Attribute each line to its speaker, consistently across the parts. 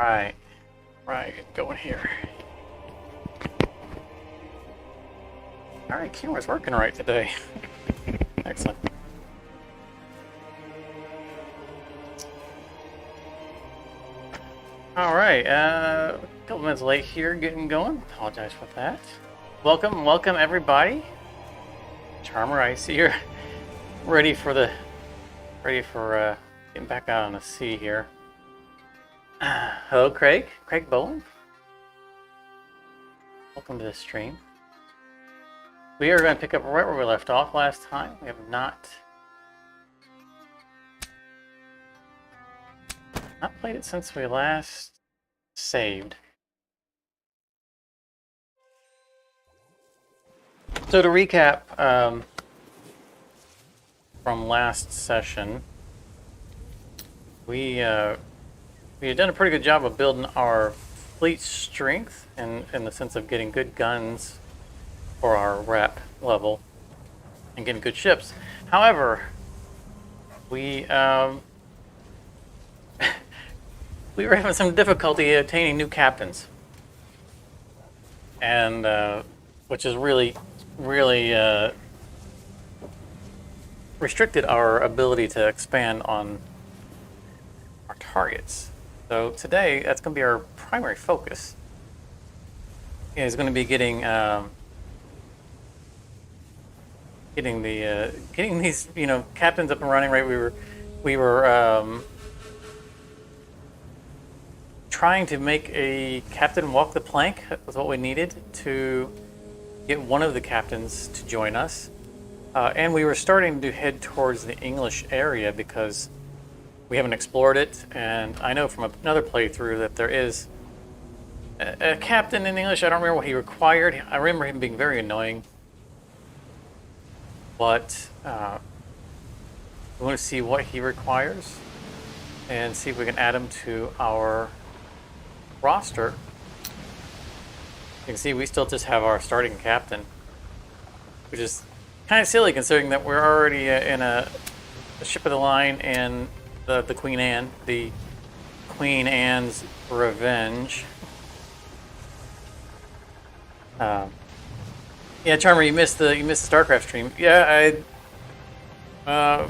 Speaker 1: Right. Right, going here. Alright, camera's working right today. Excellent. Alright, a couple minutes late here getting going. Apologize for that. Welcome everybody. Charmer, I see you're ready for getting back out on the sea here. Hello, Craig Bowen. Welcome to the stream. We are going to pick up right where we left off last time. We have not played it since we last saved. So to recap from last session, we had done a pretty good job of building our fleet strength in the sense of getting good guns for our rep level and getting good ships. However, we we were having some difficulty obtaining new captains, and which is really restricted our ability to expand on our targets. So today, that's going to be our primary focus. Is going to be getting these captains up and running. Right, we were trying to make a captain walk the plank. That was what we needed to get one of the captains to join us, and we were starting to head towards the English area because we haven't explored it, and I know from another playthrough that there is a captain in English. I don't remember what he required. I remember him being very annoying, but we want to see what he requires and see if we can add him to our roster. You can see we still just have our starting captain, which is kind of silly considering that we're already in a ship of the line and the Queen Anne, the Queen Anne's Revenge. Yeah, Charmer, you missed the StarCraft stream. Yeah, the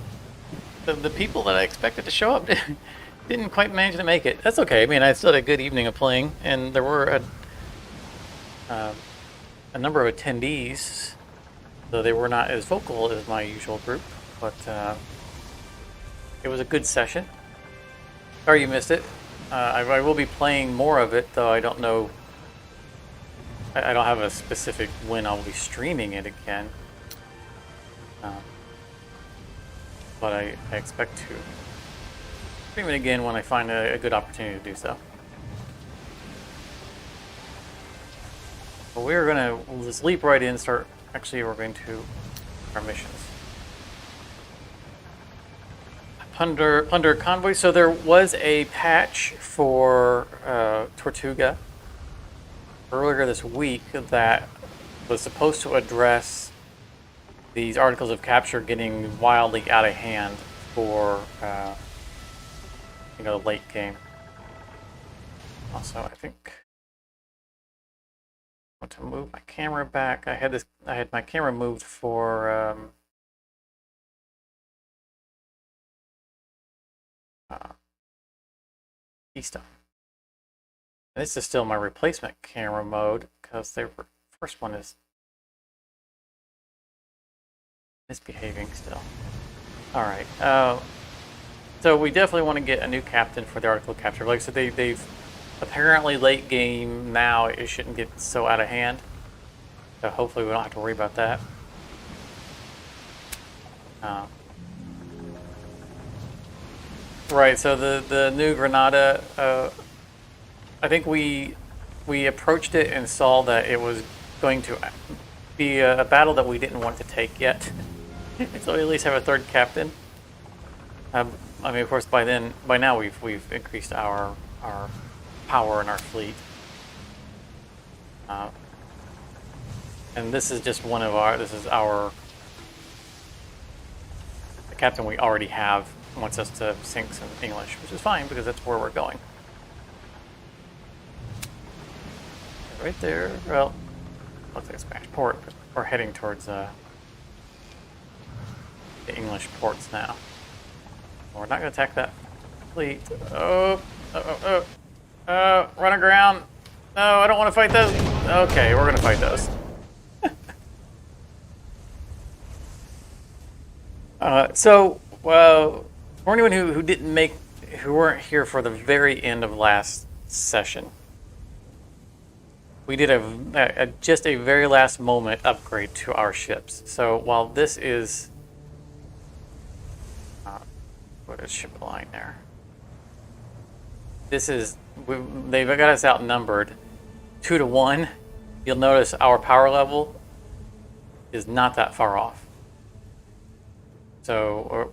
Speaker 1: people that I expected to show up didn't quite manage to make it. That's okay. I mean, I still had a good evening of playing, and there were a number of attendees, though they were not as vocal as my usual group, but it was a good session. Sorry you missed it. I will be playing more of it, though I don't know. I don't have a specific when I'll be streaming it again. But I expect to stream it again when I find a good opportunity to do so. But we'll just leap right in, we're going to our missions. Plunder Convoy. So there was a patch for Tortuga earlier this week that was supposed to address these articles of capture getting wildly out of hand for the late game. Also, I think I want to move my camera back. I had my camera moved for stuff. This is still my replacement camera mode because the first one is misbehaving still. All right. So we definitely want to get a new captain for the article capture. Like I said, they've apparently late game now. It shouldn't get so out of hand. So hopefully we don't have to worry about that. Right. So the new Granada. I think we approached it and saw that it was going to be a battle that we didn't want to take yet. So we at least have a third captain. I mean, of course, by now we've increased our power in our fleet, and this is just one of our. This is the captain we already have wants us to sink some English, which is fine because that's where we're going. right there. Well, looks like a Spanish port, but we're heading towards the English ports now. We're not going to attack that fleet. Run aground. No, I don't want to fight those. Okay, we're going to fight those. For anyone who weren't here for the very end of last session, we did just a very last moment upgrade to our ships. So while this is, what is ship line there? They've got us outnumbered 2 to 1. You'll notice our power level is not that far off. So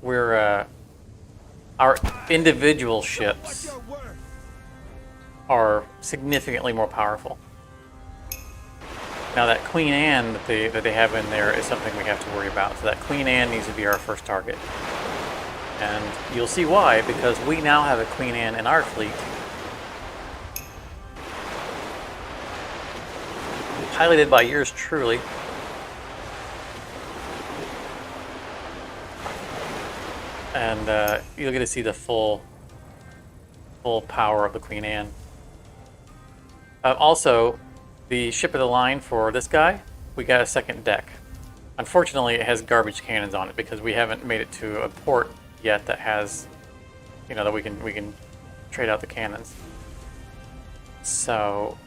Speaker 1: our individual ships are significantly more powerful. Now that Queen Anne that they have in there is something we have to worry about. So that Queen Anne needs to be our first target. And you'll see why, because we now have a Queen Anne in our fleet. Piloted by yours truly. And you'll get to see the full power of the Queen Anne. Also, the ship of the line for this guy, we got a second deck. Unfortunately, it has garbage cannons on it because we haven't made it to a port yet that has, that we can trade out the cannons. So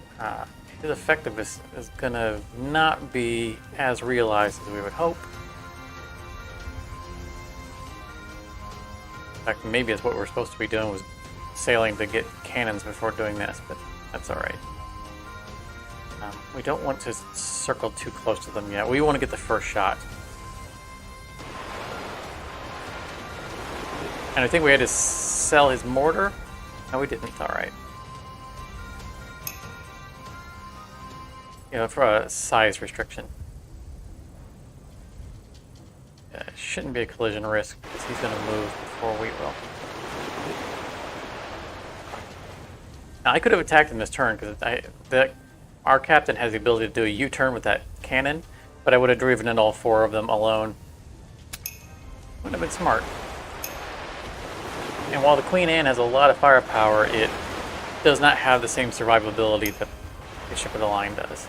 Speaker 1: his effectiveness is gonna not be as realized as we would hope. In fact, maybe it's what we're supposed to be doing, was sailing to get cannons before doing this, but that's all right. We don't want to circle too close to them yet. We want to get the first shot. And I think we had to sell his mortar. No, we didn't. All right. For a size restriction. It shouldn't be a collision risk because he's going to move before we will. Now, I could have attacked him this turn because our captain has the ability to do a U-turn with that cannon, but I would have driven in all 4 of them alone. Wouldn't have been smart. And while the Queen Anne has a lot of firepower, it does not have the same survivability that the ship of the line does.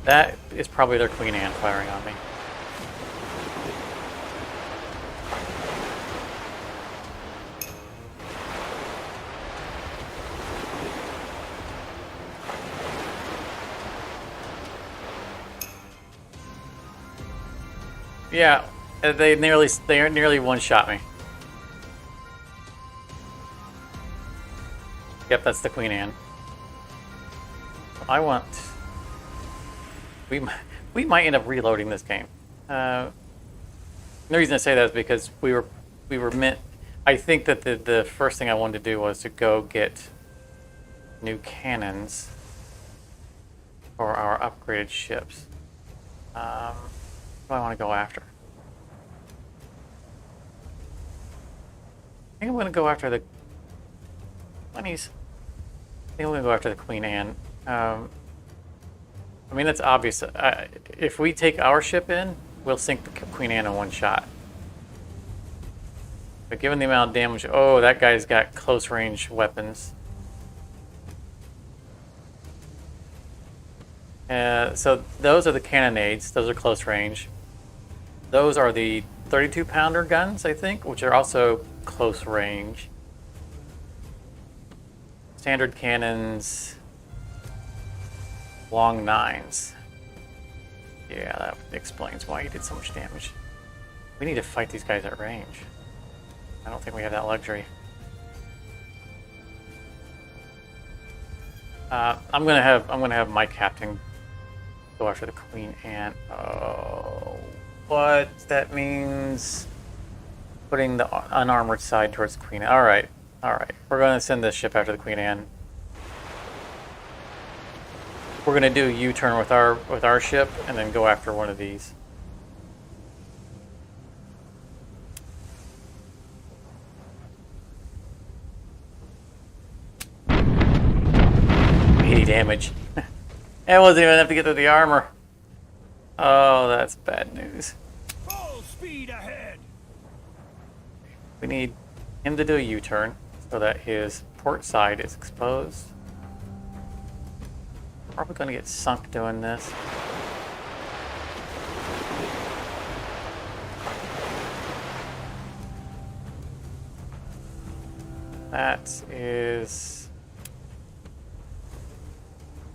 Speaker 1: That is probably their Queen Anne firing on me. Yeah, they nearly one-shot me. Yep, that's the Queen Anne. We might end up reloading this game. The reason I say that is because we were meant. I think that the first thing I wanted to do was to go get new cannons for our upgraded ships. What do I want to go after? I think I'm going to go after the 20s. I think I'm going to go after the Queen Anne. I mean, that's obvious. If we take our ship in, we'll sink the Queen Anne in one shot. But given the amount of damage... Oh, that guy's got close range weapons. So those are the cannonades. Those are close range. Those are the 32-pounder guns, I think, which are also close range. Standard cannons, long 9s. Yeah, that explains why he did so much damage. We need to fight these guys at range. I don't think we have that luxury. I'm gonna have my captain go after the Queen Anne. Oh, but that means putting the unarmored side towards the Queen Anne. All right. We're gonna send this ship after the Queen Anne. We're gonna do a U-turn with our ship and then go after one of these. any damage. It wasn't even enough to get through the armor. Oh, that's bad news.
Speaker 2: Full speed ahead.
Speaker 1: We need him to do a U-turn so that his port side is exposed. Probably going to get sunk doing this.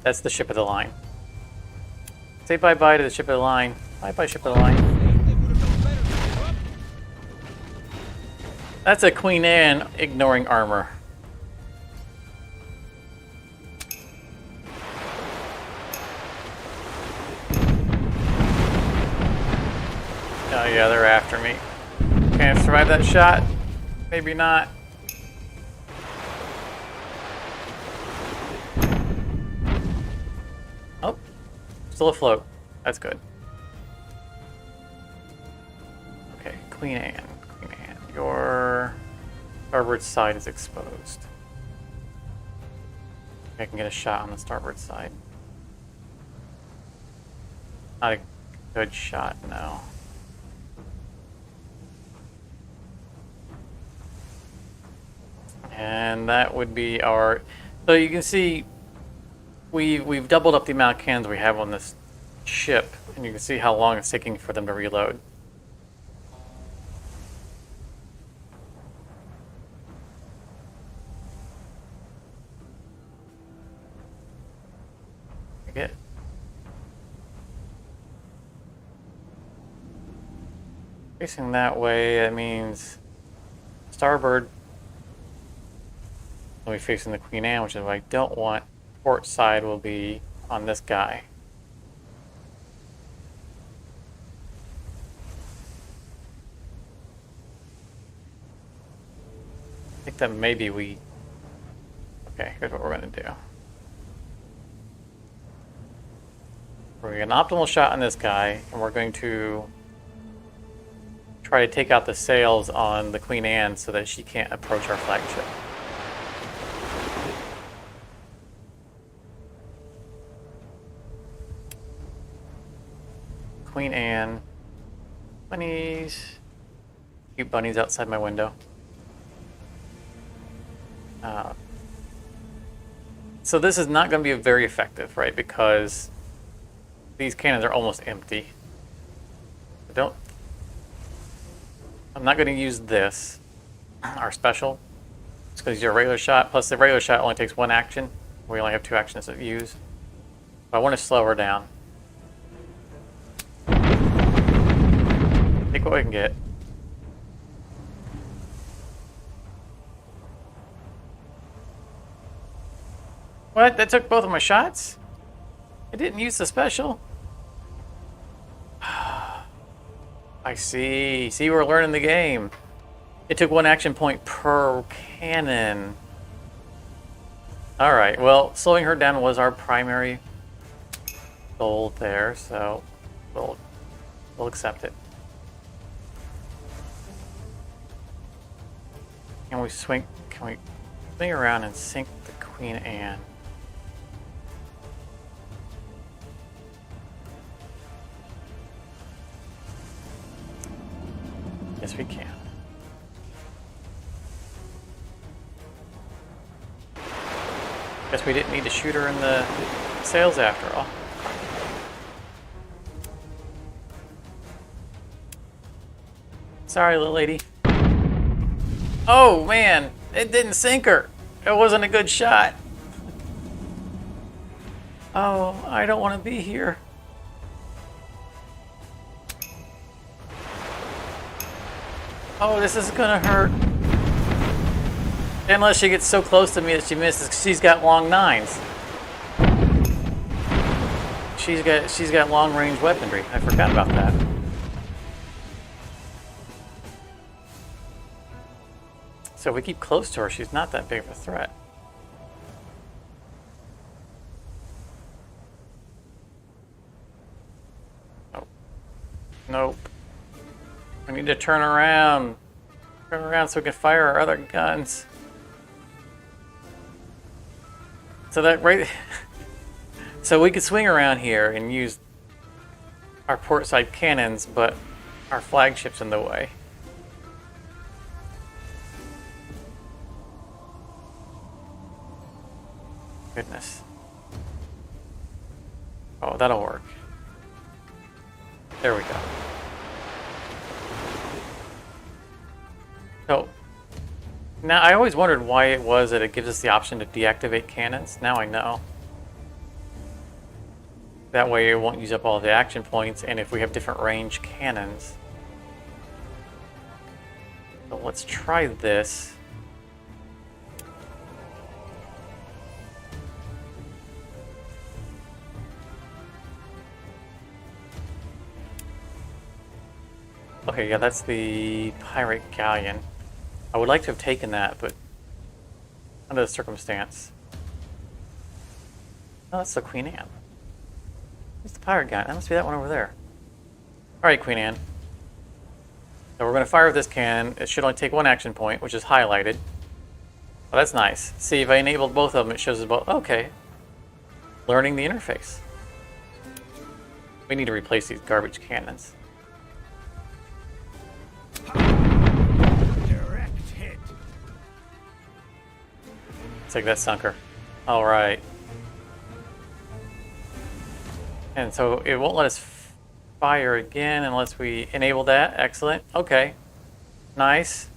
Speaker 1: That's the ship of the line. Say bye-bye to the ship of the line. Bye-bye, ship of the line. That's a Queen Anne ignoring armor. Oh yeah, they're after me. Can I survive that shot? Maybe not. Oh, still afloat. That's good. Okay, Queen Anne. Queen Anne. Your starboard side is exposed. I can get a shot on the starboard side. Not a good shot, no. And that would be our... So you can see we've doubled up the amount of cannons we have on this ship, and you can see how long it's taking for them to reload. Okay. Facing that way, that means starboard will be facing the Queen Anne, which is what I don't want. Port side will be on this guy. I think that maybe we... Okay, here's what we're going to do. We're going to get an optimal shot on this guy, and we're going to try to take out the sails on the Queen Anne so that she can't approach our flagship. Queen Anne. Bunnies. Cute bunnies outside my window. So this is not going to be very effective, right? Because these cannons are almost empty. I'm not going to use this, our special. It's going to use your regular shot. Plus the regular shot only takes one action. We only have two actions to use. But I want to slow her down. Take what we can get. What? That took both of my shots? I didn't use the special? I see. See, we're learning the game. It took one action point per cannon. Alright, well, slowing her down was our primary goal there, so we'll accept it. Can we swing around and sink the Queen Anne? Yes, we can. Guess we didn't need to shoot her in the sails after all. Sorry, little lady. Oh, man. It didn't sink her. It wasn't a good shot. Oh, I don't want to be here. Oh, this is gonna hurt. Unless she gets so close to me that she misses. She's got long nines. She's got long range weaponry. I forgot about that. So if we keep close to her, she's not that big of a threat. Nope. Nope. We need to turn around. Turn around so we can fire our other guns. So that right... So we could swing around here and use our port side cannons, but our flagship's in the way. Goodness. Oh, that'll work. There we go. So, now I always wondered why it was that it gives us the option to deactivate cannons. Now I know. That way it won't use up all the action points, and if we have different range cannons. So let's try this. Okay, yeah, that's the pirate galleon. I would like to have taken that, but under the circumstance. Oh, that's the Queen Anne. Where's the pirate galleon? That must be that one over there. Alright, Queen Anne. So we're going to fire with this cannon. It should only take one action point, which is highlighted. Oh, that's nice. See, if I enabled both of them, it shows us both. Okay. Learning the interface. We need to replace these garbage cannons.
Speaker 2: Direct hit.
Speaker 1: Take that sunker. Alright. And so it won't let us fire again unless we enable that. Excellent. Okay. Nice.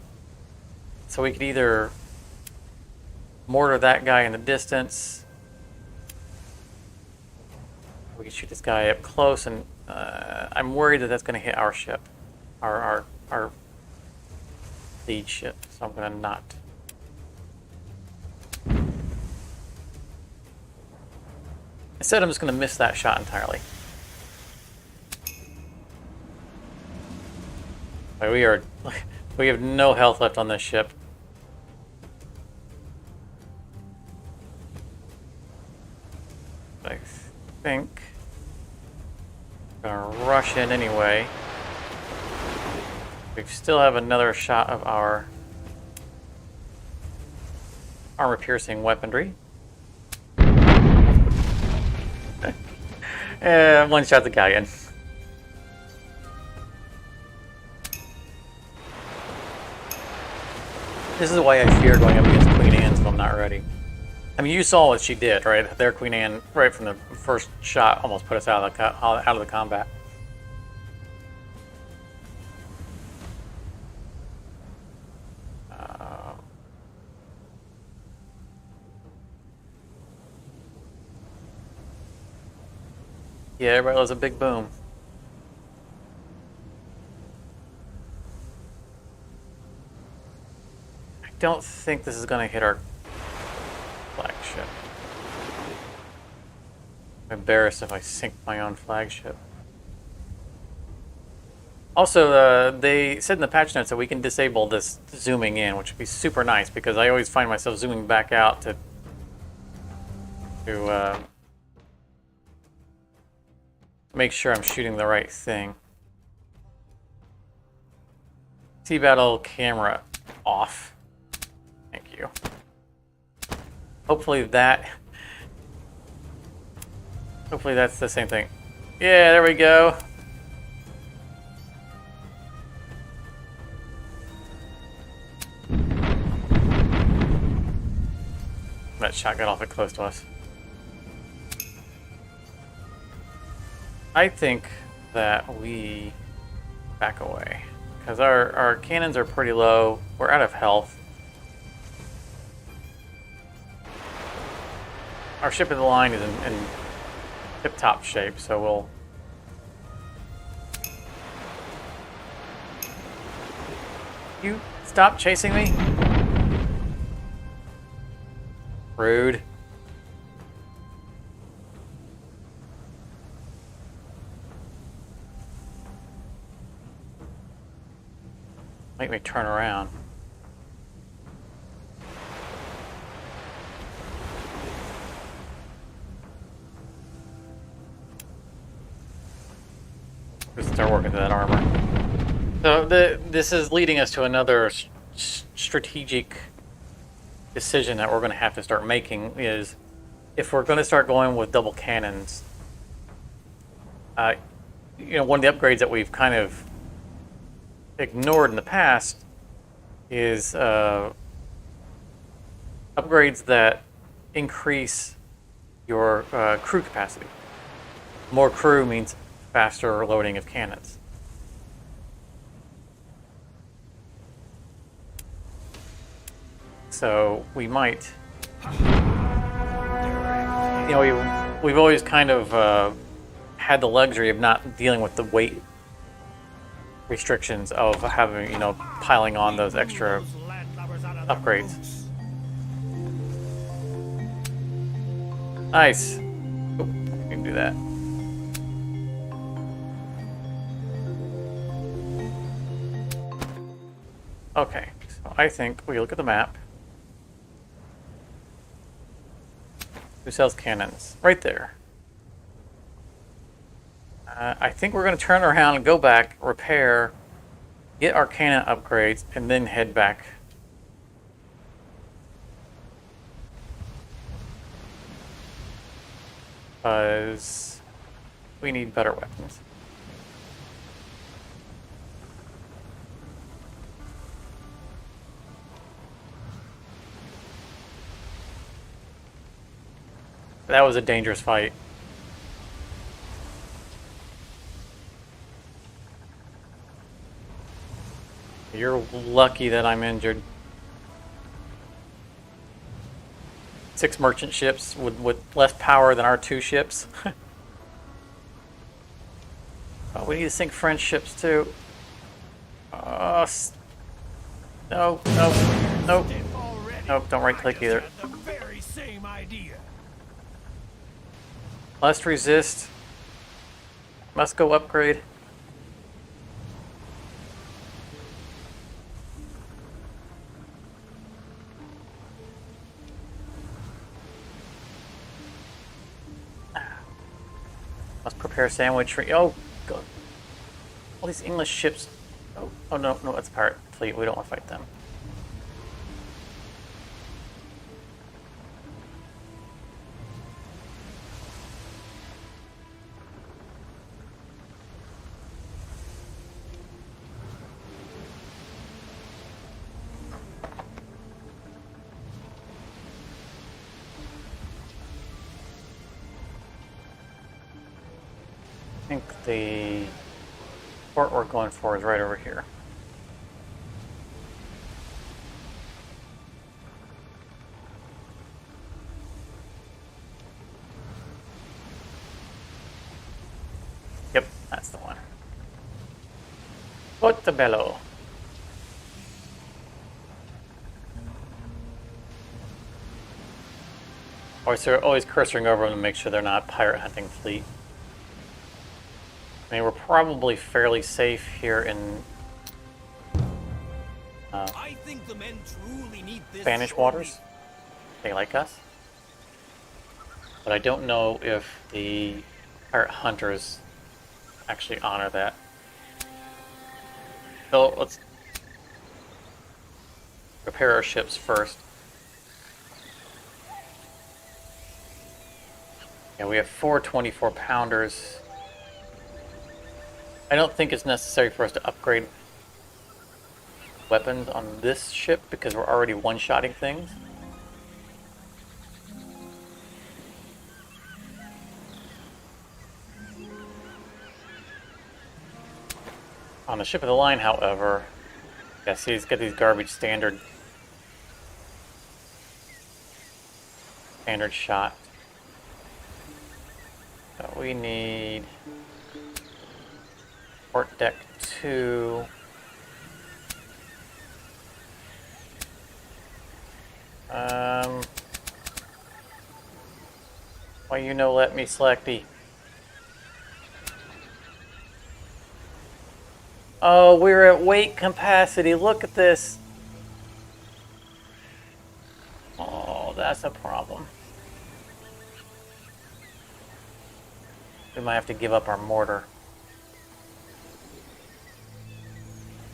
Speaker 1: So we could either mortar that guy in the distance. We could shoot this guy up close, and I'm worried that that's going to hit our ship. Our lead ship. So I'm going to not. Instead, I'm just going to miss that shot entirely. We have no health left on this ship. I think I'm gonna rush in anyway. We still have another shot of our armor-piercing weaponry. One shot the galleon. This is why I fear going up against Queen Anne's if I'm not ready. I mean, you saw what she did, right? Their Queen Anne, right from the first shot, almost put us out of the combat. Yeah, everybody loves a big boom. I don't think this is going to hit our flagship. I'm embarrassed if I sink my own flagship. Also, they said in the patch notes that we can disable this zooming in, which would be super nice because I always find myself zooming back out to make sure I'm shooting the right thing. Sea battle camera off. Thank you. Hopefully that's the same thing. Yeah, there we go. That shot got awfully close to us. I think that we back away because our cannons are pretty low. We're out of health. Our ship of the line is in tip-top shape, so we'll... You stop chasing me? Rude. Make me turn around. Just start working to that armor. So this is leading us to another strategic decision that we're going to have to start making is if we're going to start going with double cannons, one of the upgrades that we've kind of ignored in the past is upgrades that increase your crew capacity. More crew means faster loading of cannons. So we might, we've always kind of had the luxury of not dealing with the weight restrictions of having, piling on those extra upgrades. Nice. Oh, we can do that. Okay, so I think we look at the map. Who sells cannons? Right there. I think we're going to turn around and go back, repair, get our cannon upgrades, and then head back. Because we need better weapons. That was a dangerous fight. You're lucky that I'm injured. 6 merchant ships with less power than our 2 ships. Oh, we need to sink French ships too. No, no, nope. Nope, don't right click either. Must resist. Must go upgrade. Must prepare sandwich for. Oh, God. All these English ships. Oh no, that's a pirate fleet. We don't want to fight them. I think the port we're going for is right over here. Yep, that's the one. Portobello. Always cursing over them to make sure they're not pirate hunting fleet. I mean, we're probably fairly safe here in
Speaker 2: I think the men truly need this
Speaker 1: Spanish waters. They like us. But I don't know if the pirate hunters actually honor that. So let's repair our ships first. Yeah, we have 4 24-pounders. I don't think it's necessary for us to upgrade weapons on this ship because we're already one-shotting things. On the ship of the line, however, yeah, see, he's got these garbage standard shot. So we need port deck 2. Why let me Slackby. Oh, we're at weight capacity. Look at this. Oh, that's a problem. We might have to give up our mortar.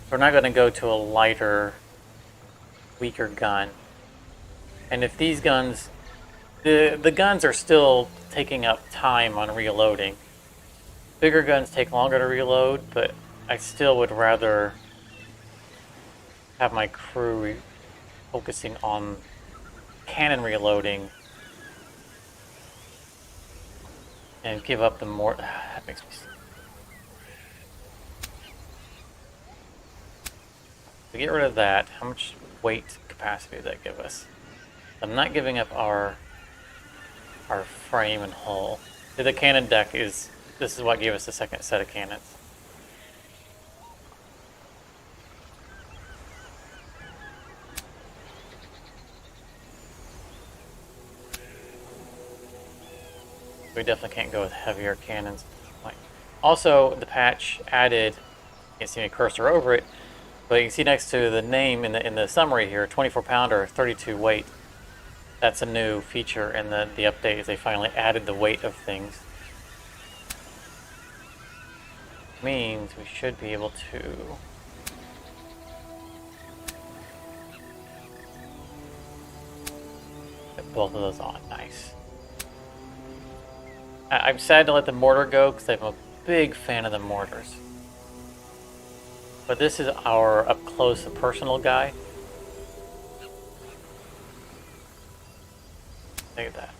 Speaker 1: We're not going to go to a lighter, weaker gun. And if these guns The guns are still taking up time on reloading. Bigger guns take longer to reload, but I still would rather have my crew focusing on cannon reloading and give up the more. That makes me sick. To get rid of that, how much weight capacity does that give us? I'm not giving up our frame and hull. The cannon deck is, this is what gave us the second set of cannons. We definitely can't go with heavier cannons. Also, the patch added, you can't see my cursor over it, but you can see next to the name in the summary here, 24 pounder, 32 weight. That's a new feature in the update, is they finally added the weight of things. Means we should be able to get both of those on. Nice. I'm sad to let the mortar go because I'm a big fan of the mortars. But this is our up close and personal guy. Look at that.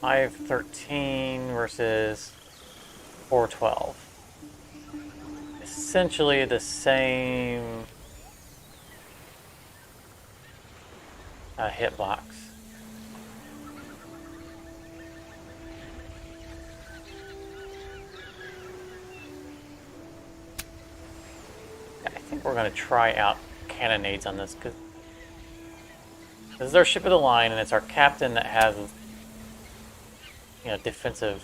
Speaker 1: $513 versus $412. Essentially the same hitbox. I think we're going to try out cannonades on this because this is our ship of the line and it's our captain that has, you know, defensive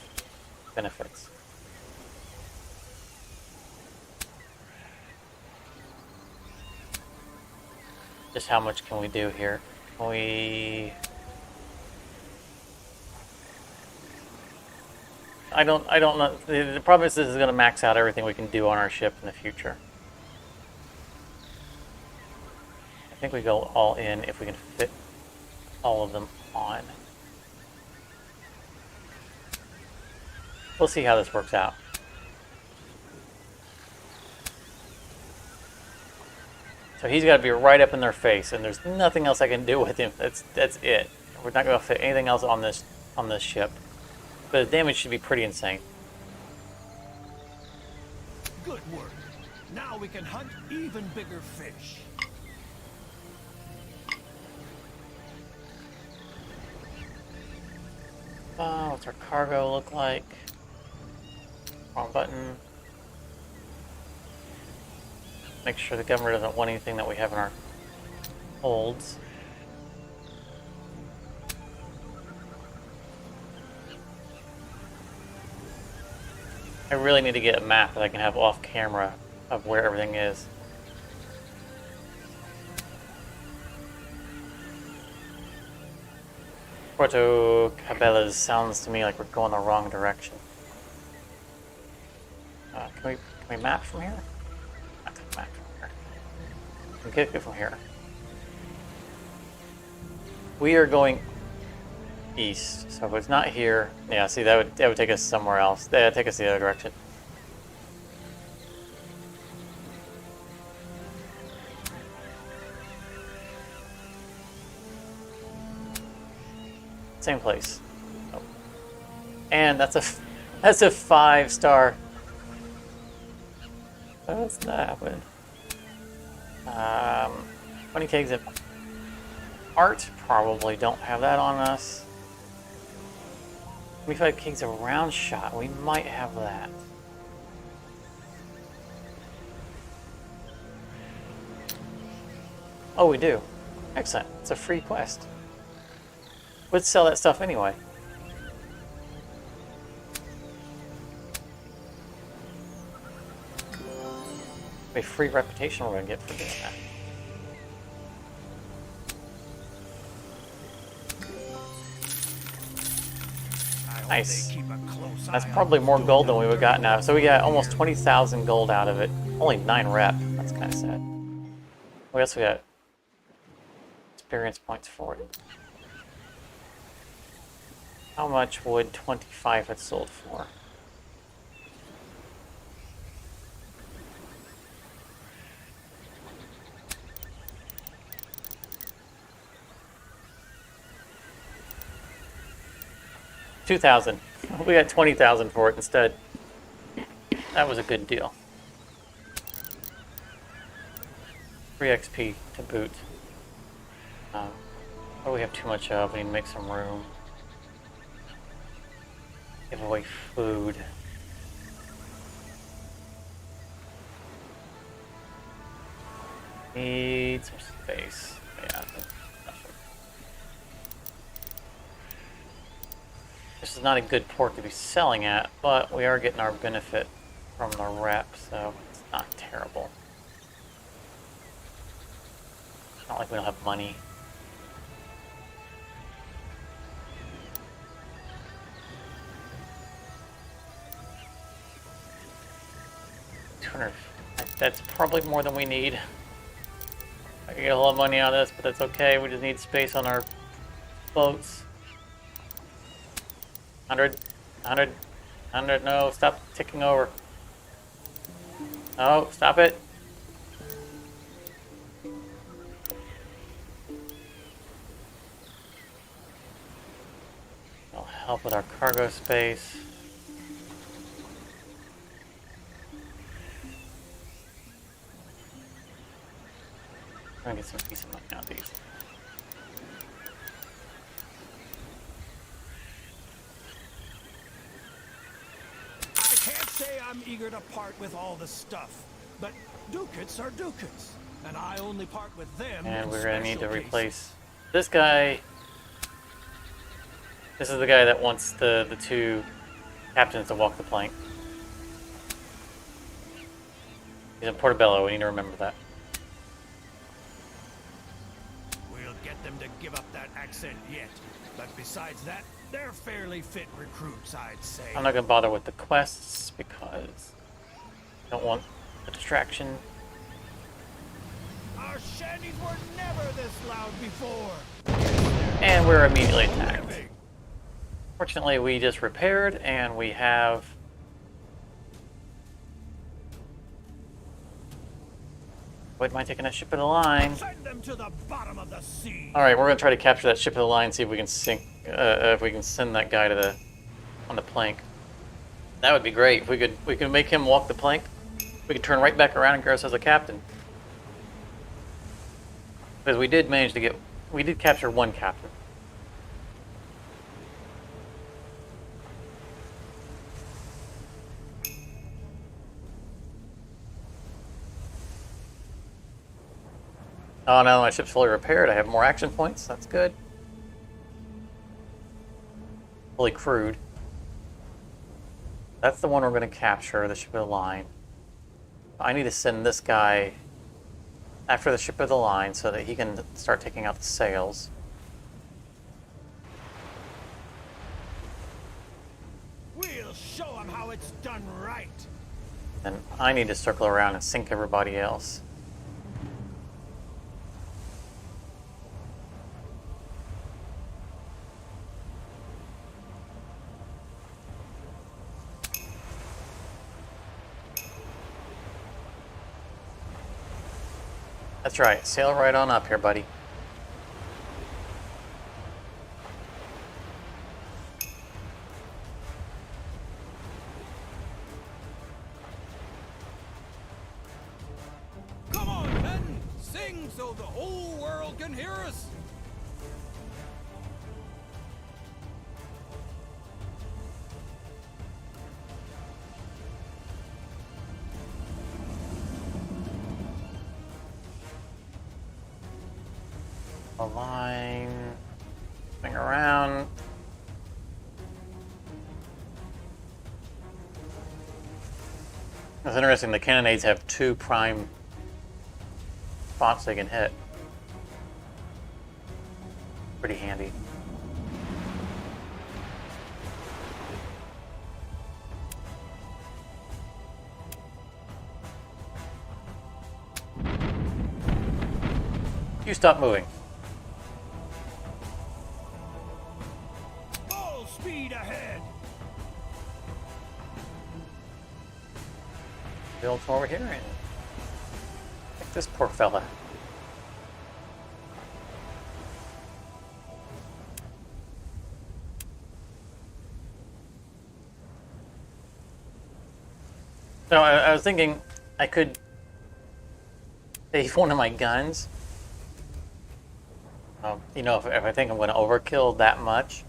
Speaker 1: benefits. Just how much can we do here? Can we... I don't know. The problem is this is going to max out everything we can do on our ship in the future. I think we go all in if we can fit all of them on. We'll see how this works out. So he's got to be right up in their face, and there's nothing else I can do with him. That's it. We're not going to fit anything else on this ship. But the damage should be pretty insane.
Speaker 2: Good work. Now we can hunt even bigger fish.
Speaker 1: What's our cargo look like? Wrong button. Make sure the governor doesn't want anything that we have in our holds. I really need to get a map that I can have off camera of where everything is. Tortuga sounds to me like we're going the wrong direction. Can we map from here? Not map from here. We can get from here. We are going east, so if it's not here, yeah. See, that would take us somewhere else. That would take us the other direction. Same place. Oh. And that's a 5-star. That's not happening. 20 kegs of art, probably don't have that on us. 25 kegs of round shot, we might have that. Oh, we do. Excellent. It's a free quest. We'd sell that stuff anyway. A free reputation we're gonna get for doing that. Nice. That's probably more gold than we would have gotten out of. So we got almost 20,000 gold out of it. Only 9 rep. That's kind of sad. We also got experience points for it. How much would 25 have sold for? $2,000. We got 20,000 for it instead. That was a good deal. 3 XP to boot. What do we have too much of? We need to make some room. Give away food. Need some space. Yeah. This is not a good port to be selling at, but we are getting our benefit from the rep, so it's not terrible. It's not like we don't have money. That's probably more than we need. I can get a lot of money out of this, but that's okay. We just need space on our boats. 100, 100, 100, no, stop ticking over. No, stop it. It'll help with our cargo space. I'm gonna get some decent money out of these.
Speaker 2: I can't say I'm eager to part with all the stuff, but ducats are ducats, and I only part with them.
Speaker 1: And we're gonna need to
Speaker 2: cases.
Speaker 1: replace this guy. This is the guy that wants the 2 captains to walk the plank. He's in Portobello, we need to remember that.
Speaker 2: We'll get them to give up that accent yet, but besides that, they're fairly fit recruits, I'd say.
Speaker 1: I'm not gonna bother with the quests because I don't want a distraction.
Speaker 2: Our shanties were never this loud before.
Speaker 1: And we're immediately attacked.
Speaker 2: Living.
Speaker 1: Fortunately, we just repaired and we have... Wouldn't mind taking a ship of the line.
Speaker 2: Send them to the bottom of the sea.
Speaker 1: All right, we're gonna try to capture that ship of the line. See if we can sink. If we can send that guy to on the plank. That would be great. If we could make him walk the plank. We could turn right back around and get ourselves a captain. Because we did manage to get. We did capture 1 captain. Oh, now my ship's fully repaired. I have more action points. That's good. Fully crewed. That's the one we're going to capture, the ship of the line. I need to send this guy after the ship of the line so that he can start taking out the sails.
Speaker 2: We'll show them how it's done right.
Speaker 1: And I need to circle around and sink everybody else. That's right, sail right on up here, buddy.
Speaker 2: Come on, men! Sing so the whole world can hear us!
Speaker 1: The line, swing around. It's interesting, the cannonades have 2 prime spots they can hit. Pretty handy. You stop moving.
Speaker 2: Full speed ahead.
Speaker 1: Build from over here and take this poor fella. So I was thinking I could save one of my guns. You know, if I think I'm going to overkill that much,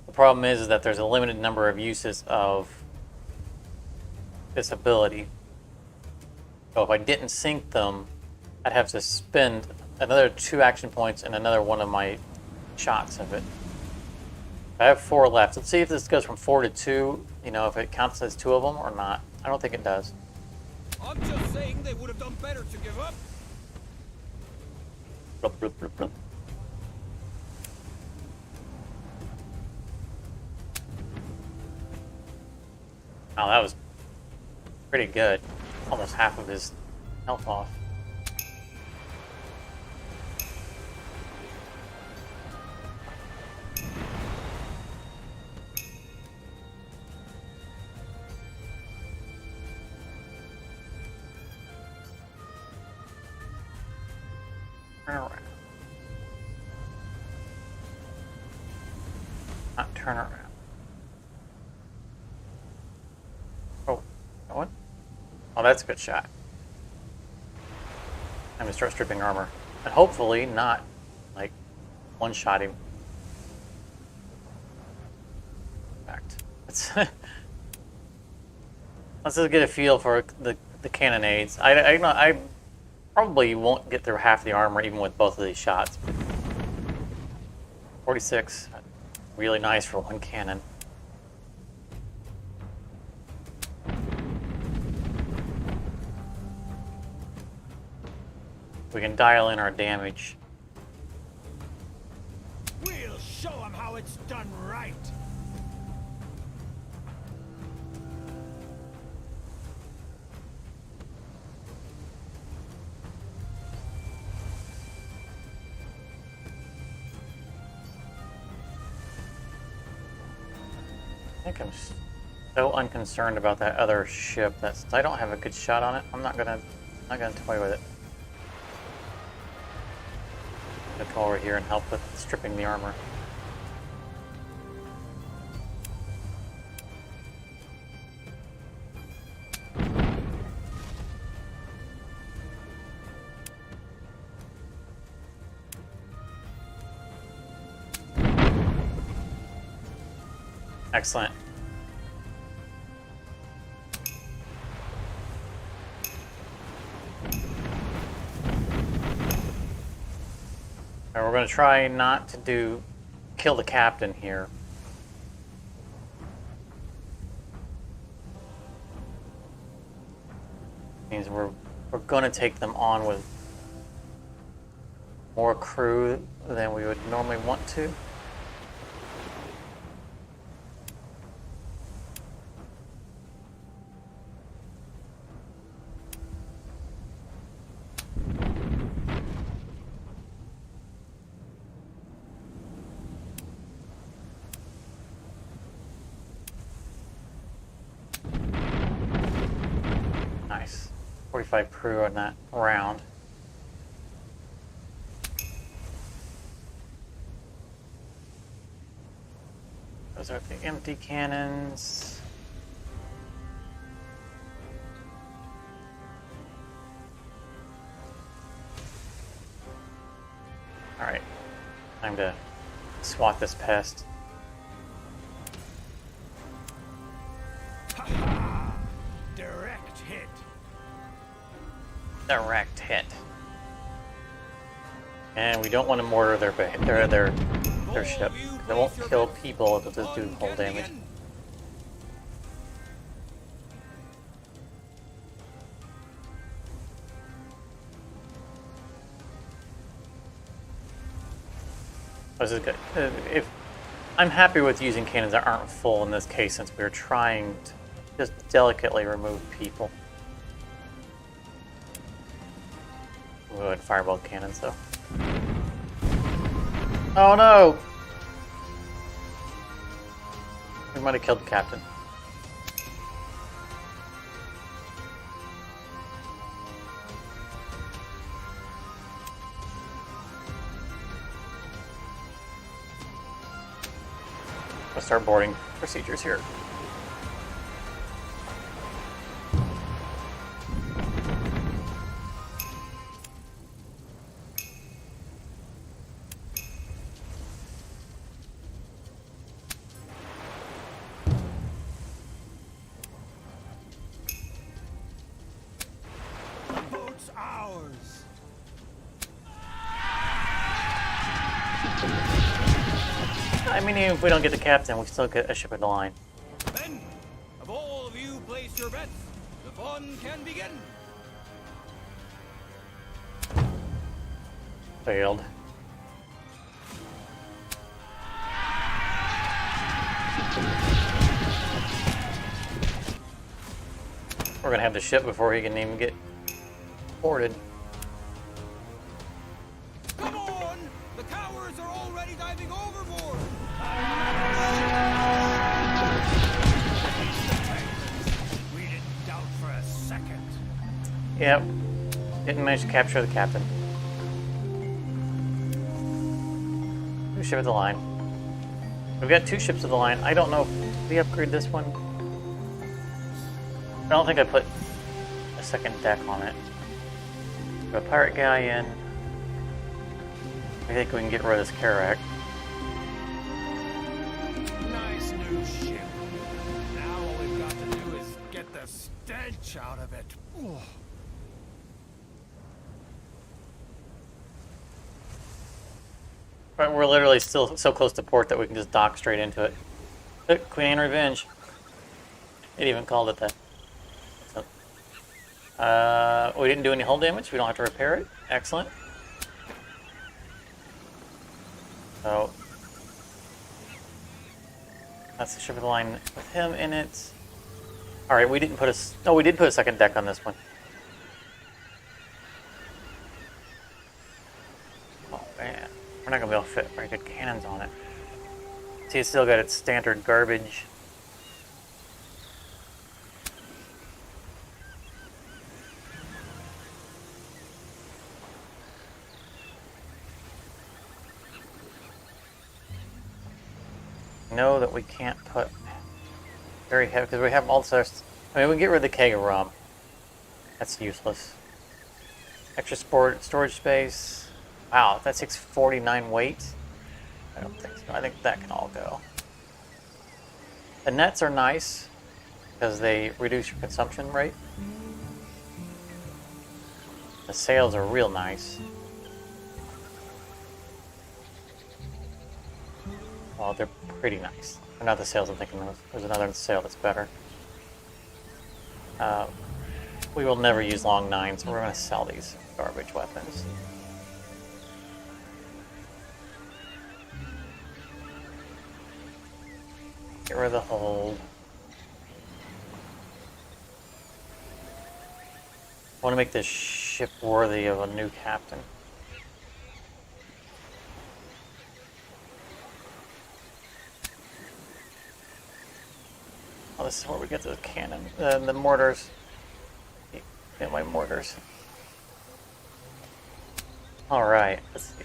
Speaker 1: the problem is that there's a limited number of uses of this ability. So if I didn't sync them, I'd have to spend another 2 action points and another one of my shots of it. I have 4 left. Let's see if this goes from 4 to 2, you know, if it counts as 2 of them or not. I don't think it does.
Speaker 2: I'm just saying they would have done better to give up.
Speaker 1: Blup, blup, blup, blup. Oh, that was pretty good. Almost half of his health off. Turn around. Not turn around. Oh, that one? Oh, that's a good shot. I'm gonna start stripping armor. And hopefully not, like, one-shot him. In fact, let's just get a feel for the cannonades. I probably won't get through half the armor even with both of these shots. 46, really nice for one cannon. We can dial in our damage.
Speaker 2: We'll show them how it's done right.
Speaker 1: I think I'm so unconcerned about that other ship that since I don't have a good shot on it, I'm not gonna toy with it. I'm gonna go over here and help with stripping the armor. Excellent. And we're going to try not to kill the captain here. Means we're going to take them on with more crew than we would normally want to. Nice. 45 crew on that round. Those are the empty cannons. Alright. Time to swat this pest.
Speaker 2: Direct hit.
Speaker 1: Direct hit. And we don't want to mortar their ship. They won't kill people, it'll just do hull damage. This is good. If I'm happy with using cannons that aren't full in this case, since we're trying to just delicately remove people. We'll go ahead and fireball cannons though. Oh no! We might have killed the captain. Let's start boarding procedures here.
Speaker 2: The boat's ours.
Speaker 1: I mean, even if we don't get the captain, we still get a ship of the line.
Speaker 2: Then, of all of you place your bets, the fun can begin.
Speaker 1: Failed. We're gonna have the ship before he can even get boarded.
Speaker 2: Come on! The cowards are already diving overboard! We didn't doubt for a second.
Speaker 1: Yep. Didn't manage to capture the captain. New ship of the line. We've got 2 ships of the line. I don't know if we upgrade this one. I don't think I put a second deck on it. Put a pirate guy in. I think we can get rid of this Carrack.
Speaker 2: Nice new ship. Now all we've got to do is get the stench out of it. Ugh.
Speaker 1: But we're literally still so close to port that we can just dock straight into it. Look, Queen Anne Revenge. It even called it that. We didn't do any hull damage. We don't have to repair it. Excellent. So that's the ship of the line with him in it. All right, we didn't put a. No, we did put a second deck on this one. Oh man, we're not gonna be able to fit very good cannons on it. See, it's still got its standard garbage. Know that we can't put very heavy because we have all this. I mean, we can get rid of the keg of rum. That's useless. Extra storage space. Wow, that takes 49 weight. I don't think so. I think that can all go. The nets are nice because they reduce your consumption rate. The sails are real nice. Well, they're pretty nice. They're not the sails I'm thinking of. There's another sail that's better. We will never use long 9s, so we're going to sell these garbage weapons. Get rid of the hold. I want to make this ship worthy of a new captain. Oh, this is where we get the cannon, the mortars. Get my mortars. All right, let's see.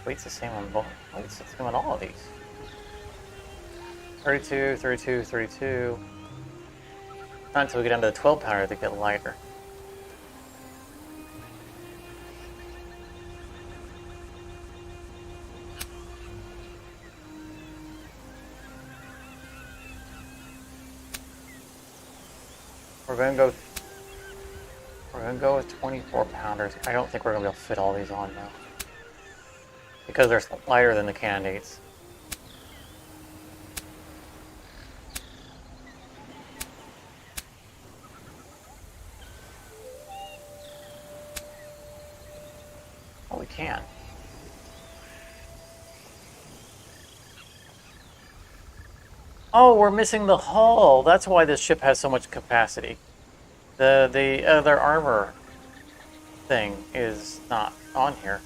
Speaker 1: Weight's the same on both. Weight's the same on all of these. 32, 32, 32. Not until we get down to the 12-pounder to get lighter. We're gonna go with 24-pounders. I don't think we're gonna be able to fit all these on now because they're lighter than the candidates. Oh, we can. Oh, we're missing the hull. That's why this ship has so much capacity. The other armor thing is not on here.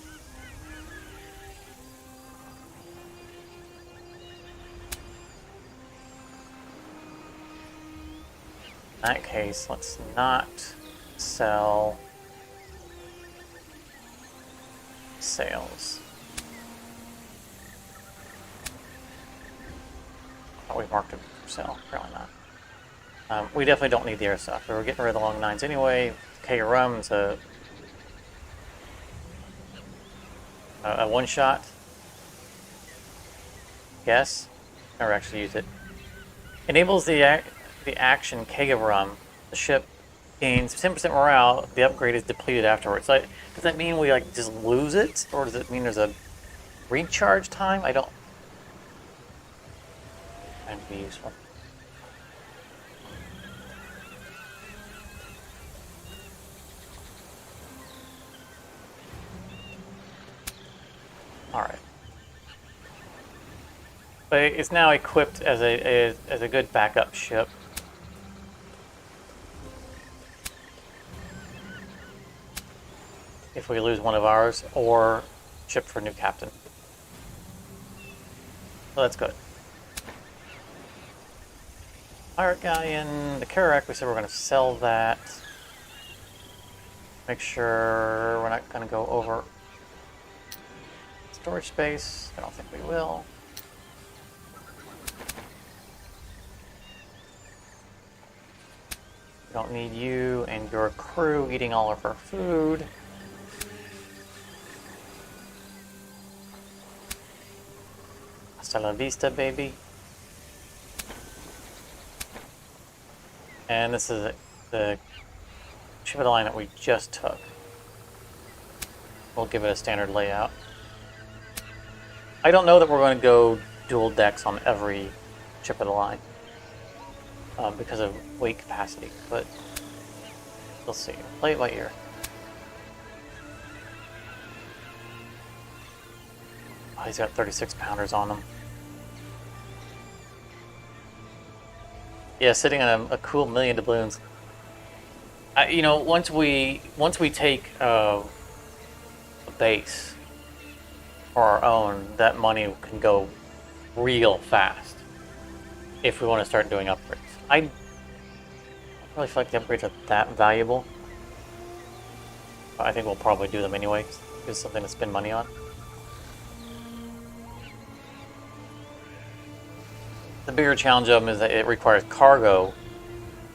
Speaker 1: In that case, let's not sell sails. Oh, we marked it for sale. Probably not. We definitely don't need the air stuff. We're getting rid of the long nines anyway. Keg of rum is a one-shot. Yes. Never actually used it. Enables the action Keg of rum. The ship gains 10% morale. The upgrade is depleted afterwards. So does that mean we like just lose it, or does it mean there's a recharge time? I don't. That'd be useful. All right. But it's now equipped as a good backup ship. If we lose one of ours, or ship for a new captain. So that's good. Pirate Galleon, the Kerouac, we said we're going to sell that. Make sure we're not going to go over storage space. I don't think we will. We don't need you and your crew eating all of our food. Hasta la vista, baby. And this is the ship of the line that we just took. We'll give it a standard layout. I don't know that we're going to go dual decks on every ship of the line because of weight capacity, but we'll see. Play it by ear. Oh, he's got 36 pounders on him. Yeah, sitting on a cool million doubloons. You know, once we take a base for our own, that money can go real fast if we want to start doing upgrades. I don't really feel like the upgrades are that valuable, but I think we'll probably do them anyway. It's something to spend money on. The bigger challenge of them is that it requires cargo,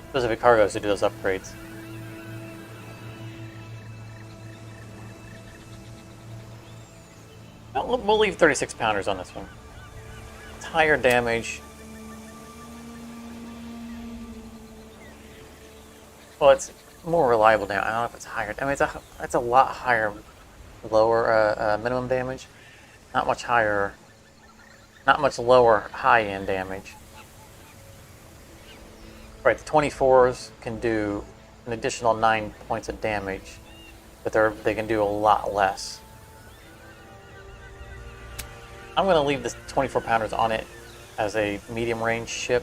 Speaker 1: specific cargoes to do those upgrades. We'll leave 36 pounders on this one. It's higher damage. Well, it's more reliable now. I don't know if it's higher. I mean, it's a lot higher, lower minimum damage. Not much higher. Not much lower high-end damage. Right, the 24s can do an additional 9 points of damage, but they can do a lot less. I'm going to leave the 24 pounders on it as a medium range ship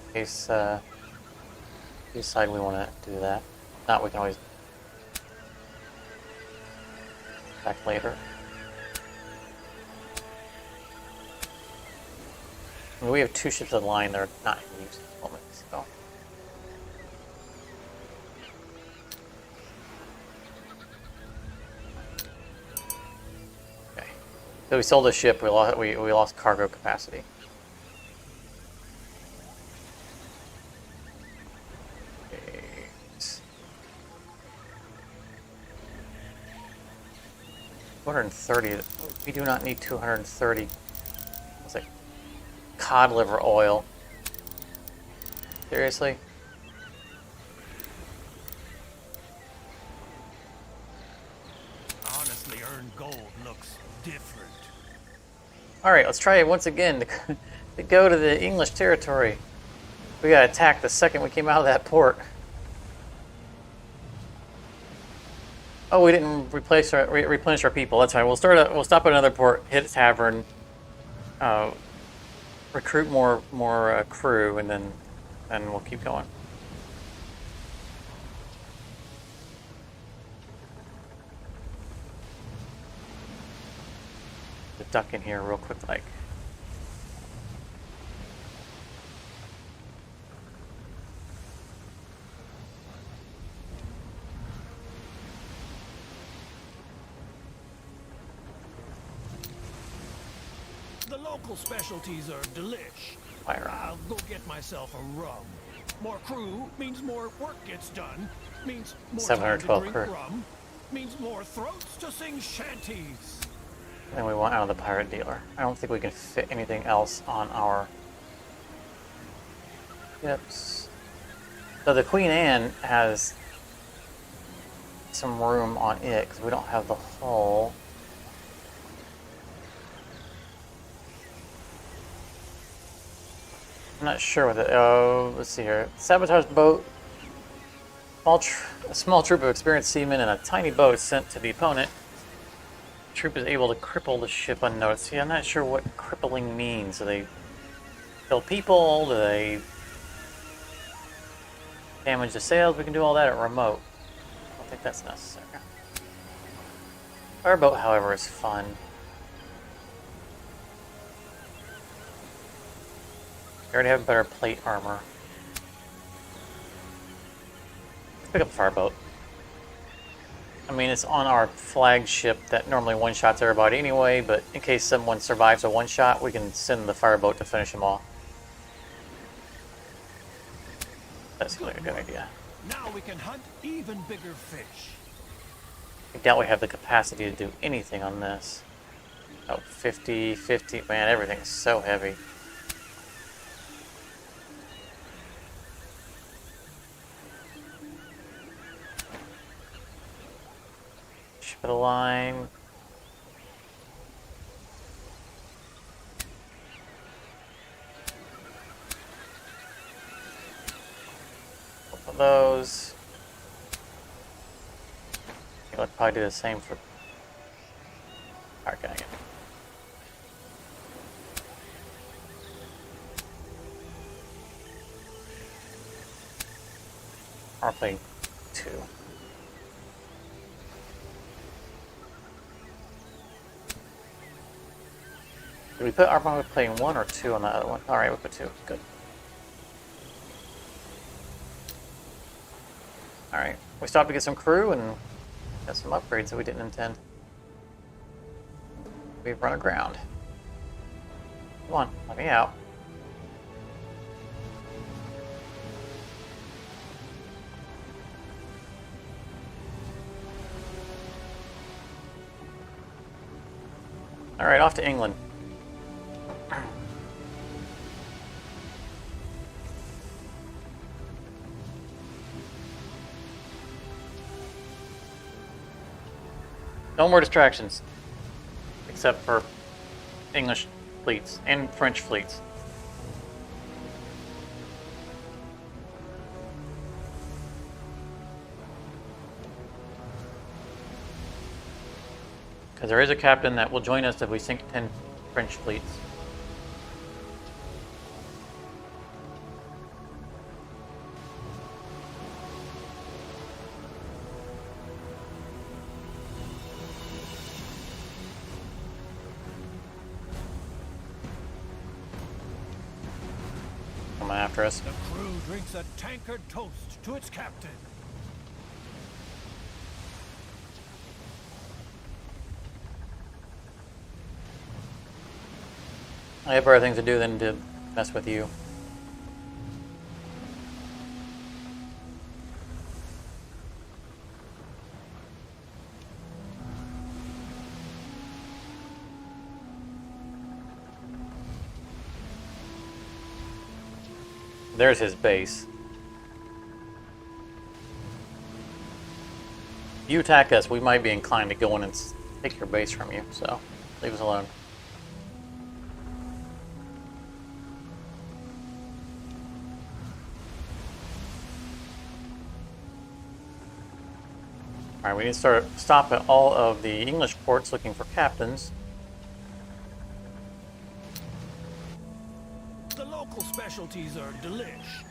Speaker 1: in case we decide we want to do that. If not, we can always back later. I mean, we have two ships of the line that are not in use at the moment, so. Okay. So we sold the ship, we lost cargo capacity. Okay. 230. We do not need 230. It's like cod liver oil. Seriously?
Speaker 2: Honestly, earned gold looks different.
Speaker 1: Alright, let's try it once again to go to the English territory. We got attacked the second we came out of that port. Oh, we didn't replenish our people. That's fine. We'll stop at another port, hit a tavern, recruit more crew, and then we'll keep going. The duck in here real quick, like.
Speaker 2: The local specialties are delish.
Speaker 1: Fire.
Speaker 2: I'll go get myself a rum. More crew means more work gets done. Means more time to
Speaker 1: 712
Speaker 2: drink
Speaker 1: crew.
Speaker 2: rum. Means more throats to sing shanties.
Speaker 1: And we want out of the pirate dealer. I don't think we can fit anything else on our ships. So the Queen Anne has some room on it because we don't have the hull. I'm not sure what the... Oh, let's see here. Sabotage boat. A small troop of experienced seamen and a tiny boat sent to the opponent. The troop is able to cripple the ship unnoticed. See, I'm not sure what crippling means. Do they kill people? Do they damage the sails? We can do all that at remote. I don't think that's necessary. Fireboat, however, is fun. We already have better plate armor. Let's pick up a fireboat. I mean, it's on our flagship that normally one-shots everybody anyway, but in case someone survives a one-shot, we can send the fireboat to finish them off. That seems like a good idea.
Speaker 2: Now we can hunt even bigger fish.
Speaker 1: I doubt we have the capacity to do anything on this. Oh, 50, man, everything's so heavy. Ship of the line. Both of those. I think I'll probably do the same for... Alright, can I get... I'll play 2. Did we put our mom playing 1 or 2 on the other one? Alright, we put 2. Good. Alright, we stopped to get some crew and got some upgrades that we didn't intend. We've run aground. Come on, let me out. Alright, off to England. No more distractions. Except for English fleets and French fleets. Because there is a captain that will join us if we sink 10 French fleets. Coming after us.
Speaker 2: The crew drinks a tankard toast to its captain.
Speaker 1: I have better things to do than to mess with you. There's his base. If you attack us, we might be inclined to go in and take your base from you, so leave us alone. Alright, we need to stop at all of the English ports looking for captains.
Speaker 2: specialties are delish.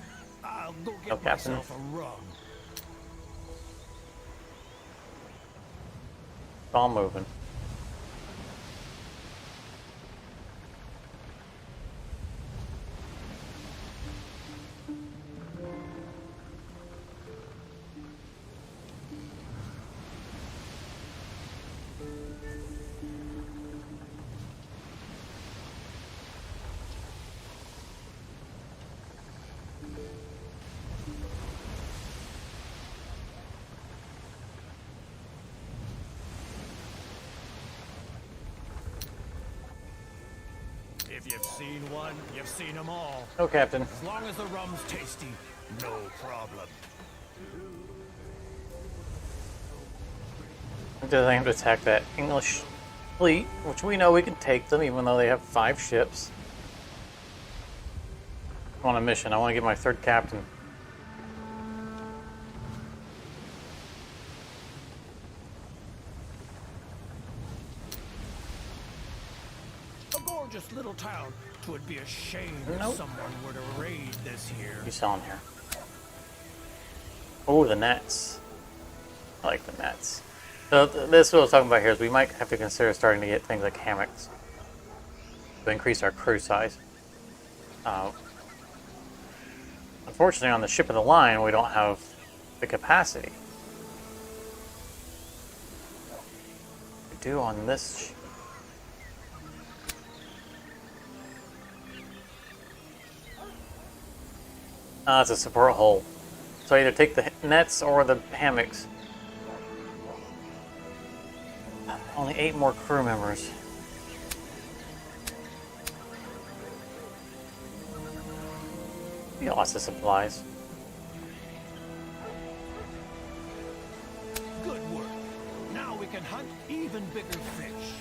Speaker 2: I'll go
Speaker 1: Oh,
Speaker 2: get
Speaker 1: Captain.
Speaker 2: myself a rum.
Speaker 1: It's all moving.
Speaker 2: If you've seen one, you've seen them all.
Speaker 1: Oh, Captain.
Speaker 2: As long as the rum's tasty, no problem.
Speaker 1: Does I have to attack that English fleet, which we know we can take them, even though they have 5 ships. I'm on a mission. I want to get my 3rd captain.
Speaker 2: A gorgeous little town. 'Twould be a shame
Speaker 1: Nope.
Speaker 2: if someone were to raid this here.
Speaker 1: What are you selling here? Oh, the nets. I like the nets. So this is what I was talking about here, is we might have to consider starting to get things like hammocks to increase our crew size. Unfortunately, on the ship of the line, we don't have the capacity. We do on this. It's a support hull. So either take the nets or the hammocks. Only 8 more crew members. We got lots of supplies.
Speaker 2: Good work. Now we can hunt even bigger fish.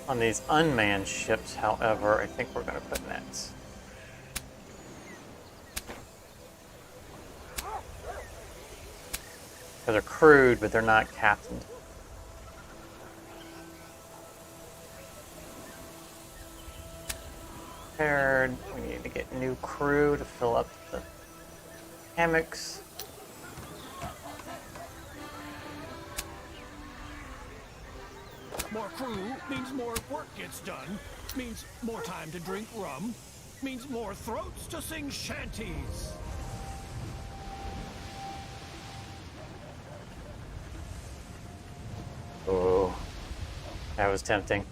Speaker 1: On these unmanned ships, however, I think we're going to put nets. They're crewed, but they're not captained. Paired. We need to get new crew to fill up the hammocks.
Speaker 2: More crew means more work gets done, means more time to drink rum, means more throats to sing shanties.
Speaker 1: Oh, that was tempting.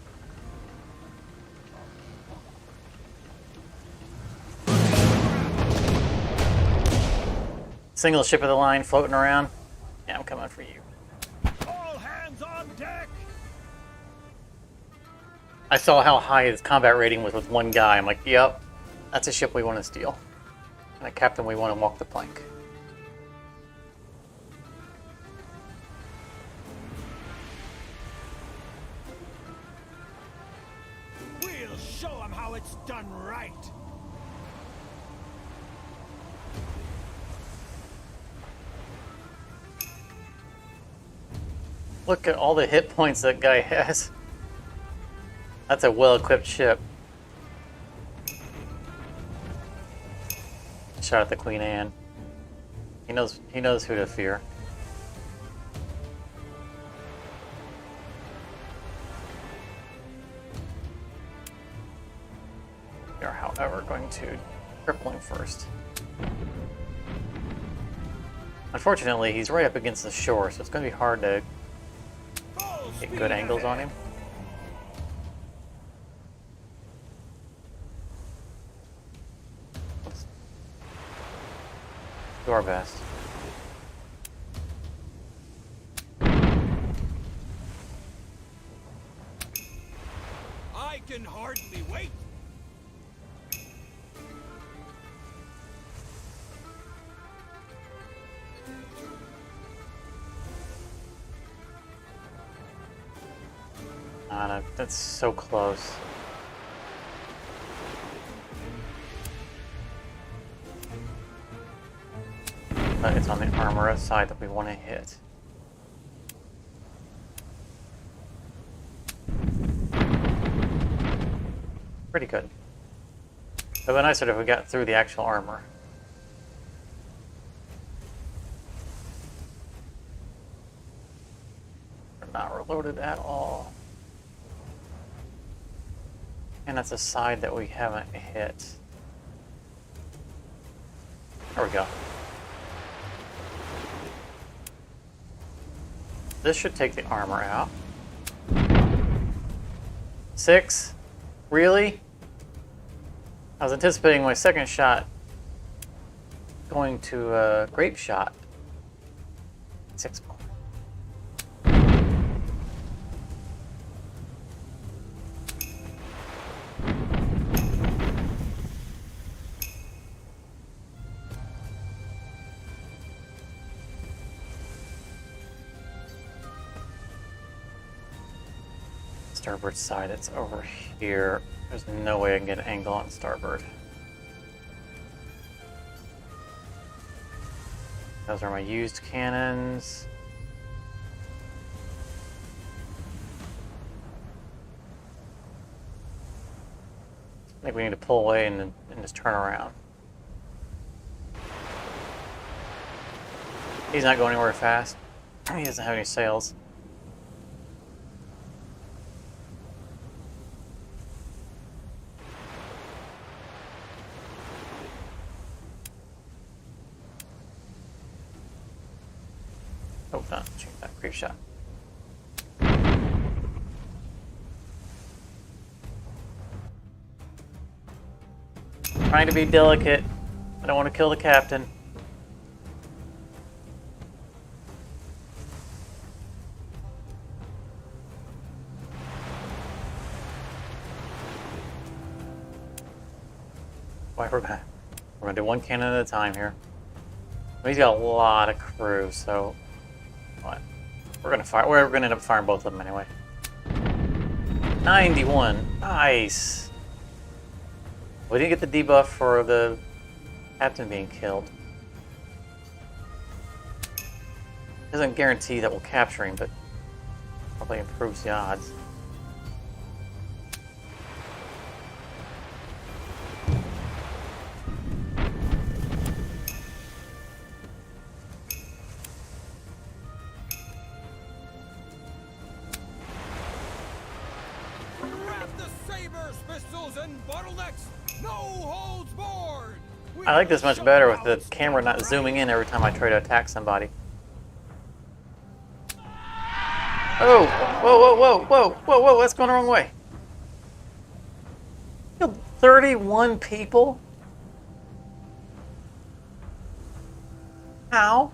Speaker 1: Single ship of the line floating around. Yeah, I'm coming for you.
Speaker 2: All hands on deck!
Speaker 1: I saw how high his combat rating was with one guy. I'm like, yep, that's a ship we want to steal. And a captain we want to walk the plank.
Speaker 2: We'll show 'em how it's done right.
Speaker 1: Look at all the hit points that guy has. That's a well-equipped ship. Shot at the Queen Anne. He knows who to fear. We are, however, going to cripple him first. Unfortunately, he's right up against the shore, so it's going to be hard to get good angles on him. Let's do our best.
Speaker 2: I can hardly wait.
Speaker 1: No, that's so close. But it's on the armor side that we want to hit. Pretty good. It would be nicer if we got through the actual armor. We're not reloaded at all. And that's a side that we haven't hit. There we go. This should take the armor out. 6? Really? I was anticipating my second shot going to a grape shot. 6 more. Starboard side, it's over here. There's no way I can get an angle on starboard. Those are my used cannons. I think we need to pull away and just turn around. He's not going anywhere fast. He doesn't have any sails. Oh, no, change that. Great shot. Trying to be delicate. I don't want to kill the captain. Why we're gonna do one cannon at a time here. He's got a lot of crew, so what? We're gonna end up firing both of them anyway. 91, nice. We didn't get the debuff for the captain being killed. Doesn't guarantee that we'll capture him, but probably improves the odds. I like this much better with the camera not zooming in every time I try to attack somebody. Oh! Whoa, whoa, whoa, whoa, whoa, whoa, that's going the wrong way. Killed 31 people? How?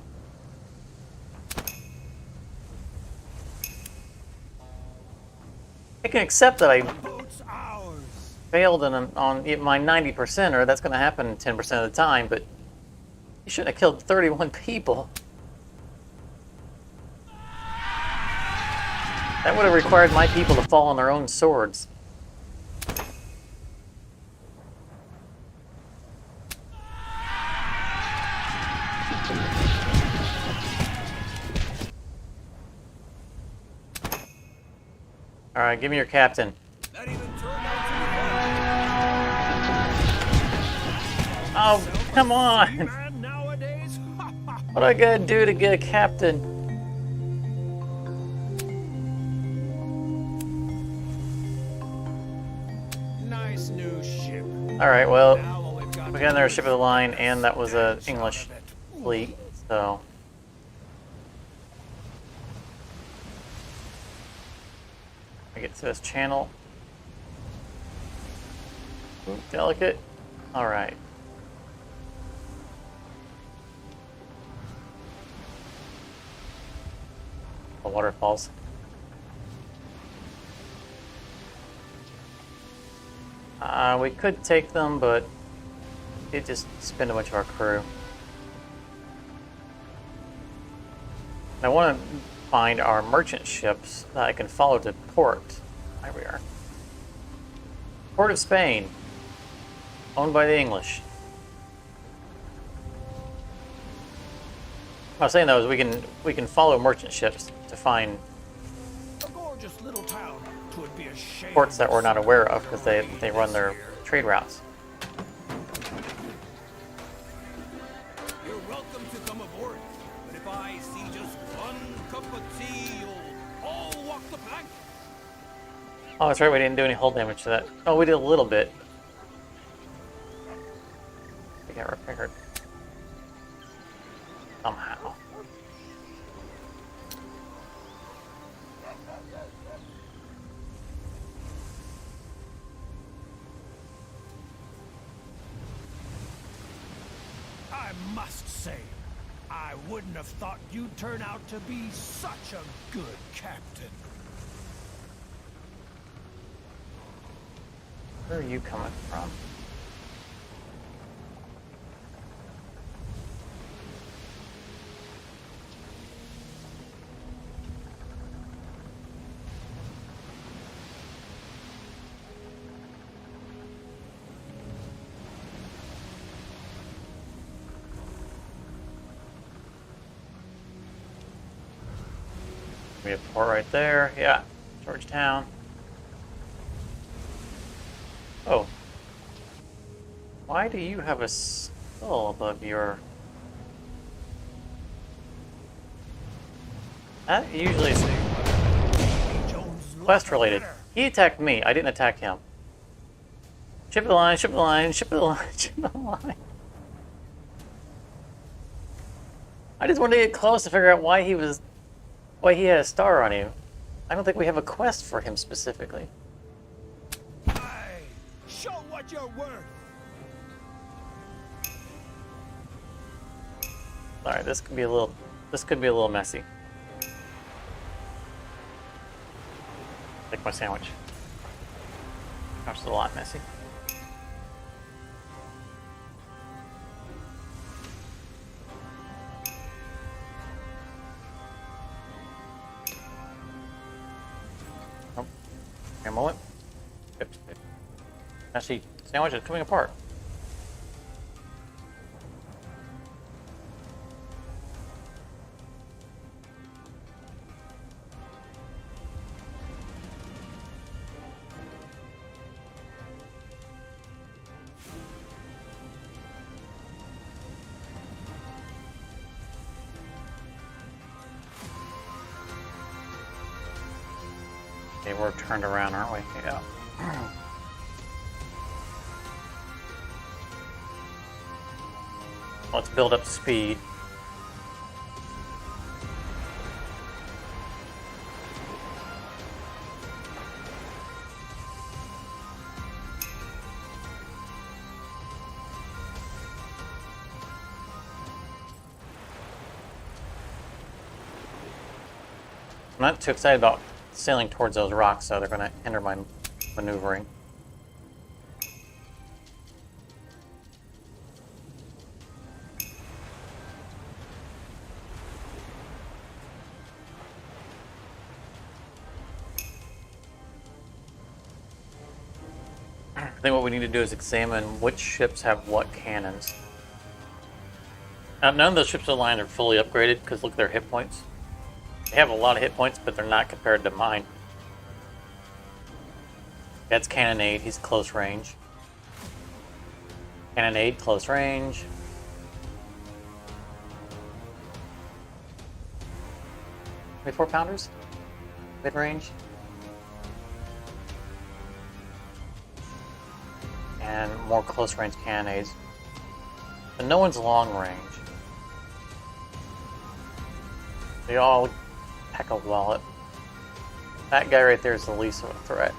Speaker 1: I can accept that I failed on my 90%, or that's going to happen 10% of the time, but you shouldn't have killed 31 people. That would have required my people to fall on their own swords. Alright, give me your captain. Oh, come on! What do I gotta do to get a captain?
Speaker 2: Nice new ship.
Speaker 1: Alright, well, we got another ship of the line, and that was an English fleet, so... I get to this channel. Ooh, delicate. Alright. The waterfalls. We could take them, but it just spend a bunch of our crew. I want to find our merchant ships that I can follow to port. There we are. Port of Spain, owned by the English. What I was saying though is we can follow merchant ships to find
Speaker 2: a gorgeous little town 'Twould be a shame.
Speaker 1: Ports that we're not aware of because they run their trade routes.
Speaker 2: You're welcome to come aboard, but if I see just one cup of tea, you'll all walk the plank.
Speaker 1: Oh, that's right, we didn't do any hull damage to that. Oh, we did a little bit. They got repaired. Somehow.
Speaker 2: I must say, I wouldn't have thought you'd turn out to be such a good captain.
Speaker 1: Where are you coming from? We have a port right there. Yeah, Georgetown. Oh. Why do you have a skull above your... That usually is quest related. He attacked me. I didn't attack him. Ship the line, ship the line, ship the line, ship the line. I just wanted to get close to figure out why he had a star on him. I don't think we have a quest for him specifically.
Speaker 2: Aye, show what you're worth.
Speaker 1: All right, this could be a little messy. Like my sandwich. That's a lot messy. Oh, a moment. Messy sandwich is coming apart. Okay, we're turned around, aren't we? Yeah. Let's build up speed. I'm not too excited about sailing towards those rocks, so they're going to hinder my maneuvering. I think what we need to do is examine which ships have what cannons. None of those ships aligned are fully upgraded because look at their hit points. They have a lot of hit points, but they're not compared to mine. That's Cannonade, he's close range. Cannonade, close range. Wait, 4-pounders? Mid range. And more close range cannonades. But no one's long range. They all pack a wallet. That guy right there is the least of a threat.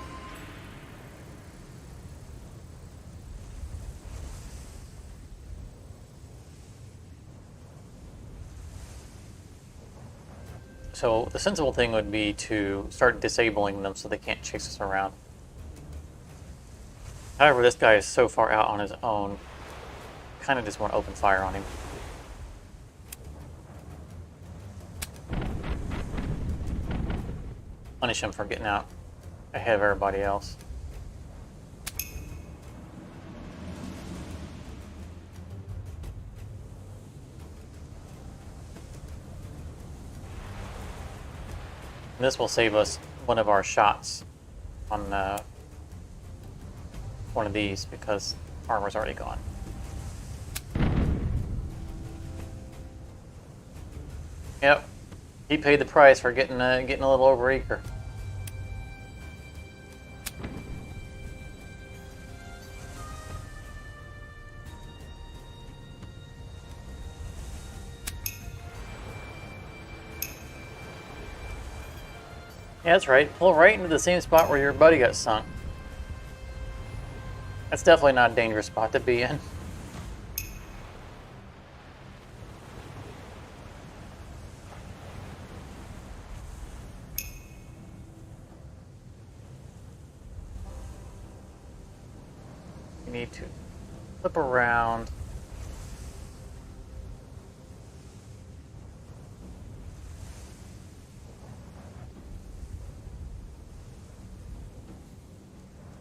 Speaker 1: So the sensible thing would be to start disabling them so they can't chase us around. However, this guy is so far out on his own, kind of just want to open fire on him. Punish him for getting out ahead of everybody else. And this will save us one of our shots on one of these because armor's already gone. Yep, he paid the price for getting a little over eager. Yeah, that's right. Pull right into the same spot where your buddy got sunk. That's definitely not a dangerous spot to be in. You need to flip around.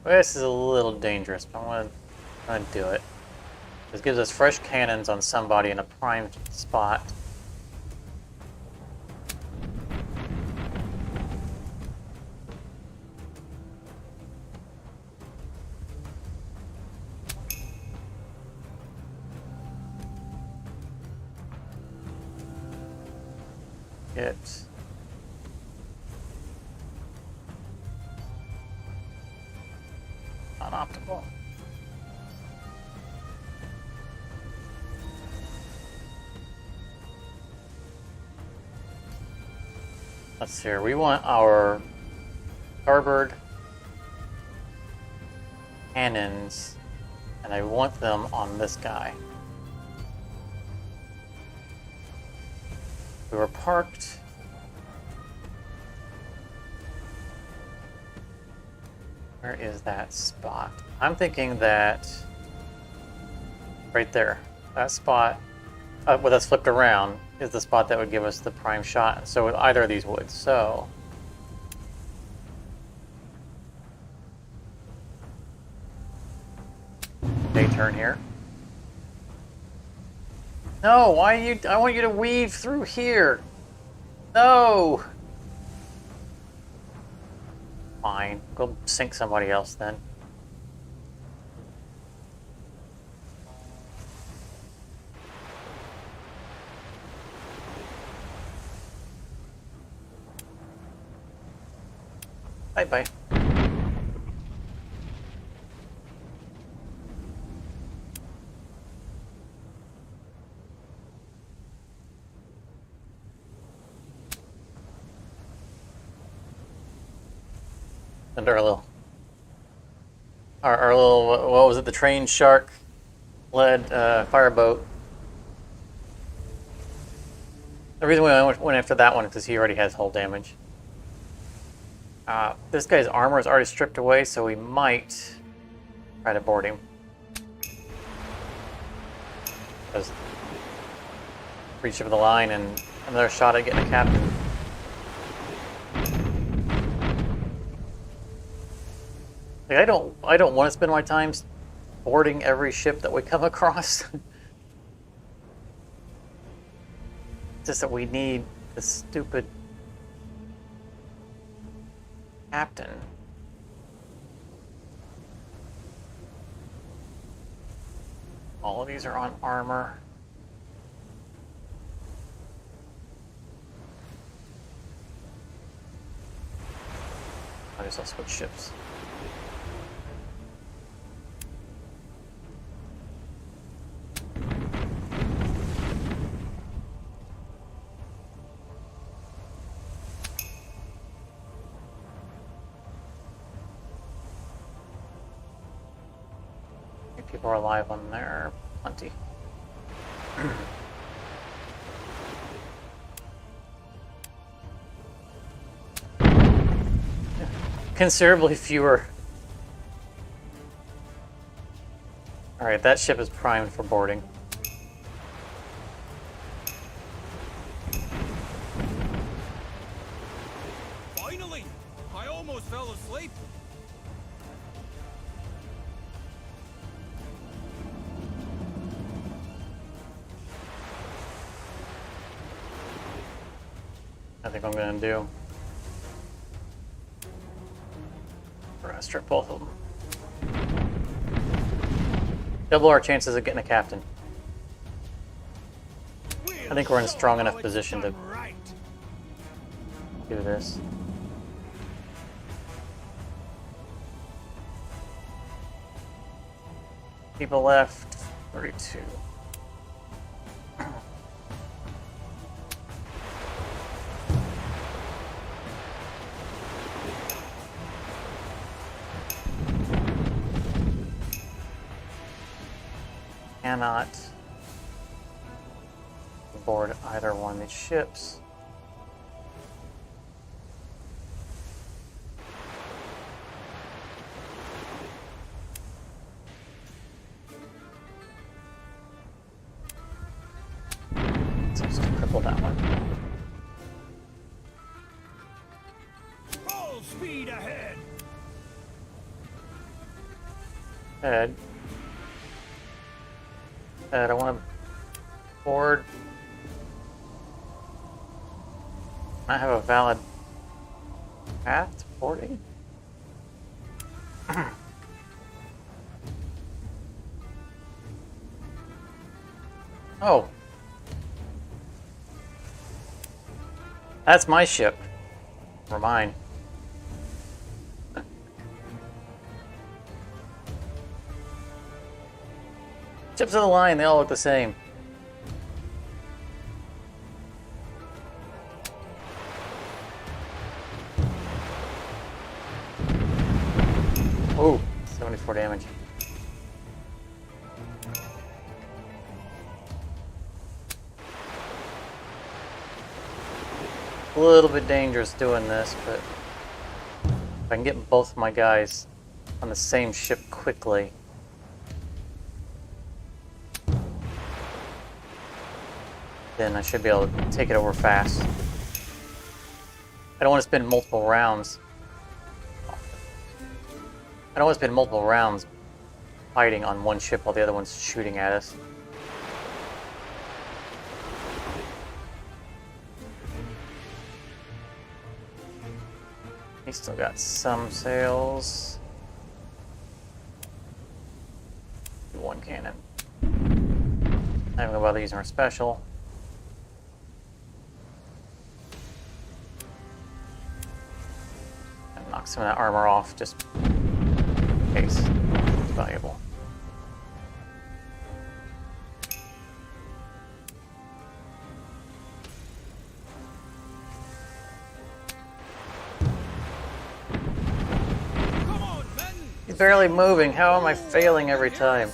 Speaker 1: This is a little dangerous, but I'm gonna do it. This gives us fresh cannons on somebody in a prime spot. Get non-optimal. Let's see here. We want our starboard cannons, and I want them on this guy. We were parked. Where is that spot? I'm thinking that right there, that spot, with us flipped around, is the spot that would give us the prime shot. So either of these would. So they turn here. No, why you? I want you to weave through here. No. Fine. Go sink somebody else then. Bye-bye. And our little, what was it? The trained shark led fireboat. The reason we went after that one is because he already has hull damage. This guy's armor is already stripped away, so we might try to board him. Because reach of the line and another shot at getting a captain. Like, I don't want to spend my time boarding every ship that we come across. It's just that we need this stupid captain. All of these are on armor. I guess I'll switch ships. People are alive on there, plenty. Considerably fewer. Alright, that ship is primed for boarding.
Speaker 2: Finally! I almost fell asleep. I think I'm gonna do.
Speaker 1: gonna strip both of them. Double our chances of getting a captain. I think we're in a strong enough position to do this. People left, 32. Cannot board either one of these ships. So just cripple that one.
Speaker 2: Full speed ahead.
Speaker 1: Ed. I want to board. I have a valid path to boarding. Oh. That's my ship. Or mine. Ships of the line, they all look the same. Oh, 74 damage. A little bit dangerous doing this, but if I can get both of my guys on the same ship quickly. Then I should be able to take it over fast. I don't want to spend multiple rounds. I don't want to spend multiple rounds fighting on one ship while the other one's shooting at us. He's still got some sails. One cannon. I'm not gonna bother using our special. Knock some of that armor off just in case it's valuable.
Speaker 2: Come on, men.
Speaker 1: He's barely moving. How am I failing every time?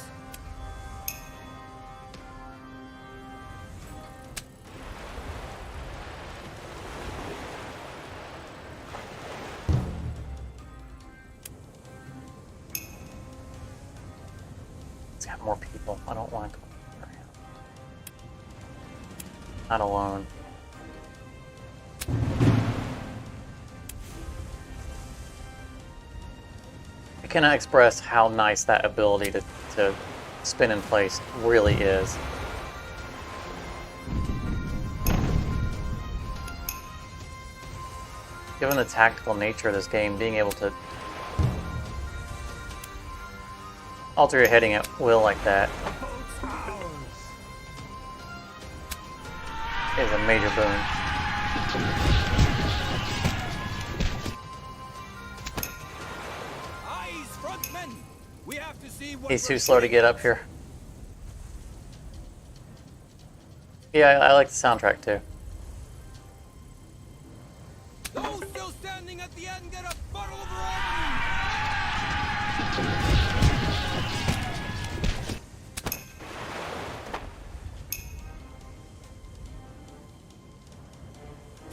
Speaker 1: More people. I don't want to go there. Not alone. I cannot express how nice that ability to spin in place really is. Given the tactical nature of this game, being able to alter your heading at will like that is a major boon.
Speaker 2: Eyes, front men. We have to see what
Speaker 1: He's too slow to get up here. Yeah, I like the soundtrack too.
Speaker 2: Those still standing at the end get a bottle of rum.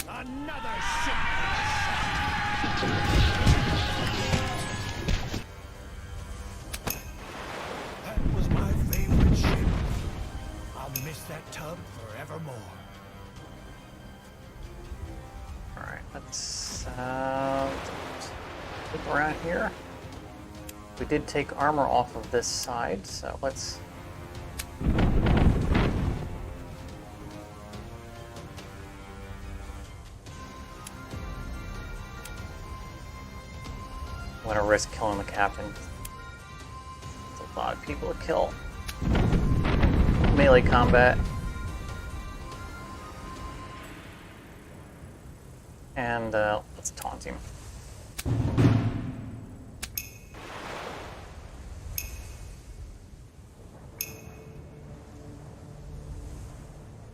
Speaker 2: Another ship. That was my favorite ship. I'll miss that tub forevermore.
Speaker 1: Alright, let's look around here. We did take armor off of this side, so let's I'm gonna risk killing the captain. It's a lot of people to kill. Melee combat. And let's taunt him.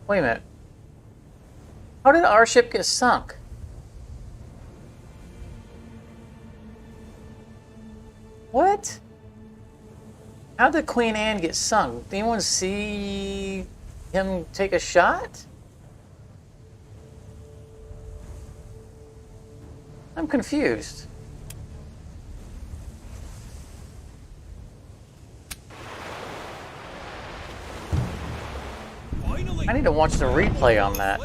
Speaker 1: Wait a minute. How did our ship get sunk? What? How did Queen Anne get sunk? Did anyone see him take a shot? I'm confused.
Speaker 2: Finally,
Speaker 1: I need to watch the replay on that.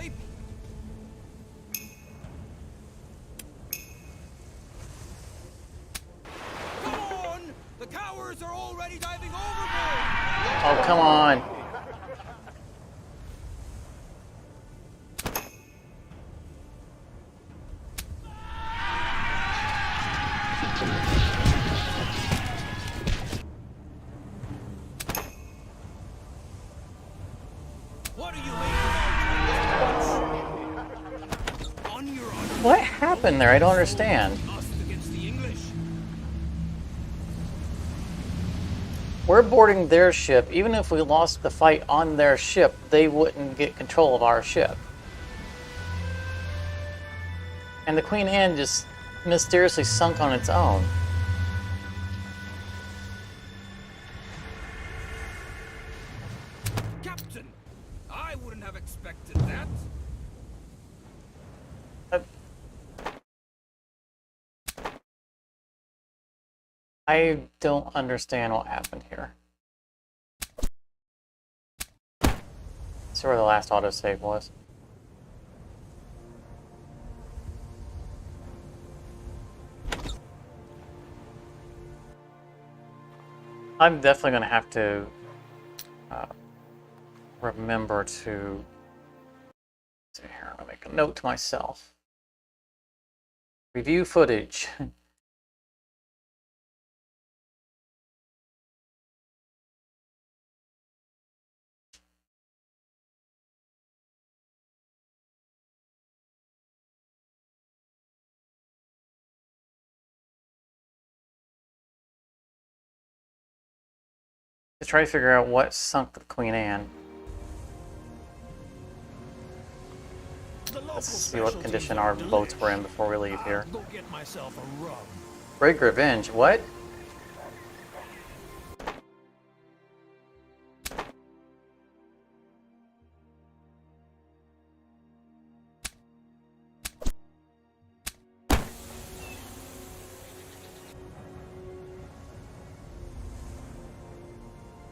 Speaker 2: Come on! The cowards are already diving overboard!
Speaker 1: Oh, come on.
Speaker 2: What are you making on your honor?
Speaker 1: What happened there? I don't understand.
Speaker 2: Lost against the English.
Speaker 1: We're boarding their ship. Even if we lost the fight on their ship, they wouldn't get control of our ship. And the Queen Anne just mysteriously sunk on its own.
Speaker 2: Captain, I wouldn't have expected that.
Speaker 1: I don't understand what happened here. See where the last autosave was. I'm definitely going to have to remember to... See here, I'm going to make a note to myself. Review footage. To try to figure out what sunk the Queen Anne. Let's see what condition our boats were in before we leave here.
Speaker 2: Go get myself a rum.
Speaker 1: Brig Revenge, what?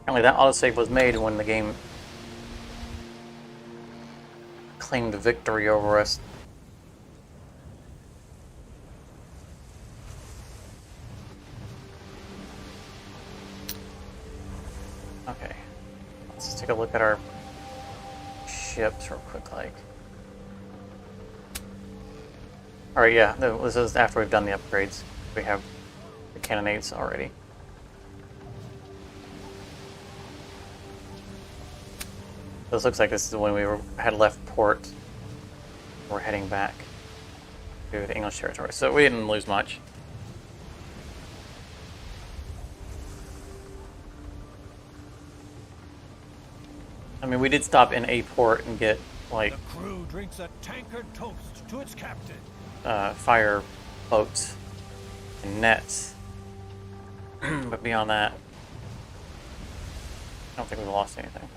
Speaker 1: Apparently that autosave was made when the game claimed victory over us. Okay, let's take a look at our ships real quick, like. Alright, yeah, this is after we've done the upgrades. We have the cannonades already. This looks like this is when we had left port. We're heading back to the English territory, so we didn't lose much. I mean, we did stop in a port and get, like,
Speaker 2: The crew drinks a tankard toast to its captain.
Speaker 1: fire boats and nets. But beyond that, I don't think we lost anything.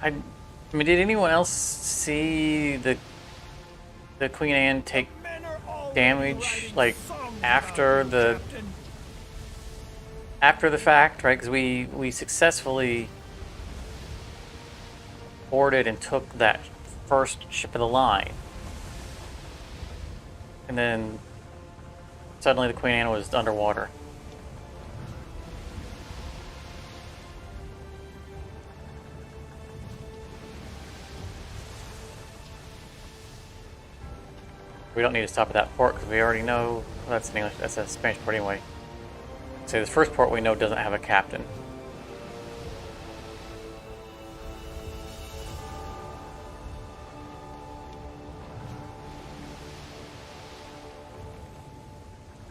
Speaker 1: I mean, did anyone else see the Queen Anne take damage, like, after the fact, right? Because we successfully boarded and took that first ship of the line, and then suddenly the Queen Anne was underwater. We don't need to stop at that port because we already know well, that's an English. That's a Spanish port anyway. So this first port we know doesn't have a captain.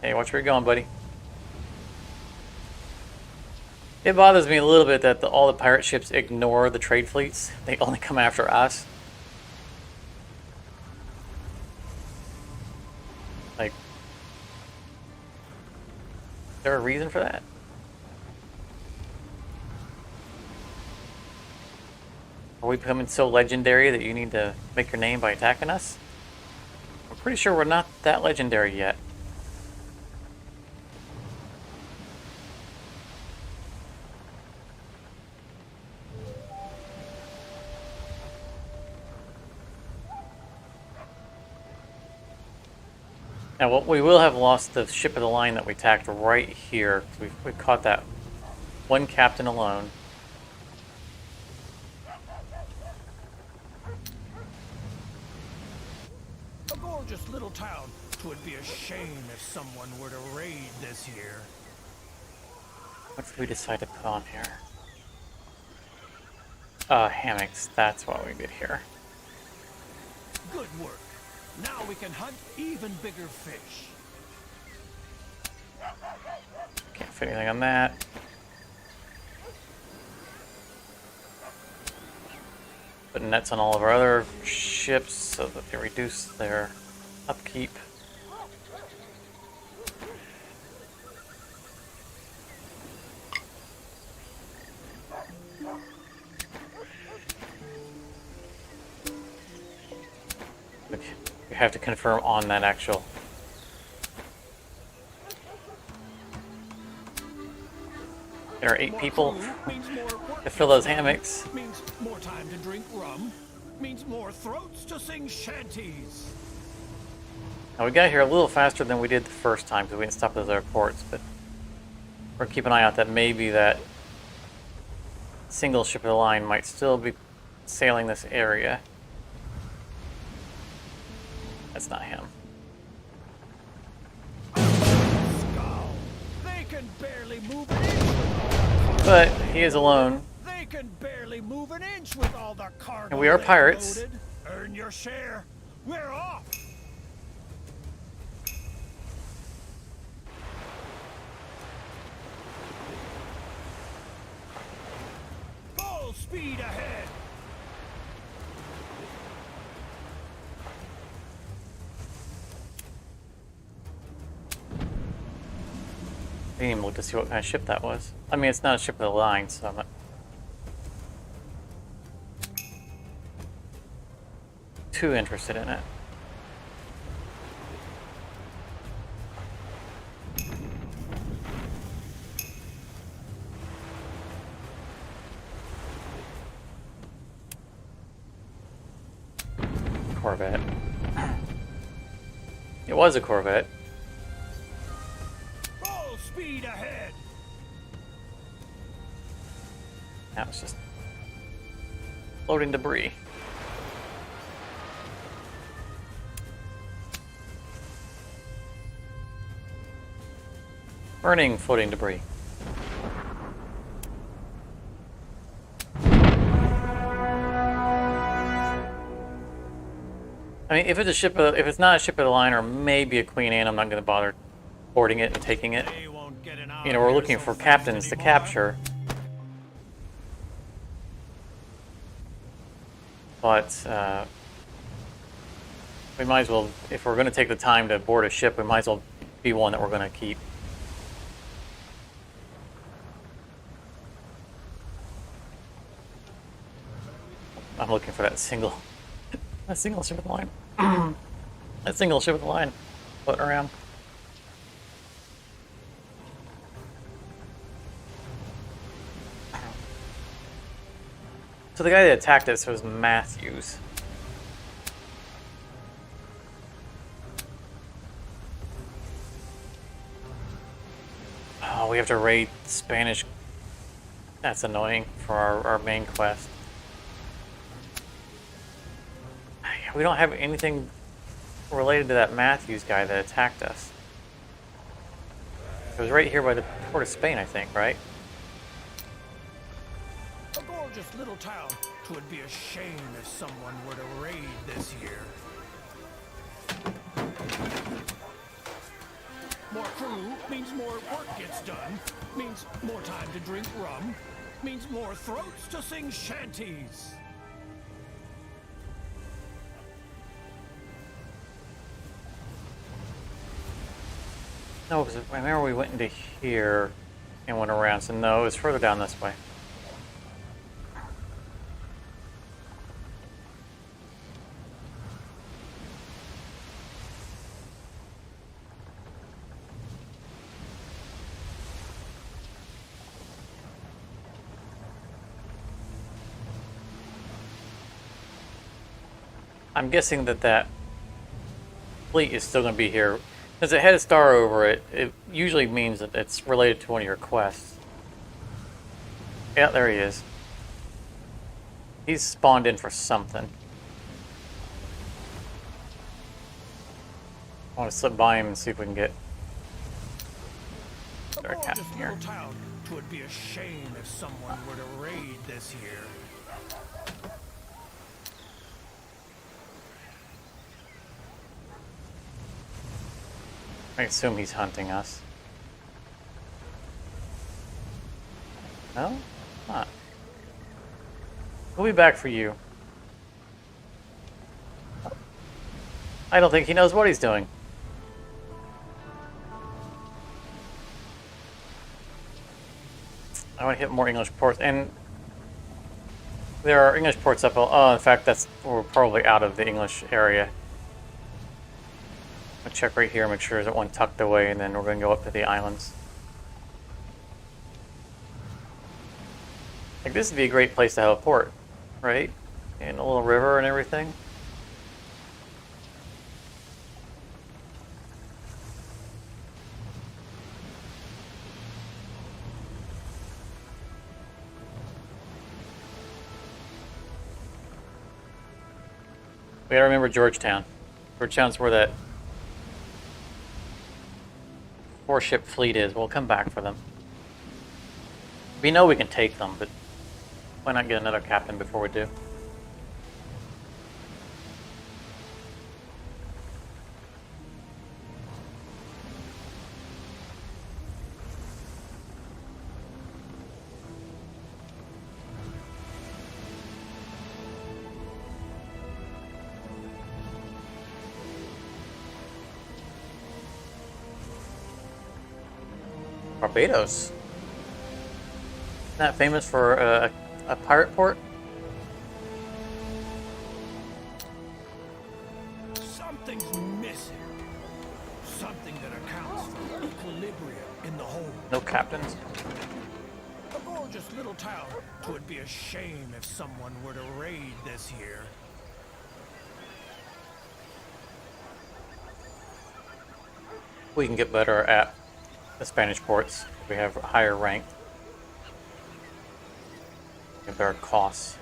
Speaker 1: Hey, watch where you're going, buddy. It bothers me a little bit that all the pirate ships ignore the trade fleets. They only come after us. Like, is there a reason for that? Are we becoming so legendary that you need to make your name by attacking us? I'm pretty sure we're not that legendary yet. Now, what we will have lost the ship of the line that we tacked right here. We caught that one captain alone.
Speaker 2: A gorgeous little town. 'Twould be a shame if someone were to raid this here.
Speaker 1: What did we decide to put on here? Hammocks. That's what we did here.
Speaker 2: Good work. Now we can hunt even bigger fish.
Speaker 1: Can't fit anything on that. Put nets on all of our other ships so that they reduce their upkeep. We have to confirm on that actual. There are 8 people to fill those hammocks.
Speaker 2: Means more time to drink rum. Means more throats to sing shanties.
Speaker 1: Now we got here a little faster than we did the first time because we didn't stop at those other ports, but we're keeping an eye out that maybe that single ship of the line might still be sailing this area. That's not him.
Speaker 2: Skull. They can barely move an inch with all the
Speaker 1: But he is alone.
Speaker 2: They can barely move an inch with all the cargo.
Speaker 1: And we are
Speaker 2: they've
Speaker 1: pirates.
Speaker 2: loaded. Earn your share. We're off. Full speed ahead.
Speaker 1: I didn't even look to see what kind of ship that was. I mean, it's not a ship of the line, so I'm not too interested in it. Corvette. It was a Corvette.
Speaker 2: Full speed ahead.
Speaker 1: Now it's just floating debris. Burning floating debris. I mean, if it's a ship, if it's not a ship of the line, or maybe a Queen Anne, I'm not going to bother boarding it and taking it.
Speaker 2: They won't get an hour
Speaker 1: You know, we're
Speaker 2: here
Speaker 1: looking
Speaker 2: so
Speaker 1: for
Speaker 2: fast
Speaker 1: captains to
Speaker 2: anymore.
Speaker 1: capture. But we might as well, if we're going to take the time to board a ship, we might as well be one that we're going to keep. I'm looking for that single ship of the line. That single ship of the line floating around. So the guy that attacked us was Matthews. Oh, we have to raid Spanish. That's annoying for our main quest. We don't have anything related to that Matthews guy that attacked us. It was right here by the port of Spain, I think, right?
Speaker 2: A gorgeous little town. 'Twould be a shame if someone were to raid this here. More crew means more work gets done, means more time to drink rum, means more throats to sing shanties.
Speaker 1: No, because I remember we went into here and went around, so no, it was further down this way. I'm guessing that fleet is still going to be here. Since it had a star over it, it usually means that it's related to one of your quests. Yeah, there he is. He's spawned in for something. I want to slip by him and see if we can get our captain here.
Speaker 2: Little town. 'Twould be a shame if someone were to raid this here.
Speaker 1: I assume he's hunting us. No? Not. We'll be back for you. I don't think he knows what he's doing. I want to hit more English ports, and there are English ports up. Oh, in fact, we're probably out of the English area. I'll check right here, make sure there's one tucked away, and then we're going to go up to the islands. Like, this would be a great place to have a port, right? And a little river and everything. We gotta remember Georgetown. Georgetown's where that 4-ship fleet is. We'll come back for them. We know we can take them, but why not get another captain before we do? Barbados. Isn't that famous for a pirate port?
Speaker 2: Something's missing. Something that accounts for equilibrium in the whole.
Speaker 1: No captains.
Speaker 2: A gorgeous little town. 'Twould be a shame if someone were to raid this here.
Speaker 1: We can get better at the Spanish ports. We have higher rank. Get better costs.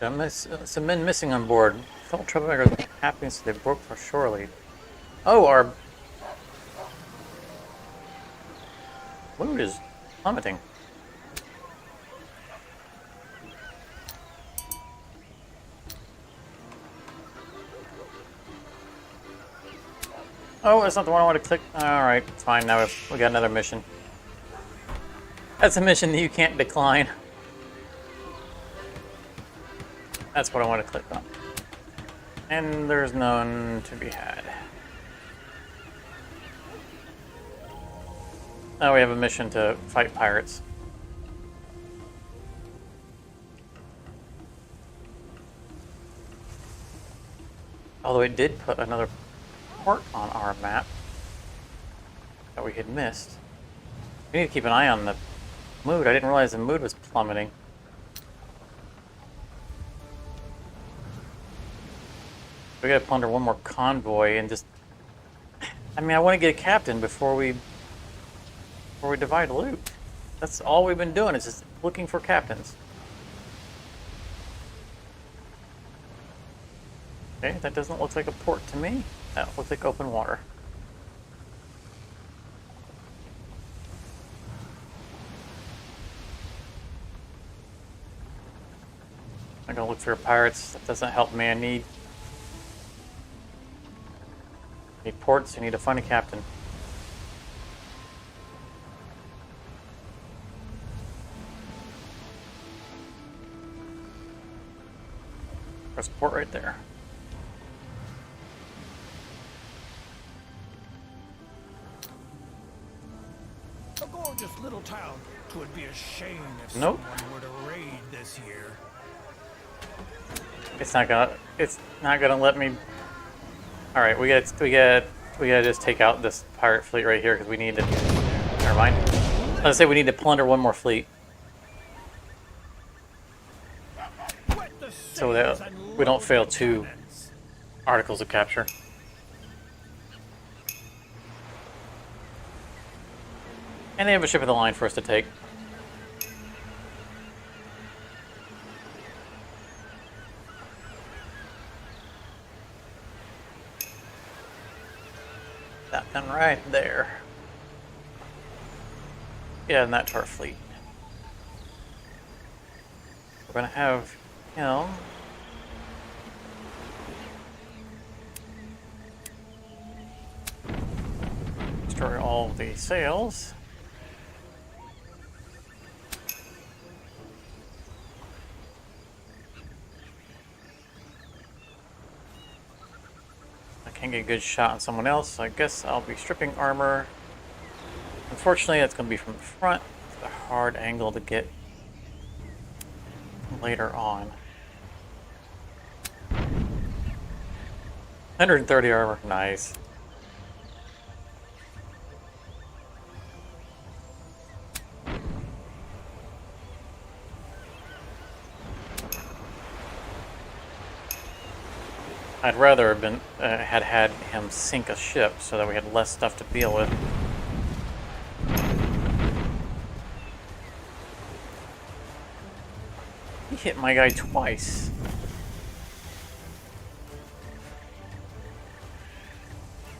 Speaker 1: Some men missing on board. Fellow troublemakers happening, so they broke for shore leave. Oh, our mood is plummeting. Oh, that's not the one I want to click. Alright, fine. Now we got another mission. That's a mission that you can't decline. That's what I want to click on. And there's none to be had. Now we have a mission to fight pirates. Although it did put another port on our map that we had missed. We need to keep an eye on the mood. I didn't realize the mood was plummeting. We gotta plunder one more convoy and just... I mean, I want to get a captain before we divide loot. That's all we've been doing, is just looking for captains. Okay, that doesn't look like a port to me. That looks like open water. I'm gonna look for pirates. That doesn't help me. I need ports. I need to find a captain. There's a port right there.
Speaker 2: A gorgeous little town. 'Twould be a shame if
Speaker 1: Nope.
Speaker 2: someone were to raid this year.
Speaker 1: It's not gonna let me. All right, we gotta just take out this pirate fleet right here because we need to. Never mind. Let's say we need to plunder one more fleet so that we don't fail 2 articles of capture. And they have a ship of the line for us to take. That one right there. Yeah, and that's our fleet. We're gonna have him. Destroy all the sails. Can't get a good shot on someone else, so I guess I'll be stripping armor. Unfortunately, that's going to be from the front. It's a hard angle to get later on. 130 armor, nice. I'd rather have been had him sink a ship so that we had less stuff to deal with. He hit my guy twice.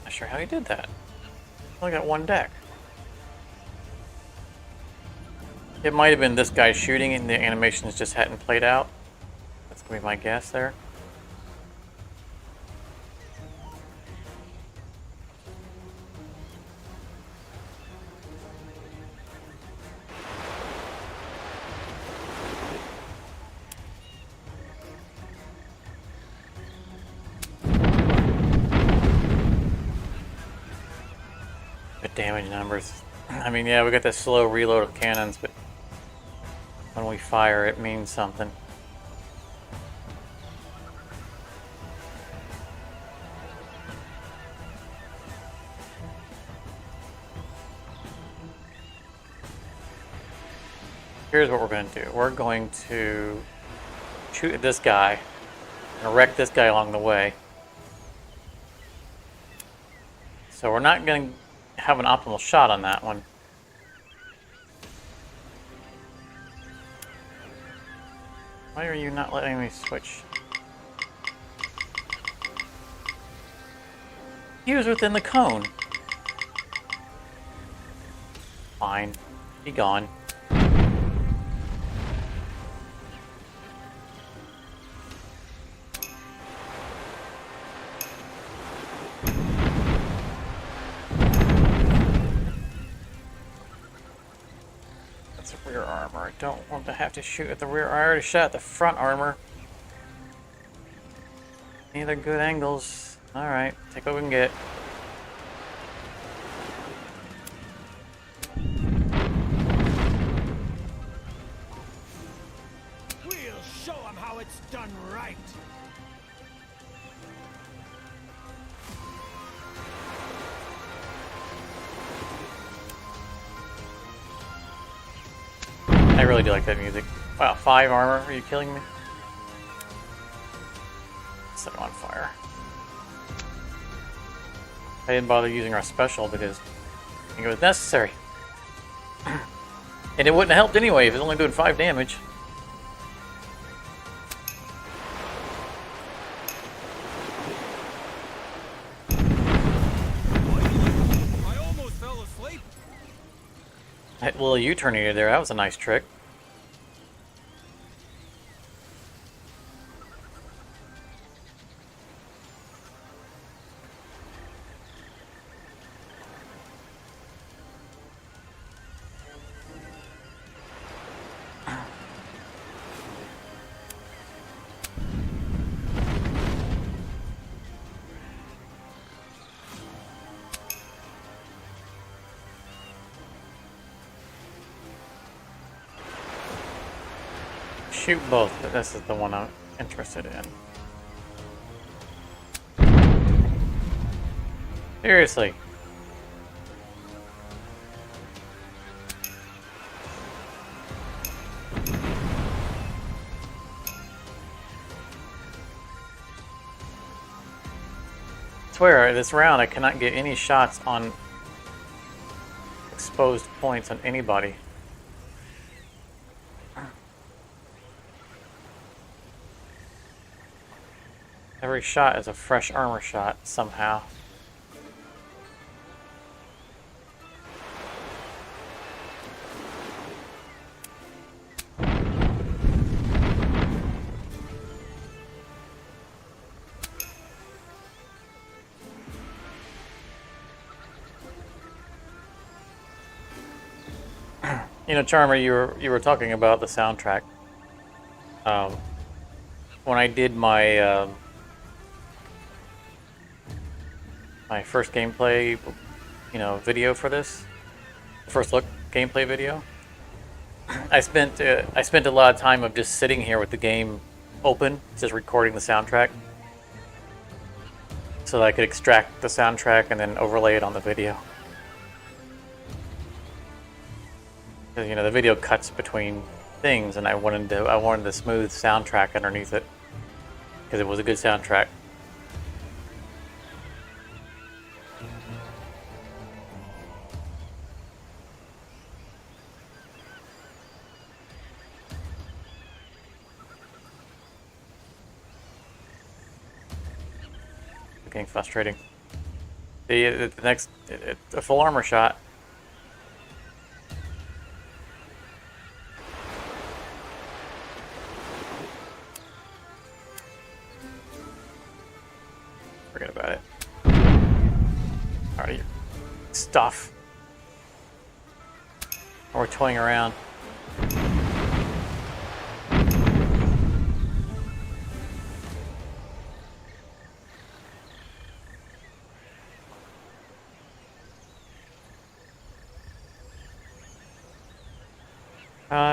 Speaker 1: Not sure how he did that. I only got 1 deck. It might have been this guy shooting and the animations just hadn't played out. That's gonna be my guess there. Damage numbers. I mean, yeah, we got this slow reload of cannons, but when we fire, it means something. Here's what we're going to do. We're going to shoot at this guy and wreck this guy along the way. So we're not going to have an optimal shot on that one. Why are you not letting me switch? He was within the cone. Fine. Be gone. Rear armor. I don't want to have to shoot at the rear. I already shot at the front armor. Neither good angles. Alright, take what we can get.
Speaker 2: We'll show them how it's done right.
Speaker 1: I really do like that music. Wow, 5 armor? Are you killing me? Set him on fire. I didn't bother using our special because I think it was necessary. And it wouldn't have helped anyway if it's only doing 5 damage.
Speaker 2: I almost fell asleep.
Speaker 1: That little U-turn you there, that was a nice trick. Shoot both, but this is the one I'm interested in. Seriously. I swear, this round I cannot get any shots on exposed points on anybody. Every shot is a fresh armor shot, somehow. You know, Charmer, you were talking about the soundtrack. When I did my my first gameplay, video for this, first look gameplay video, I spent a lot of time of just sitting here with the game open, just recording the soundtrack, so that I could extract the soundtrack and then overlay it on the video. Because the video cuts between things, and I wanted the smooth soundtrack underneath it because it was a good soundtrack. Getting frustrating. The next, a full armor shot. Forget about it. Alright, stuff. We're toying around.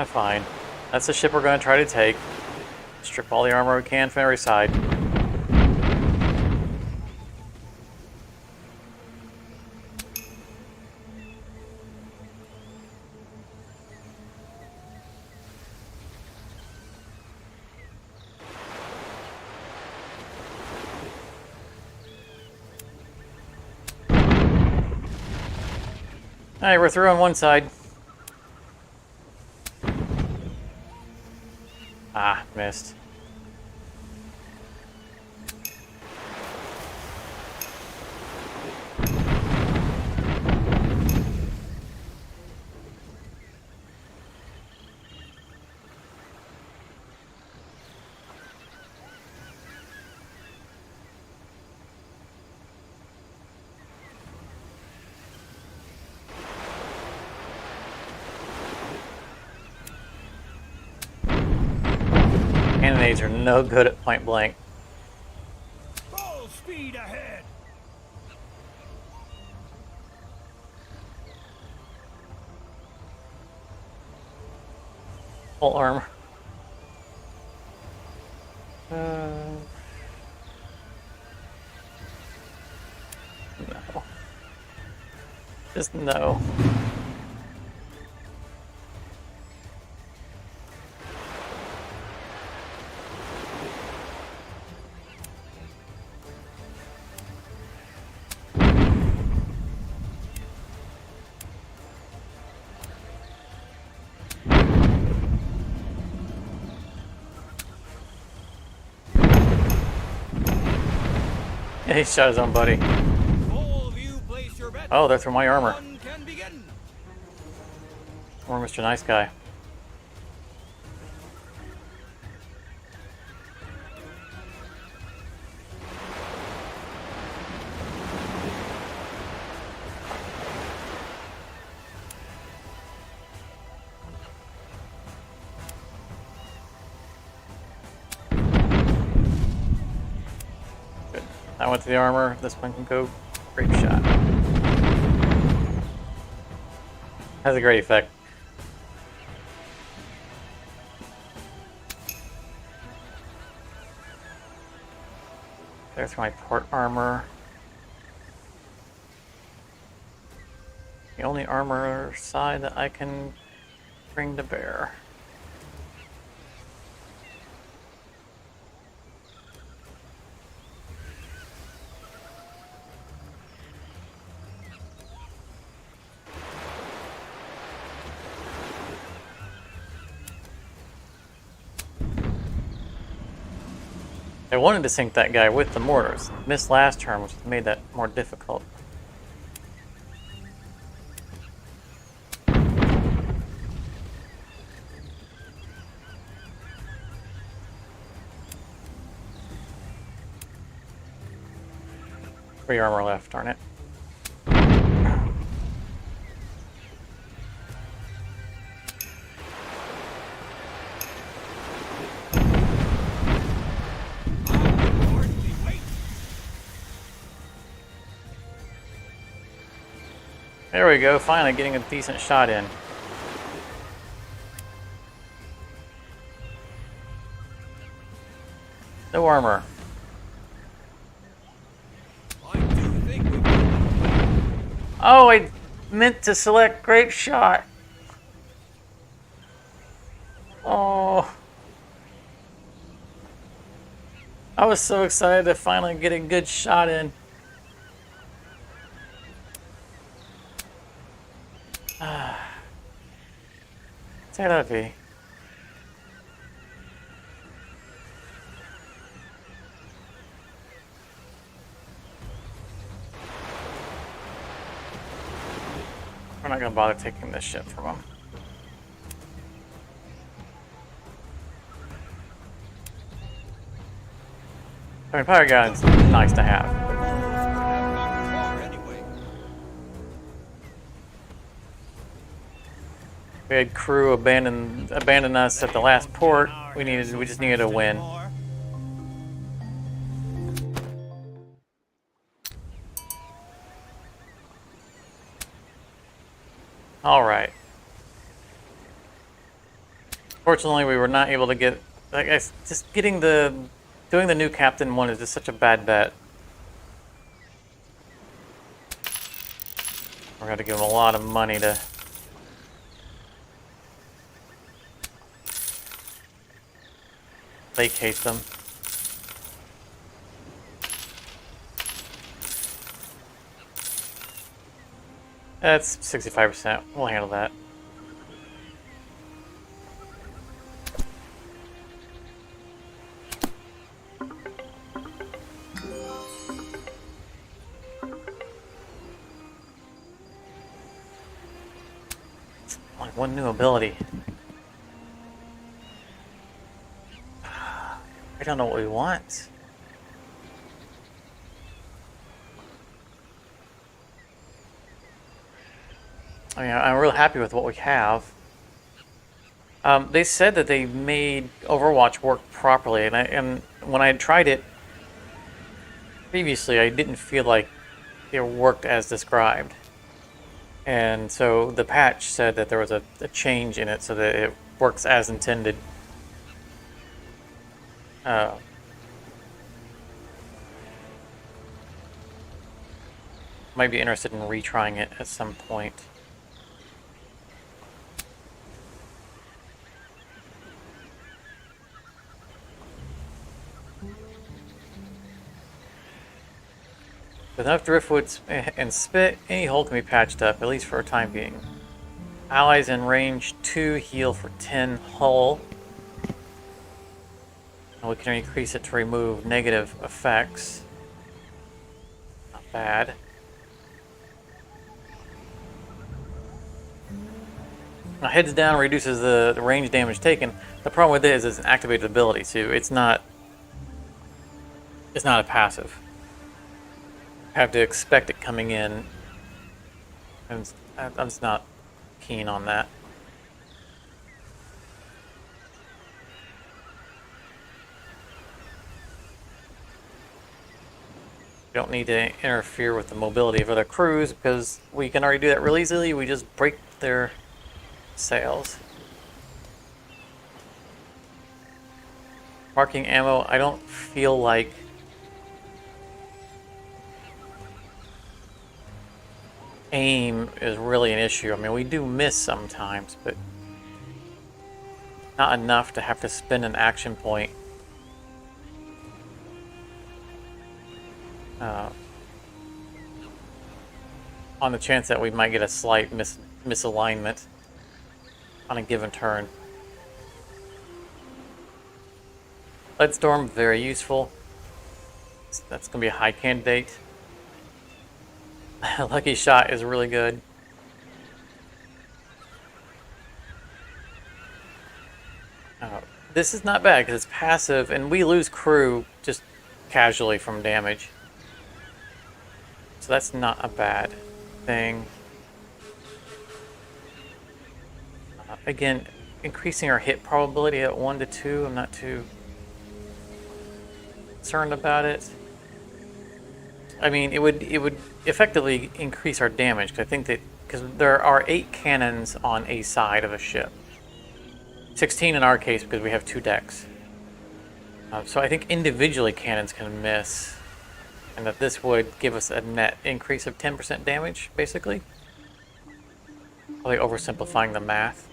Speaker 1: Fine. That's the ship we're going to try to take. Strip all the armor we can from every side. Alright, we're through on one side. Ah, missed. Cannonades are no good at point blank.
Speaker 2: Full speed ahead.
Speaker 1: Full armor. No. Just no. He shot his own buddy.
Speaker 2: All of you place your bets.
Speaker 1: Oh, they're through my armor.
Speaker 2: One can begin.
Speaker 1: Or Mr. Nice Guy. Good. I went to the armor. This one can go. Great shot. Has a great effect. There's my port armor. The only armor side that I can bring to bear. I wanted to sink that guy with the mortars. Missed last turn, which made that more difficult. Three armor left, darn it. There we go, finally getting a decent shot in. No armor.
Speaker 2: I do think we
Speaker 1: Oh, I meant to select great shot. Oh. I was so excited to finally get a good shot in. C'est la vie. We're not going to bother taking this ship from him. I mean, power gun's nice to have. We had crew abandon us at the last port. We just needed a win. All right. Fortunately, we were not able to get. Like, just doing the new captain one is just such a bad bet. We're going to give him a lot of money to. Vacate them. That's 65%. We'll handle that. Only one new ability. I don't know what we want. I mean, I'm real happy with what we have. They said that they made Overwatch work properly, and when I tried it previously, I didn't feel like it worked as described. And so the patch said that there was a change in it so that it works as intended. Might be interested in retrying it at some point. With enough driftwood and spit, any hole can be patched up, at least for a time being. Allies in range 2 heal for 10 hull. And we can increase it to remove negative effects. bad. Now, heads down reduces the range damage taken. The problem with it is it's an activated ability too. It's not a passive. I have to expect it coming in, and I'm just not keen on that. We don't need to interfere with the mobility of other crews because we can already do that real easily. We just break their sails. Marking ammo, I don't feel like aim is really an issue. I mean, we do miss sometimes, but not enough to have to spend an action point on the chance that we might get a slight misalignment on a given turn. Lead Storm, very useful. That's going to be a high candidate. Lucky Shot is really good. This is not bad because it's passive, and we lose crew just casually from damage. So that's not a bad thing. Again, increasing our hit probability at 1 to 2, I'm not too concerned about it. I mean, it would effectively increase our damage, because I think that because there are 8 cannons on a side of a ship, 16 in our case because we have 2 decks. So I think individually cannons can miss, and that this would give us a net increase of 10% damage, basically. Probably oversimplifying the math.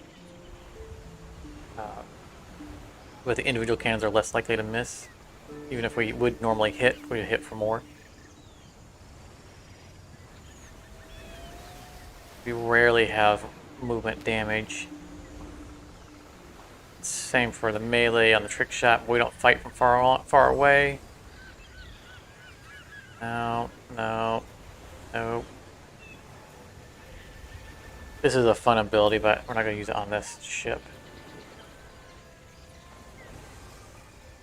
Speaker 1: But the individual cannons are less likely to miss. Even if we would normally hit, we'd hit for more. We rarely have movement damage. Same for the melee on the trick shot. We don't fight from far away. No. This is a fun ability, but we're not going to use it on this ship.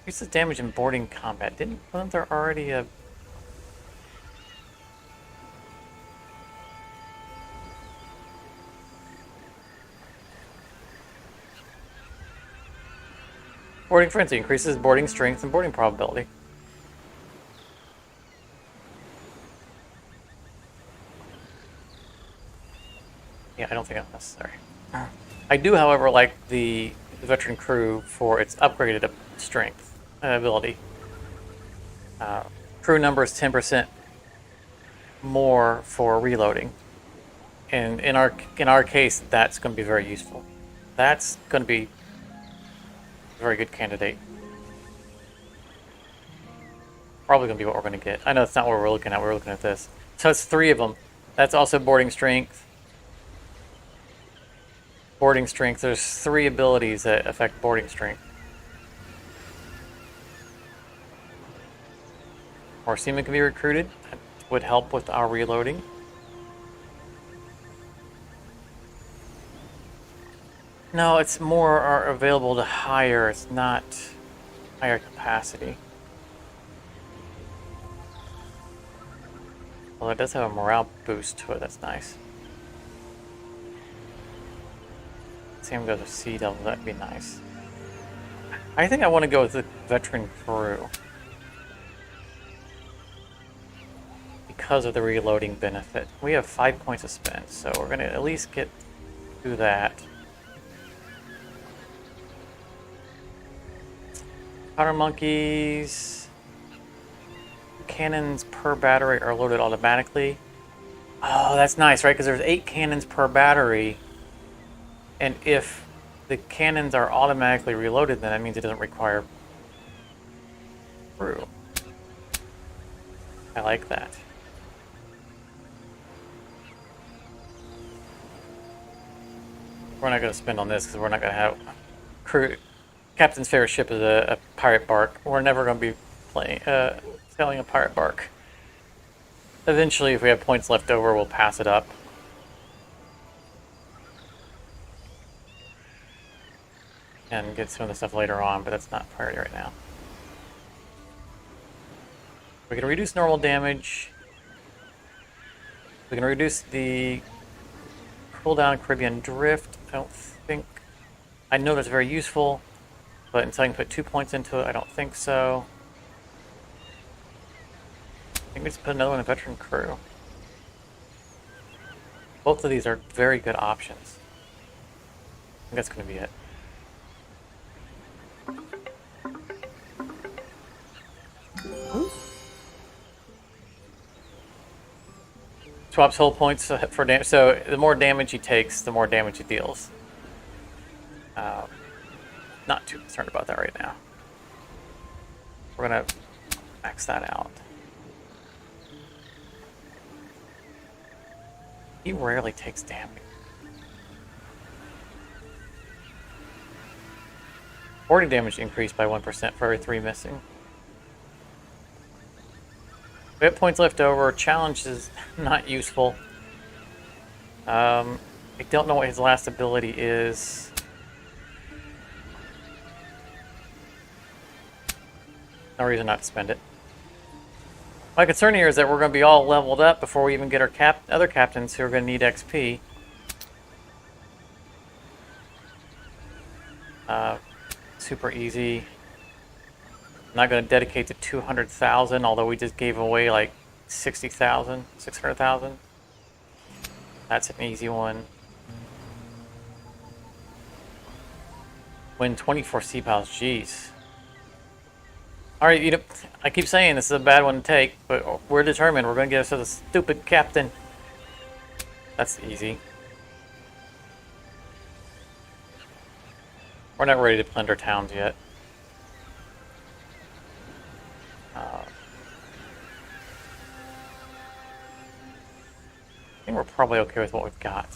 Speaker 1: Increases damage in boarding combat. Wasn't there already a... Boarding Frenzy increases boarding strength and boarding probability. Yeah, I don't think that's necessary. I do, however, like the veteran crew for its upgraded strength ability. Crew number is 10% more for reloading, and in our case, that's going to be very useful. That's going to be a very good candidate. Probably going to be what we're going to get. I know it's not what we're looking at. We're looking at this. So it's 3 of them. That's also boarding strength. Boarding strength. There's 3 abilities that affect boarding strength. More seamen can be recruited. That would help with our reloading. No, it's more are available to hire. It's not higher capacity. Well, it does have a morale boost to it. That's nice. Same goes with Sea Devil. That'd be nice. I think I want to go with the veteran crew because of the reloading benefit. We have 5 points to spend, so we're going to at least get through that. Powder monkeys. Cannons per battery are loaded automatically. Oh, that's nice, right? Because there's 8 cannons per battery. And if the cannons are automatically reloaded, then that means it doesn't require crew. I like that. We're not going to spend on this because we're not going to have crew. Captain's favorite ship is a pirate bark. We're never going to be playing sailing a pirate bark. Eventually, if we have points left over, we'll pass it up. And get some of the stuff later on, but that's not priority right now. We can reduce normal damage. We can reduce the cooldown Caribbean Drift. I don't think... I know that's very useful, but until I can put 2 points into it, I don't think so. I think we just put another one in Veteran Crew. Both of these are very good options. I think that's going to be it. Swaps hull points for damage. So the more damage he takes, the more damage he deals. Not too concerned about that right now. We're gonna max that out. He rarely takes damage. 40 damage increased by 1% for every 3 missing. We have points left over. Challenge is not useful. I don't know what his last ability is. No reason not to spend it. My concern here is that we're going to be all leveled up before we even get our other captains who are going to need XP. Super easy. I'm not going to dedicate to 200,000, although we just gave away like 60,000, 600,000. That's an easy one. Win 24 sea piles, jeez. Alright, you know, I keep saying this is a bad one to take, but we're determined. We're going to get us to the stupid captain. That's easy. We're not ready to plunder towns yet. I think we're probably okay with what we've got.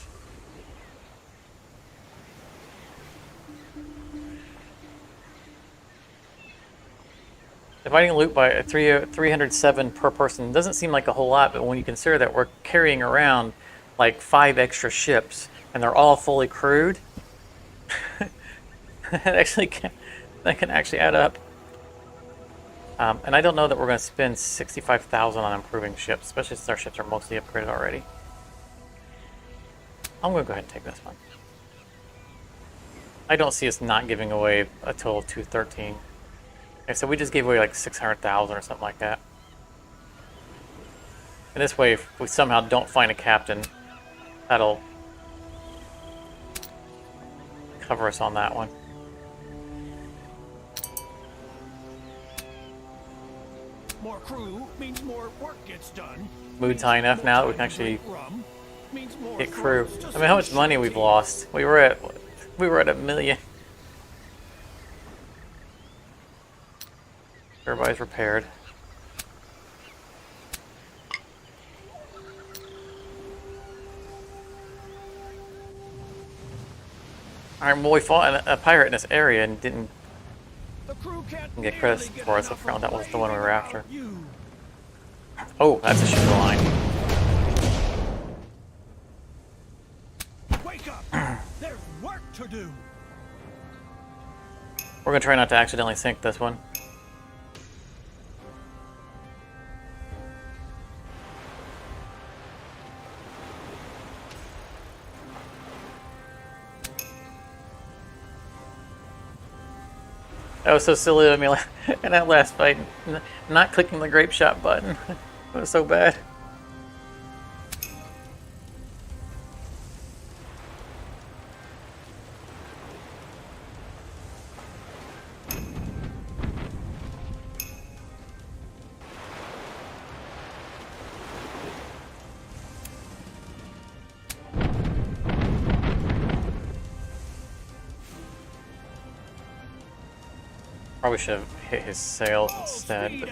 Speaker 1: Dividing loot by 307 per person doesn't seem like a whole lot, but when you consider that we're carrying around like 5 extra ships and they're all fully crewed, that can actually add up. And I don't know that we're going to spend 65,000 on improving ships, especially since our ships are mostly upgraded already. I'm going to go ahead and take this one. I don't see us not giving away a total of 213. Okay, so we just gave away like 600,000 or something like that. And this way, if we somehow don't find a captain, that'll cover us on that one.
Speaker 2: More crew means more work gets done.
Speaker 1: Mood's high enough now that we can actually get crew. I mean, how much money we've lost? We were at $1 million. Everybody's repaired. Alright, well, we fought a pirate in this area and didn't get credit for it, so I found that was the one we were after. Oh, that's a ship line.
Speaker 2: Wake up! There's work to do.
Speaker 1: We're gonna try not to accidentally sink this one. That was so silly of me in that last fight, not clicking the grape shot button. It was so bad. Probably should have hit his sails instead. But...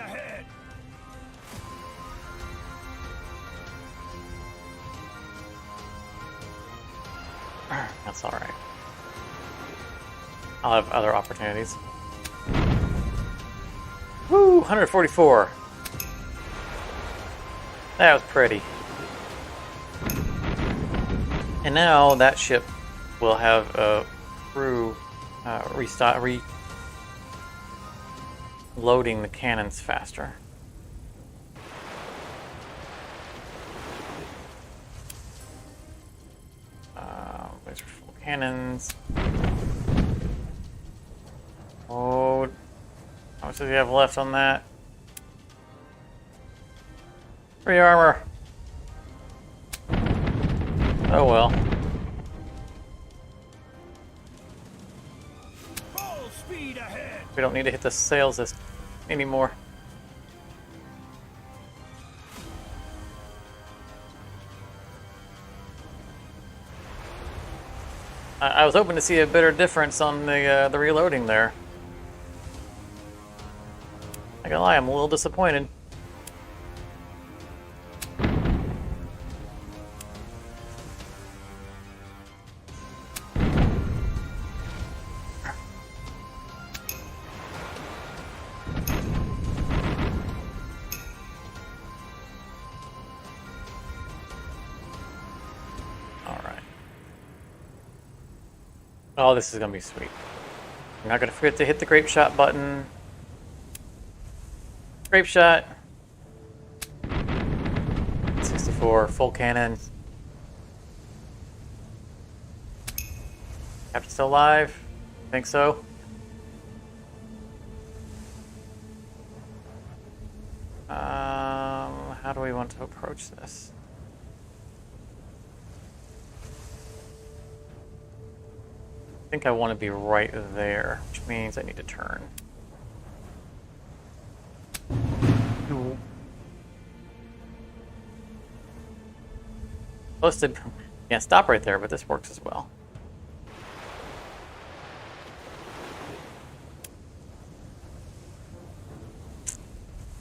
Speaker 1: that's alright. I'll have other opportunities. Woo! 144! That was pretty. And now that ship will have a crew reloading the cannons faster. There's full cannons. Oh, how much does he have left on that? 3 armor. Oh well.
Speaker 2: Full speed ahead.
Speaker 1: We don't need to hit the sails anymore. I was hoping to see a better difference on the reloading there. Not gonna lie, I'm a little disappointed. Oh, this is gonna be sweet. I'm not gonna forget to hit the grape shot button. Grape shot. 64, full cannon. Captain still alive? Think so. How do we want to approach this? I think I want to be right there, which means I need to turn. Supposed to, yeah, stop right there, but this works as well.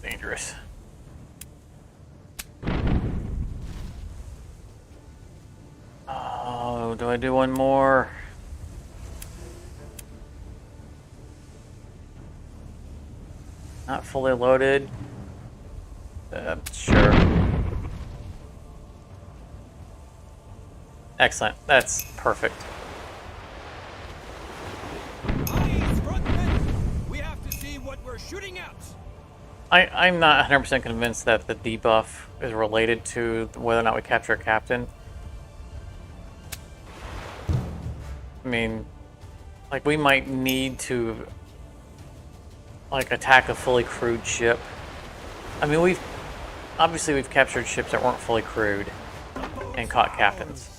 Speaker 1: Dangerous. Oh, do I do one more? Not fully loaded. Sure. Excellent. That's perfect.
Speaker 2: Eyes, frontmen. We have to see what we're shooting at.
Speaker 1: I'm not 100% convinced that the debuff is related to whether or not we capture a captain. I mean, like, we might need to, like, attack a fully crewed ship. I mean, we've captured ships that weren't fully crewed and caught captains.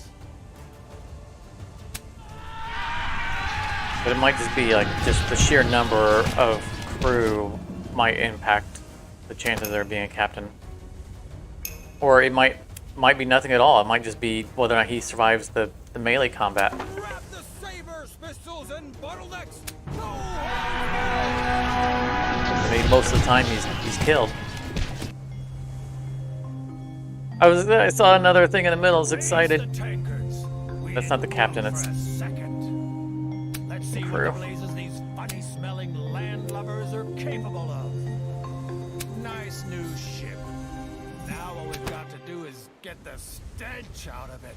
Speaker 1: But it might just be like just the sheer number of crew might impact the chances of there being a captain. Or it might be nothing at all. It might just be whether or not he survives the melee combat.
Speaker 2: Grab the sabers, pistols, and bottlenecks.
Speaker 1: I mean, most of the time he's killed. I saw another thing in the middle. I was excited. That's not the captain. It's
Speaker 2: Let's see what the blazes these funny-smelling landlubbers are capable of. Nice new ship. Now all we've got to do is get the stench out of it.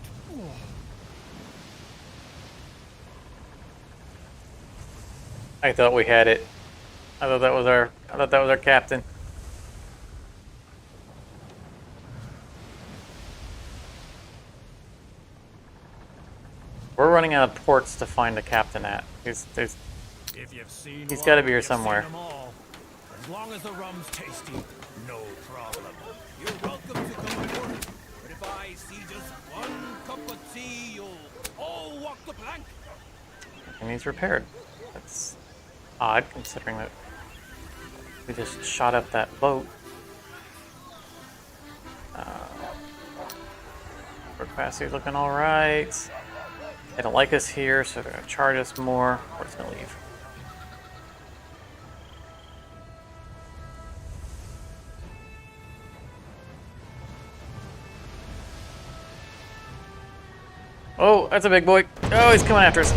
Speaker 1: I thought we had it. I thought that was our captain. We're running out of ports to find the captain at. He's got to be here somewhere.
Speaker 2: As long as the rum's tasty, no problem. You're welcome to come aboard. But if I see just one cup of tea, you'll all walk the plank.
Speaker 1: And he's repaired. That's odd, considering that we just shot up that boat. Our capacity's looking all right. They don't like us here, so they're going to charge us more. We're just going to leave. Oh, that's a big boy. Oh, he's coming after us.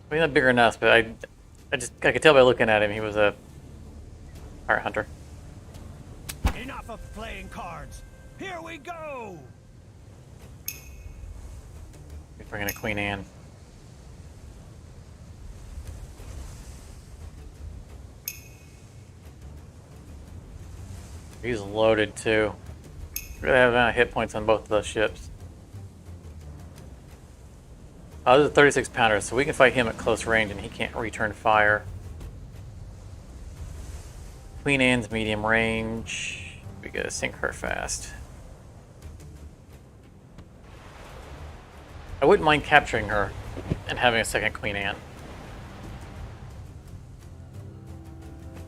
Speaker 1: He's not bigger than us, but I could tell by looking at him he was a pirate hunter.
Speaker 2: Enough of playing cards. Here we go.
Speaker 1: We bring in a Queen Anne. He's loaded too. Really have amount of hit points on both of those ships. Oh, this is a 36 pounder, so we can fight him at close range and he can't return fire. Queen Anne's medium range. We gotta sink her fast. I wouldn't mind capturing her and having a second Queen Anne.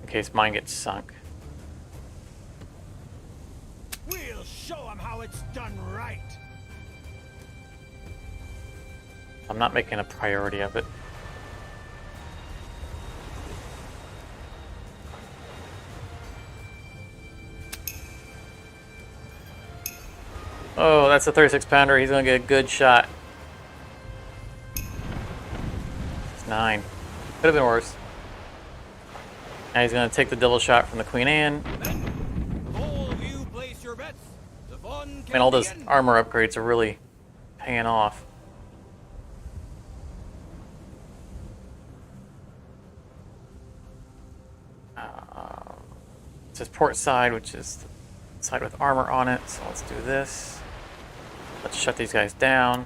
Speaker 1: In case mine gets sunk.
Speaker 2: We'll show them how it's done right.
Speaker 1: I'm not making a priority of it. Oh, that's a 36 pounder. He's gonna get a good shot. It's 9. Could have been worse. Now he's gonna take the double shot from the Queen Anne.
Speaker 2: All of you place your bets. The fun
Speaker 1: And all those armor upgrades are really paying off. It says port side, which is the side with armor on it. So let's do this. Let's shut these guys down.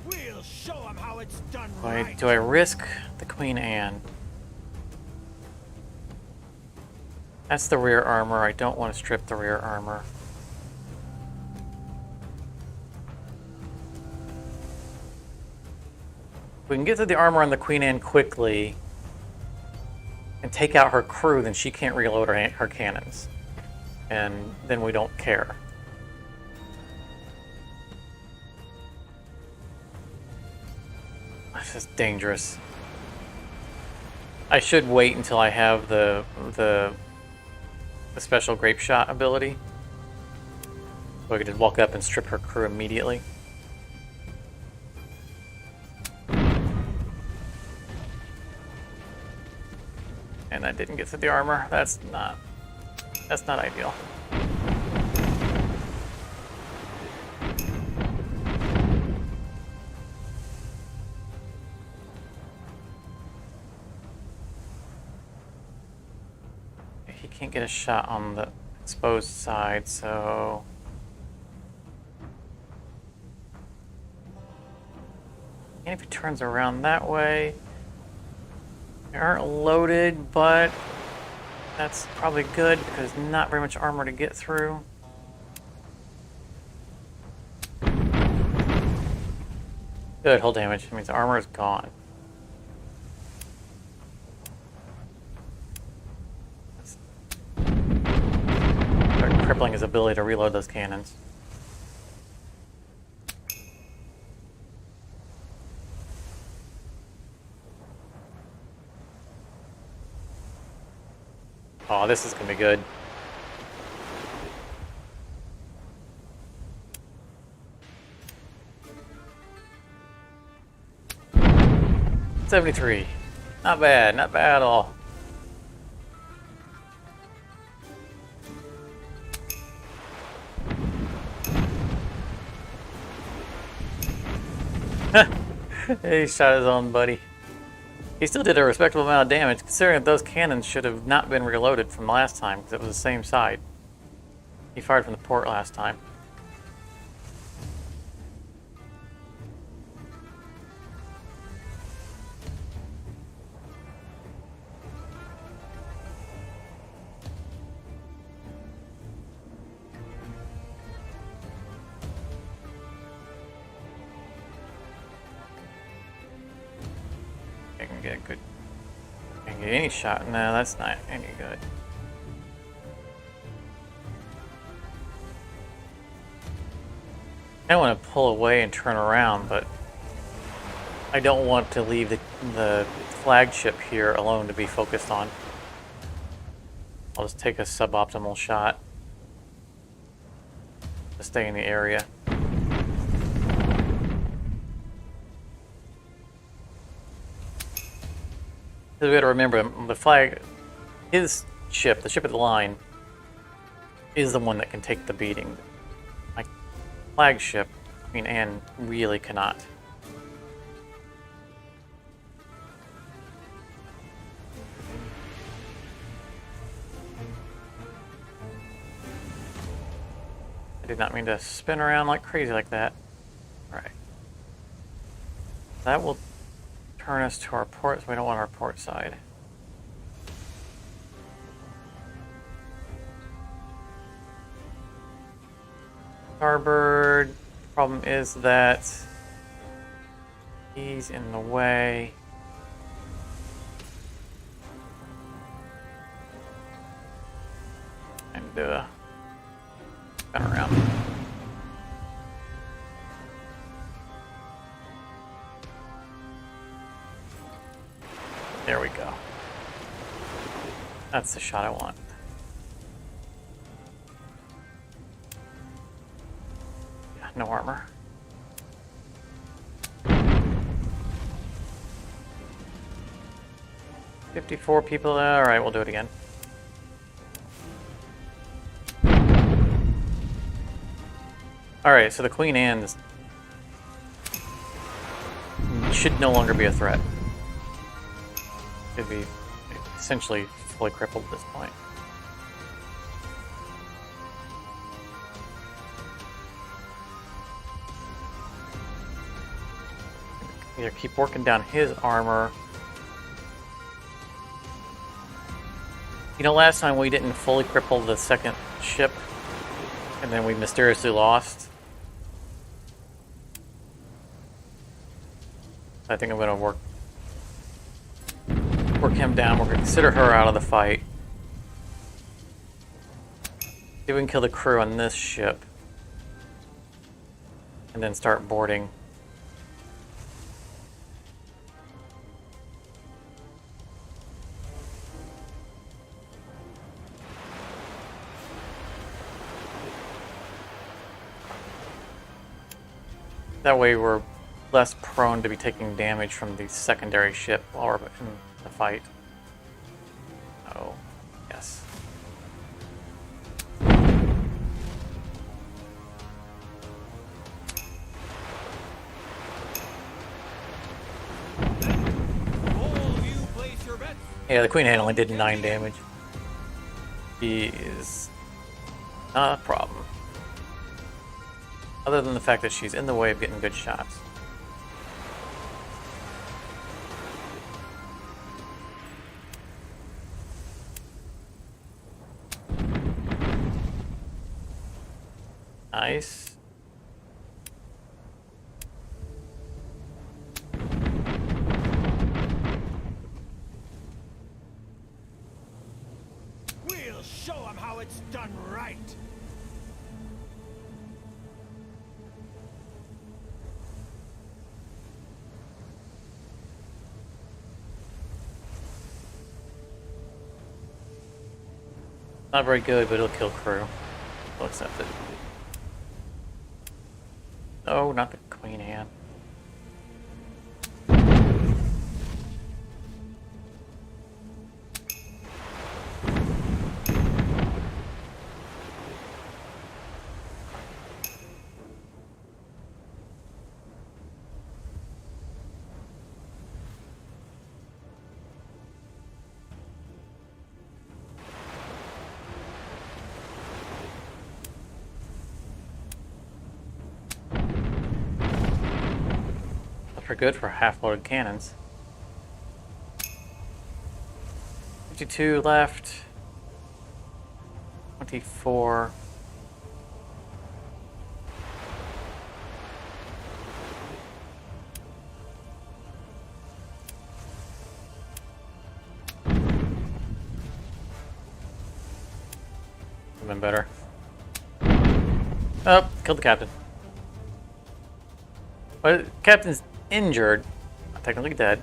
Speaker 2: We'll show them how it's done
Speaker 1: Wait,
Speaker 2: right.
Speaker 1: do I risk the Queen Anne? That's the rear armor. I don't want to strip the rear armor. If we can get to the armor on the Queen Anne quickly and take out her crew, then she can't reload her cannons. And then we don't care. That's just dangerous. I should wait until I have the special grape shot ability. So I could just walk up and strip her crew immediately. And I didn't get to the armor. That's not ideal. He can't get a shot on the exposed side, so and if he turns around that way, they aren't loaded, but that's probably good because not very much armor to get through. Good, hull damage. It means the armor is gone. Start crippling his ability to reload those cannons. Oh, this is gonna be good. $73. Not bad, not bad at all. He shot his own buddy. He still did a respectable amount of damage, considering that those cannons should have not been reloaded from last time, because it was the same side. He fired from the port last time. I can get a good... I can get any shot. No, that's not any good. I want to pull away and turn around, but I don't want to leave the flagship here alone to be focused on. I'll just take a suboptimal shot to stay in the area. Because we got to remember, the flag, his ship, the ship of the line, is the one that can take the beating. My flagship, Queen Anne, really cannot. I did not mean to spin around like crazy like that. Alright. That will turn us to our port, so we don't want our port side. Starboard. Problem is that he's in the way. And spin around. There we go. That's the shot I want. Yeah, no armor. $54 people. All right, we'll do it again. All right, so the Queen Anne should no longer be a threat. Should be essentially fully crippled at this point. Either keep working down his armor. You know, last time we didn't fully cripple the second ship, and then we mysteriously lost. I think I'm going to work him down. We're going to consider her out of the fight. See if we can kill the crew on this ship. And then start boarding. That way we're less prone to be taking damage from the secondary ship while we're in the fight. Oh, yes. Yeah, the Queen Anne only did 9 damage. She is not a problem. Other than the fact that she's in the way of getting good shots. Nice.
Speaker 2: We'll show them how it's done right.
Speaker 1: Not very good, but it'll kill crew. We'll accept it. No, not the Queen Anne. Are good for half-loaded cannons. 52 left. 24. Would've been better. Oh, killed the captain. But the captain's injured, not technically dead.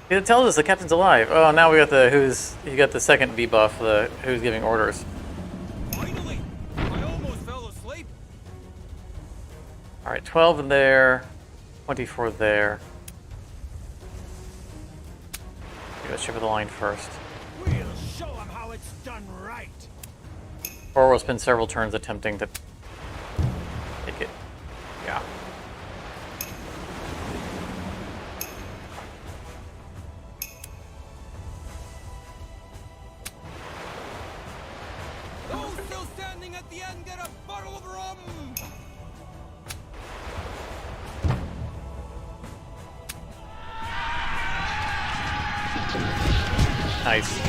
Speaker 1: It tells us the captain's alive. Oh, now we got you got the second debuff, the who's giving orders.
Speaker 2: Finally, I almost fell asleep.
Speaker 1: All right, 12 in there. 24 there. Let's ship of the line first.
Speaker 2: We'll show them how it's done right.
Speaker 1: Or we'll spend several turns attempting to take it. Yeah.
Speaker 2: Those still standing at the end get a bottle of rum.
Speaker 1: Nice.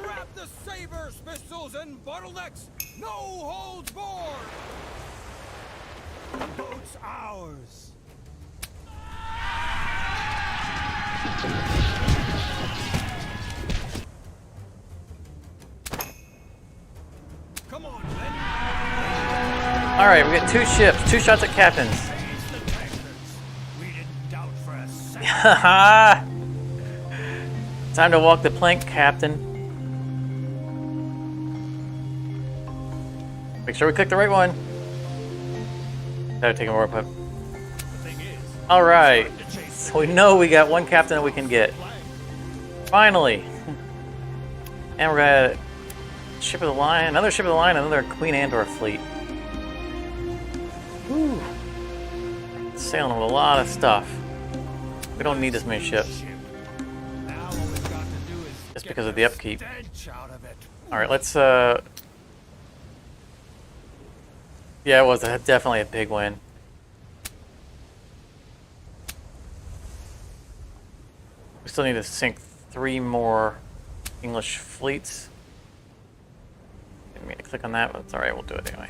Speaker 2: Grab the sabers, pistols, and bottlenecks. No holds barred. The boat's ours. Come on, Ben.
Speaker 1: Alright, we got 2 ships, 2 shots at captains.
Speaker 2: Face the tankers. We didn't doubt for a second.
Speaker 1: Haha! Time to walk the plank, Captain. Make sure we click the right one. Gotta take a more put.
Speaker 2: The thing is,
Speaker 1: Alright.
Speaker 2: starting to chase
Speaker 1: So we know we got 1 captain that we can get.
Speaker 2: flag.
Speaker 1: Finally! And we're gonna ship of the line, another ship of the line, another Queen Andor fleet. Woo! Sailing with a lot of stuff. We don't need this many ships.
Speaker 2: Ship. Now all we've got to do is
Speaker 1: Just
Speaker 2: get
Speaker 1: because of the upkeep.
Speaker 2: stench out of it.
Speaker 1: Alright, let's yeah, it was definitely a big win. We still need to sink 3 more English fleets. Didn't mean to click on that, but it's alright, we'll do it anyway.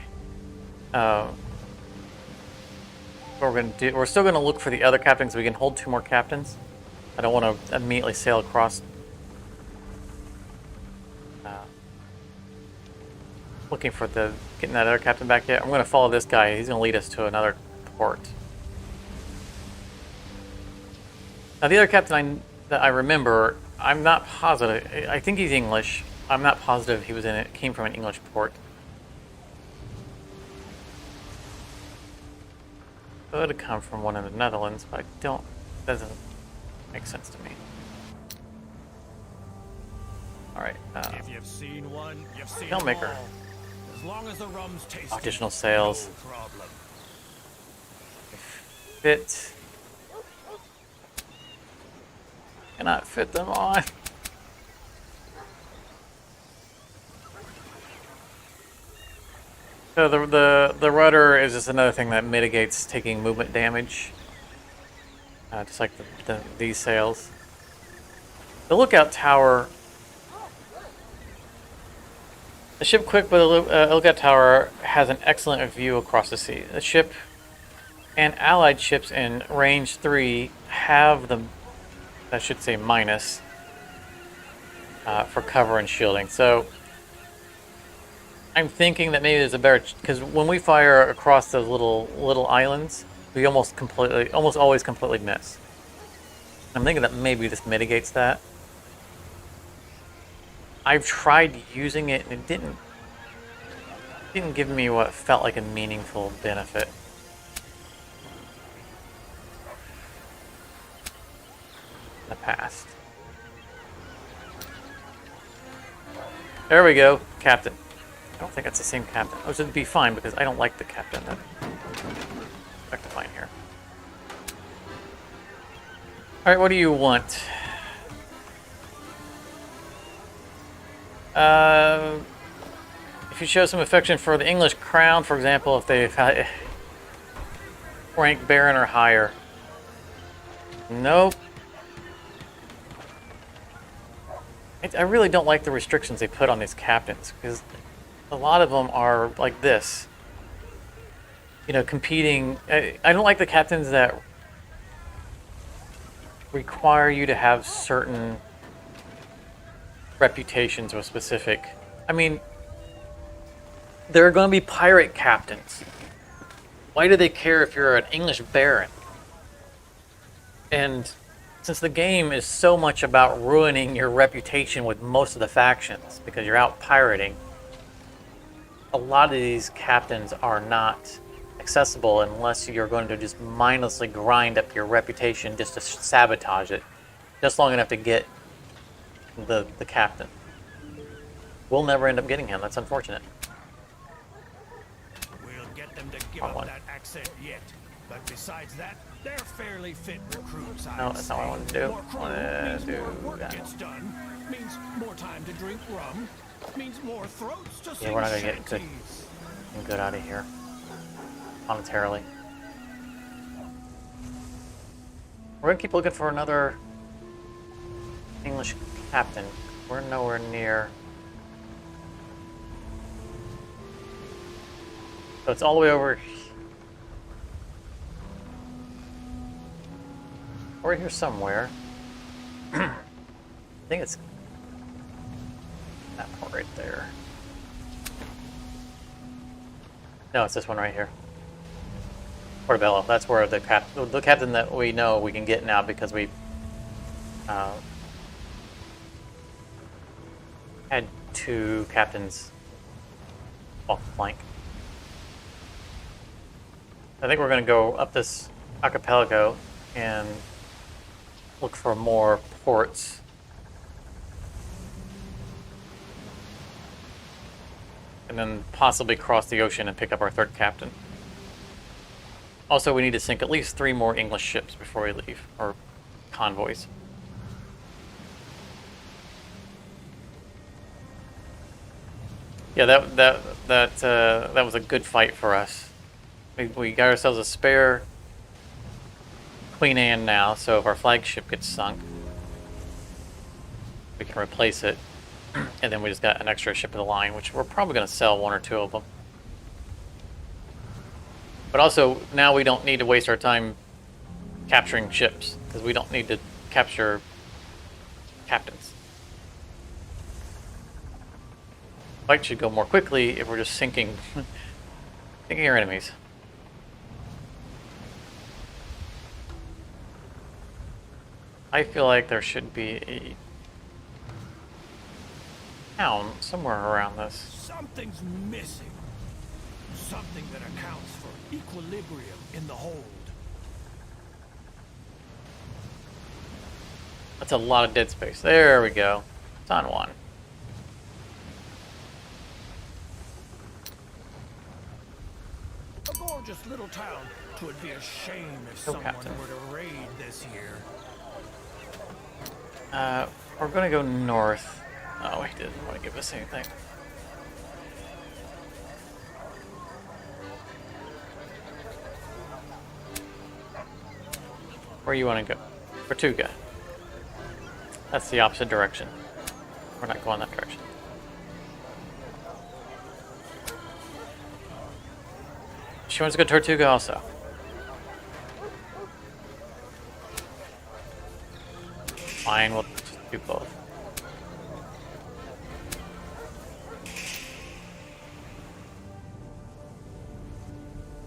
Speaker 1: What we're gonna do, we're still gonna look for the other captains. We can hold 2 more captains. I don't want to immediately sail across. Looking for getting that other captain back yet. I'm gonna follow this guy. He's gonna lead us to another port. Now the other captain that I remember, I'm not positive. I think he's English. I'm not positive he was in it. Came from an English port. Could come from one in the Netherlands, but I don't. Doesn't make sense to me. All right.
Speaker 2: If you've seen one, you've seen
Speaker 1: Filmmaker.
Speaker 2: them all. As long as the rum's tasty,
Speaker 1: Additional sales.
Speaker 2: no problem.
Speaker 1: Fit. Cannot fit them on. So the rudder is just another thing that mitigates taking movement damage, just like these sails. The lookout tower. The ship quick, but the lookout tower has an excellent view across the sea. The ship and allied ships in range 3 have the, I should say, minus for cover and shielding. So I'm thinking that maybe there's a better, because when we fire across those little islands, we almost always completely miss. I'm thinking that maybe this mitigates that. I've tried using it and it didn't give me what felt like a meaningful benefit. In the past. There we go, captain. I don't think that's the same captain. Which would be fine because I don't like the captain that rectifying here. Alright, what do you want? If you show some affection for the English crown, for example, if they've rank baron or higher. Nope. I really don't like the restrictions they put on these captains, because a lot of them are like this. You know, competing. I don't like the captains that require you to have certain reputations or specific. I mean, There are going to be pirate captains. Why do they care if you're an English baron? And since the game is so much about ruining your reputation with most of the factions because you're out pirating, a lot of these captains are not accessible unless you're going to just mindlessly grind up your reputation just to sabotage it, just long enough to get the captain. We'll never end up getting him. That's unfortunate.
Speaker 2: We'll get them to give up that accent yet. But besides that, they're fairly fit recruits.
Speaker 1: No, that's not what I want to do.
Speaker 2: More crew means more work gets done. Means more time to drink rum. Means more throats to sing.
Speaker 1: Yeah, we're not gonna get good out of here monetarily. We're gonna keep looking for another English captain. We're nowhere near. So it's all the way over. We're here somewhere. I think it's that part right there. No, it's this one right here. Portobello. That's where the captain that we know we can get now because we had 2 captains off the flank. I think we're going to go up this archipelago and look for more ports. And then possibly cross the ocean and pick up our 3rd captain. Also, we need to sink at least 3 more English ships before we leave, or convoys. Yeah, that was a good fight for us. We got ourselves a spare Queen Anne now, so if our flagship gets sunk, we can replace it. And then we just got an extra ship of the line, which we're probably going to sell 1 or 2 of them. But also, now we don't need to waste our time capturing ships, because we don't need to capture captains. Fight should go more quickly if we're just sinking our enemies. I feel like there should be a town somewhere around this.
Speaker 2: Something's missing. Something that accounts for equilibrium in the hold.
Speaker 1: That's a lot of dead space. There we go. San Juan.
Speaker 2: A gorgeous little town. 'Twould be a shame if someone were to raid this year.
Speaker 1: We're gonna go north. Oh, he didn't want to give us anything. Where you want to go? Tortuga. That's the opposite direction. We're not going that direction. She wants to go to Tortuga also. Fine, we'll just do both.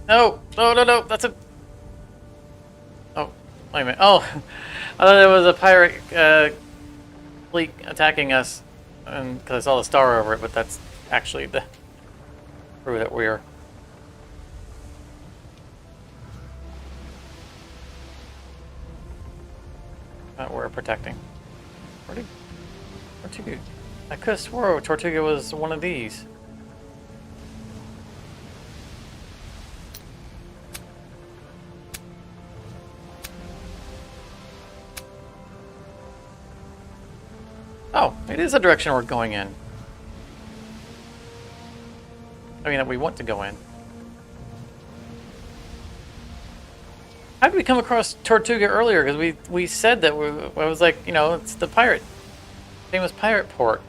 Speaker 1: No! No, no, no! That's a... Oh, wait a minute. Oh! I thought there was a pirate fleet attacking us and because I saw the star over it, but that's actually the crew that we're... that we're protecting. Tortuga. I could have swore Tortuga was one of these. Oh, it is a direction we're going in. I mean, that we want to go in. How did we come across Tortuga earlier? Because we said that I was like, you know, it's the famous pirate port.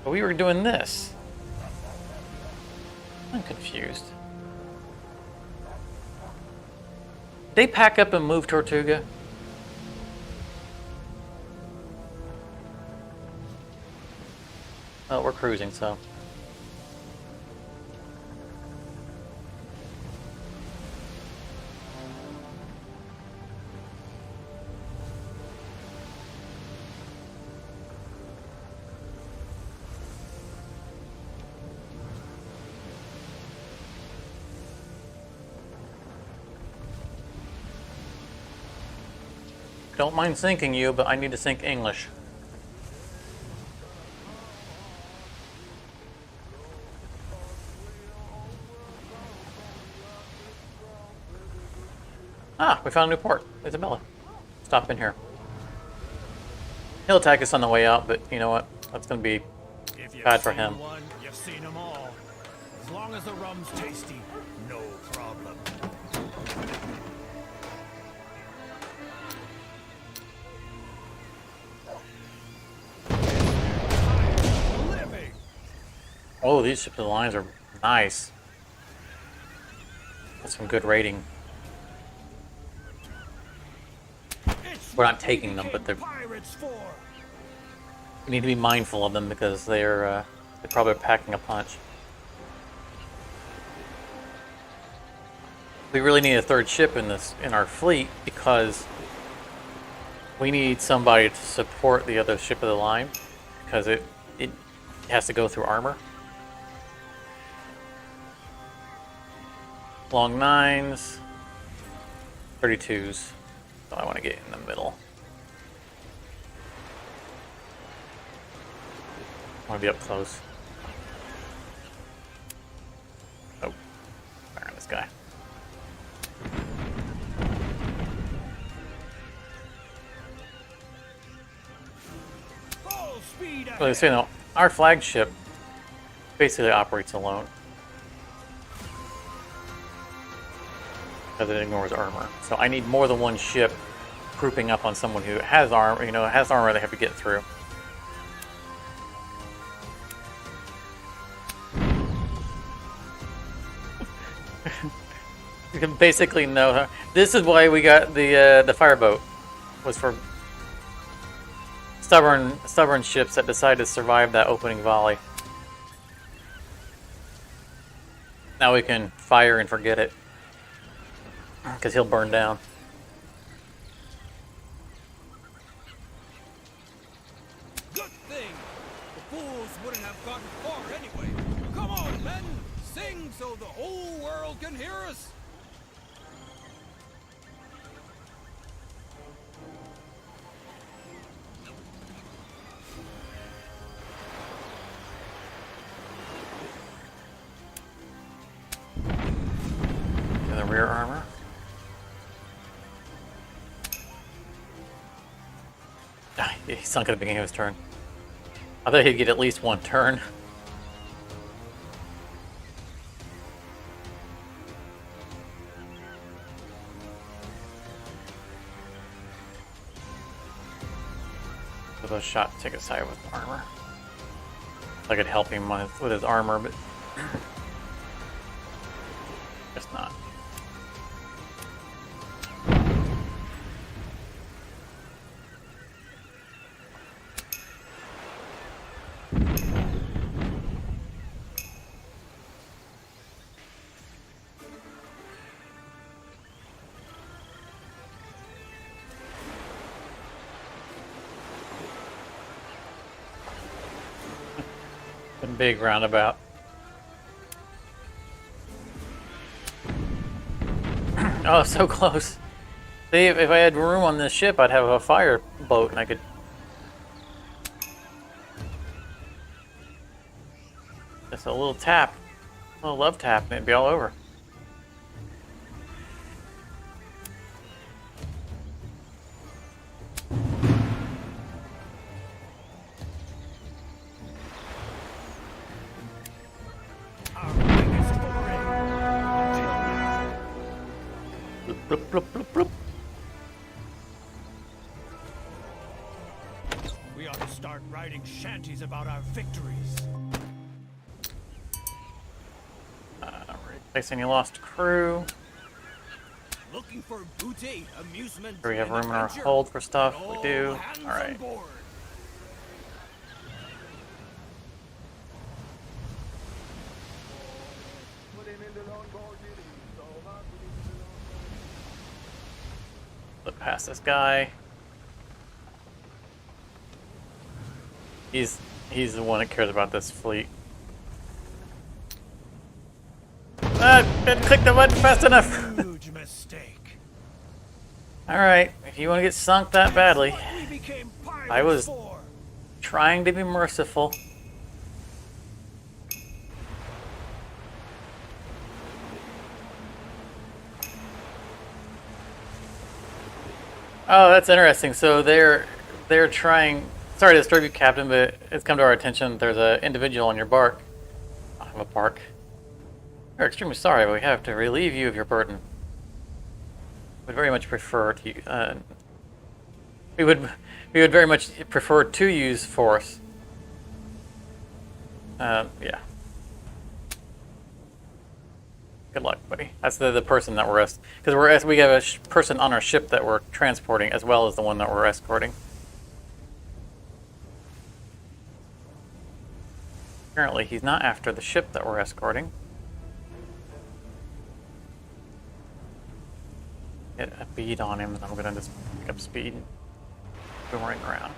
Speaker 1: But we were doing this. I'm confused. Did they pack up and move Tortuga? Oh, we're cruising, so. don't mind sinking you, but I need to sink English. Ah, we found a new port. Isabella. Stop in here. He'll attack us on the way out, but you know what? That's going to be
Speaker 2: If you've
Speaker 1: bad for
Speaker 2: seen
Speaker 1: him.
Speaker 2: one, you've seen them all. As long as the rum's tasty, no problem. Living.
Speaker 1: Oh, these ships of the lines are nice. That's some good rating.
Speaker 2: It's
Speaker 1: We're not
Speaker 2: what we
Speaker 1: taking them, but
Speaker 2: became
Speaker 1: they're...
Speaker 2: pirates for.
Speaker 1: We need to be mindful of them because they're probably packing a punch. We really need a third ship in our fleet because we need somebody to support the other ship of the line because it has to go through armor. Long 9s, 32s. So I want to get in the middle. I want to be up close. Oh, fire on this guy.
Speaker 2: Full speed ahead.
Speaker 1: Well, so, you know, our flagship basically operates alone. Because it ignores armor. So I need more than one ship grouping up on someone who has armor, has armor they have to get through. You can basically know. This is why we got the fireboat. Was for stubborn ships that decide to survive that opening volley. Now we can fire and forget it. Because he'll burn down.
Speaker 2: Good thing. The fools wouldn't have gotten far anyway. Come on, men. Sing so the whole world can hear us.
Speaker 1: And the rear armor. He sunk at the beginning of his turn. I thought he'd get at least one turn. With a shot to take a side with armor. I could help him with his armor, but guess not. Big roundabout. Oh, so close. See, if I had room on this ship, I'd have a fire boat and I could... Just a little tap. A little love tap and it'd be all over. Bloop, bloop, bloop, bloop.
Speaker 2: We ought to start writing shanties about our victories.
Speaker 1: Replace any lost crew.
Speaker 2: Looking for booty, amusement,
Speaker 1: Do we have
Speaker 2: and
Speaker 1: room in our
Speaker 2: adventure?
Speaker 1: hold for stuff?
Speaker 2: All
Speaker 1: We do.
Speaker 2: hands on
Speaker 1: Alright.
Speaker 2: board.
Speaker 1: Look past this guy. He's the one that cares about this fleet. Ah, didn't click the button fast enough.
Speaker 2: Huge mistake.
Speaker 1: Alright, if you want to get sunk that badly,
Speaker 2: What we became pirates
Speaker 1: I was
Speaker 2: for.
Speaker 1: trying to be merciful. Oh, that's interesting. So they're trying. Sorry to disturb you, Captain, but it's come to our attention. There's an individual on your bark. I have a bark. We're extremely sorry, but we have to relieve you of your burden. Would very much prefer to. We would very much prefer to use force. Yeah. Good luck, buddy. That's the person that we're because we have a person on our ship that we're transporting as well as the one that we're escorting. Apparently, he's not after the ship that we're escorting. Get a bead on him, and I'm gonna just pick up speed, boomerang around.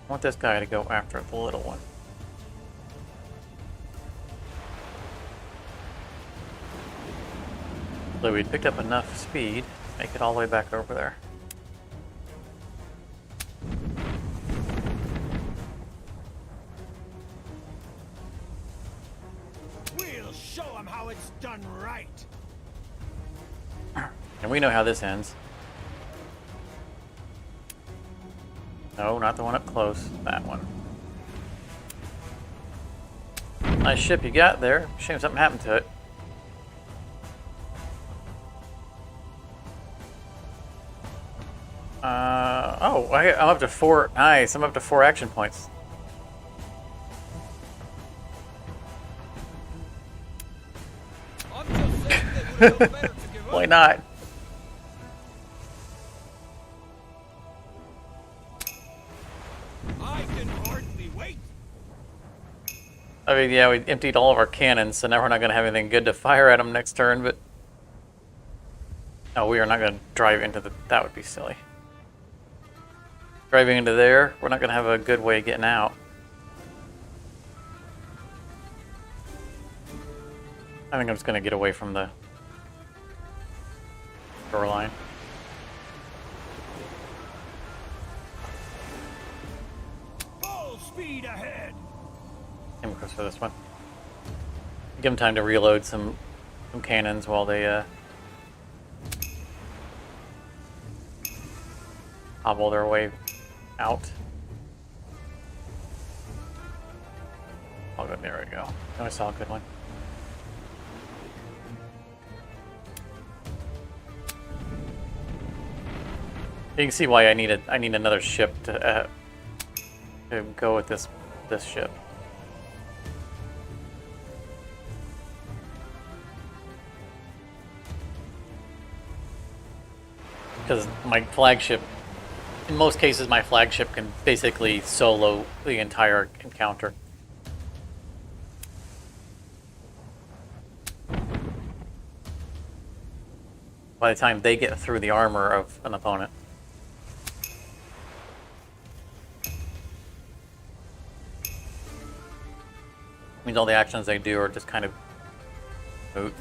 Speaker 1: I want this guy to go after the little one. So we picked up enough speed, make it all the way back over there.
Speaker 2: We'll show them how it's done right.
Speaker 1: And we know how this ends. No, not the one up close. That one. Nice ship you got there. Shame something happened to it. I'm up to 4. Nice. I'm up to 4 action points.
Speaker 2: I'm just saying they would have known better to give up.
Speaker 1: Why not?
Speaker 2: I can hardly wait.
Speaker 1: I mean, yeah, we emptied all of our cannons, so now we're not going to have anything good to fire at them next turn, but... No, we are not going to drive into the... That would be silly. Driving into there, we're not going to have a good way of getting out. I think I'm just going to get away from the shoreline.
Speaker 2: Full speed ahead.
Speaker 1: Came across for this one. Give them time to reload some cannons while they hobble their way out. Oh, good. There we go. Oh, I saw a good one. You can see why I need another ship to go with this ship. Because my flagship, in most cases, my flagship can basically solo the entire encounter. By the time they get through the armor of an opponent. Means all the actions they do are just kind of moot.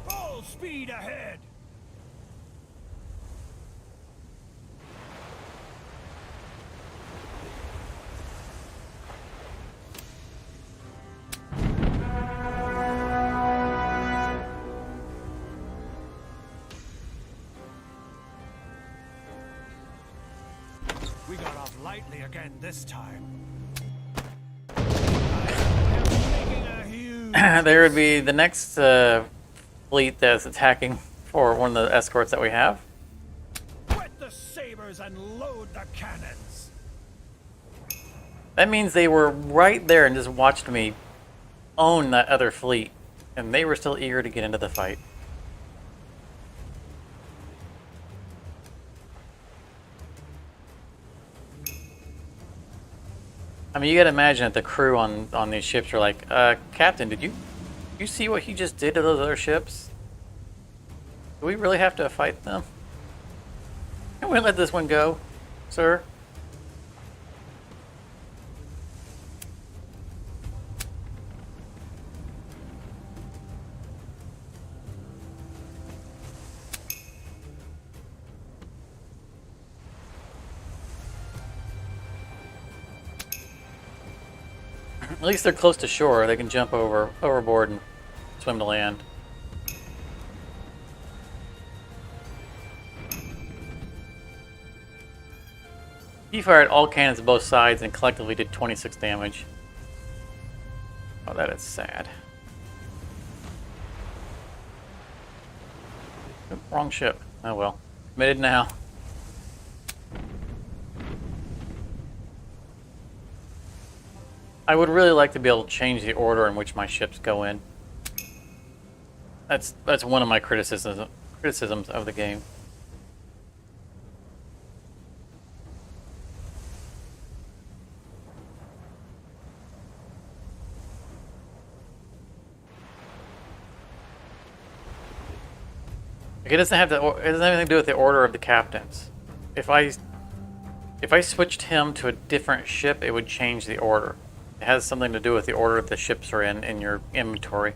Speaker 2: Full speed ahead. We got off lightly again this time. I am making a huge
Speaker 1: There would be the next fleet that's attacking for one of the escorts that we have.
Speaker 2: Whet the sabers and load the cannons.
Speaker 1: That means they were right there and just watched me own that other fleet, and they were still eager to get into the fight. I mean, you gotta imagine that the crew on these ships are like, Captain, did you see what he just did to those other ships? Do we really have to fight them? Can we let this one go, sir? At least they're close to shore. They can jump overboard and swim to land. He fired all cannons at both sides and collectively did 26 damage. Oh, that is sad. Oop, wrong ship. Oh well. Committed now. I would really like to be able to change the order in which my ships go in. That's one of my criticisms of the game. It doesn't have anything to do with the order of the captains. If I switched him to a different ship, it would change the order. It has something to do with the order the ships are in your inventory.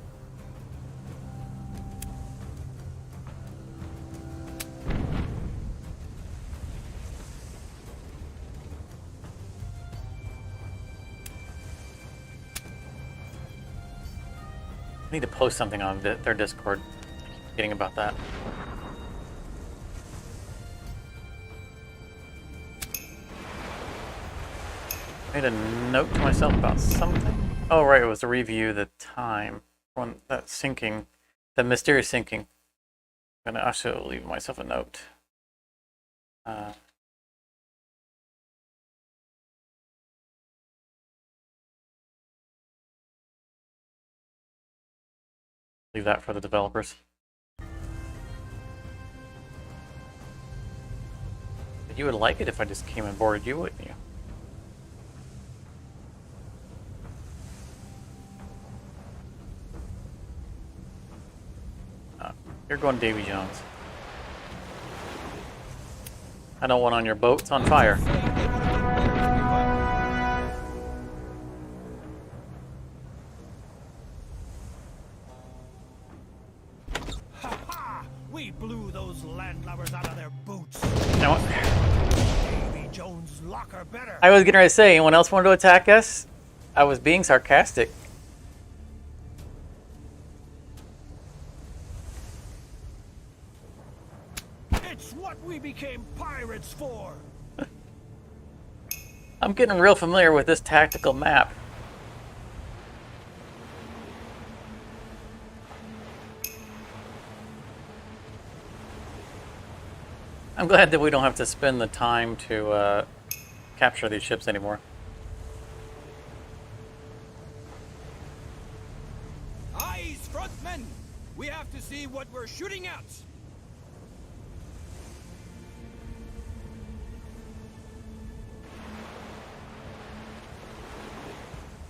Speaker 1: I need to post something on their Discord. I keep forgetting about that. I made a note to myself about something. Oh right, it was to review the time when that sinking, the mysterious sinking. I'm gonna also leave myself a note. Leave that for the developers. But you would like it if I just came and boarded you, wouldn't you? You're going Davy Jones. I don't want on your boat. It's on fire.
Speaker 2: Ha ha! We blew those landlubbers out of their boots.
Speaker 1: You know what?
Speaker 2: Davy Jones' locker better.
Speaker 1: I was getting ready to say, anyone else wanted to attack us? I was being sarcastic.
Speaker 2: It's what we became pirates for.
Speaker 1: I'm getting real familiar with this tactical map. I'm glad that we don't have to spend the time to capture these ships anymore.
Speaker 2: Eyes, frontmen! We have to see what we're shooting at.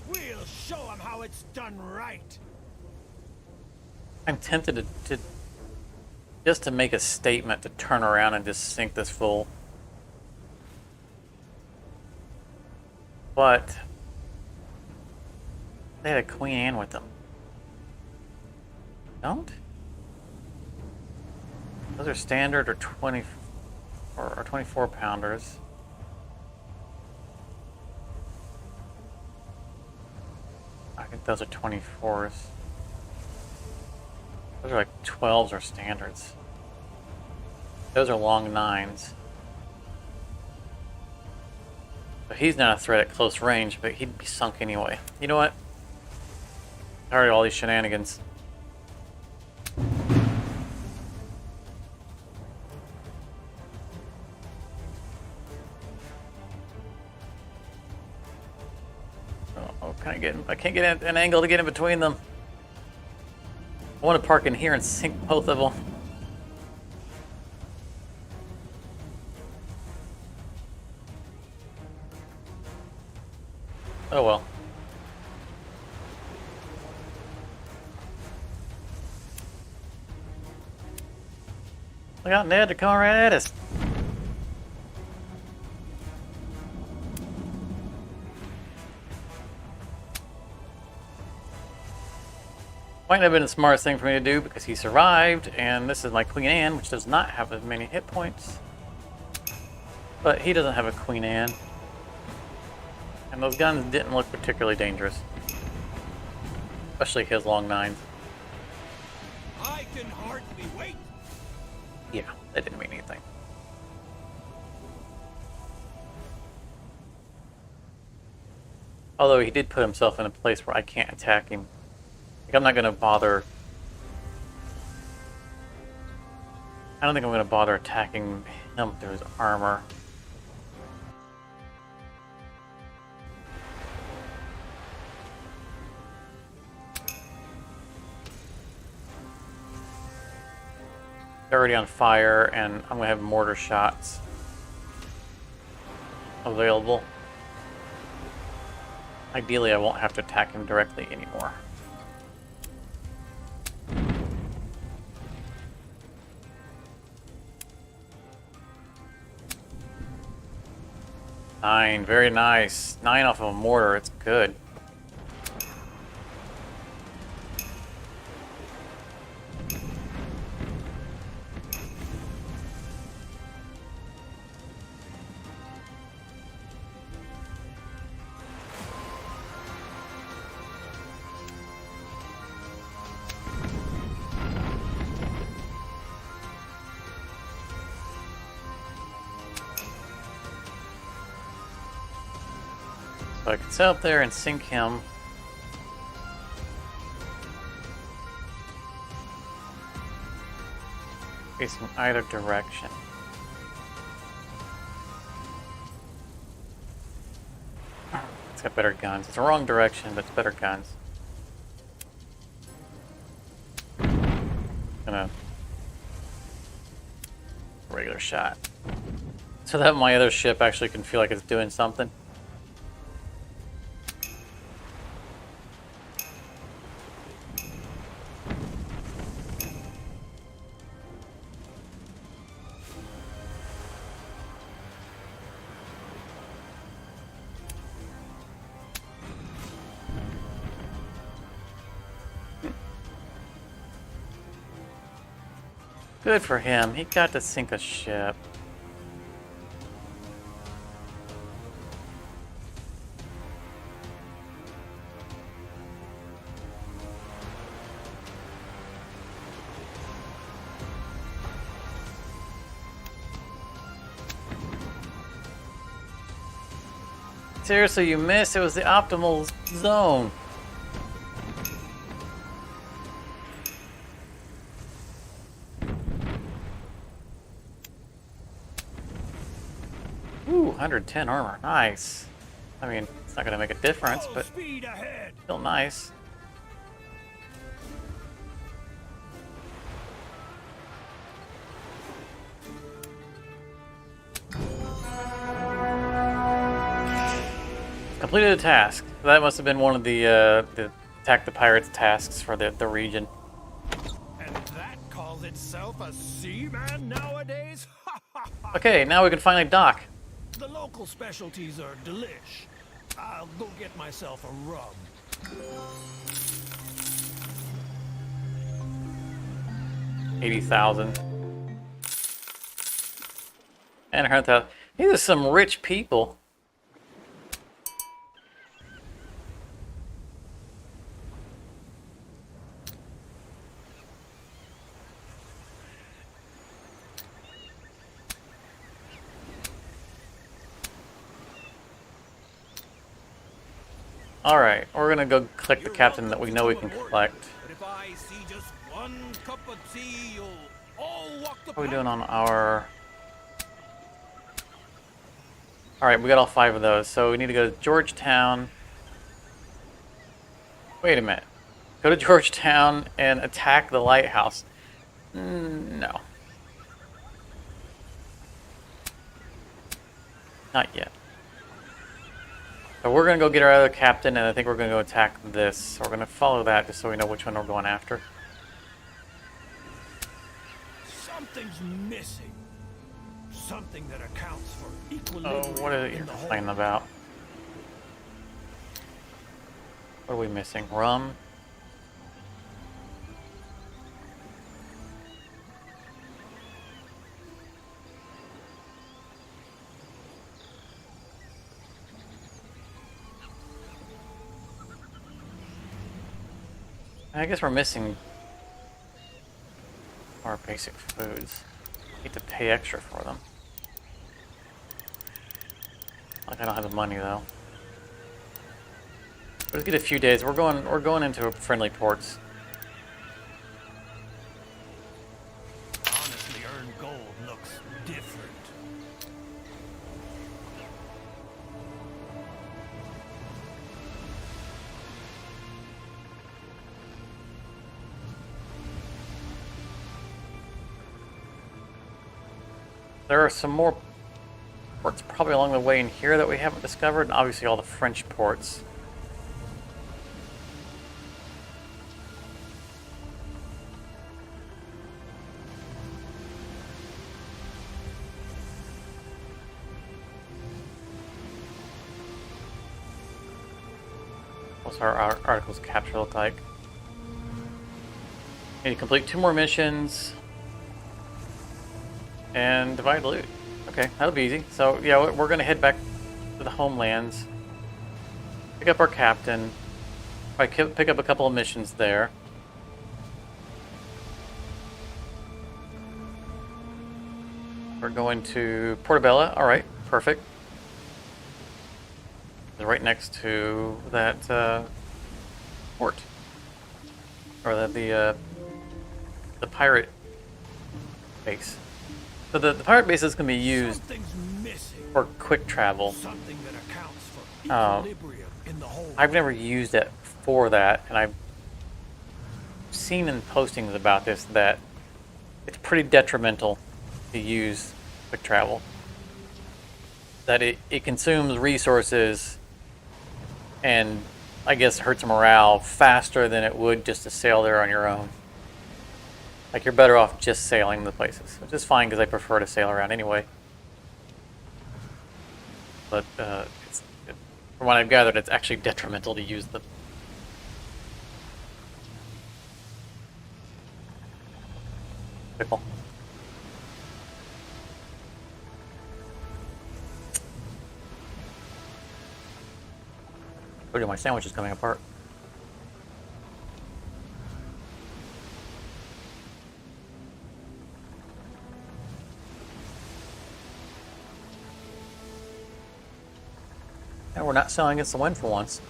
Speaker 2: We'll show them how it's done right.
Speaker 1: I'm tempted to just to make a statement to turn around and just sink this fool. But they had a Queen Anne with them. Don't? Those are standard or 20 or 24 pounders. I think those are 24s. Those are like 12s or standards. Those are long 9s. So he's not a threat at close range, but he'd be sunk anyway. You know what? Tired of all these shenanigans. I can't get an angle to get in between them. I want to park in here and sink both of them. Oh well. Look out, Ned, they're coming right at us. Might not have been the smartest thing for me to do because he survived, and this is my Queen Anne, which does not have as many hit points. But he doesn't have a Queen Anne. And those guns didn't look particularly dangerous. Especially his long nines.
Speaker 2: I can hardly wait.
Speaker 1: Yeah, that didn't mean anything. Although he did put himself in a place where I can't attack him. Like, I'm not going to bother... I don't think I'm going to bother attacking him through his armor. They're already on fire, and I'm going to have mortar shots available. Ideally, I won't have to attack him directly anymore. Nine, very nice. 9 off of a mortar, it's good. So I can sit up there and sink him. Facing either direction. It's got better guns. It's the wrong direction, but it's better guns. Gonna regular shot. So that my other ship actually can feel like it's doing something. Good for him. He got to sink a ship. Seriously, you missed. It was the optimal zone. Ooh, 110 armor. Nice. I mean, it's not going to make a difference, but still nice. Completed a task. That must have been one of the attack the pirates tasks for the region.
Speaker 2: And that calls itself a seaman nowadays?
Speaker 1: Okay, now we can finally dock.
Speaker 2: The local specialties are delish. I'll go get myself a rub.
Speaker 1: 80,000. And 100,000. These are some rich people. Alright, we're gonna go collect the captain that we know we can collect. What are we doing on our... Alright, we got all 5 of those, so we need to go to Georgetown. Wait a minute. Go to Georgetown and attack the lighthouse. No. Not yet. So we're going to go get our other captain, and I think we're going to go attack this. So we're going to follow that just so we know which one we're going after.
Speaker 2: Something's missing. Something that accounts for equilibrium.
Speaker 1: Oh, what is it you're complaining about? What are we missing? Rum? I guess we're missing our basic foods. We need to pay extra for them. Like I don't have the money though. Let's get a few days. We're going into friendly ports.
Speaker 2: Honestly, earned gold looks different.
Speaker 1: There are some more ports probably along the way in here that we haven't discovered, and obviously all the French ports. What's our articles capture look like? Need to complete 2 more missions and divide loot. Okay, that'll be easy. So yeah, we're gonna head back to the homelands, pick up our captain, probably pick up a couple of missions there. We're going to Portobello. All right, perfect. They're right next to that port, or the pirate base. So the pirate base is going to be used for quick travel.
Speaker 2: Something that accounts for equilibrium in the whole.
Speaker 1: I've never used it for that, and I've seen in postings about this that it's pretty detrimental to use quick travel. That it consumes resources and I guess hurts morale faster than it would just to sail there on your own. Like you're better off just sailing the places, which is fine because I prefer to sail around anyway. But from what I've gathered, it's actually detrimental to use them. Pickle. Look at my sandwich is coming apart. And we're not selling against the wind for once.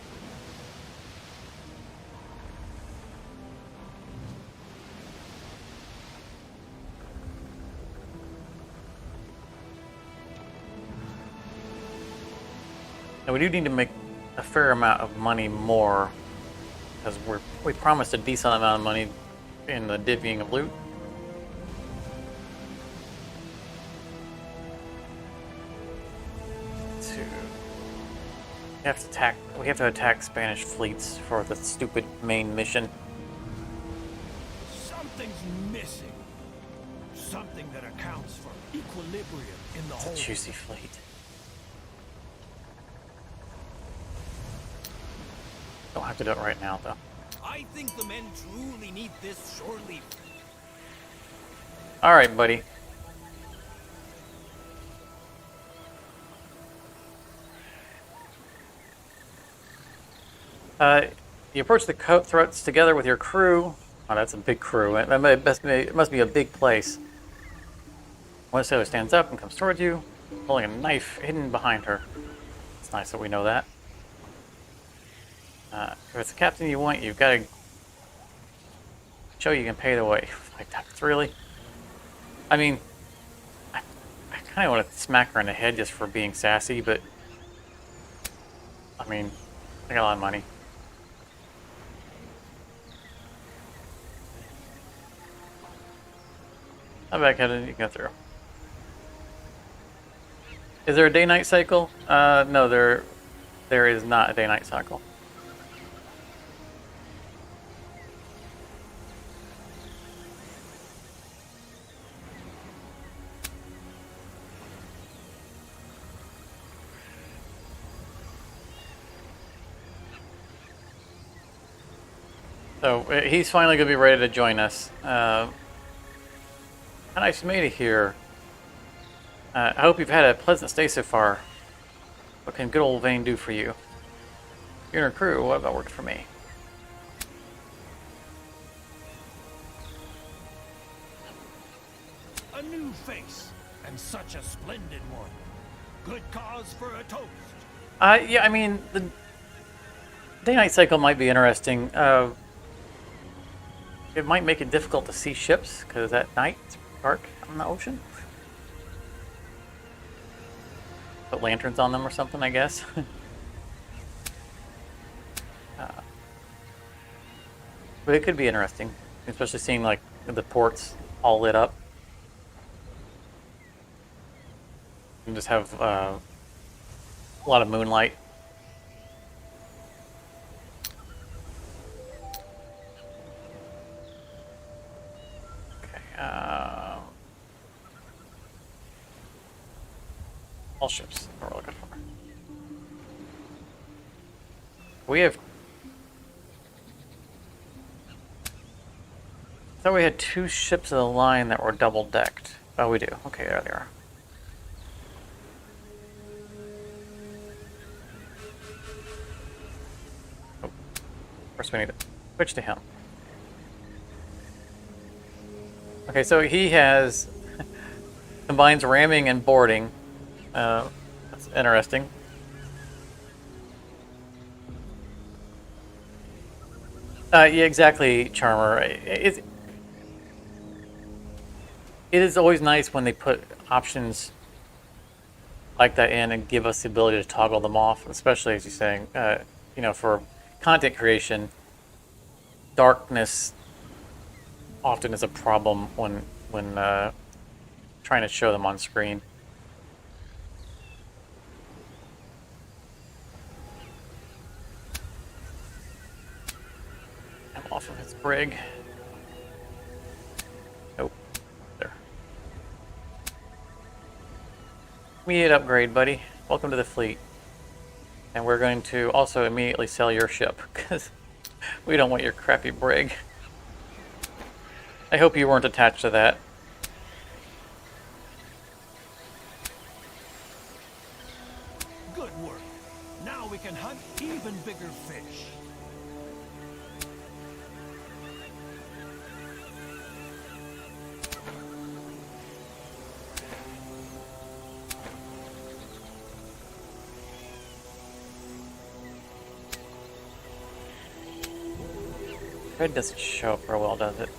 Speaker 1: Now we do need to make a fair amount of money more, because we promised a decent amount of money in the divvying of loot. We have to attack Spanish fleets for the stupid main mission.
Speaker 2: Something's missing. Something that accounts for equilibrium in the whole.
Speaker 1: It's a juicy fleet. Don't have to do it right now, though.
Speaker 2: I think the men truly need this shore leave.
Speaker 1: All right, buddy. You approach the threats together with your crew. Oh, that's a big crew. It must be a big place. One sailor stands up and comes towards you, holding a knife hidden behind her. It's nice that we know that. If it's the captain you want, you've got to show you can pay the way. Like, that's really... I mean, I kind of want to smack her in the head just for being sassy, but... I mean, I got a lot of money. I'm backheaded, you can go through. Is there a day-night cycle? No, there is not a day-night cycle. So he's finally going to be ready to join us. Nice made it here. I hope you've had a pleasant stay so far. What can good old Vane do for you? You're in a crew. What about worked for me?
Speaker 2: A new face, and such a splendid one. Good cause for a toast.
Speaker 1: Yeah, I mean, the day-night cycle might be interesting. It might make it difficult to see ships, because at night it's dark on the ocean. Put lanterns on them or something, I guess. But it could be interesting, especially seeing like the ports all lit up. And just have a lot of moonlight. Okay. All ships. What we're looking for. We have. I thought we had 2 ships of the line that were double decked. Oh, we do. Okay, there they are. Oh. First, we need to switch to him. Okay, so he has combines ramming and boarding. That's interesting. Yeah, exactly, Charmer. It is always nice when they put options like that in and give us the ability to toggle them off, especially as you're saying, for content creation, darkness often is a problem when trying to show them on screen. I'm off of his brig. Nope. There. We need an upgrade, buddy. Welcome to the fleet. And we're going to also immediately sell your ship, because we don't want your crappy brig. I hope you weren't attached to that.
Speaker 2: Good work. Now we can hunt even bigger fish.
Speaker 1: Red doesn't show up real well, does it?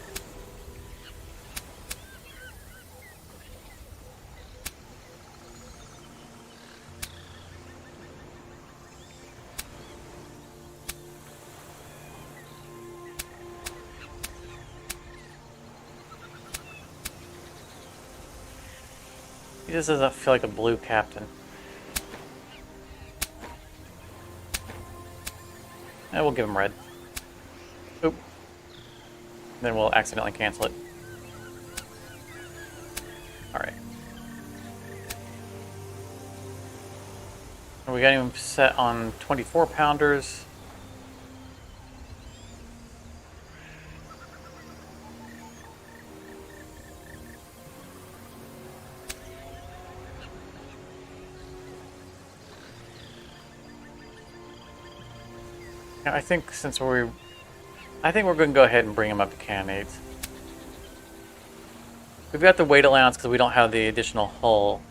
Speaker 1: He just doesn't feel like a blue captain. We'll give him red. Oop. Then we'll accidentally cancel it. Alright. We got him set on 24 pounders. I think I think we're going to go ahead and bring him up to cannonades. We've got the weight allowance because we don't have the additional hull.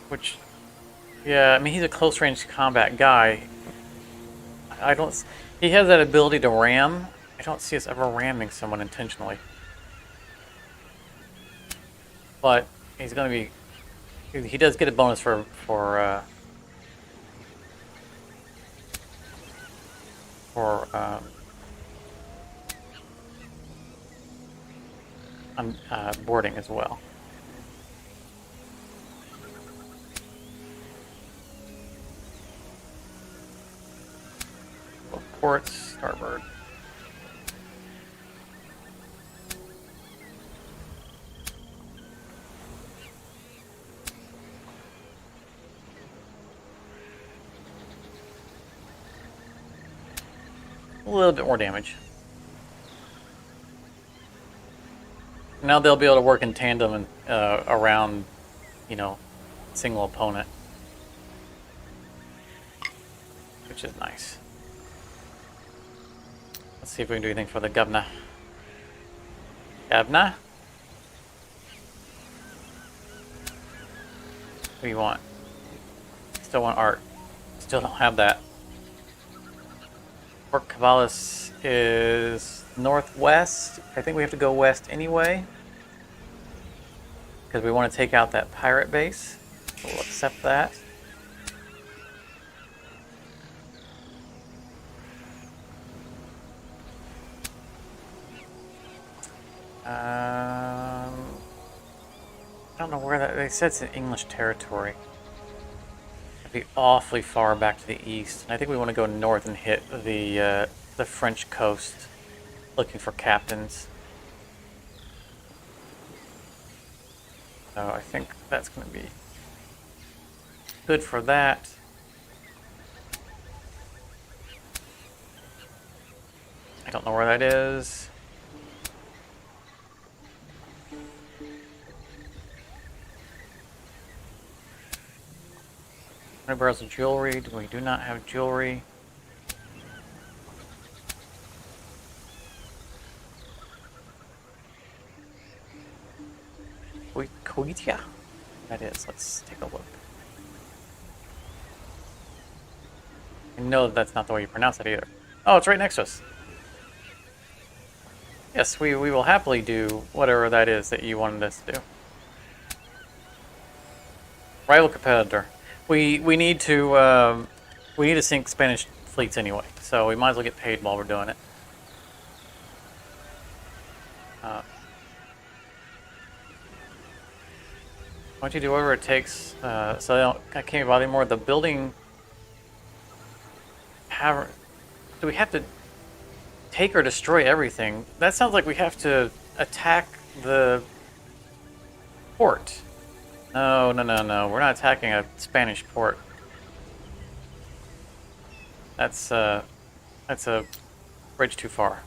Speaker 1: Which, yeah, I mean, he's a close-range combat guy. He has that ability to ram. I don't see us ever ramming someone intentionally. But he's going to be... He does get a bonus for for boarding as well. Ports, starboard. A little bit more damage. Now they'll be able to work in tandem and around, you know, single opponent, which is nice. Let's see if we can do anything for the governor. Governor? What do you want? Still want art. Still don't have that. Port Cavalis is northwest. I think we have to go west anyway, because we want to take out that pirate base. We'll accept that. I don't know where that... They said it's in English territory. It'd be awfully far back to the east. And I think we want to go north and hit the French coast, looking for captains. So I think that's going to be good for that. I don't know where that is. Barrels of jewelry. We do not have jewelry. Koitia. That is. Let's take a look. I know that's not the way you pronounce it either. Oh, it's right next to us. Yes, we will happily do whatever that is that you wanted us to do. Rival competitor. We need to sink Spanish fleets anyway, so we might as well get paid while we're doing it. Why don't you do whatever it takes, so I can't bother anymore. The building. Do we have to take or destroy everything? That sounds like we have to attack the port. No. We're not attacking a Spanish port. That's a bridge too far.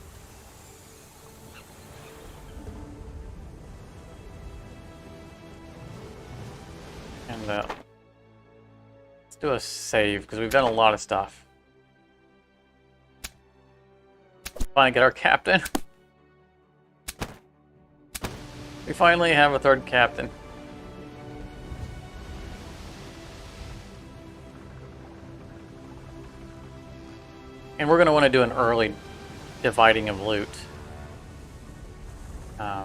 Speaker 1: And let's do a save, because we've done a lot of stuff. Finally get our captain. We finally have a third captain. And we're going to want to do an early dividing of loot. I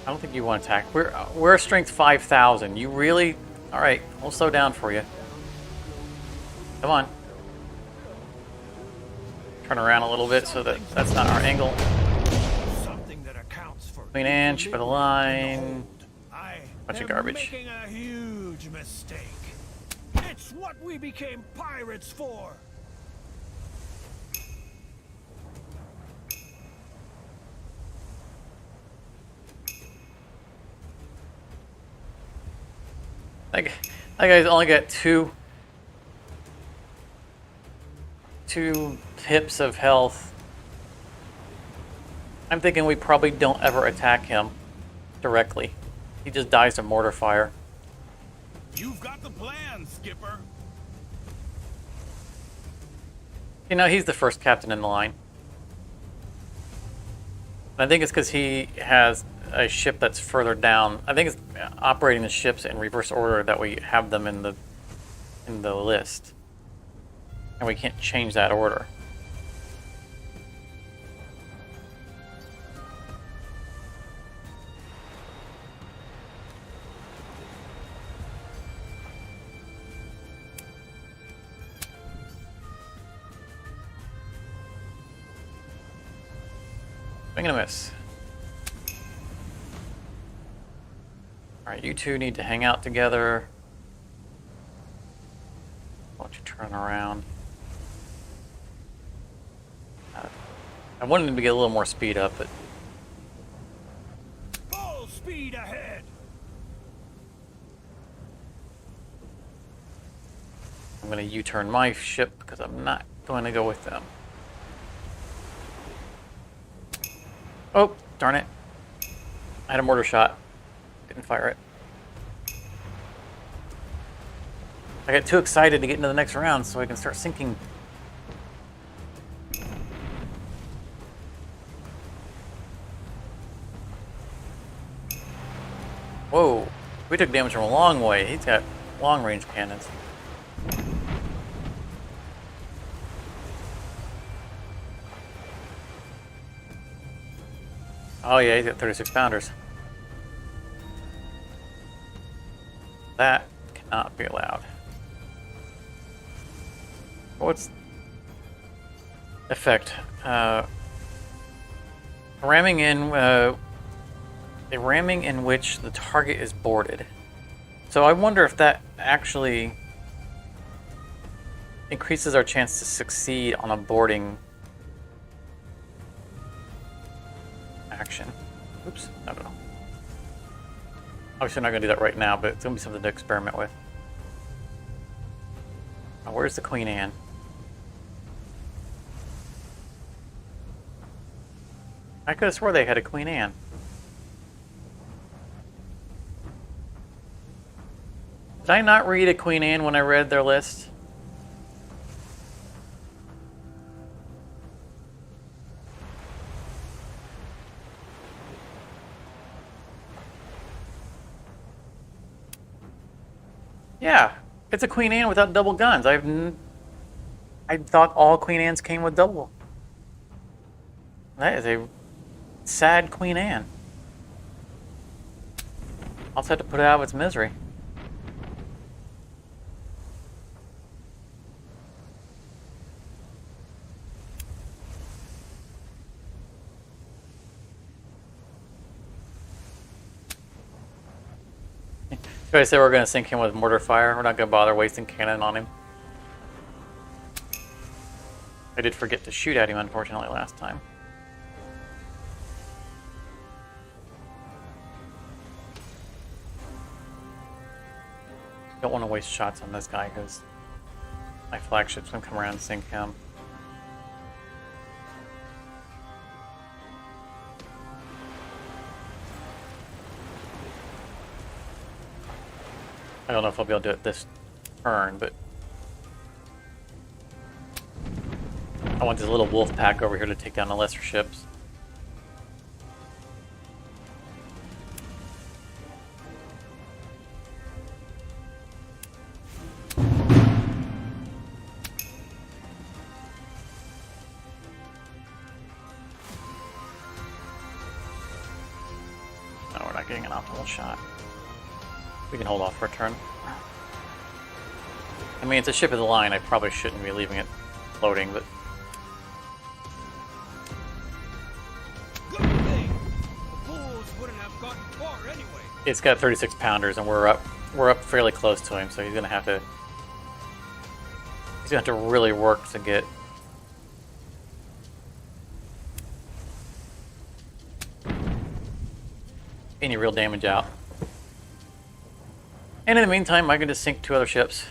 Speaker 1: don't think you want to attack. We're strength 5,000. You really? All right, we'll slow down for you. Come on. Turn around a little bit so that that's not our angle. Queen Anne, ship of the line. Bunch of garbage.
Speaker 2: Making a huge mistake. It's what we became pirates for.
Speaker 1: That guy's only got two pips of health. I'm thinking we probably don't ever attack him directly. He just dies to mortar fire.
Speaker 2: You've got the plan, Skipper.
Speaker 1: You know, he's the first captain in the line. I think it's because he has a ship that's further down. I think it's operating the ships in reverse order that we have them in the list. And we can't change that order. Swing and a miss. Alright, you two need to hang out together. Why don't you turn around? I wanted him to get a little more speed up, but...
Speaker 2: Full speed ahead!
Speaker 1: I'm going to U-turn my ship because I'm not going to go with them. Oh, darn it. I had a mortar shot. Didn't fire it. I got too excited to get into the next round so I can start sinking. Whoa. We took damage from a long way. He's got long-range cannons. Oh yeah, he's got 36 pounders. That cannot be allowed. What's effect? Ramming in a ramming in which the target is boarded. So I wonder if that actually increases our chance to succeed on a boarding action. Oops, I don't know. Obviously, I'm not going to do that right now, but it's going to be something to experiment with. Oh, where's the Queen Anne? I could have swore they had a Queen Anne. Did I not read a Queen Anne when I read their list? Yeah, it's a Queen Anne without double guns. I thought all Queen Annes came with double. That is a sad Queen Anne. I'll just have to put it out of its misery. So I said we're going to sink him with mortar fire. We're not going to bother wasting cannon on him. I did forget to shoot at him, unfortunately, last time. Don't want to waste shots on this guy because my flagship's going to come around and sink him. I don't know if I'll be able to do it this turn, but I want this little wolf pack over here to take down the lesser ships. No, we're not getting an optimal shot. We can hold off for a turn. I mean, it's a ship of the line. I probably shouldn't be leaving it floating, but...
Speaker 2: Good thing. The fools wouldn't have gotten far anyway.
Speaker 1: It's got 36 pounders, and we're up fairly close to him, so he's gonna have to really work to get any real damage out. And in the meantime, I can just sink 2 other ships.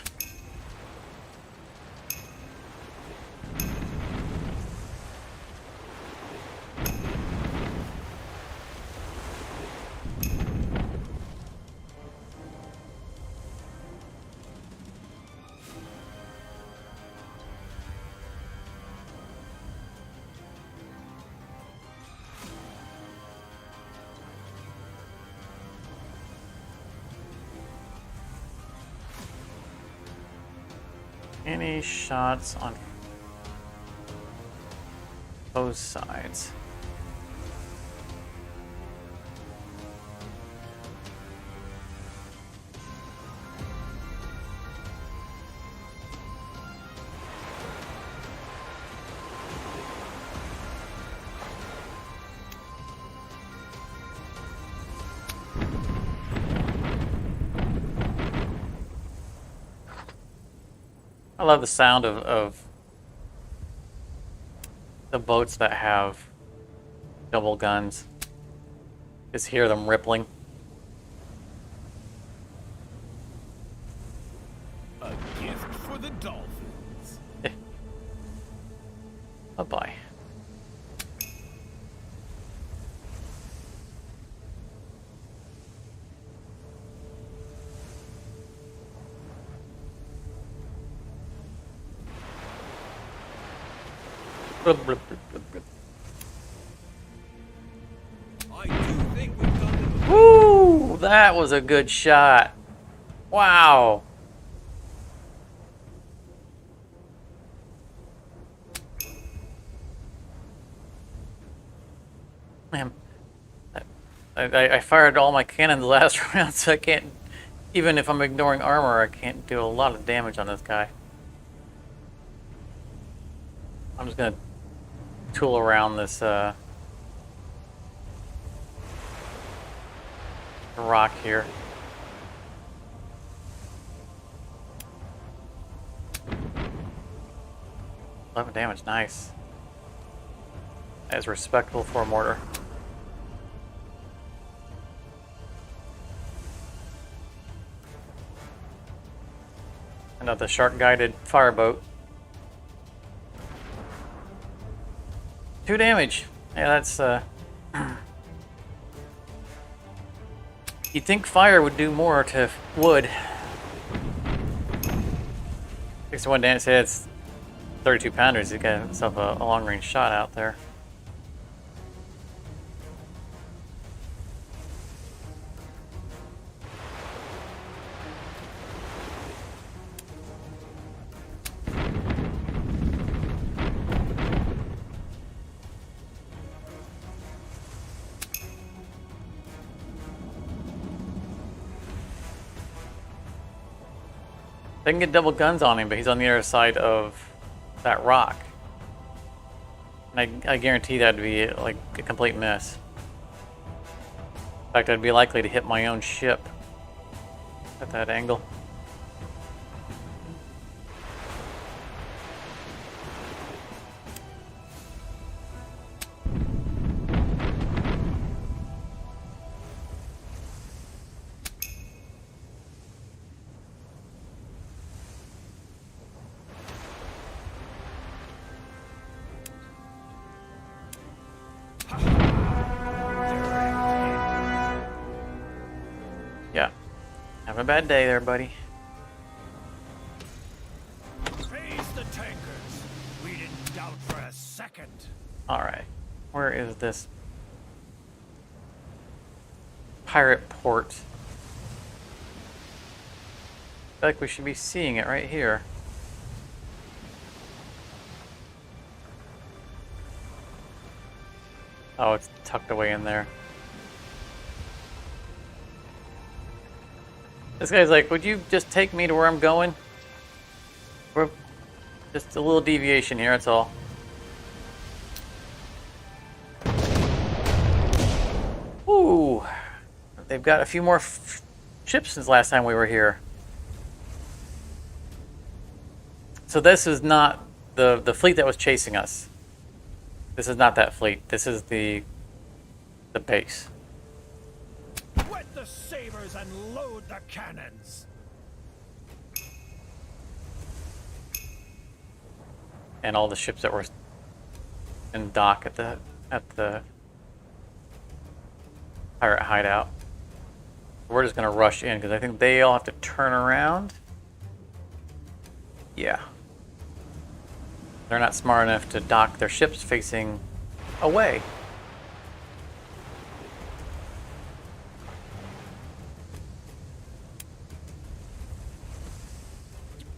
Speaker 1: Any shots on both sides? I love the sound of the boats that have double guns. Just hear them rippling.
Speaker 2: A gift for the dolphins.
Speaker 1: Bye-bye.
Speaker 2: I do think we've done it.
Speaker 1: Woo! That was a good shot. Wow. Man, I fired all my cannons last round, so I can't, even if I'm ignoring armor, I can't do a lot of damage on this guy. I'm just gonna tool around this rock here. $11 damage, nice. That is respectable for a mortar. Another shark-guided fireboat. 2 damage. Yeah, that's you'd think fire would do more to wood. 61 damage. Say it's 32 pounders. He's got himself a long-range shot out there. They can get double guns on him, but he's on the other side of that rock. And I guarantee that'd be like a complete miss. In fact, I'd be likely to hit my own ship at that angle. Yeah. Have a bad day there, buddy.
Speaker 2: Face the tankers. We didn't doubt for a second.
Speaker 1: Alright. Where is this pirate port? I feel like we should be seeing it right here. Oh, it's tucked away in there. This guy's like, would you just take me to where I'm going? We're just a little deviation here, that's all. Ooh, they've got a few more ships since last time we were here. So this is not the fleet that was chasing us. This is not that fleet. This is the base.
Speaker 2: Wet the sabers and load the cannons.
Speaker 1: And all the ships that were in dock at the pirate hideout. We're just gonna rush in because I think they all have to turn around. Yeah. They're not smart enough to dock their ships facing away.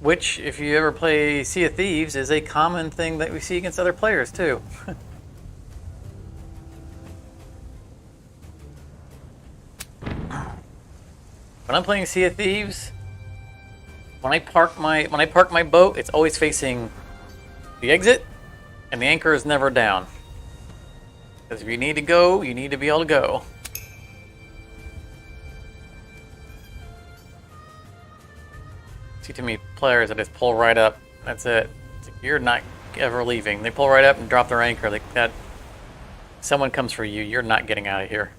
Speaker 1: Which, if you ever play Sea of Thieves, is a common thing that we see against other players, too. When I'm playing Sea of Thieves, when I park my boat, it's always facing the exit, and the anchor is never down. Because if you need to go, you need to be able to go. See too many players that just pull right up That's it. It's like, you're not ever leaving. They pull right up and drop their anchor. Like that. Someone comes for you. You're not getting out of here.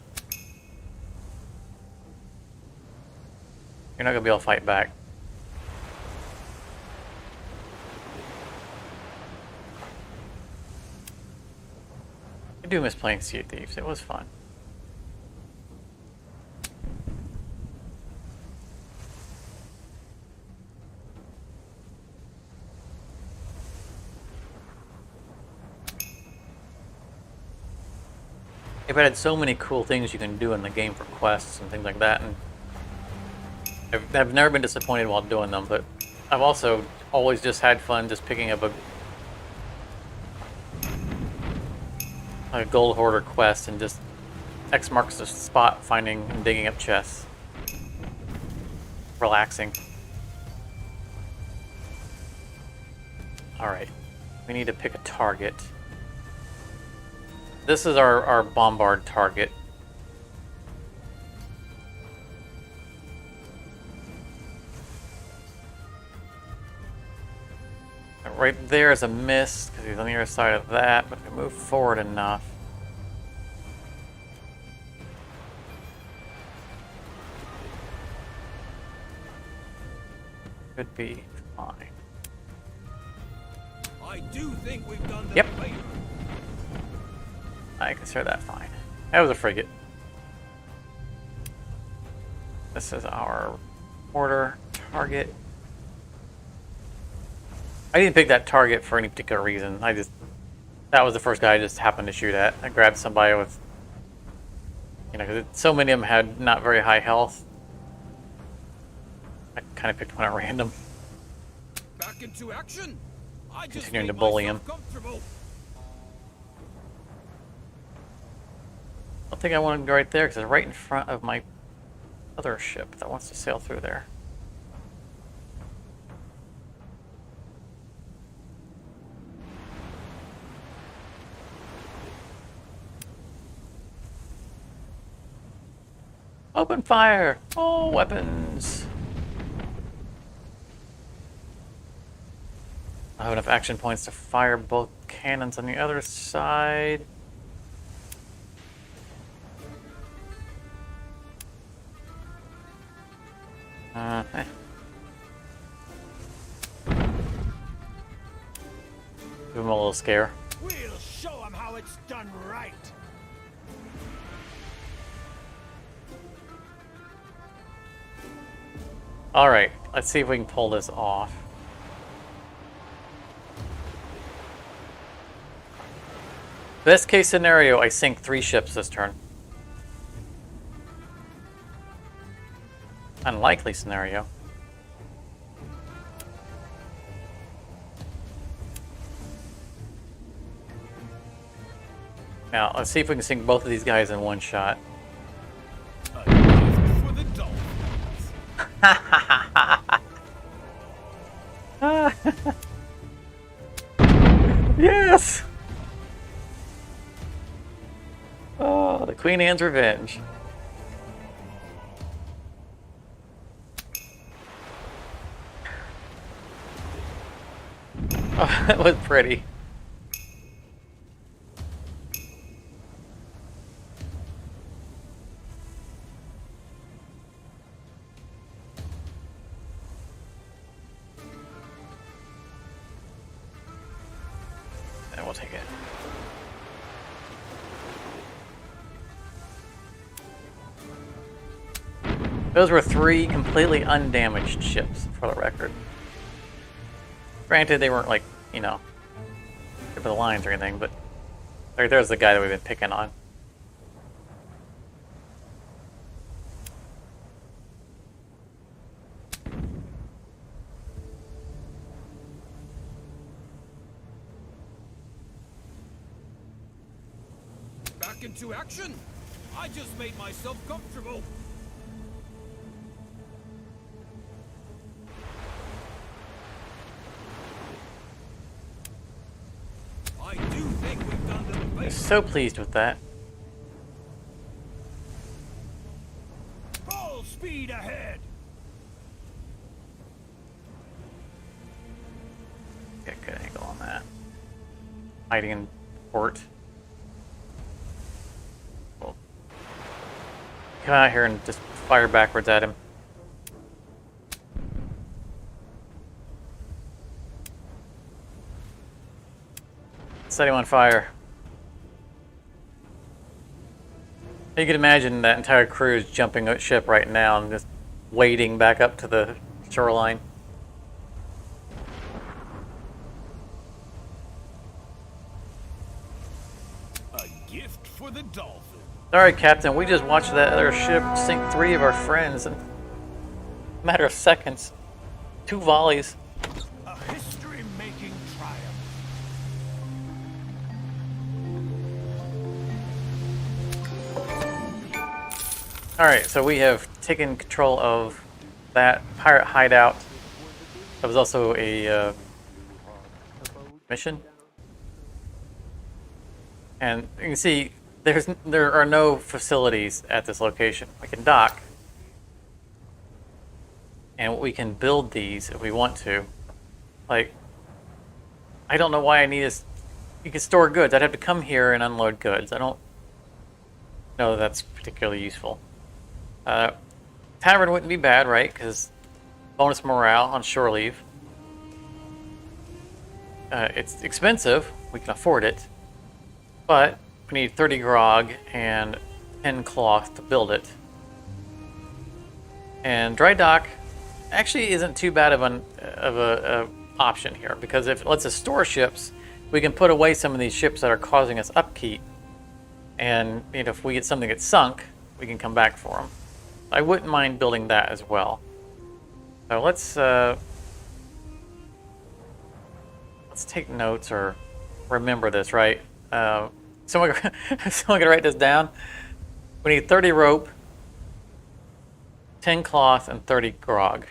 Speaker 1: You're not gonna be able to fight back. I do miss playing Sea of Thieves. It was fun. They've added so many cool things you can do in the game for quests and things like that, and I've never been disappointed while doing them, but I've also always just had fun just picking up a gold hoarder quest and just X marks the spot finding and digging up chests. Relaxing. Alright, we need to pick a target. This is our bombard target. Right there is a miss, because he's on the other side of that, but if we move forward enough. Could be fine.
Speaker 2: I do think we've done the
Speaker 1: Yep.
Speaker 2: favor.
Speaker 1: I consider that fine. That was a frigate. This is our order target. I didn't pick that target for any particular reason. That was the first guy I just happened to shoot at. I grabbed somebody with, you know, 'cause so many of them had not very high health. I kind of picked one at random.
Speaker 2: Back into action. I just
Speaker 1: Continuing
Speaker 2: made
Speaker 1: to bully
Speaker 2: myself
Speaker 1: him.
Speaker 2: comfortable.
Speaker 1: I don't think I want to go right there because it's right in front of my other ship that wants to sail through there. Open fire! All weapons! I have enough action points to fire both cannons on the other side. Eh. Give him a little scare.
Speaker 2: We'll show them how it's done right.
Speaker 1: Alright, let's see if we can pull this off. Best case scenario, I sink 3 ships this turn. Unlikely scenario. Now, let's see if we can sink both of these guys in one shot.
Speaker 2: A gift for the dolphins.
Speaker 1: Yes! Oh, the Queen Anne's Revenge. Oh, that was pretty. And we'll take it. Those were 3 completely undamaged ships, for the record. Granted, they weren't like, you know, tip of the lines or anything, but there's the guy that we've been picking on.
Speaker 2: Back into action. I just made myself comfortable. I do think we've done the
Speaker 1: I'm
Speaker 2: favor.
Speaker 1: so pleased with that.
Speaker 2: Full speed ahead.
Speaker 1: good angle on that. Hiding in port. We'll come out here and just fire backwards at him. Set him on fire. You can imagine that entire crew is jumping ship right now and just wading back up to the shoreline.
Speaker 2: A gift for the dolphin.
Speaker 1: Sorry, Captain, we just watched that other ship sink 3 of our friends in a matter of seconds. 2 volleys.
Speaker 2: A history-making triumph.
Speaker 1: Alright, so we have taken control of that pirate hideout. That was also a mission. And you can see there are no facilities at this location. We can dock. And we can build these if we want to. Like, I don't know why I need this. You can store goods. I'd have to come here and unload goods. I don't know that that's particularly useful. Tavern wouldn't be bad, right? Because bonus morale on shore leave. It's expensive. We can afford it. But we need 30 grog and 10 cloth to build it. And dry dock actually isn't too bad of a option here, because if it lets us store ships, we can put away some of these ships that are causing us upkeep. And if we get something that's sunk, we can come back for them. I wouldn't mind building that as well. So let's take notes or remember this, right? Someone gonna write this down. We need 30 rope, 10 cloth, and 30 grog,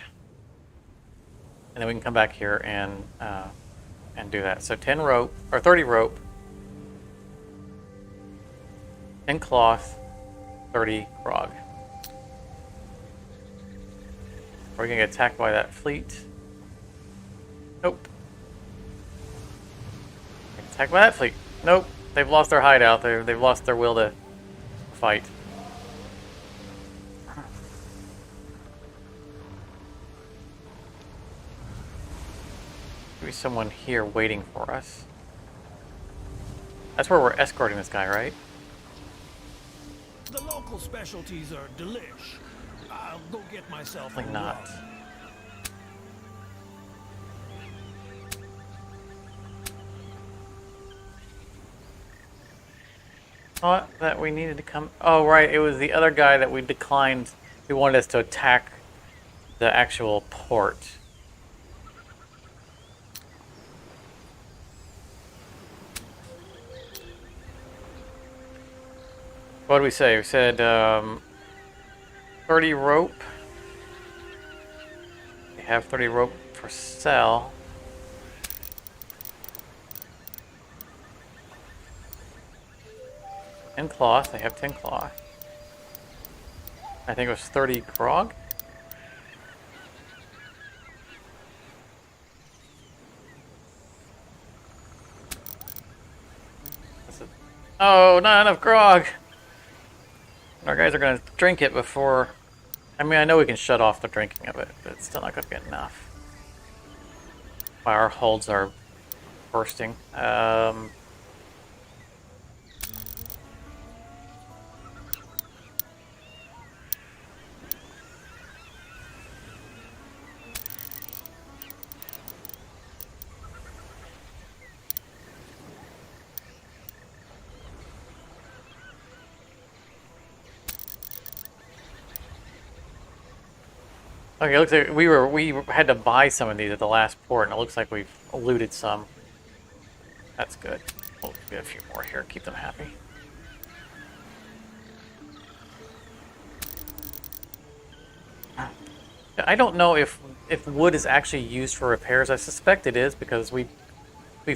Speaker 1: and then we can come back here and do that. So 10 rope or 30 rope, 10 cloth, 30 grog. Are we gonna get attacked by that fleet? Nope. Attacked by that fleet? Nope. They've lost their hideout. They've lost their will to fight. Maybe someone here waiting for us. That's where we're escorting this guy, right?
Speaker 2: The local specialties are delish. I'll go get myself
Speaker 1: Probably
Speaker 2: a
Speaker 1: not.
Speaker 2: rub.
Speaker 1: Thought that we needed to come. Oh, right. It was the other guy that we declined. He wanted us to attack the actual port. What did we say? We said 30 rope. We have 30 rope for sale. And cloth. They have 10 cloth. I think it was 30 grog. Oh, not enough grog. Our guys are going to drink it before... I mean, I know we can shut off the drinking of it, but it's still not going to be enough. While our holds are bursting. Okay, it looks like we had to buy some of these at the last port, and it looks like we've looted some. That's good. We'll get a few more here, keep them happy. I don't know if wood is actually used for repairs. I suspect it is, because we've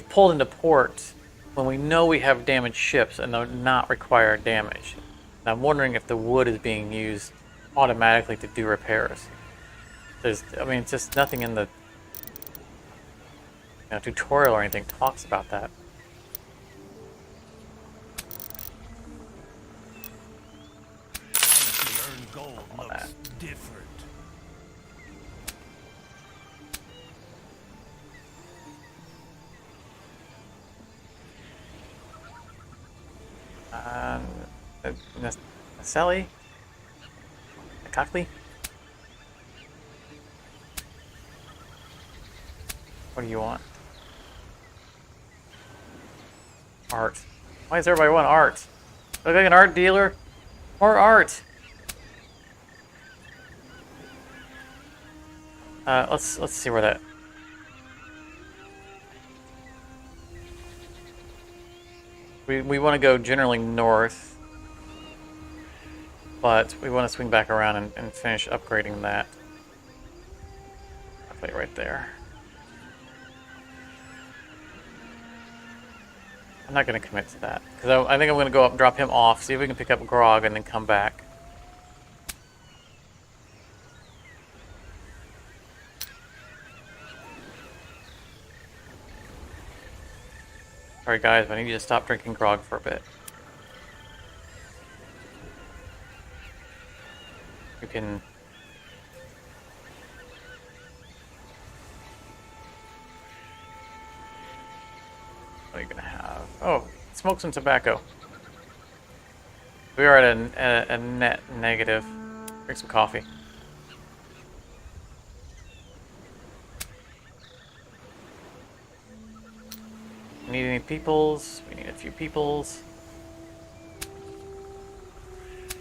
Speaker 1: pulled into port when we know we have damaged ships and they're not require damage. And I'm wondering if the wood is being used automatically to do repairs. I mean, it's just nothing in the tutorial or anything talks about that.
Speaker 2: Honestly, earned gold looks different.
Speaker 1: Sally? Cockley? What do you want? Art. Why does everybody want art? Look like an art dealer? More art! Let's see where that... We want to go generally north, but we want to swing back around and finish upgrading that. I'll play it right there. I'm not going to commit to that, because I think I'm going to go up, drop him off, see if we can pick up grog, and then come back. Sorry guys, but I need you to stop drinking grog for a bit. You can... What are you gonna have? Oh, smoke some tobacco. We are at a net negative. Drink some coffee. Need any peoples? We need a few peoples.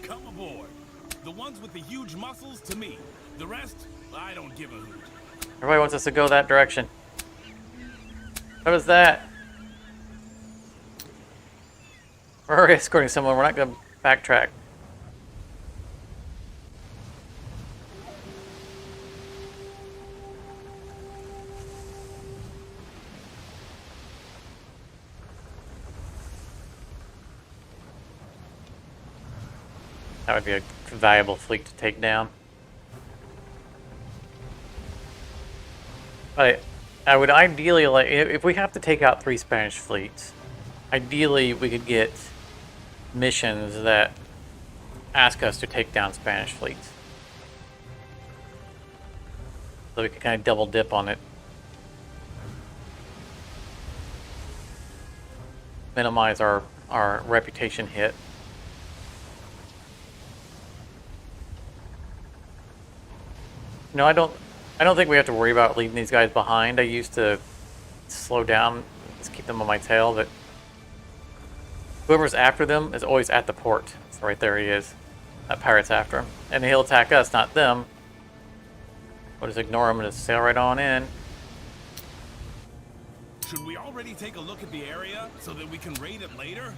Speaker 3: Come aboard. The ones with the huge muscles to me. The rest, I don't give a hoot.
Speaker 1: Everybody wants us to go that direction. What was that? We're already escorting someone. We're not going to backtrack. That would be a valuable fleet to take down. But I would ideally like, if we have to take out 3 Spanish fleets, ideally we could get missions that ask us to take down Spanish fleets. So we can kind of double dip on it. Minimize our reputation hit. No, I don't think we have to worry about leaving these guys behind. I used to slow down, just keep them on my tail, but whoever's after them is always at the port. So right there he is. That pirate's after him. And he'll attack us, not them. We'll just ignore him and just sail right on in.
Speaker 3: Should we already take a look at the area so that we can raid it later?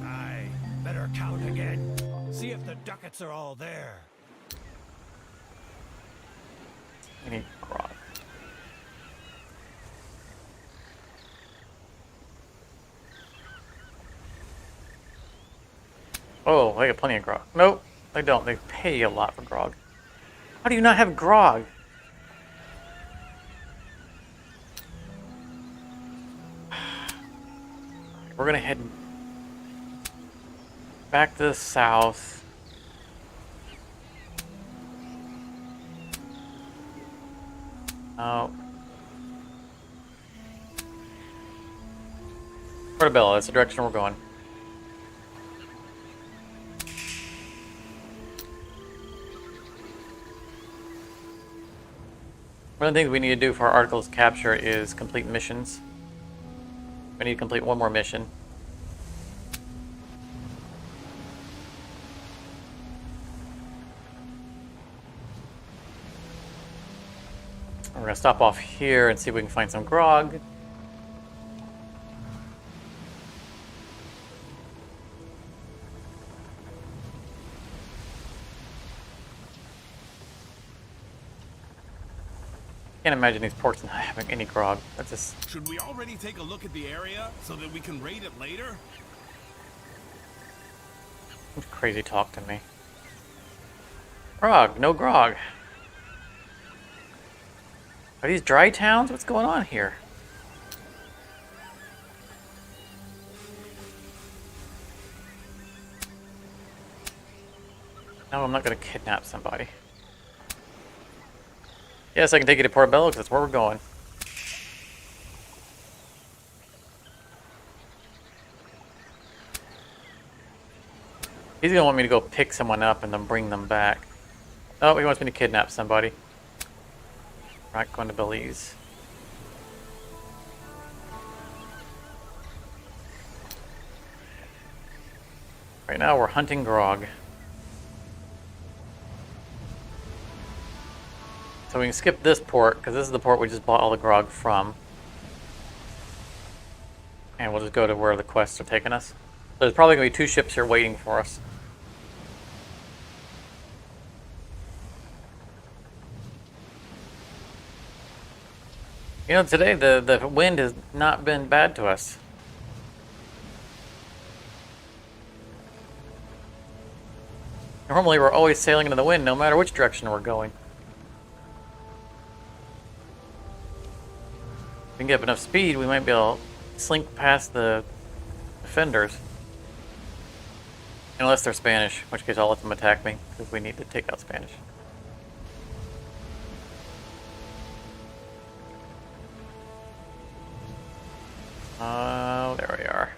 Speaker 2: Aye, better count again. See if the ducats are all there.
Speaker 1: We need grog. Oh, they got plenty of grog. Nope, they don't. They pay a lot for grog. How do you not have grog? We're gonna head back to the south. Oh. Portobello, that's the direction we're going. One of the things we need to do for our articles capture is complete missions. We need to complete one more mission. We're going to stop off here and see if we can find some grog. Can't imagine these ports not having any grog. That's just...
Speaker 3: Should we already take a look at the area so that we can raid it later?
Speaker 1: Crazy talk to me. Grog, no grog. Are these dry towns? What's going on here? No, I'm not going to kidnap somebody. Yes, I can take you to Portobello because that's where we're going. He's going to want me to go pick someone up and then bring them back. Oh, he wants me to kidnap somebody. Not going to Belize. Right now we're hunting grog. So we can skip this port, because this is the port we just bought all the grog from. And we'll just go to where the quests are taking us. There's probably going to be 2 ships here waiting for us. You know, today the wind has not been bad to us. Normally we're always sailing into the wind no matter which direction we're going. If we can get up enough speed, we might be able to slink past the defenders. Unless they're Spanish, in which case I'll let them attack me, because we need to take out Spanish. Oh, there we are.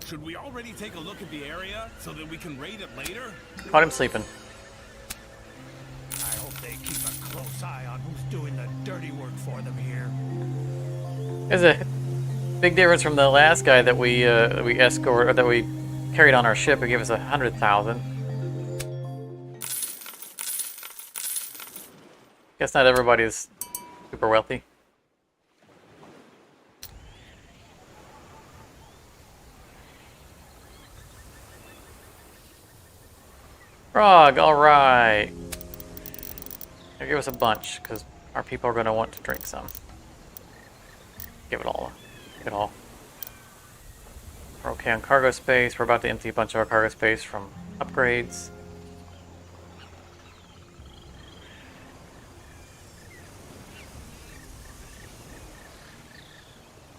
Speaker 3: Should we already take a look at the area so that we can raid it later?
Speaker 1: Caught him sleeping.
Speaker 2: I hope they keep a close eye on who's doing the dirty work for them here.
Speaker 1: There's a big difference from the last guy that we escorted, or that we carried on our ship. Who gave us 100,000. Guess not everybody's super wealthy. Frog, alright. Give us a bunch, because our people are going to want to drink some. Give it all. Give it all. We're okay on cargo space. We're about to empty a bunch of our cargo space from upgrades.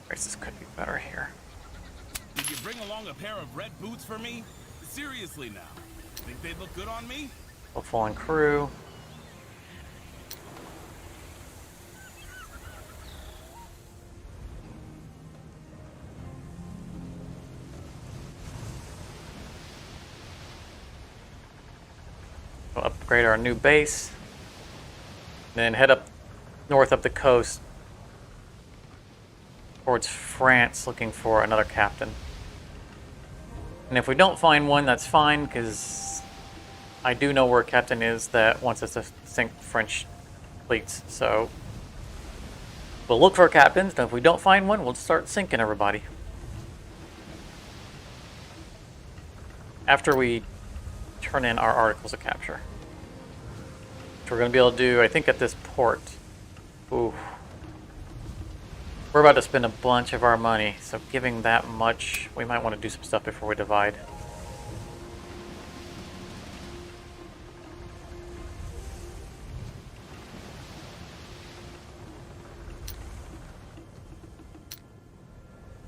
Speaker 1: Prices could be better here.
Speaker 3: Did you bring along a pair of red boots for me? Seriously now. Think they'd look good on me?
Speaker 1: Full fallen crew. We'll upgrade our new base. Then head up north up the coast towards France looking for another captain. And if we don't find one, that's fine, because I do know where a captain is that wants us to sink French fleets. So we'll look for captains, and if we don't find one, we'll start sinking everybody. After we turn in our articles of capture. Which we're going to be able to do, I think, at this port. Ooh. We're about to spend a bunch of our money, so giving that much, we might want to do some stuff before we divide.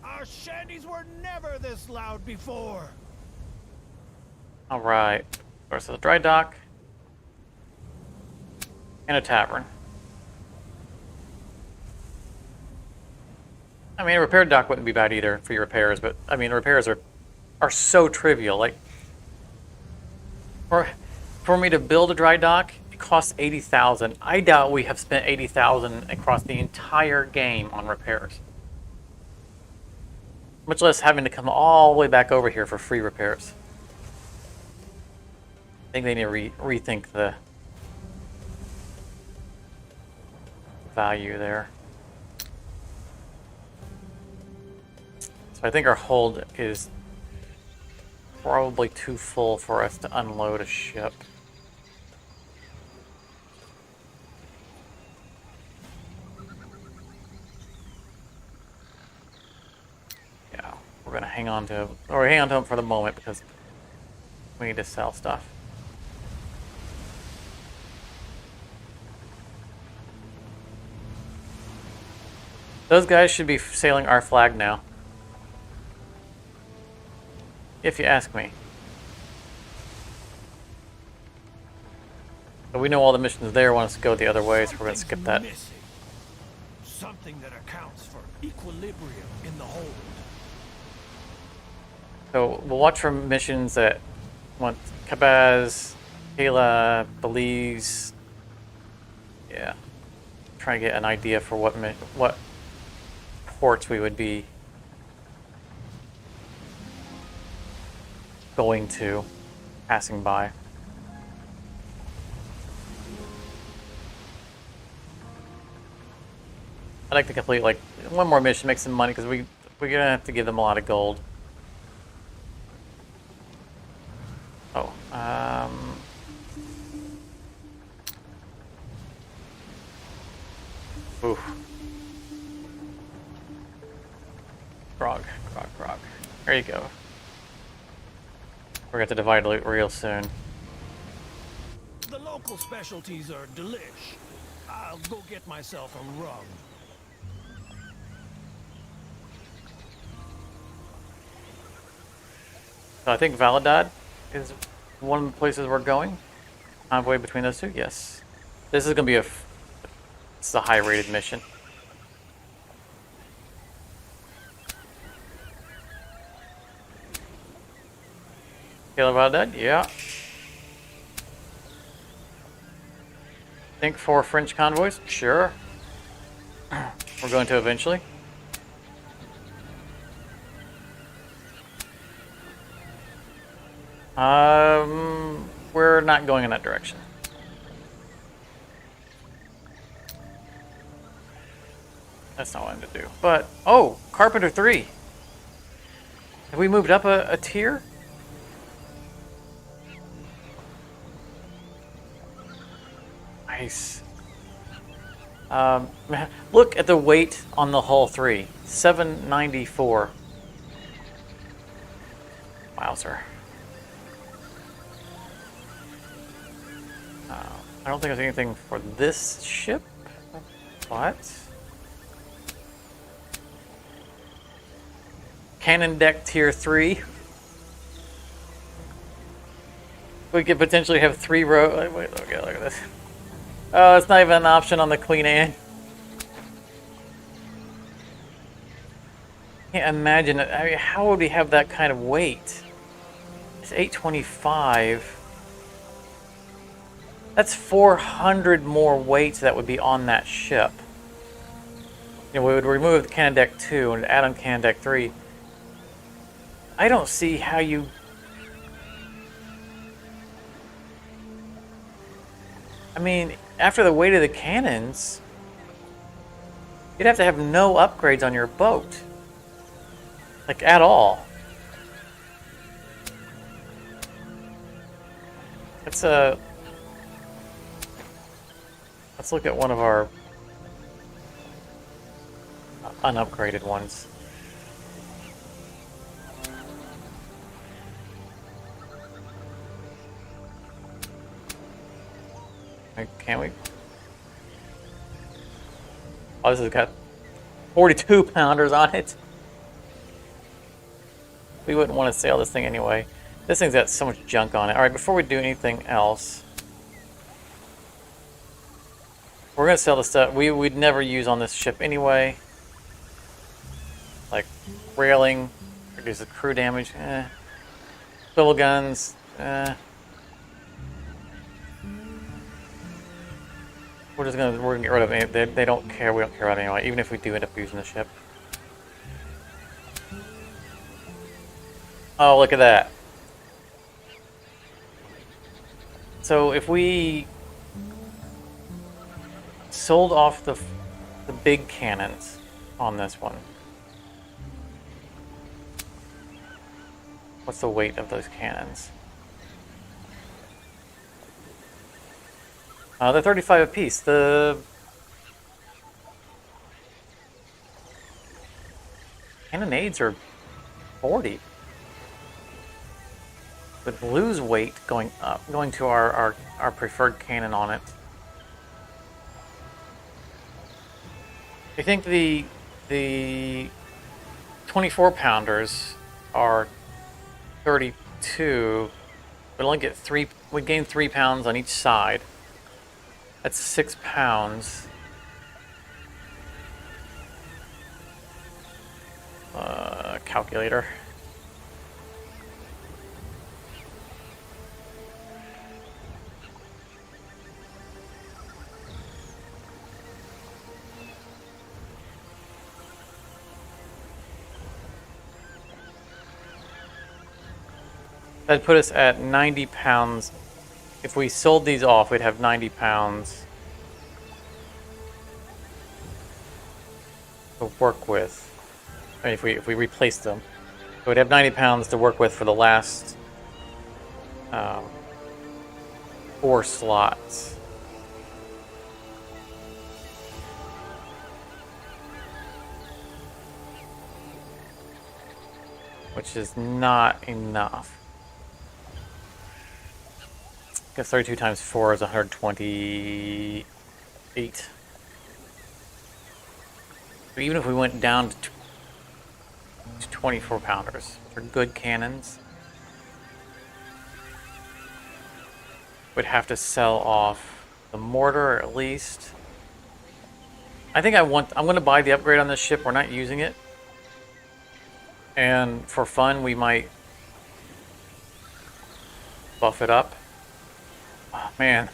Speaker 2: Our shanties were never this loud before.
Speaker 1: Alright. So the dry dock. And a tavern. I mean, a repair dock wouldn't be bad either for your repairs, but I mean, repairs are so trivial. Like, for me to build a dry dock, it costs 80,000. I doubt we have spent 80,000 across the entire game on repairs. Much less having to come all the way back over here for free repairs. I think they need to rethink the value there. So I think our hold is probably too full for us to unload a ship. Yeah, we're gonna hang on to them for the moment because we need to sell stuff. Those guys should be sailing our flag now. If you ask me. But we know all the missions there want us to go the other way, so we're going to skip that.
Speaker 2: Missing. Something that accounts for equilibrium in the hold.
Speaker 1: So we'll watch for missions that want Cabaz, Kayla, Belize. Yeah. Try to get an idea for what ports we would be going to, passing by. I'd like to complete like one more mission, make some money, because we're gonna have to give them a lot of gold. Oh, oof. Grog. There you go. We're going to divide loot real soon.
Speaker 2: The local specialties are delish. I'll go get myself a rum.
Speaker 1: So I think Validad is one of the places we're going. Convoy between those two, yes. This is going to be this is a high-rated mission. Feel about that? Yeah. Think 4 French convoys? Sure. We're going to eventually. We're not going in that direction. That's not what I'm going to do. But, oh, Carpenter 3. Have we moved up a tier? Nice. Look at the weight on the hull 3. 794. Wowzer. I don't think there's anything for this ship. What? Cannon deck tier 3. We could potentially have 3 row. Wait, okay, look at this. Oh, it's not even an option on the Queen Anne. Can't imagine it. I mean, how would we have that kind of weight? It's 825. That's 400 more weight that would be on that ship. You know, we would remove Cannon Deck 2 and add on Cannon Deck 3. I don't see how you... I mean, after the weight of the cannons, you'd have to have no upgrades on your boat. Like, at all. It's a... Let's look at one of our unupgraded ones. Can we? Oh, this has got 42 pounders on it. We wouldn't want to sail this thing anyway. This thing's got so much junk on it. Alright, before we do anything else, we're going to sell the stuff we'd never use on this ship anyway. Like railing, reduces crew damage, swivel guns, we're gonna get rid of it. They don't care. We don't care about it anyway. Even if we do end up using the ship. Oh, look at that. So if we sold off the big cannons on this one, what's the weight of those cannons? They're 35 apiece. The cannonades are 40. But lose weight going up, going to our preferred cannon on it. I think the the 24 pounders are 32. We only get 3. We gain 3 pounds on each side. That's 6 pounds. Calculator. That'd put us at 90 pounds. If we sold these off, we'd have 90 pounds to work with. I mean, if we replaced them, so we'd have 90 pounds to work with for the last 4 slots. Which is not enough. I guess 32 times 4 is 128. But even if we went down to 24 pounders for good cannons, we'd have to sell off the mortar at least. I think I'm going to buy the upgrade on this ship. We're not using it. And for fun, we might buff it up. Oh, man,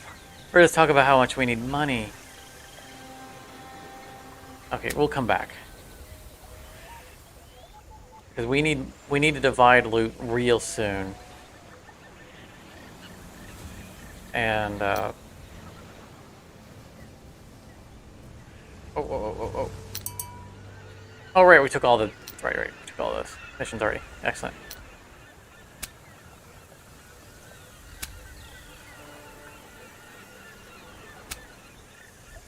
Speaker 1: we're just talking about how much we need money. Okay, we'll come back. Because we need to divide loot real soon. And oh. Oh right, we took all the right, we took all those missions already. Excellent.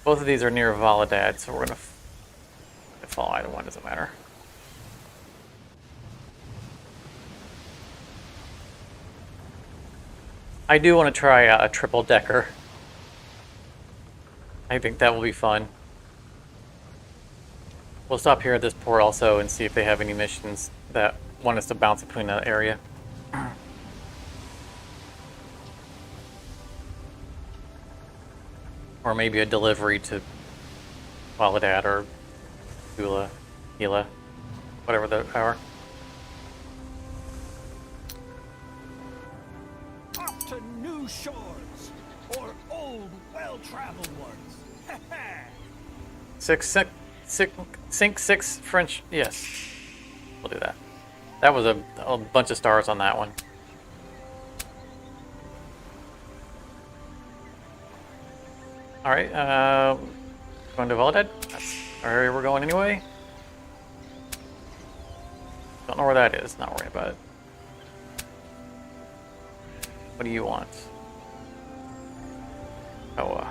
Speaker 1: Both of these are near Validad, so we're gonna follow either one, doesn't matter. I do want to try a triple decker. I think that will be fun. We'll stop here at this port also and see if they have any missions that want us to bounce between that area. Or maybe a delivery to Validad or Gila, whatever the are.
Speaker 2: Off to new shores, or old, well-traveled ones.
Speaker 1: Sink 6 French. Yes, we'll do that. That was a bunch of stars on that one. All right, going to Validad. That's our area we're going anyway. Don't know where that is. Not worry about it. What do you want? Oh,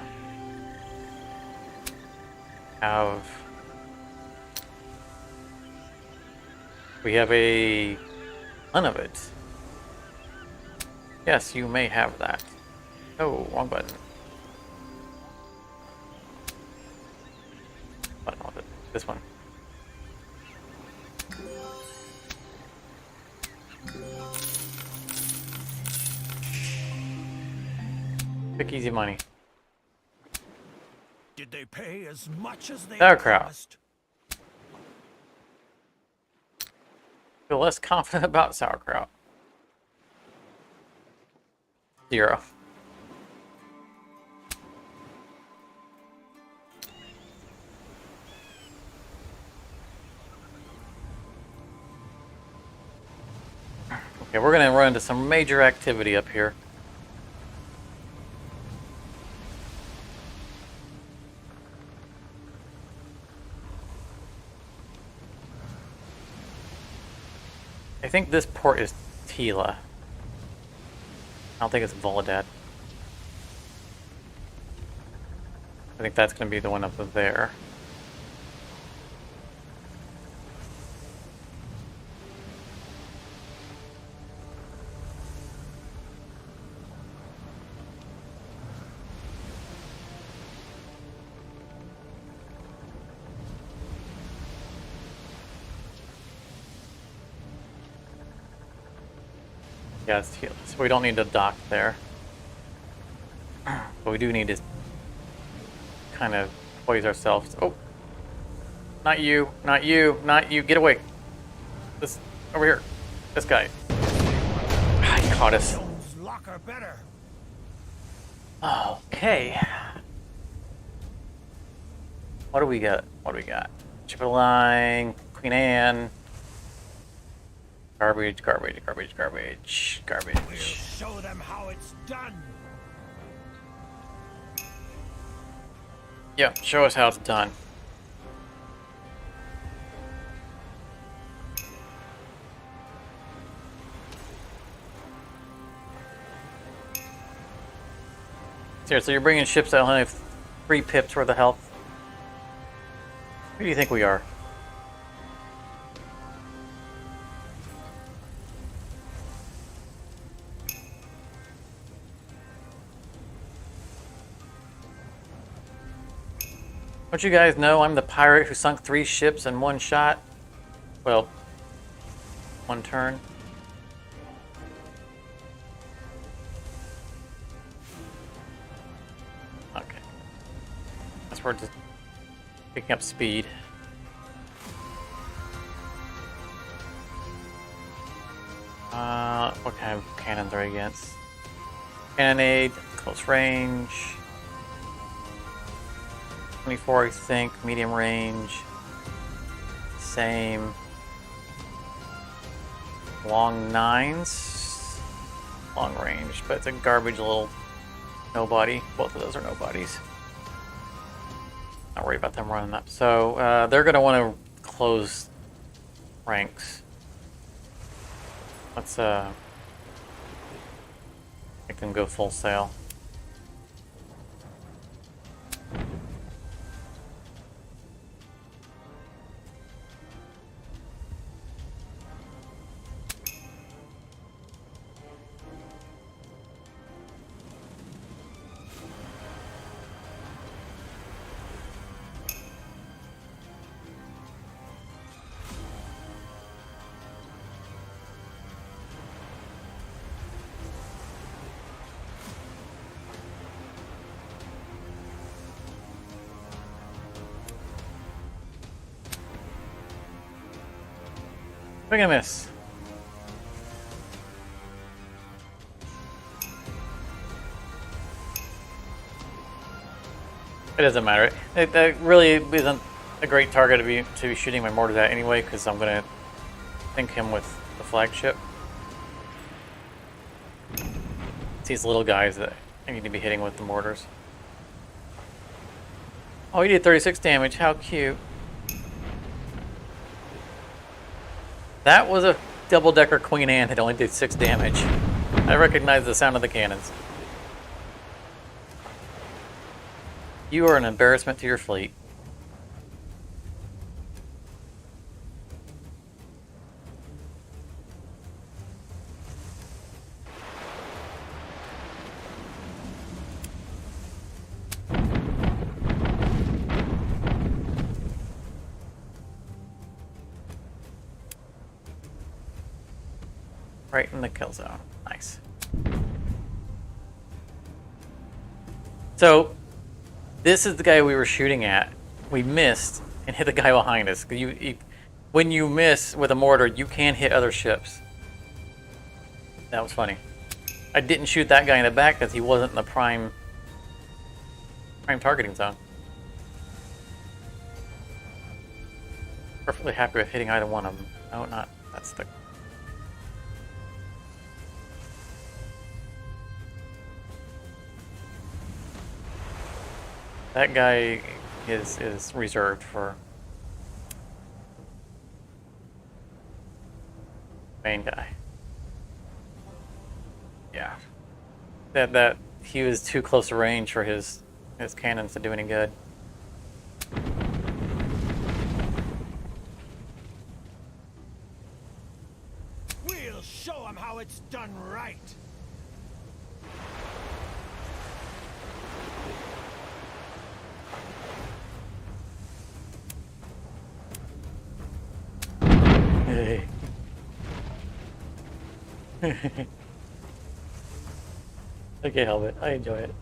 Speaker 1: we have a ton of it. Yes, you may have that. Oh, wrong button. Button on it. This one. Quick, easy money.
Speaker 2: Did they pay as much as they
Speaker 1: Sauerkraut.
Speaker 2: promised?
Speaker 1: Feel less confident about sauerkraut. 0. Okay, we're gonna run into some major activity up here. I think this port is Tila. I don't think it's Validad. I think that's going to be the one up there. Yeah, so we don't need to dock there. But we do need to kind of poise ourselves. Oh! Not you, not you, not you. Get away. This, over here. This guy. Ah, he caught us.
Speaker 2: Jones locker better.
Speaker 1: Okay. What do we got? What do we got? Chipperline, Queen Anne. Garbage, garbage, garbage, garbage,
Speaker 2: We'll
Speaker 1: garbage.
Speaker 2: show them how it's done.
Speaker 1: Yeah, show us how it's done. Seriously, you're bringing ships that only have 3 pips worth of health? Who do you think we are? Don't you guys know I'm the pirate who sunk 3 ships in 1 shot? Well, 1 turn. Okay. That's where we're just picking up speed. What kind of cannons are we against? Cannonade, close range. 24, I think, medium range. Same. Long 9s. Long range, but it's a garbage little nobody. Both of those are nobodies. Not worried about them running up. So they're going to want to close ranks. Let's make them go full sail. Swing and miss. It doesn't matter. That really isn't a great target to be shooting my mortars at anyway, because I'm going to sink him with the flagship. It's these little guys that I need to be hitting with the mortars. Oh, he did 36 damage. How cute. That was a double-decker Queen Anne that only did 6 damage. I recognize the sound of the cannons. You are an embarrassment to your fleet. Right in the kill zone. Nice. So, this is the guy we were shooting at. We missed and hit the guy behind us. When you miss with a mortar, you can hit other ships. That was funny. I didn't shoot that guy in the back because he wasn't in the prime targeting zone. Perfectly happy with hitting either one of them. No, not. That's the... That guy is reserved for main guy. Yeah. That he was too close to range for his cannons to do any good.
Speaker 2: We'll show them how it's done right.
Speaker 1: Hey. I can't help it. I enjoy it.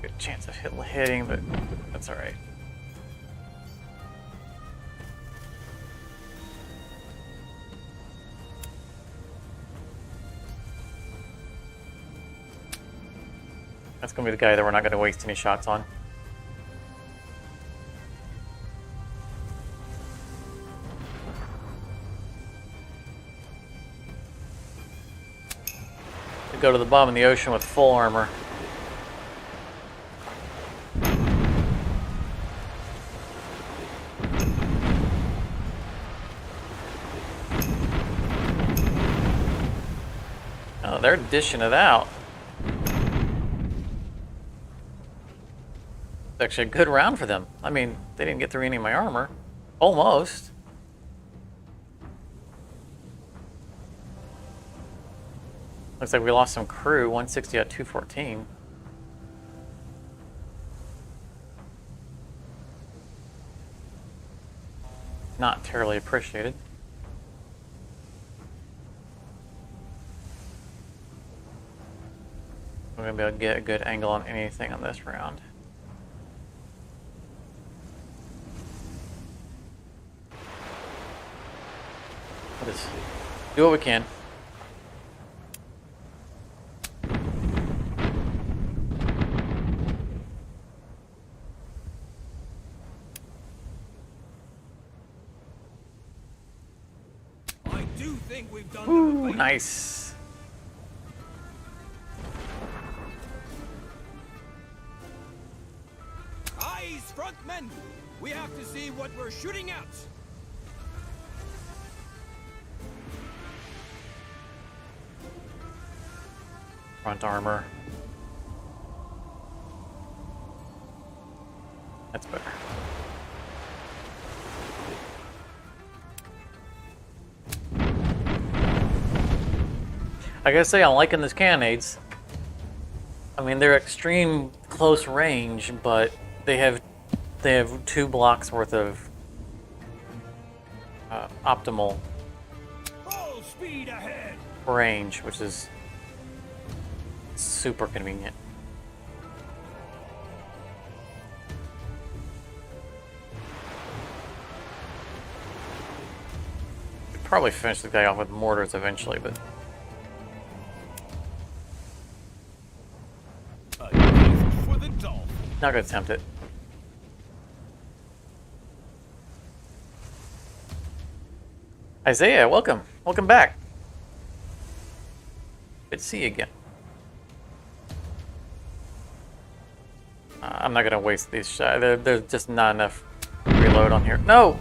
Speaker 1: Good chance of hitting, but that's all right. That's gonna be the guy that we're not gonna waste any shots on. We go to the bottom of the ocean with full armor. Oh, they're dishing it out. Actually a good round for them. I mean, they didn't get through any of my armor. Almost. Looks like we lost some crew, 160 at 214. Not terribly appreciated. We're gonna be able to get a good angle on anything on this round. We'll just do what we can.
Speaker 2: I do think we've done
Speaker 1: Ooh, nice.
Speaker 2: Eyes, front men! We have to see what we're shooting at!
Speaker 1: Front armor. That's better. I gotta say, I'm liking these cannonades. I mean, they're extreme close range, but they have 2 blocks worth of optimal
Speaker 2: Full speed ahead!
Speaker 1: range, which is super convenient. Could probably finish the guy off with mortars eventually, but
Speaker 3: For the dolphin.
Speaker 1: not gonna attempt it. Isaiah, welcome. Welcome back. Good to see you again. I'm not gonna waste these shots. There's just not enough reload on here. No!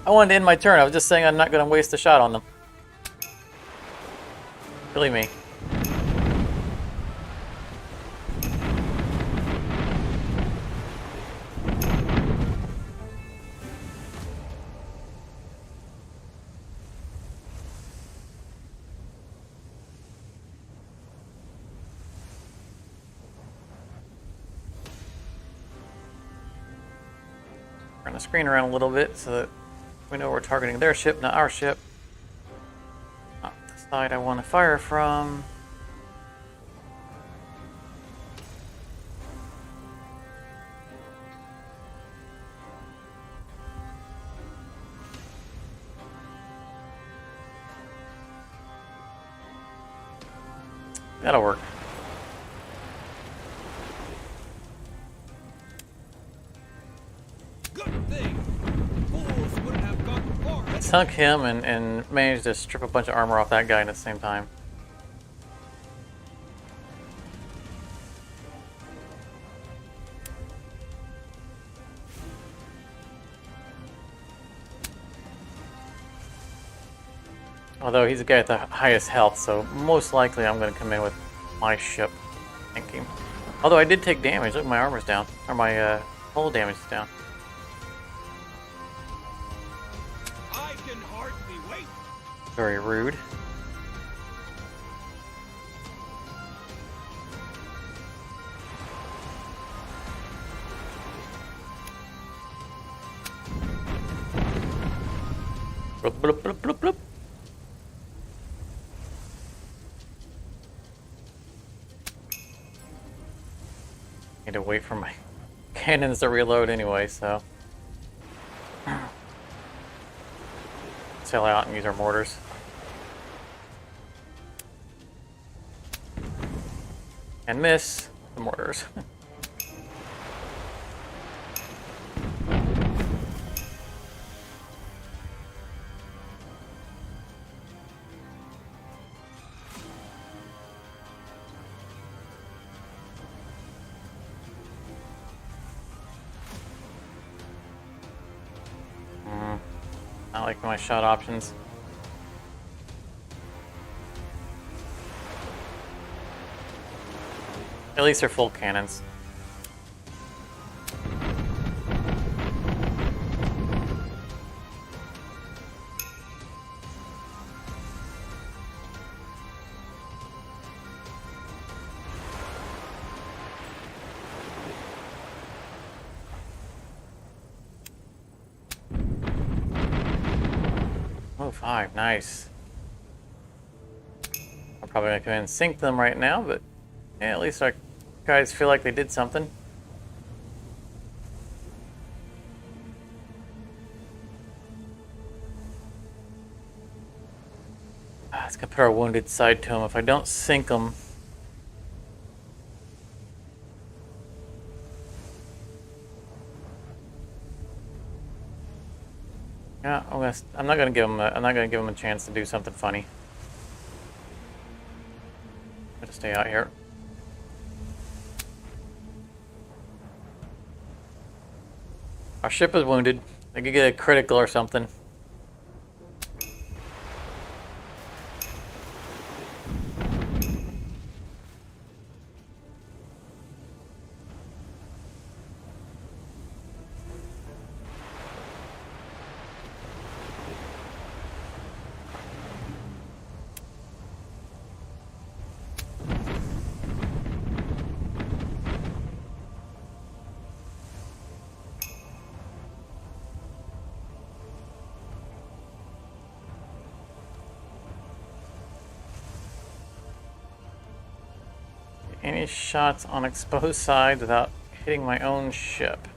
Speaker 1: I wanted to end my turn. I was just saying I'm not gonna waste a shot on them. Believe me. Turn the screen around a little bit so that we know we're targeting their ship, not our ship. Not the side I want to fire from. That'll work.
Speaker 2: Good thing! Fools wouldn't have gotten far.
Speaker 1: Sunk him and managed to strip a bunch of armor off that guy at the same time. Although he's the guy at the highest health, so most likely I'm going to come in with my ship thinking. Although I did take damage. Look, my armor's down. Or my hull damage is down.
Speaker 2: I can hardly wait!
Speaker 1: Very rude. Bloop, bloop, bloop, bloop, bloop. Need to wait for my cannons to reload anyway, so sail out and use our mortars. And miss the mortars. Not like my shot options. At least they're full cannons. Oh, 5, nice. I'm probably gonna come in and sink them right now, but yeah, at least our guys feel like they did something. Let's go put our wounded side to them. If I don't sink them, yeah, I'm not gonna give them. I'm not gonna give them a chance to do something funny. I'm gonna stay out here. Our ship is wounded. They could get a critical or something. Any shots on exposed side without hitting my own ship.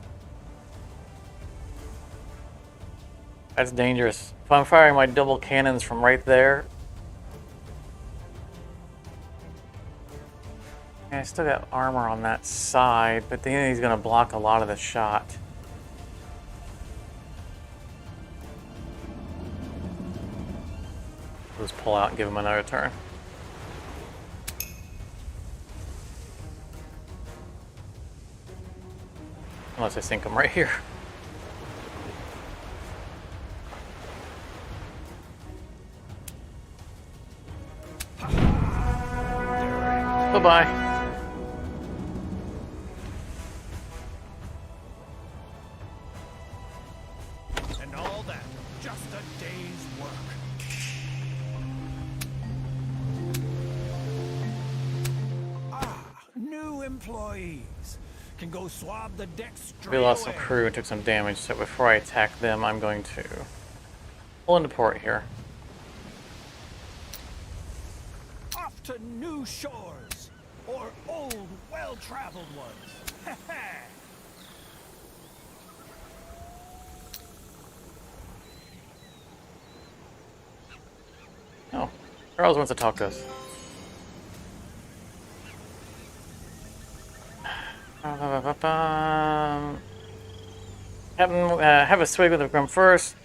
Speaker 1: That's dangerous. If I'm firing my double cannons from right there. I still got armor on that side, but the enemy's gonna block a lot of the shot. Let's pull out and give him another turn. Unless I sink them right here. Bye-bye.
Speaker 2: And all that, just a day's work. New employees. Can go swab the deck straight
Speaker 1: We lost some
Speaker 2: away.
Speaker 1: crew and took some damage, so before I attack them, I'm going to pull into port here.
Speaker 2: Off to new shores, or old, well-traveled ones.
Speaker 1: Oh, Charles wants to talk to us. Have a swig with the grum first.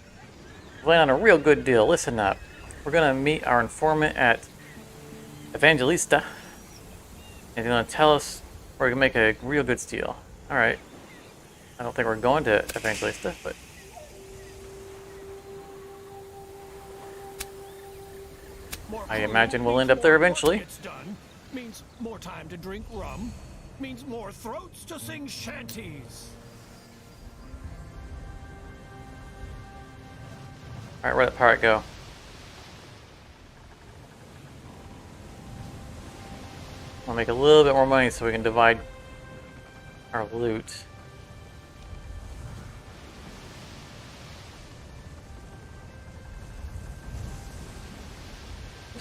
Speaker 1: Land on a real good deal. Listen up. We're gonna meet our informant at Evangelista. And he's gonna tell us where we can make a real good steal. Alright. I don't think we're going to Evangelista, but I imagine we'll end up there eventually.
Speaker 2: It's done. Means more time to drink rum. Means more throats to sing shanties.
Speaker 1: Alright, where'd the pirate go? We'll make a little bit more money so we can divide our loot.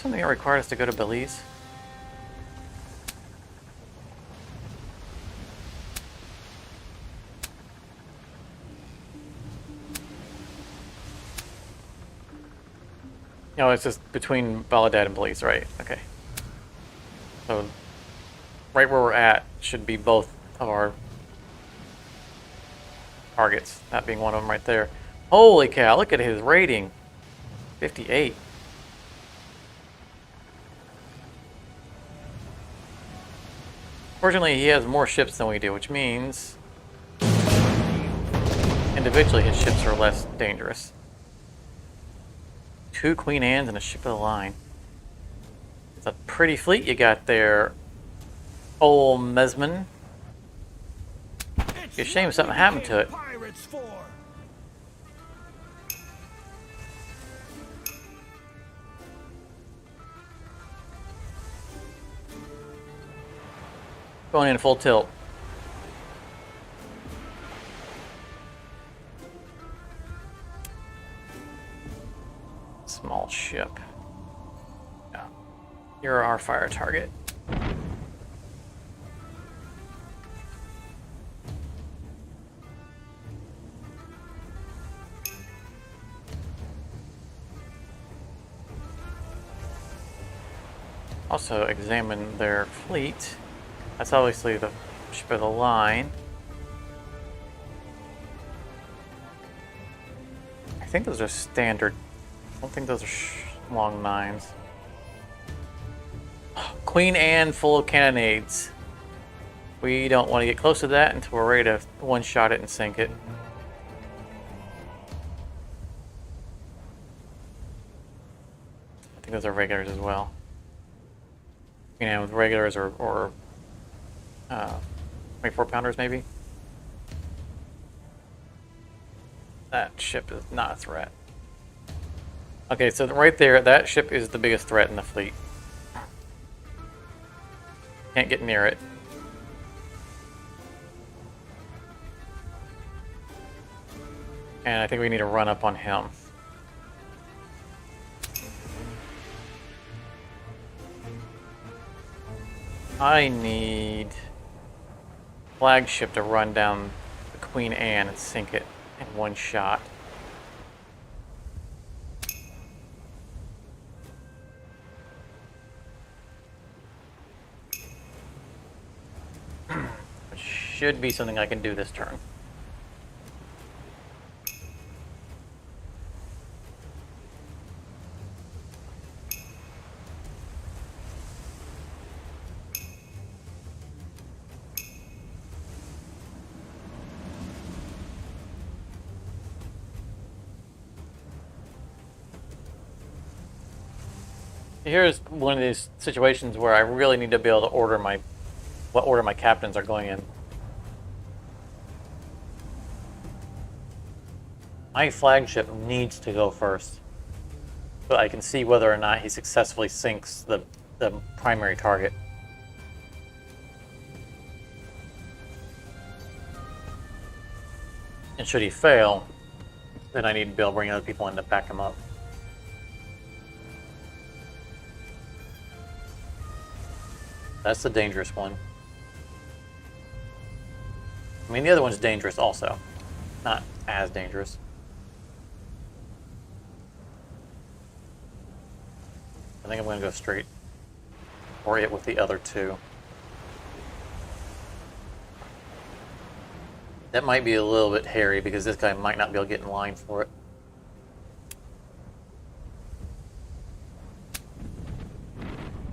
Speaker 1: Something that required us to go to Belize? No, it's just between Baladad and Belize, right? Okay. So, right where we're at should be both of our targets. That being one of them right there. Holy cow, look at his rating. 58. Fortunately, he has more ships than we do, which means individually his ships are less dangerous. 2 Queen Anne's and a ship of the line. It's a pretty fleet you got there, old Mesman. It's a shame something happened to it.
Speaker 2: Pirates for.
Speaker 1: Going in full tilt. Small ship. Yeah. You're our fire target. Also examine their fleet. That's obviously the ship of the line. I think those are standard. I don't think those are long 9s. Queen Anne full of cannonades. We don't want to get close to that until we're ready to one-shot it and sink it. I think those are regulars as well. Queen Anne with regulars or 24-pounders maybe. That ship is not a threat. Okay, so right there, that ship is the biggest threat in the fleet. Can't get near it. And I think we need to run up on him. I need flagship to run down the Queen Anne and sink it in one shot. Which should be something I can do this turn. Here's one of these situations where I really need to be able to order what order my captains are going in. My flagship needs to go first, so I can see whether or not he successfully sinks the primary target. And should he fail, then I need to be able to bring other people in to back him up. That's the dangerous one. I mean, the other one's dangerous also. Not as dangerous. I think I'm going to go straight for it with the other 2. That might be a little bit hairy because this guy might not be able to get in line for it.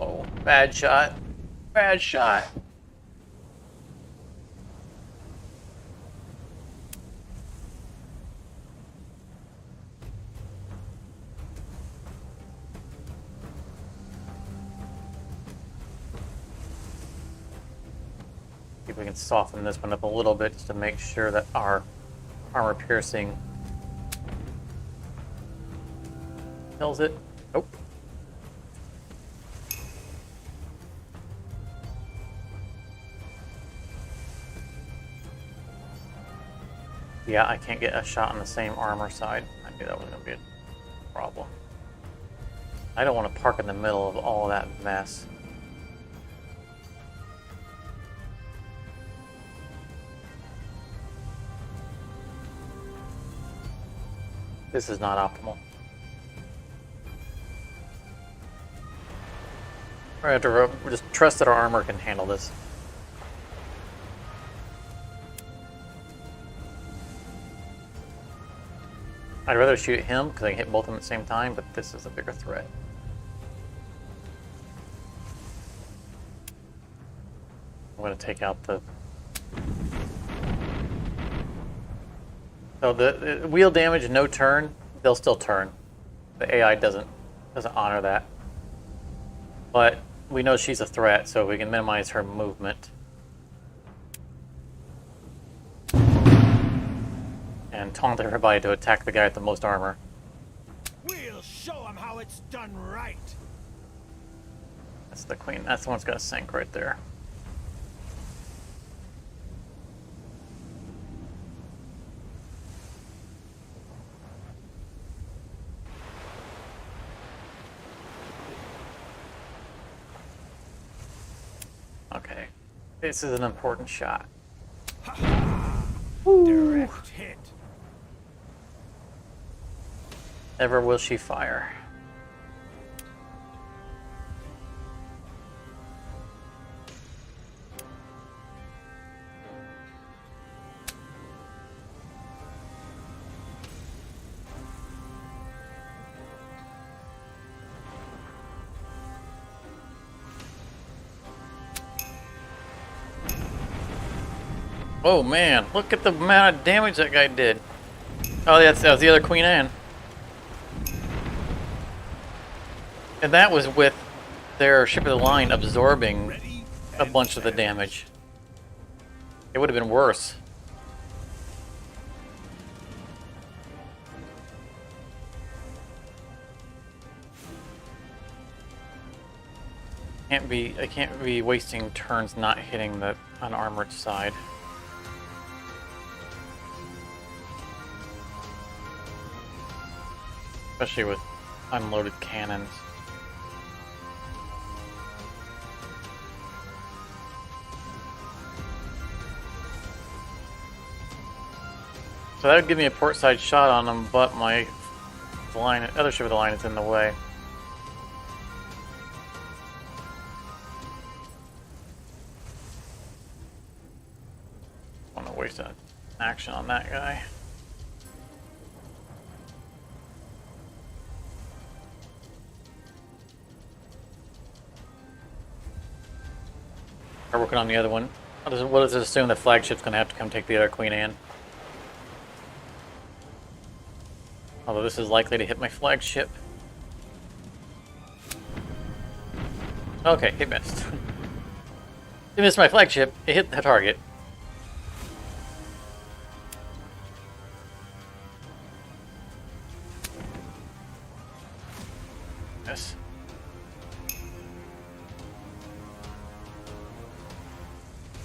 Speaker 1: Oh, bad shot. Bad shot. See if we can soften this one up a little bit just to make sure that our armor piercing kills it. Nope. Yeah, I can't get a shot on the same armor side. I knew that was going to be a problem. I don't want to park in the middle of all that mess. This is not optimal. We're going to have to just trust that our armor can handle this. I'd rather shoot him because I can hit both of them at the same time, but this is a bigger threat. I'm going to take out the... So the wheel damage, no turn, they'll still turn. The AI doesn't honor that. But we know she's a threat, so we can minimize her movement. And taunt everybody to attack the guy with the most armor.
Speaker 2: We'll show them how it's done right.
Speaker 1: That's the queen. That's the one that's gonna sink right there. Okay. This is an important shot.
Speaker 2: Direct hit.
Speaker 1: Never will she fire. Oh man, look at the amount of damage that guy did. Oh, that was the other Queen Anne. And that was with their ship of the line absorbing a bunch of the damage. It would have been worse. I can't be wasting turns not hitting the unarmored side. Especially with unloaded cannons. So that would give me a port side shot on them, but my other ship of the line is in the way. I don't want to waste an action on that guy. We're working on the other one. What does it assume the flagship's going to have to come take the other Queen Anne? Although this is likely to hit my flagship. Okay, it missed. It missed my flagship. It hit the target. Yes.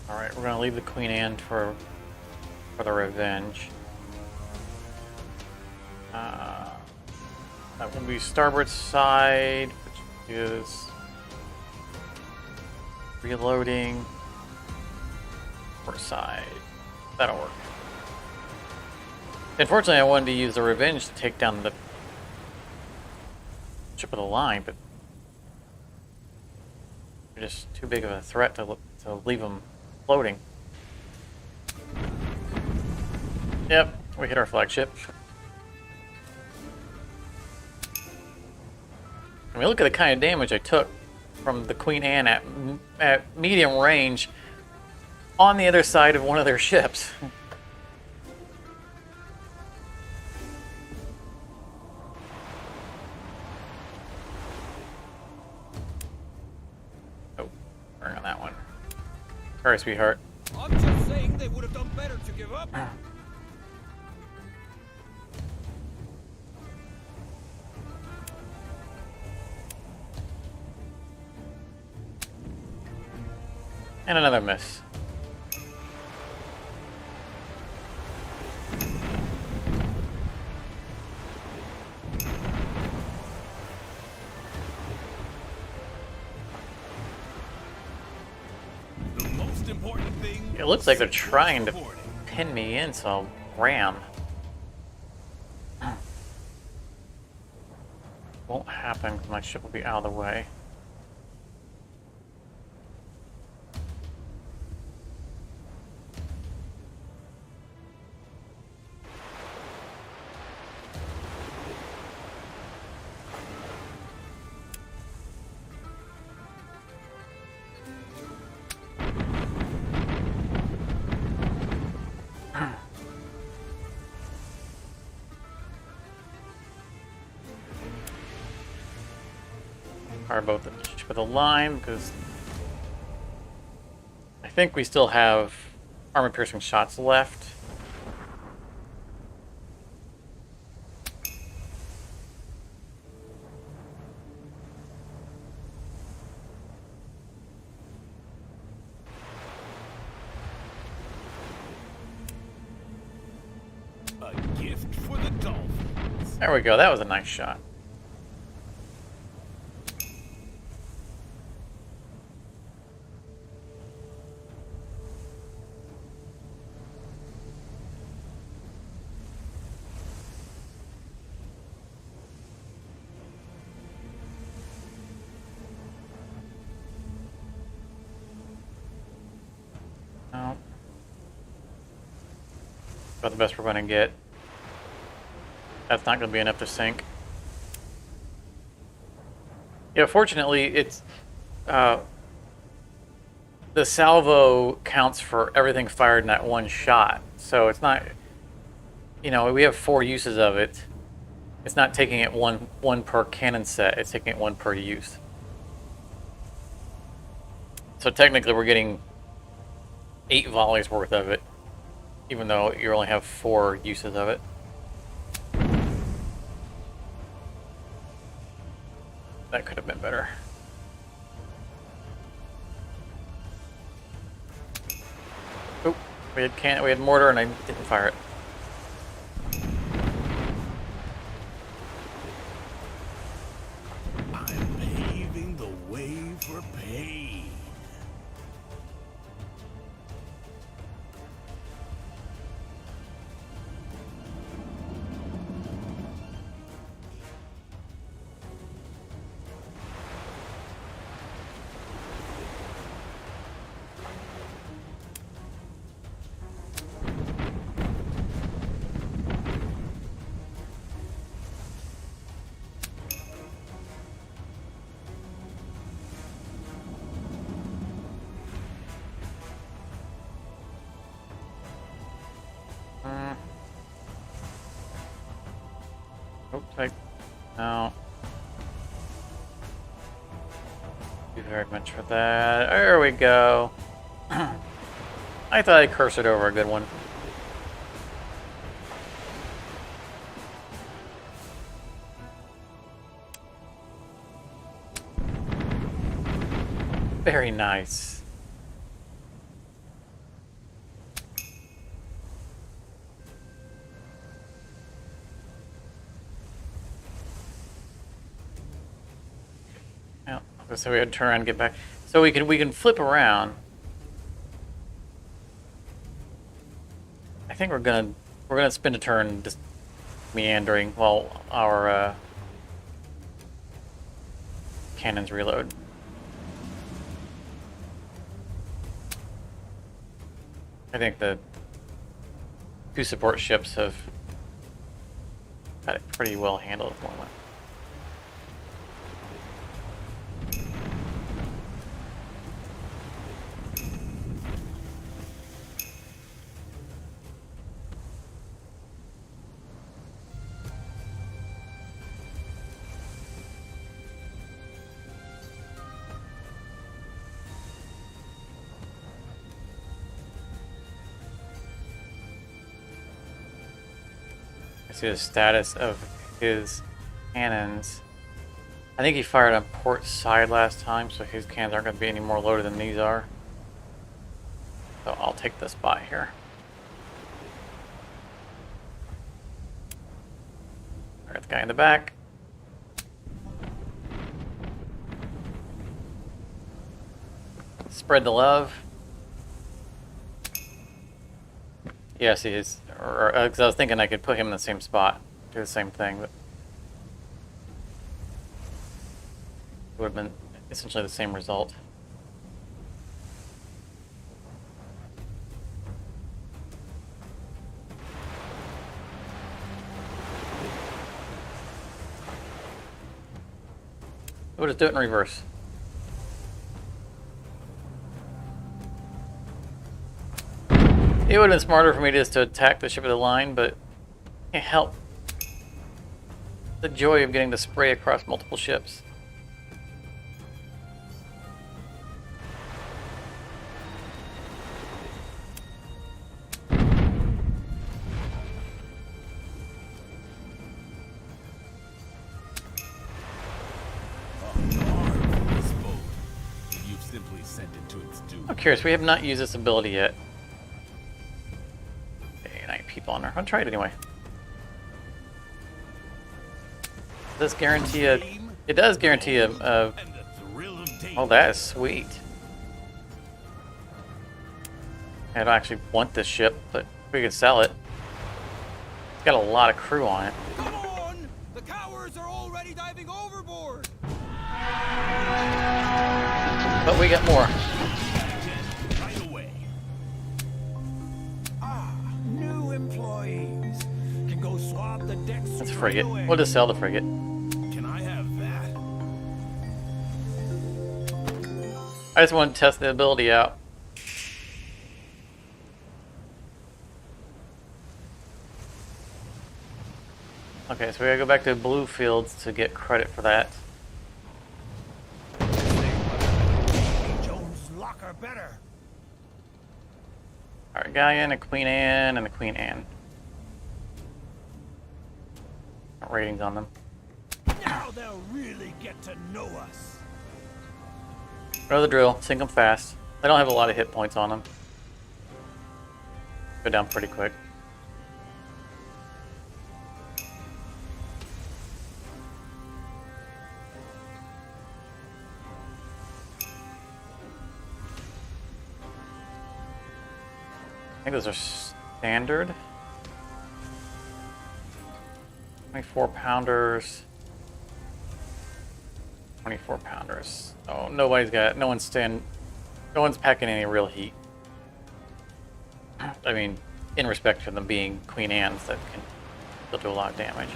Speaker 1: Alright, we're going to leave the Queen Anne for the revenge. That will be starboard side, which is reloading. Port side. That'll work. Unfortunately, I wanted to use the revenge to take down the ship of the line, but they're just too big of a threat to leave them floating. Yep, we hit our flagship. I mean, look at the kind of damage I took from the Queen Anne at medium range on the other side of one of their ships. Oh, burn on that one. Sorry, sweetheart.
Speaker 2: I'm just saying they would have done better to give up.
Speaker 1: And another miss. It looks like they're trying to pin me in, so I'll ram. Won't happen because my ship will be out of the way. Fire both the ship with a line because I think we still have armor-piercing shots left.
Speaker 3: A gift for the dolphins.
Speaker 1: There we go. That was a nice shot. No. About the best we're going to get. That's not going to be enough to sink. Yeah, fortunately, it's the salvo counts for everything fired in that one shot. So it's not, you know, we have 4 uses of it. It's not taking it one per cannon set. It's taking it 1 per use. So technically, we're getting 8 volleys worth of it, even though you only have 4 uses of it. That could have been better. Oh, we had mortar and I didn't fire it.
Speaker 3: I'm paving the way for pain.
Speaker 1: No. Thank you very much for that. There we go. I thought I cursed it over a good one. Very nice. So we had to turn around and get back. So we can flip around. I think we're gonna spin a turn just meandering while our cannons reload. I think the 2 support ships have got it pretty well handled at the moment. See the status of his cannons. I think he fired on port side last time, so his cannons aren't going to be any more loaded than these are. So I'll take the spot here. Got the guy in the back. Spread the love. Yes, he is. Or because I was thinking I could put him in the same spot, do the same thing, but it would have been essentially the same result. We'll just do it in reverse. It would have been smarter for me just to attack the ship of the line, but can't help the joy of getting to spray across multiple ships.
Speaker 3: You've simply sent it to its doom.
Speaker 1: I'm curious, we have not used this ability yet. Okay, 9 people on there. I'll try it anyway. Does this guarantee a... It does guarantee a...
Speaker 3: And the thrill of danger.
Speaker 1: Oh, that is sweet. I don't actually want this ship, but we can sell it. It's got a lot of crew on it.
Speaker 2: Come on! The cowards are already diving overboard!
Speaker 1: But we got more.
Speaker 3: Right away.
Speaker 2: Ah, new employees. Can go swab the decks.
Speaker 1: That's a
Speaker 2: straight
Speaker 1: frigate.
Speaker 2: away.
Speaker 1: We'll just sell the frigate.
Speaker 3: Can I have that?
Speaker 1: I just want to test the ability out. Okay, so we gotta go back to blue fields to get credit for that.
Speaker 2: Jones locker better.
Speaker 1: Alright, Galleon, a Queen Anne, and a Queen Anne. Ratings on them.
Speaker 2: Now they'll really get to know us.
Speaker 1: Know the drill, sink them fast. They don't have a lot of hit points on them. Go down pretty quick. I think those are standard. 24 pounders. 24 pounders. Oh, no one's packing any real heat. I mean, in respect to them being Queen Anne's that can still do a lot of damage.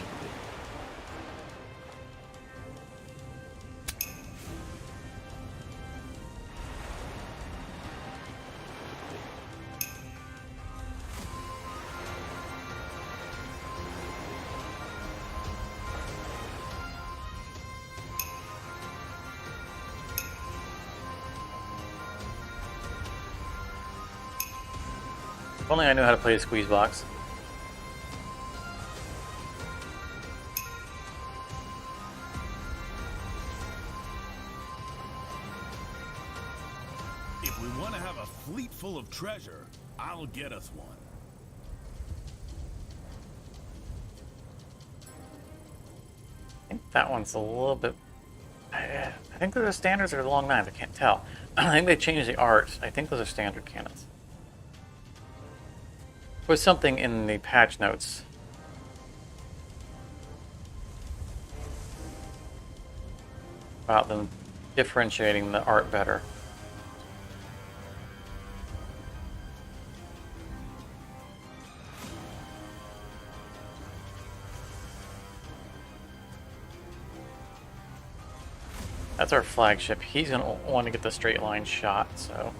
Speaker 1: If only I knew how to play a squeeze box.
Speaker 3: If we want to have a fleet full of treasure, I'll get us one.
Speaker 1: I think that one's a little bit... I think those are standards or long knives, I can't tell. I think they changed the art. I think those are standard cannons. There was something in the patch notes about them differentiating the art better. That's our flagship. He's going to want to get the straight line shot, so...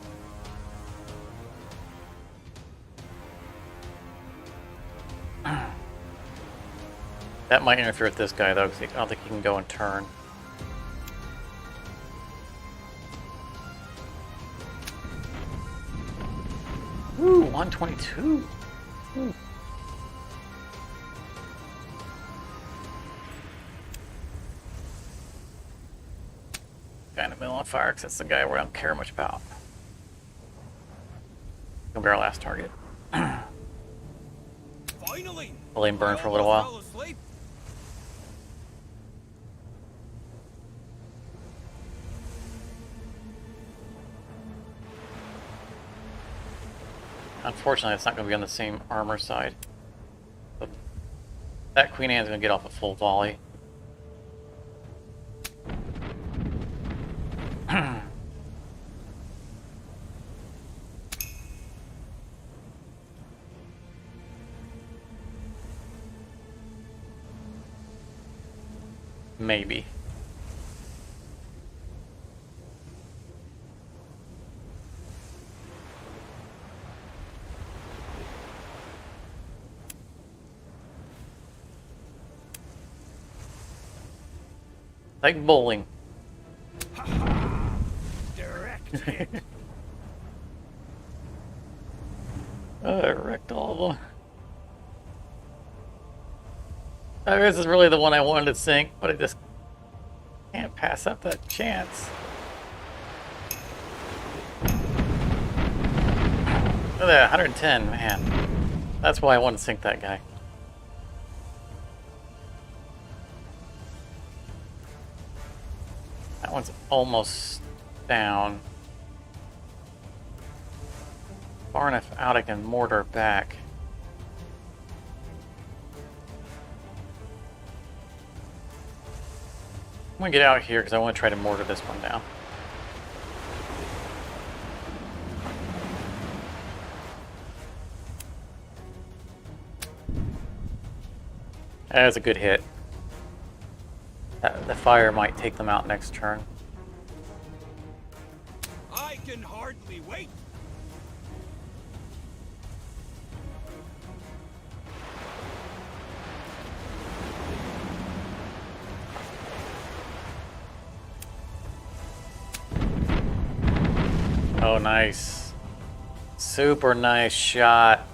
Speaker 1: That might interfere with this guy, though, because I don't think he can go and turn. Ooh, 122. Ooh. Guy in the middle on fire, because that's the guy we don't care much about. Gonna be our last target.
Speaker 2: Finally.
Speaker 1: We'll let him burn for a little while.
Speaker 2: Fell asleep.
Speaker 1: unfortunately, it's not going to be on the same armor side. But that Queen Anne's going to get off a full volley. Maybe. Like bowling.
Speaker 2: Direct hit.
Speaker 1: Oh, I wrecked all of them. This is really the one I wanted to sink, but I just can't pass up that chance. Look at that, 110, man. That's why I wanted to sink that guy. That one's almost down. Far enough out I can mortar back. I'm gonna get out here because I want to try to mortar this one down. That's a good hit. The fire might take them out next turn.
Speaker 3: I can hardly wait.
Speaker 1: Oh, nice. Super nice shot.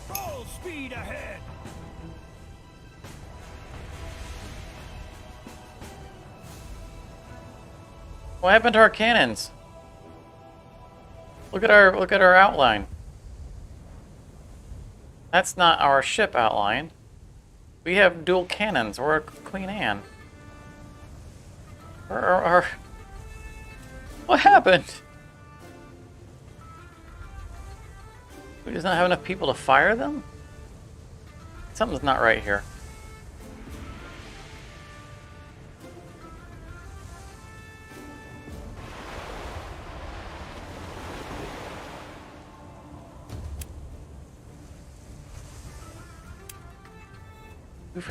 Speaker 2: Full speed ahead.
Speaker 1: What happened to our cannons? Look at our outline. That's not our ship outline. We have dual cannons. We're Queen Anne. What happened? We just not have enough people to fire them? Something's not right here.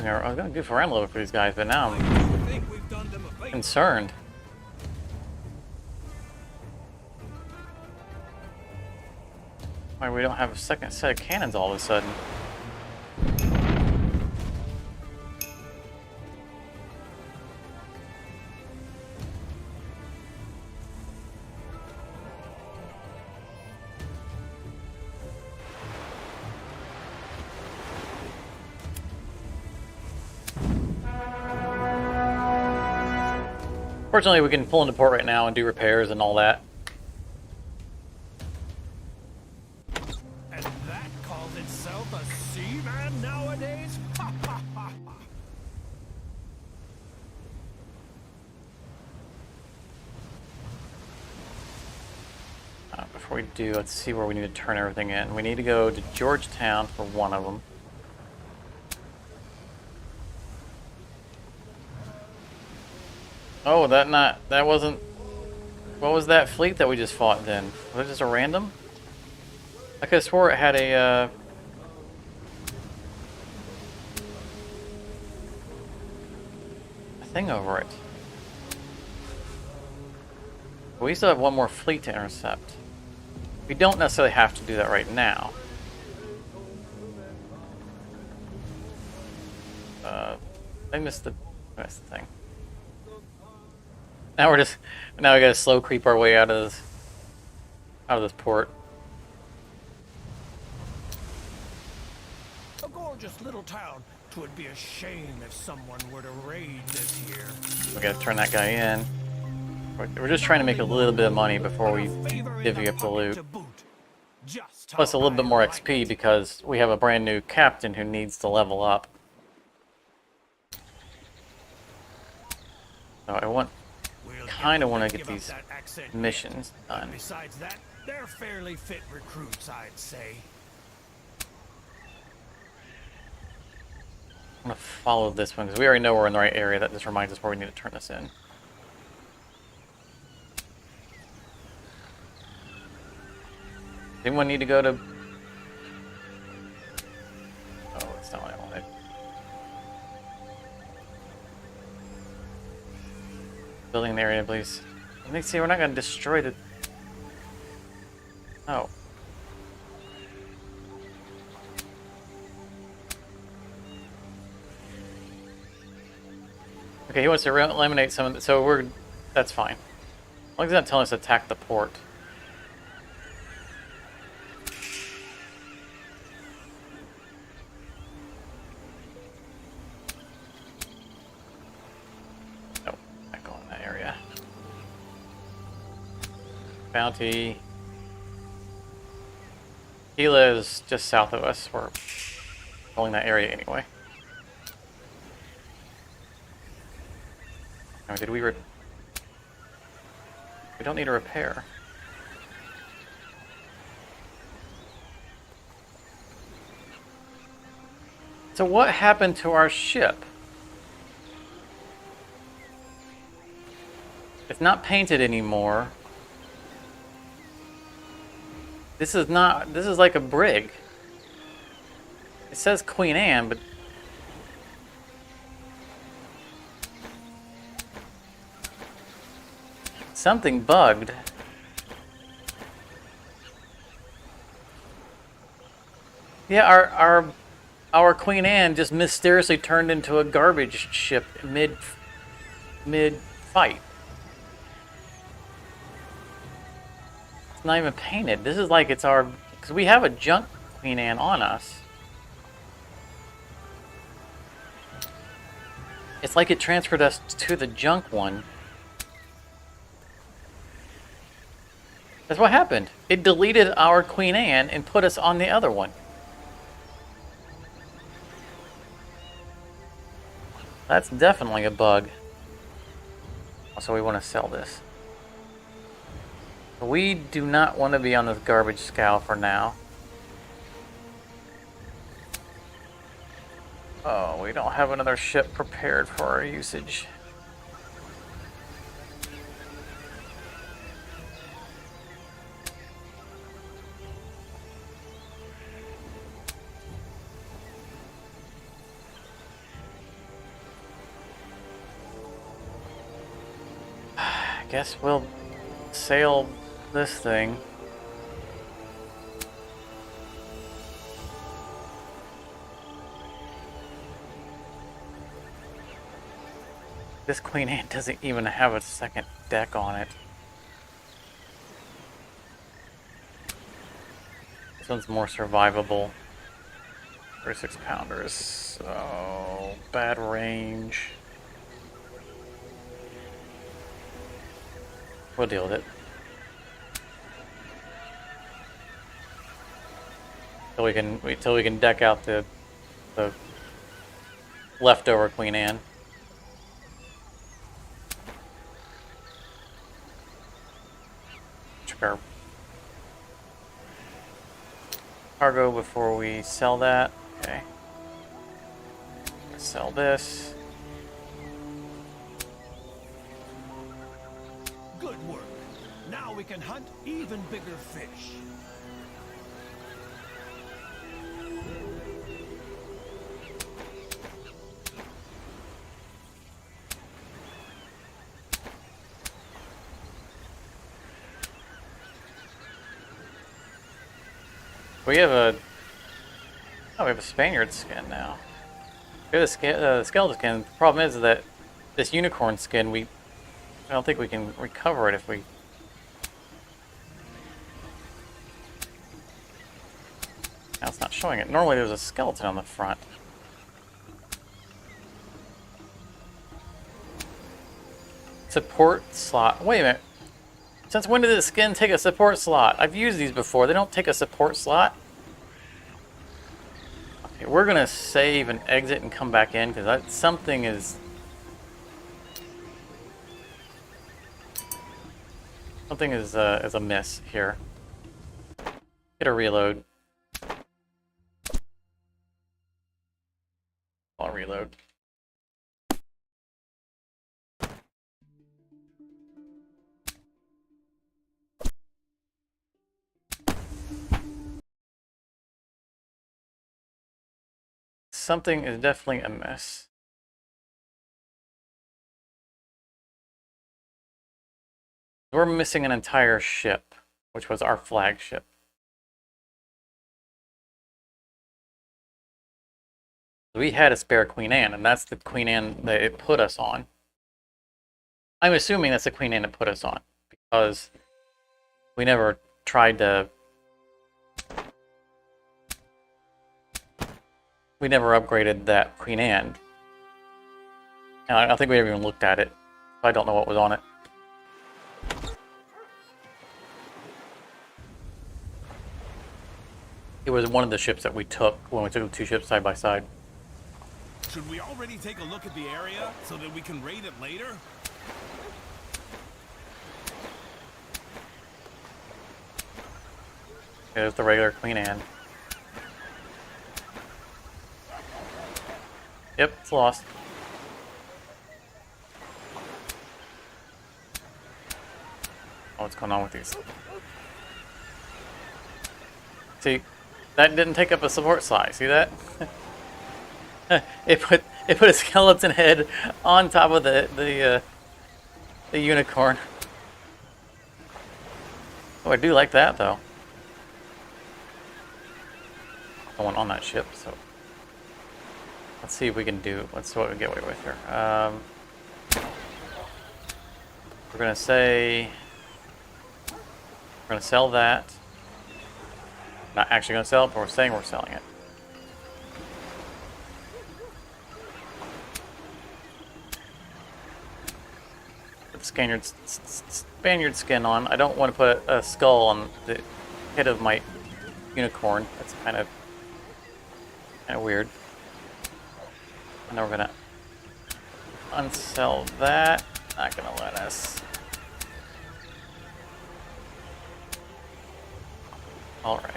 Speaker 1: I was gonna goof around a little for these guys, but now I'm
Speaker 3: Think we've done them a favor.
Speaker 1: concerned. Why we don't have a second set of cannons all of a sudden? Fortunately, we can pull into port right now and do repairs and all that.
Speaker 2: And that calls itself a seaman nowadays? Ha ha ha ha.
Speaker 1: Before we do, let's see where we need to turn everything in. We need to go to Georgetown for one of them. Oh, that wasn't... What was that fleet that we just fought then? Was it just a random? I could have swore it had a thing over it. But we still have one more fleet to intercept. We don't necessarily have to do that right now. I missed the thing. Now we gotta slow creep our way out of this port.
Speaker 2: A gorgeous little town. 'Twould be a shame if someone were to raid this here.
Speaker 1: We gotta turn that guy in. We're just trying to make a little bit of money before we divvy up the loot. Plus a little bit more XP because we have a brand new captain who needs to level up. So I want
Speaker 2: We'll
Speaker 1: kind of want to
Speaker 2: give
Speaker 1: get
Speaker 2: up
Speaker 1: these
Speaker 2: that accent
Speaker 1: missions
Speaker 2: yet.
Speaker 1: done.
Speaker 2: Besides that, they're fairly fit recruits, I'd say.
Speaker 1: I'm going to follow this one because we already know we're in the right area. That just reminds us where we need to turn this in. Anyone need to go to... Oh, it's not what I wanted. Building the area, please. Let me see, we're not going to destroy the... Oh. Okay, he wants to eliminate some of the... So we're... That's fine. As long as he's not telling us to attack the port. Bounty. Gila is just south of us. We're pulling that area anyway. Oh, did we don't need a repair. So what happened to our ship? It's not painted anymore. This is like a brig. It says Queen Anne, but something bugged. Yeah, our Queen Anne just mysteriously turned into a garbage ship mid fight. It's not even painted. This is like it's our... Because we have a junk Queen Anne on us. It's like it transferred us to the junk one. That's what happened. It deleted our Queen Anne and put us on the other one. That's definitely a bug. Also, we want to sell this. We do not want to be on this garbage scow for now. Oh, we don't have another ship prepared for our usage. I guess we'll sail this thing. This Queen Anne doesn't even have a second deck on it. This one's more survivable. 36 pounders. So bad range. We'll deal with it. Till we can deck out the leftover Queen Anne. Check our cargo before we sell that. Okay. Sell this.
Speaker 2: Good work. Now we can hunt even bigger fish.
Speaker 1: We have a... Oh, we have a Spaniard skin now. We have a skeleton skin. The problem is that this unicorn skin, I don't think we can recover it if we... Now it's not showing it. Normally there's a skeleton on the front. Support slot. Wait a minute. Since when did this skin take a support slot? I've used these before. They don't take a support slot. Okay, we're going to save and exit and come back in because something is... Something is amiss here. Get a reload. I'll reload. Something is definitely amiss. We're missing an entire ship, which was our flagship. We had a spare Queen Anne, and that's the Queen Anne that it put us on. I'm assuming that's the Queen Anne it put us on, because we never tried to... We never upgraded that Queen Anne. And I don't think we ever even looked at it. I don't know what was on it. It was one of the ships that we took when we took the two ships side by side.
Speaker 3: Should we already take a look at the area so that we can raid it later?
Speaker 1: There's the regular Queen Anne. Yep, it's lost. Oh, what's going on with these? See, that didn't take up a support slot. See that? it put a skeleton head on top of the unicorn. Oh, I do like that though. I want on that ship, so let's see if we can do. Let's see what we get away with here. We're gonna say we're gonna sell that. Not actually gonna sell it, but we're saying we're selling it. Put the Spaniard skin on. I don't want to put a skull on the head of my unicorn. That's kind of weird. And then we're gonna unsell that. Not gonna let us. All right.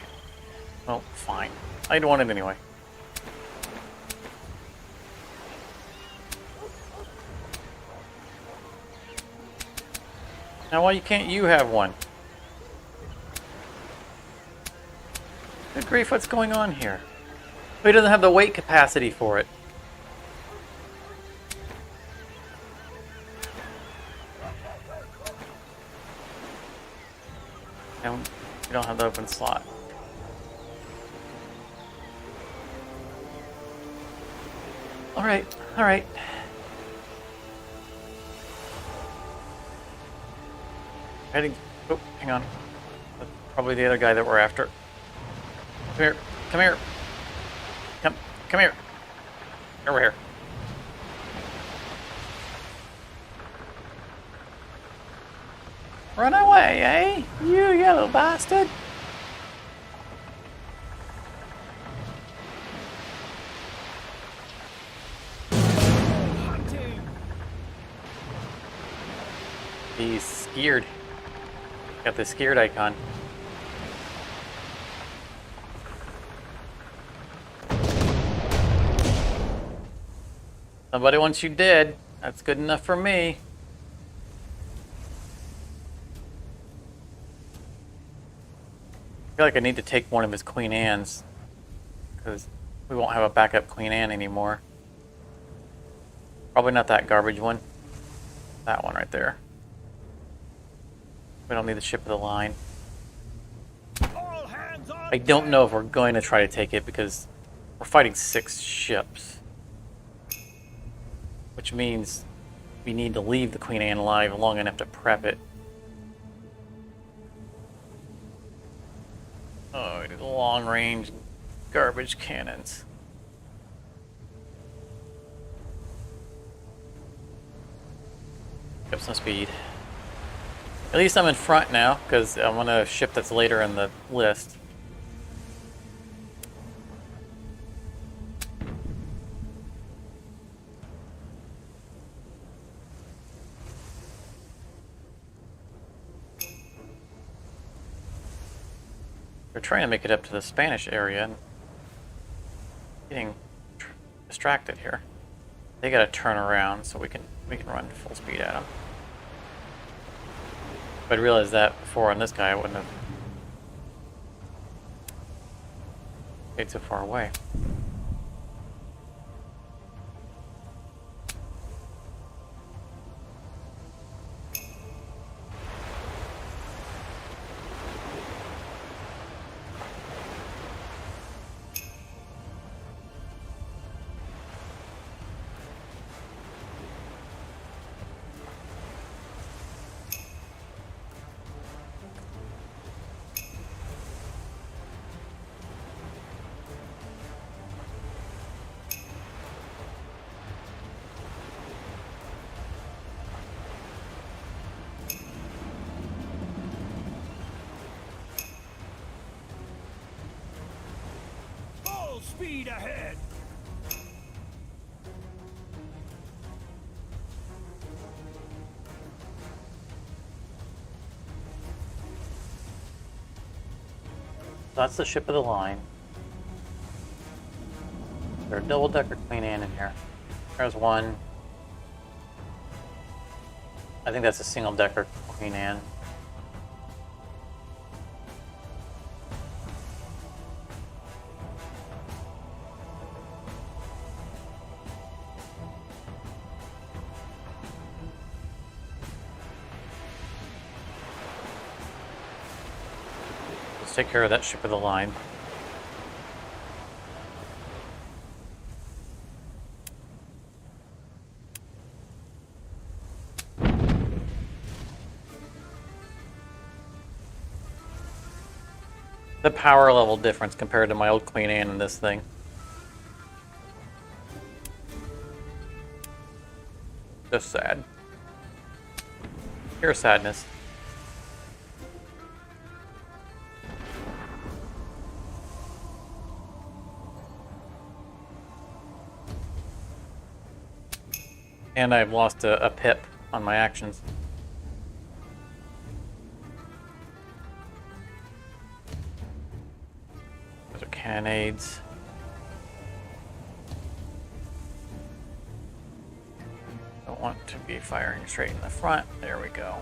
Speaker 1: Well, fine. I'd want it anyway. Now, why can't you have one? Good grief, what's going on here? He doesn't have the weight capacity for it. And we don't have the open slot. All right, all right. Heading. Oh, hang on. That's probably the other guy that we're after. Come here. Come here. Come here. Over here. Run away, eh? You yellow bastard.
Speaker 2: Hunting.
Speaker 1: He's scared. Got the scared icon. Somebody wants you dead. That's good enough for me. I feel like I need to take one of his Queen Annes, because we won't have a backup Queen Anne anymore. Probably not that garbage one. That one right there. We don't need the ship of the line.
Speaker 2: All hands on
Speaker 1: I don't know if we're going to try to take it because we're fighting 6 ships. Which means we need to leave the Queen Anne alive long enough to prep it. Oh, it is long-range garbage cannons. Got some speed. At least I'm in front now, because I'm on a ship that's later in the list. They're trying to make it up to the Spanish area and getting distracted here. They gotta turn around so we can run full speed at them. If I'd realized that before on this guy, I wouldn't have stayed so far away.
Speaker 2: Full speed ahead.
Speaker 1: That's the ship of the line. There's a double-decker Queen Anne in here. There's one. I think that's a single-decker Queen Anne. Let's take care of that ship of the line. The power level difference compared to my old Queen Anne in this thing. Just sad. Pure sadness. And I've lost a pip on my actions. Those are cannonades. Don't want to be firing straight in the front. There we go.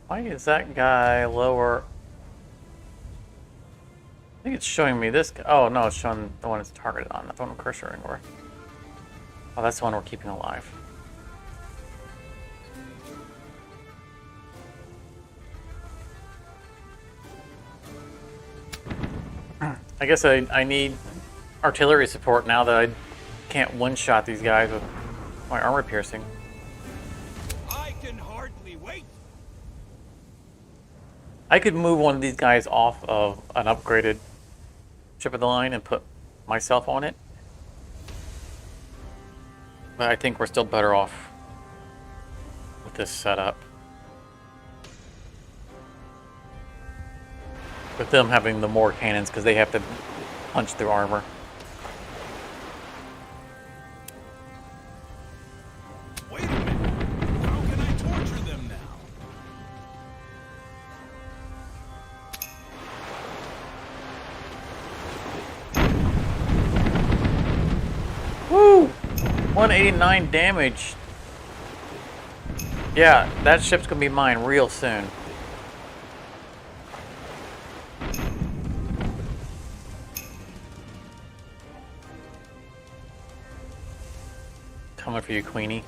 Speaker 1: Why is that guy lower? I think it's showing me this guy. Oh, no, it's showing the one it's targeted on, not the one I'm cursoring over. Oh, that's the one we're keeping alive. I guess I need artillery support now that I can't one-shot these guys with my armor piercing.
Speaker 2: I can hardly wait.
Speaker 1: I could move one of these guys off of an upgraded ship of the line and put myself on it. But I think we're still better off with this setup. With them having the more cannons because they have to punch through armor.
Speaker 3: Wait a minute. How can I torture them now?
Speaker 1: Woo! 189 damage. Yeah, that ship's gonna be mine real soon. Coming for you, Queenie.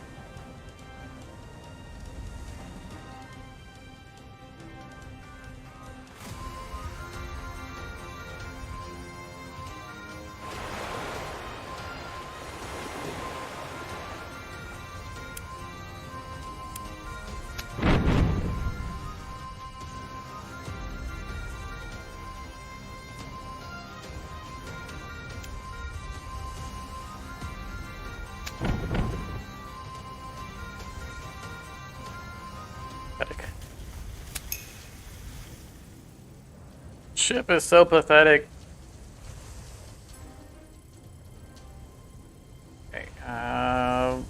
Speaker 1: Ship is so pathetic. Okay, I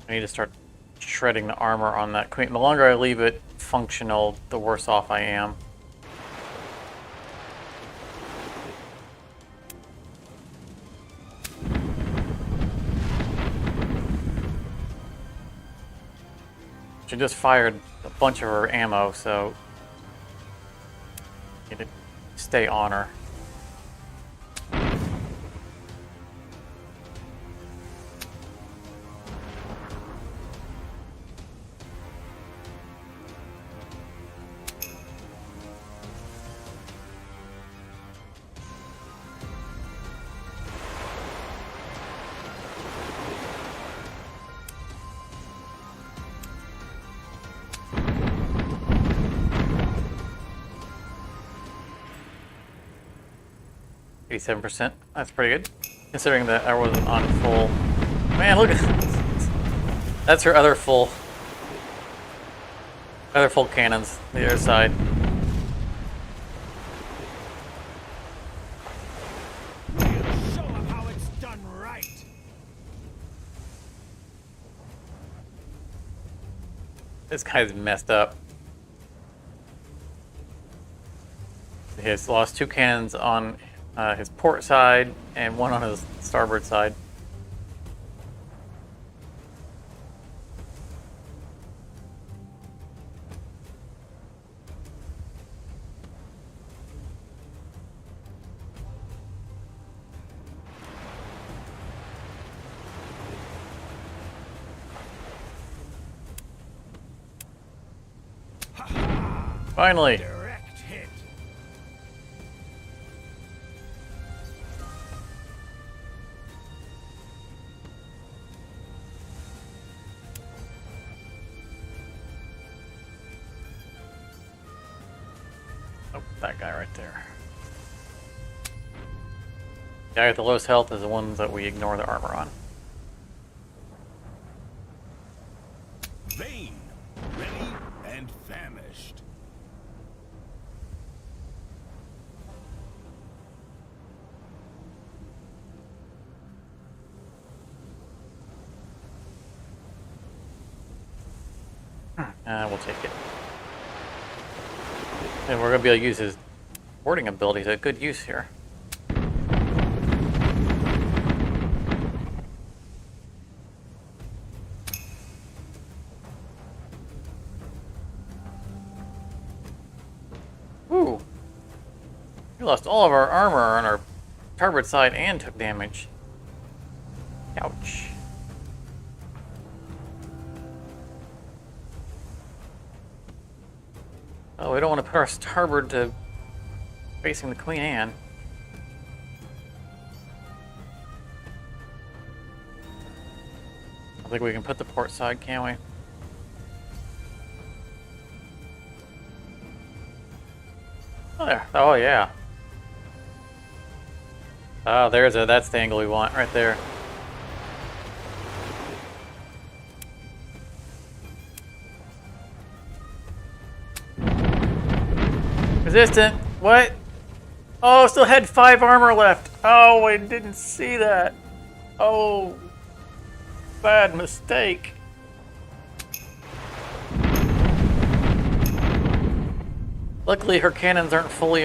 Speaker 1: need to start shredding the armor on that queen. The longer I leave it functional, the worse off I am. She just fired a bunch of her ammo, so need to stay on her. %. That's pretty good, considering that I wasn't on full. Man, look at that's her other full cannons. The other side.
Speaker 2: Show 'em how it's done right.
Speaker 1: This guy's messed up. He's lost 2 cannons on his port side and 1 on his starboard side. Finally.
Speaker 2: Direct hit.
Speaker 1: Oh, that guy right there. The guy with the lowest health is the ones that we ignore the armor on.
Speaker 3: Vain, ready, and famished.
Speaker 1: We'll take it. And we're going to be able to use his boarding abilities at good use here. Ooh. We lost all of our armor on our starboard side and took damage. Ouch. Oh, we don't want to put our starboard to facing the Queen Anne. I think we can put the port side, can we? Oh, there. Oh, yeah. Oh, that's the angle we want right there. Resistant. What? Oh, still had 5 armor left. Oh, I didn't see that. Oh, bad mistake. Luckily, her cannons aren't fully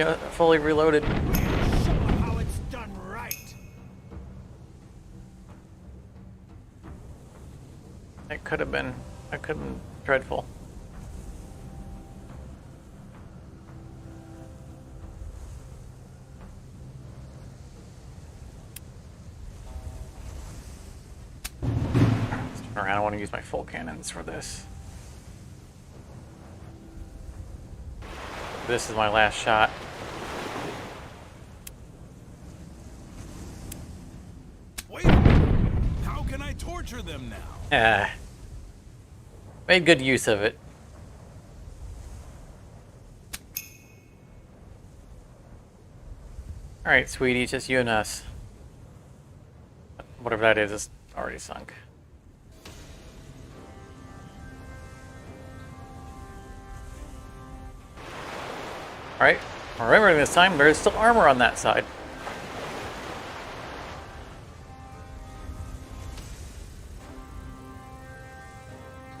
Speaker 1: reloaded.
Speaker 2: Show 'em how it's done right.
Speaker 1: That could have been dreadful. Let's turn around. I want to use my full cannons for this. This is my last shot.
Speaker 3: Wait, how can I torture them now?
Speaker 1: Yeah. Made good use of it. Alright, sweetie, just you and us. Whatever that is already sunk. Alright, remembering this time, there is still armor on that side.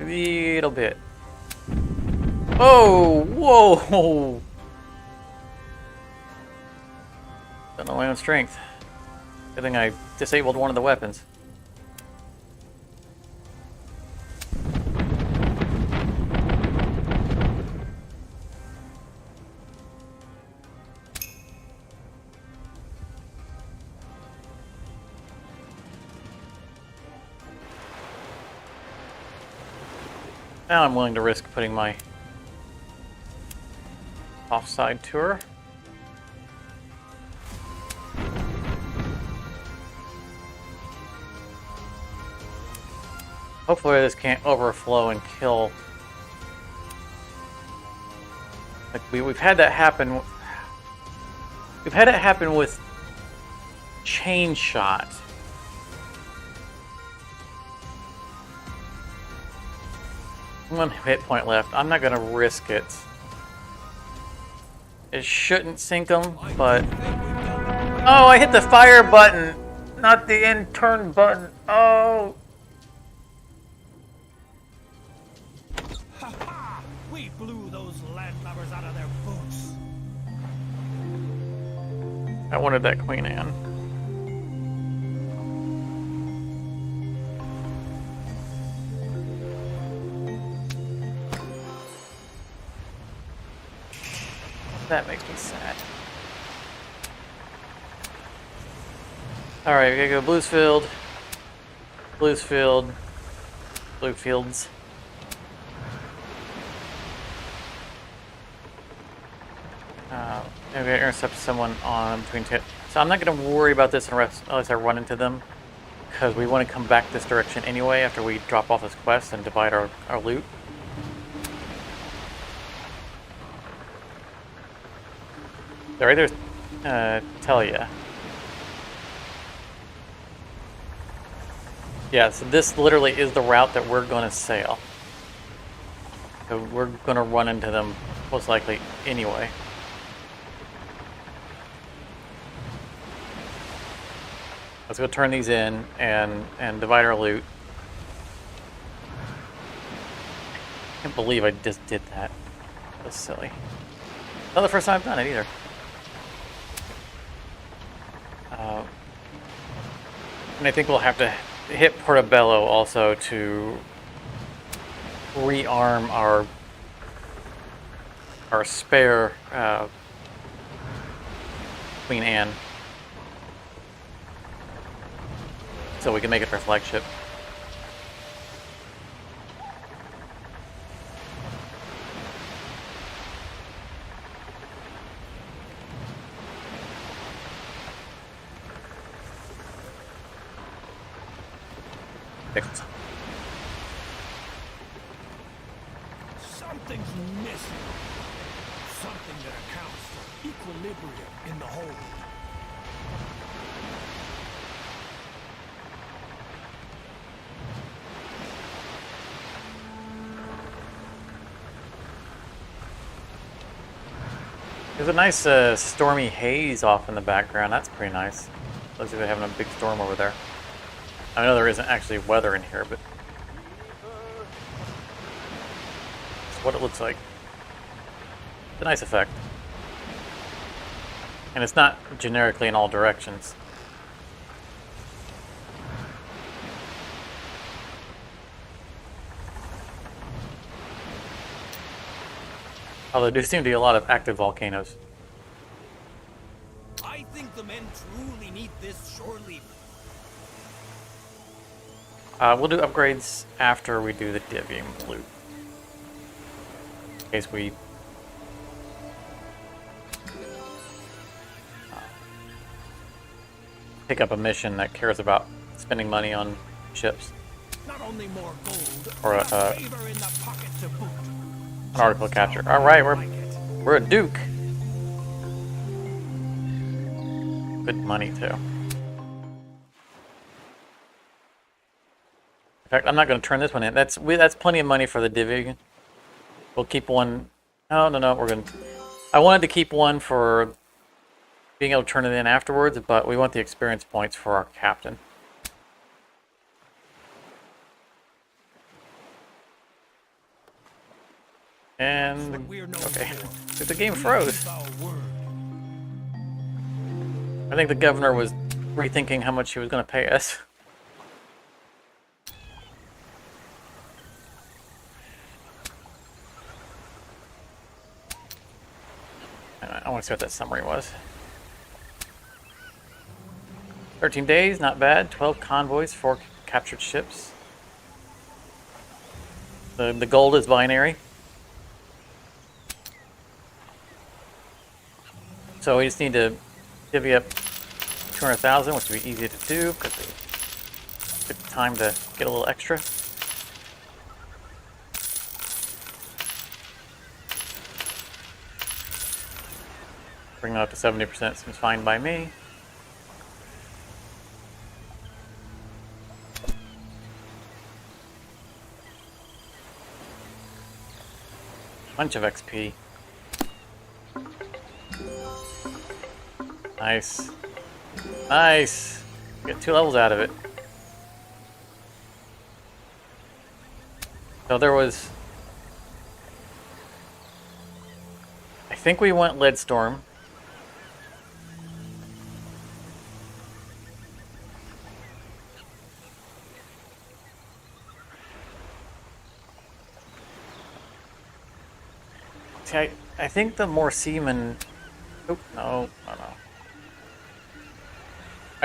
Speaker 1: A little bit. Oh, whoa! Don't know my own strength. Good thing I disabled one of the weapons. Now I'm willing to risk putting my offside tour. Hopefully this can't overflow and kill. Like we've had that happen. We've had it happen with chain shot. One hit point left. I'm not gonna risk it. It shouldn't sink them, but oh, I hit the fire button, not the end turn button. Oh.
Speaker 2: We blew those landlubbers out of their boots.
Speaker 1: I wanted that Queen Anne. That makes me sad. Alright, we gotta go Bluesfield. Bluesfield. Bluefields. I'm gonna intercept someone on between two. So I'm not gonna worry about this unless I run into them, because we want to come back this direction anyway after we drop off this quest and divide our loot. They're right there, tell ya. Yeah, so this literally is the route that we're gonna sail. So we're gonna run into them most likely anyway. Let's go turn these in and divide our loot. I can't believe I just did that. That's silly. Not the first time I've done it either. And I think we'll have to hit Portobello also to rearm our spare Queen Anne, so we can make it our flagship.
Speaker 2: Something's missing. Something that accounts for equilibrium in the whole.
Speaker 1: There's a nice stormy haze off in the background. That's pretty nice. Looks like they're having a big storm over there. I know there isn't actually weather in here, but it's what it looks like. It's a nice effect. And it's not generically in all directions. Although there do seem to be a lot of active volcanoes.
Speaker 2: I think the men truly need this shore leave.
Speaker 1: We'll do upgrades after we do the divvying loot. In case we pick up a mission that cares about spending money on ships.
Speaker 2: Not only more gold,
Speaker 1: Or
Speaker 2: but favor in the pocket to boot.
Speaker 1: an article capture. Alright, we're a duke. Good money too. In fact, I'm not going to turn this one in. That's plenty of money for the divvy. We'll keep one. No, we're going to I wanted to keep one for being able to turn it in afterwards, but we want the experience points for our captain. And okay, the game froze. I think the governor was rethinking how much he was going to pay us. I want to see what that summary was. 13 days, not bad. 12 convoys, 4 captured ships. The gold is binary. So we just need to divvy up 200,000, which would be easy to do because we took the time to get a little extra. Bring it up to 70% seems fine by me. Bunch of XP. Nice. Nice! Get 2 levels out of it. So there was... I think we went Leadstorm. See, I think the more seamen... Oh, no.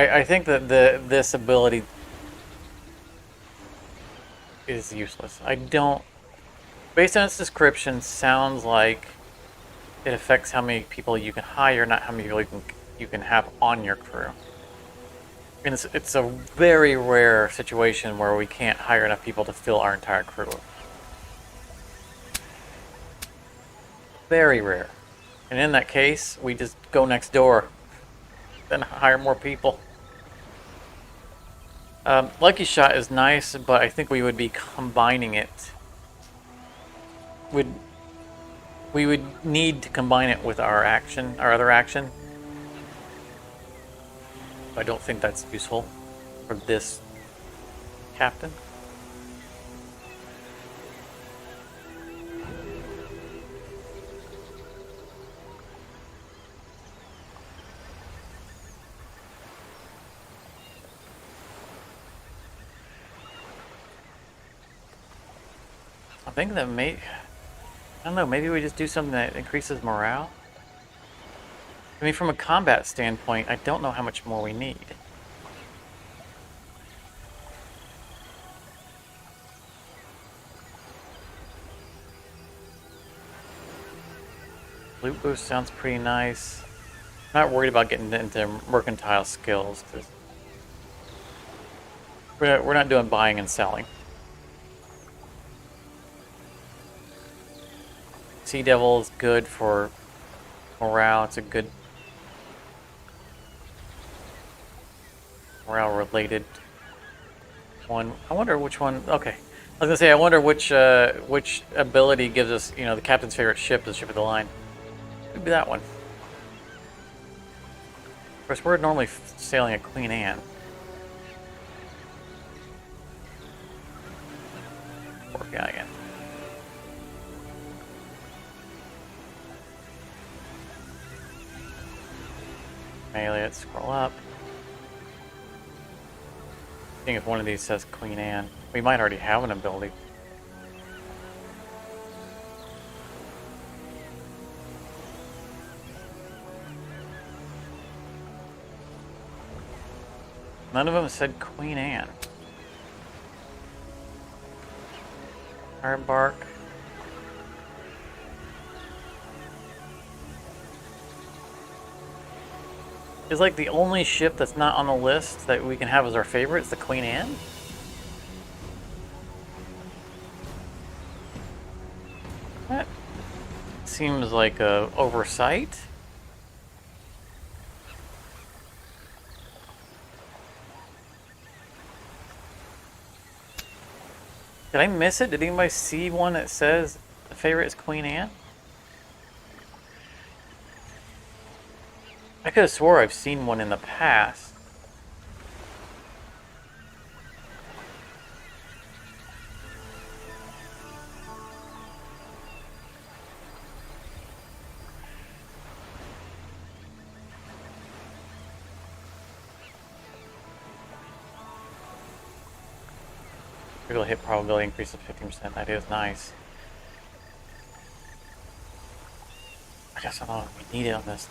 Speaker 1: I think that this ability is useless. I don't... Based on its description, sounds like it affects how many people you can hire, not how many people you can have on your crew. And it's a very rare situation where we can't hire enough people to fill our entire crew. Very rare. And in that case, we just go next door, then hire more people. Lucky Shot is nice, but I think we would be combining it. We would need to combine it with our action, our other action. I don't think that's useful for this captain. I think that I don't know, maybe we just do something that increases morale? I mean, from a combat standpoint, I don't know how much more we need. Loot boost sounds pretty nice. I'm not worried about getting into mercantile skills, because we're not doing buying and selling. Sea Devil is good for morale. It's a good morale related one. I wonder which one. Okay, I was gonna say I wonder which ability gives us, you know, the captain's favorite ship, the ship of the line. Could be that one. Of course, we're normally sailing a Queen Anne. Poor guy again. Melee, let's scroll up. Seeing if one of these says Queen Anne. We might already have an ability. None of them said Queen Anne. Aardvark. Is like the only ship that's not on the list that we can have as our favorite is the Queen Anne? That seems like a oversight. Did I miss it? Did anybody see one that says the favorite is Queen Anne? I could have swore I've seen one in the past. Critical hit probability increases 15%. That is nice. I guess I don't know if we need it on this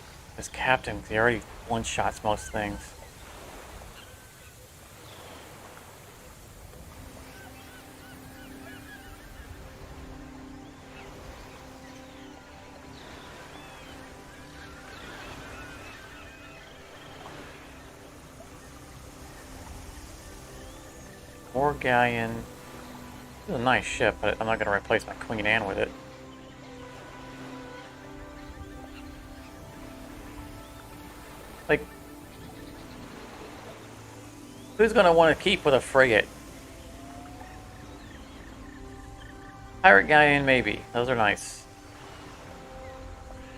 Speaker 1: captain, because he already one-shots most things. More galleon. This is a nice ship, but I'm not going to replace my Queen Anne with it. Like, who's going to want to keep with a frigate? Pirate galleon, maybe. Those are nice.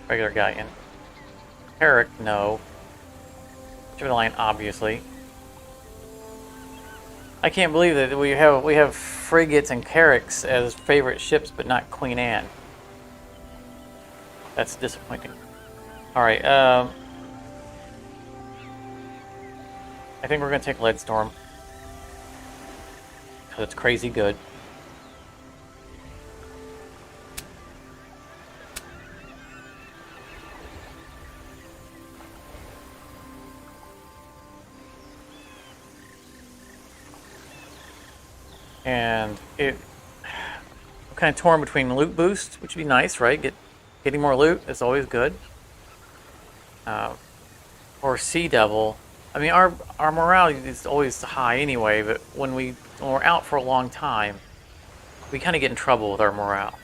Speaker 1: Regular galleon. Herrick, no. Line, obviously. I can't believe that we have frigates and carracks as favorite ships, but not Queen Anne. That's disappointing. All right. I think we're gonna take Leadstorm because it's crazy good. And I'm kind of torn between loot boost, which would be nice, right? Getting more loot is always good. Or Sea Devil. I mean, our morale is always high anyway, but when we're out for a long time, we kind of get in trouble with our morale.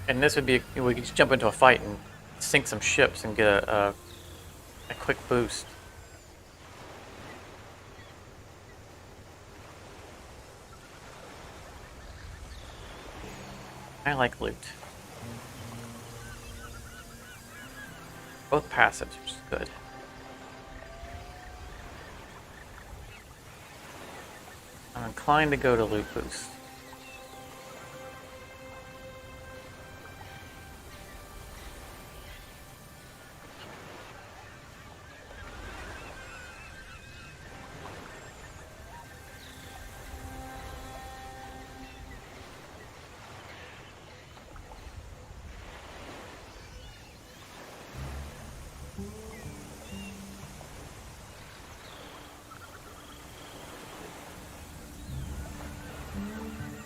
Speaker 1: And this would be, we could just jump into a fight and sink some ships and get a quick boost. I like loot. Both passives, which is good. I'm inclined to go to loot boost.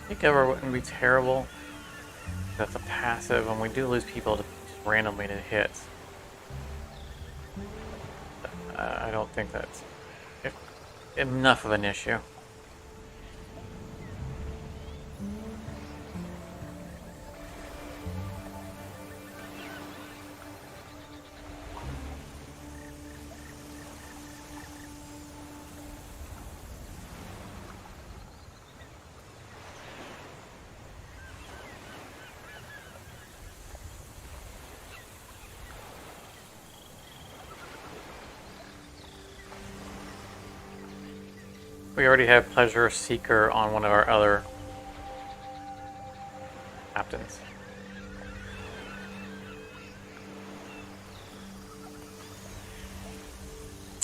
Speaker 1: Takeover wouldn't be terrible. That's a passive, and we do lose people to just randomly to hits. I don't think that's enough of an issue. We already have Pleasure Seeker on one of our other captains.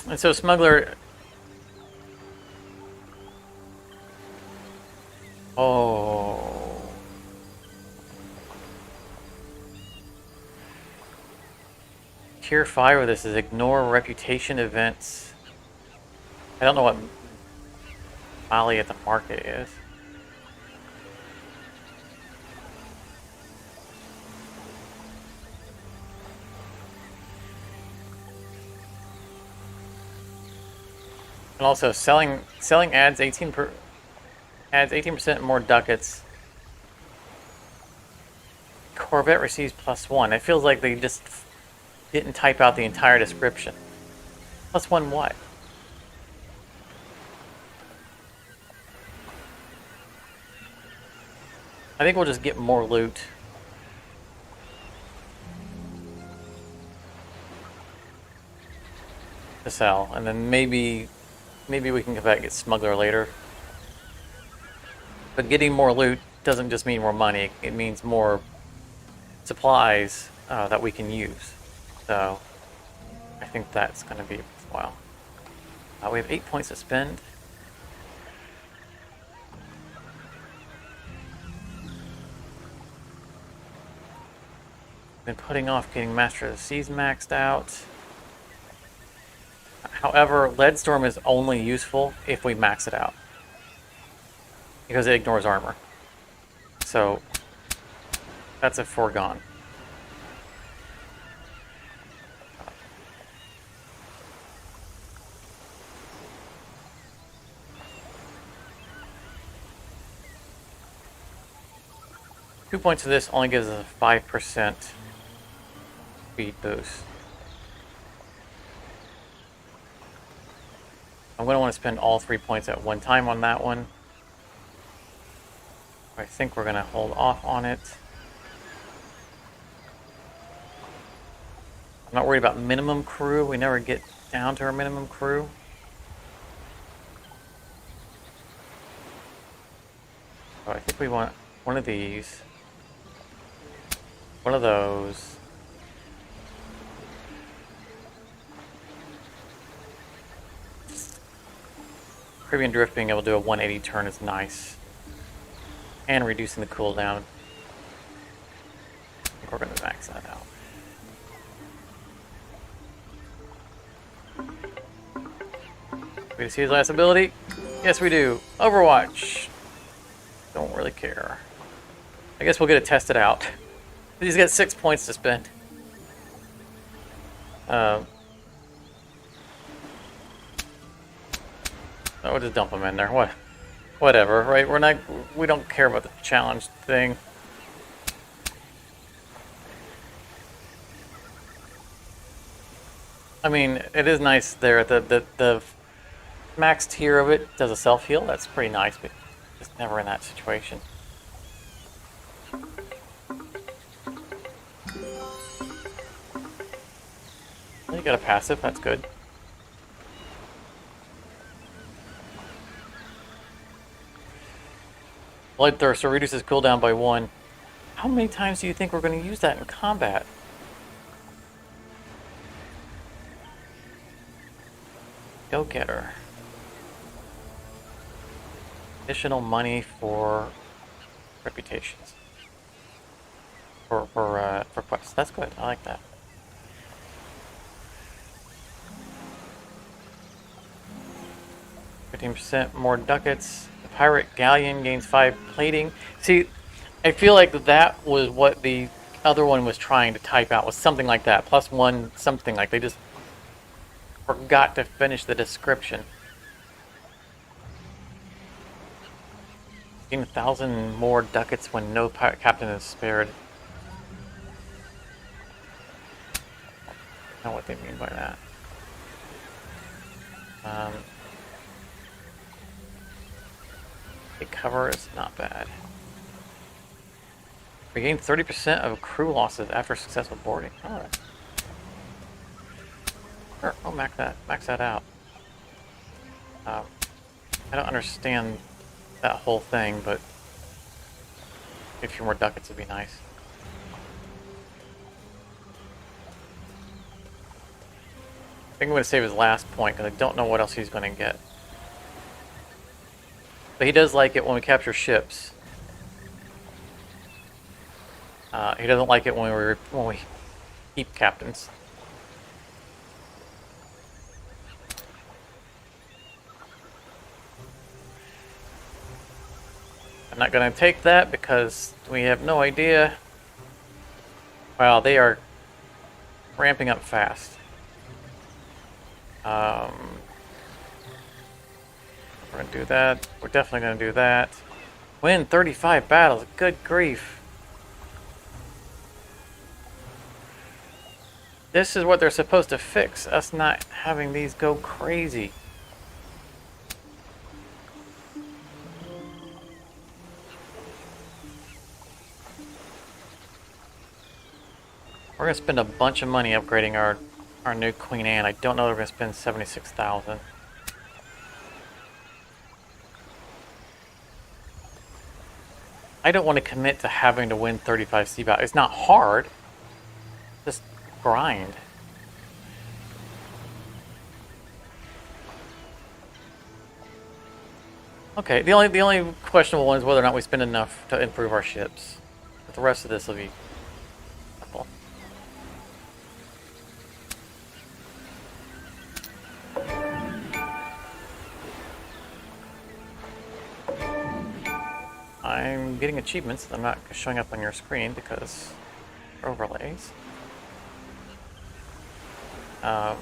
Speaker 1: And so Smuggler... Oh... Tier 5 of this is ignore reputation events. I don't know what Molly at the market is. And also selling adds 18% more ducats. Corvette receives +1. It feels like they just didn't type out the entire description. +1 what? I think we'll just get more loot. to sell, and then maybe we can come back and get smuggler later. But getting more loot doesn't just mean more money; it means more supplies that we can use. So I think that's going to be worthwhile. We have 8 points to spend. Been putting off getting Master of the Seas maxed out. However, Leadstorm is only useful if we max it out, because it ignores armor. So that's a foregone. Two points of this only gives us a 5% speed boost. I'm going to want to spend all 3 points at one time on that one. I think we're going to hold off on it. I'm not worried about minimum crew. We never get down to our minimum crew. So I think we want one of these. One of those. Caribbean Drift being able to do a 180 turn is nice. And reducing the cooldown. I think we're going to max that out. We see his last ability? Yes, we do. Overwatch. Don't really care. I guess we'll get it tested out. He's got 6 points to spend. We'll just dump him in there. Whatever, right? We don't care about the challenge thing. I mean, it is nice there. The max tier of it does a self heal. That's pretty nice, but just never in that situation. You got a passive. That's good. Bloodthirster reduces cooldown by 1. How many times do you think we're going to use that in combat? Go get her. Additional money for reputations. For quests. That's good. I like that. %, more ducats. The pirate galleon gains 5 plating. See, I feel like that was what the other one was trying to type out, was something like that. +1 something, like they just forgot to finish the description. Gain 1,000 more ducats when no pirate captain is spared. I don't know what they mean by that. The cover is not bad. Regain 30% of crew losses after successful boarding. Alright. Sure, I'll max that out. I don't understand that whole thing, but a few more ducats would be nice. I think I'm going to save his last point because I don't know what else he's going to get. But he does like it when we capture ships. He doesn't like it when we keep captains. I'm not going to take that because we have no idea. Wow, they are ramping up fast. We're going to do that. We're definitely going to do that. Win 35 battles. Good grief. This is what they're supposed to fix. Us not having these go crazy. We're going to spend a bunch of money upgrading our our new Queen Anne. I don't know if we're going to spend 76,000. I don't want to commit to having to win 35 sea battles. It's not hard. Just grind. Okay, the only questionable one is whether or not we spend enough to improve our ships. But the rest of this will be simple. I'm getting achievements that I'm not showing up on your screen because overlays. Alright,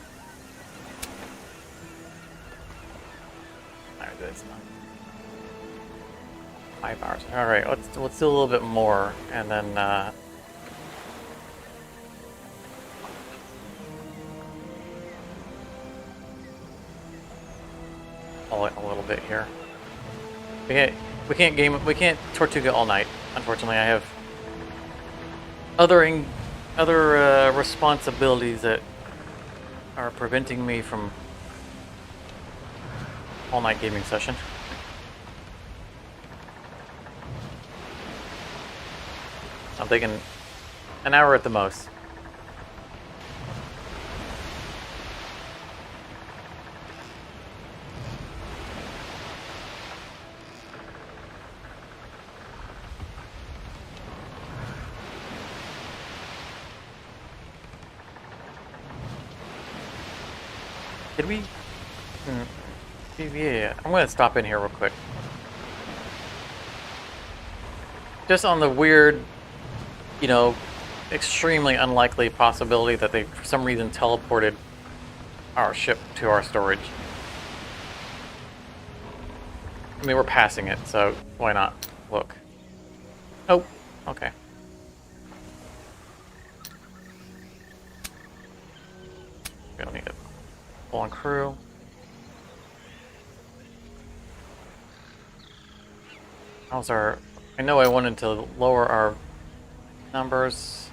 Speaker 1: that's not 5 hours. Alright, let's do a little bit more and then pull it a little bit here. We can't Tortuga all night. Unfortunately, I have other responsibilities that are preventing me from all night gaming session. I'm thinking an hour at the most. Did we? Yeah, I'm going to stop in here real quick. Just on the weird, you know, extremely unlikely possibility that they, for some reason, teleported our ship to our storage. I mean, we're passing it, so why not look? Oh, okay. We don't need it. Full on crew. How's our... I know I wanted to lower our numbers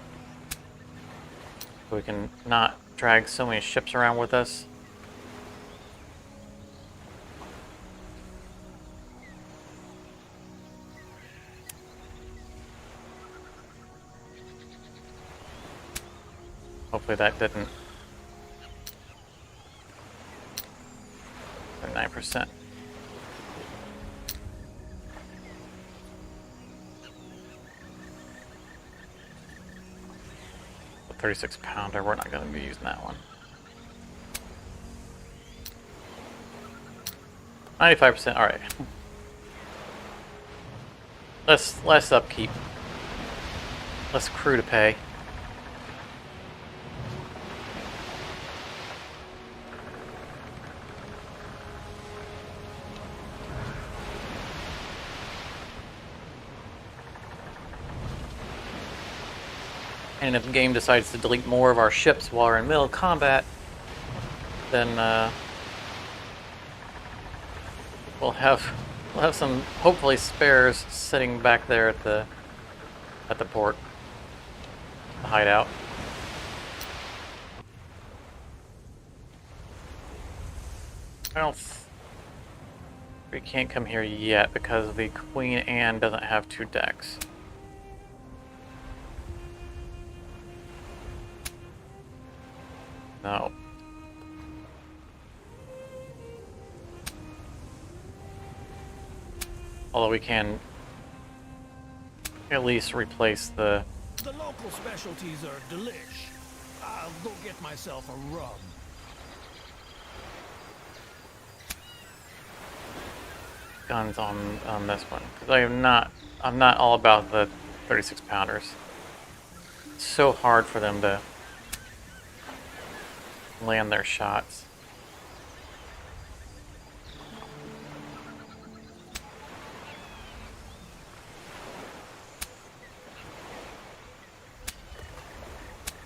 Speaker 1: so we can not drag so many ships around with us. Hopefully that didn't... 9%. The 36 pounder, we're not going to be using that one. 95%, alright. Less upkeep. Less crew to pay. And if the game decides to delete more of our ships while we're in middle combat, then we'll have some hopefully spares sitting back there at the port, the hideout. We can't come here yet because the Queen Anne doesn't have 2 decks. No. Although we can at least replace the...
Speaker 2: The local specialties are delish. I'll go get myself a rum.
Speaker 1: guns on this one. Because I'm not all about the 36 pounders. It's so hard for them to land their shots.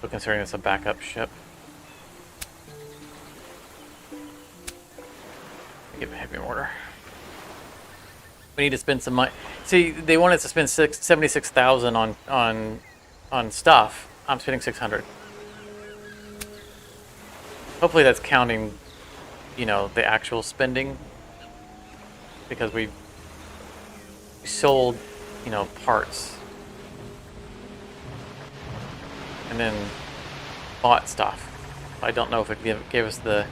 Speaker 1: So considering it's a backup ship. Give a heavy mortar. We need to spend some money. See, they want us to spend 76,000 on stuff. I'm spending 600. Hopefully that's counting, you know, the actual spending. Because we sold, you know, parts. And then bought stuff. I don't know if it gave us the...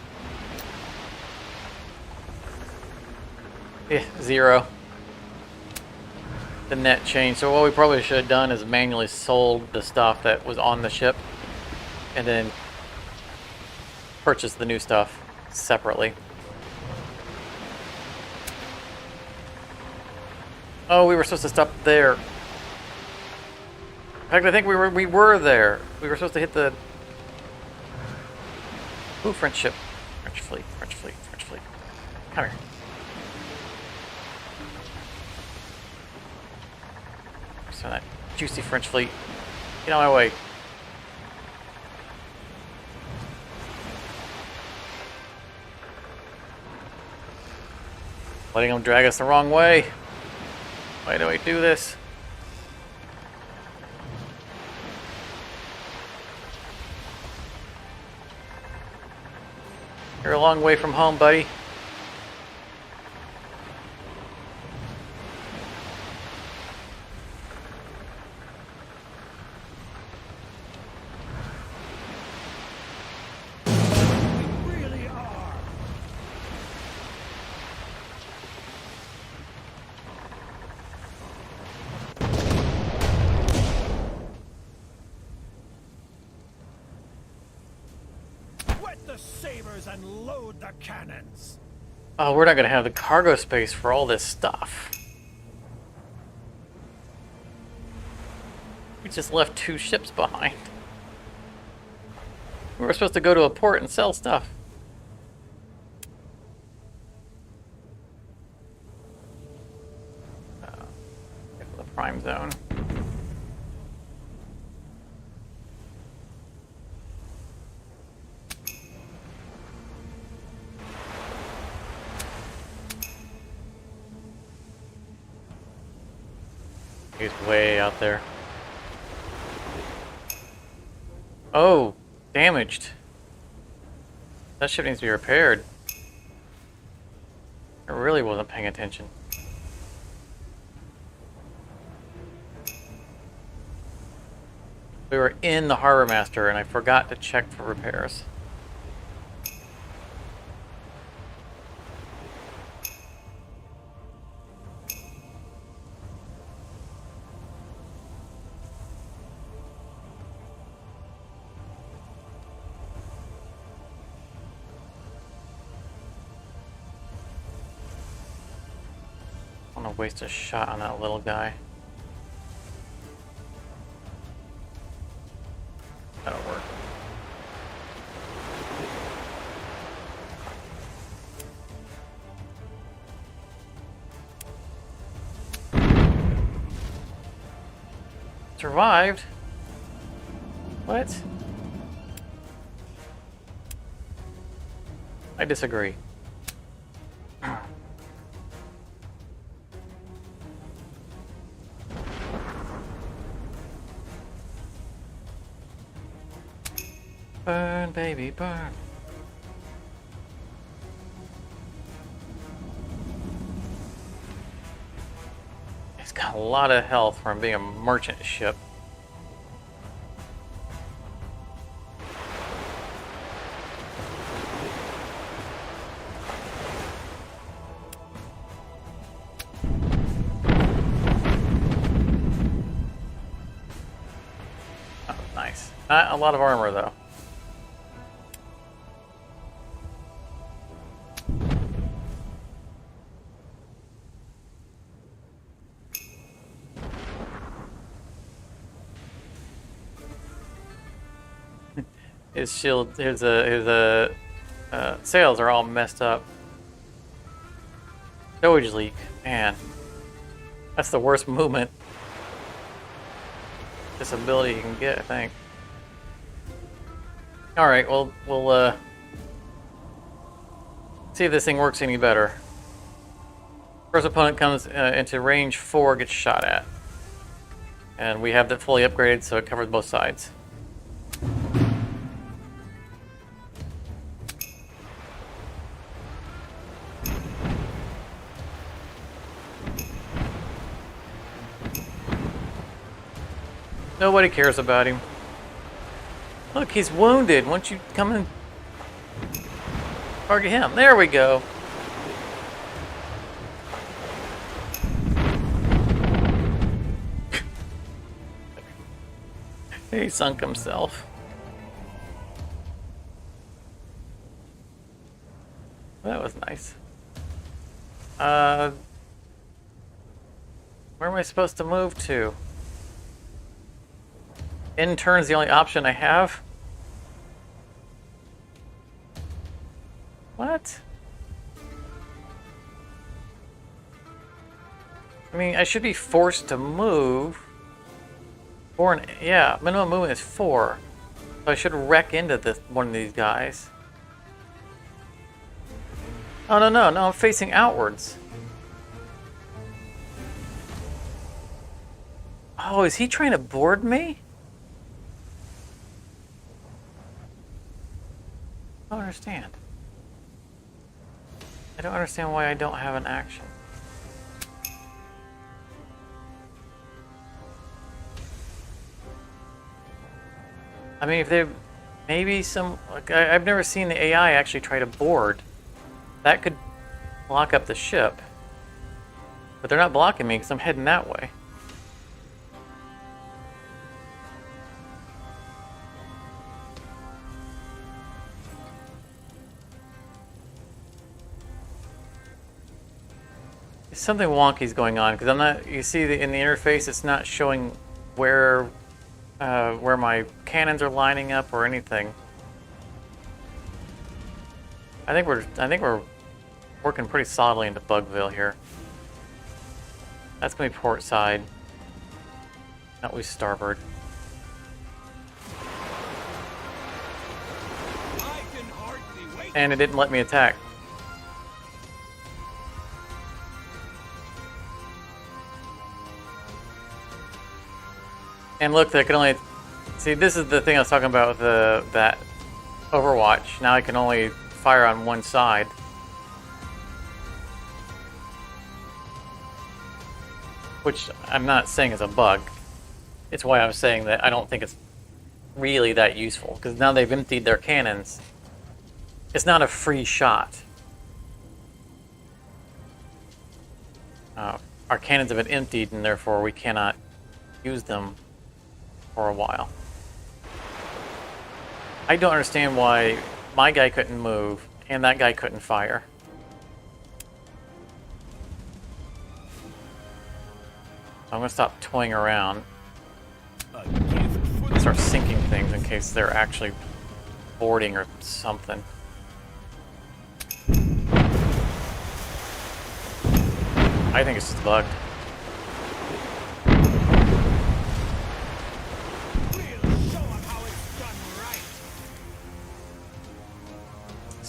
Speaker 1: Yeah, 0. The net change. So what we probably should have done is manually sold the stuff that was on the ship. And then purchased the new stuff separately. Oh, we were supposed to stop there. In fact, I think we were there. We were supposed to hit the... Ooh, French ship. French fleet, French fleet, French fleet. Come here. So that juicy French fleet. Get out of my way. Letting them drag us the wrong way. Why do I do this? You're a long way from home, buddy.
Speaker 2: We really are. Wet the sabers and load the cannons.
Speaker 1: Oh, we're not going to have the cargo space for all this stuff. We just left 2 ships behind. We were supposed to go to a port and sell stuff. Get to the prime zone. He's way out there. Oh, damaged. That ship needs to be repaired. I really wasn't paying attention. We were in the Harbor Master and I forgot to check for repairs. I don't want to waste a shot on that little guy. That'll work. Survived? What? I disagree. Burn, baby, burn. It's got a lot of health from being a merchant ship. Oh, nice. Not a lot of armor, though. His shield, his sails are all messed up. Stowage leak, man. That's the worst movement disability you can get, I think. All right, well, we'll see if this thing works any better. First opponent comes into range 4, gets shot at, and we have that fully upgraded, so it covers both sides. Nobody cares about him. Look, he's wounded. Why don't you come and target him? There we go. He sunk himself. That was nice. Where am I supposed to move to? Intern's the only option I have? What? I mean, I should be forced to move. Yeah, minimum movement is 4. So I should wreck into one of these guys. Oh, no, I'm facing outwards. Oh, is he trying to board me? I don't understand. I don't understand why I don't have an action. I mean, if they... Maybe some... Like, I've never seen the AI actually try to board. That could block up the ship. But they're not blocking me because I'm heading that way. Something wonky's going on because I'm not. You see, in the interface, it's not showing where my cannons are lining up or anything. I think we're working pretty solidly into Bugville here. That's gonna be port side, not least starboard. And it didn't let me attack. And look, I can only... See, this is the thing I was talking about with that Overwatch. Now I can only fire on one side. Which I'm not saying is a bug. It's why I'm saying that I don't think it's really that useful. Because now they've emptied their cannons. It's not a free shot. Our cannons have been emptied and therefore we cannot use them for a while. I don't understand why my guy couldn't move and that guy couldn't fire. So I'm gonna stop toying around. Start sinking things in case they're actually boarding or something. I think it's just bugged.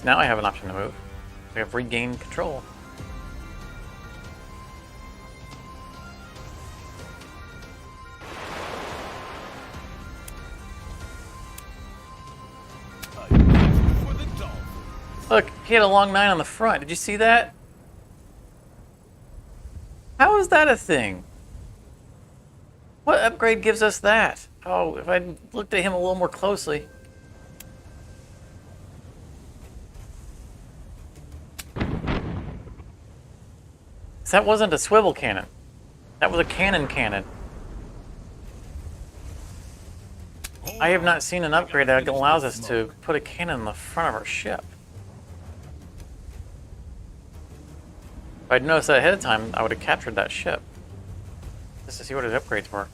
Speaker 1: Now I have an option to move. We have regained control. Look, he had a long 9 on the front. Did you see that? How is that a thing? What upgrade gives us that? Oh, if I looked at him a little more closely. That wasn't a swivel cannon. That was a cannon. I have not seen an upgrade that allows us to put a cannon in the front of our ship. If I'd noticed that ahead of time, I would have captured that ship. Just to see what his upgrades were.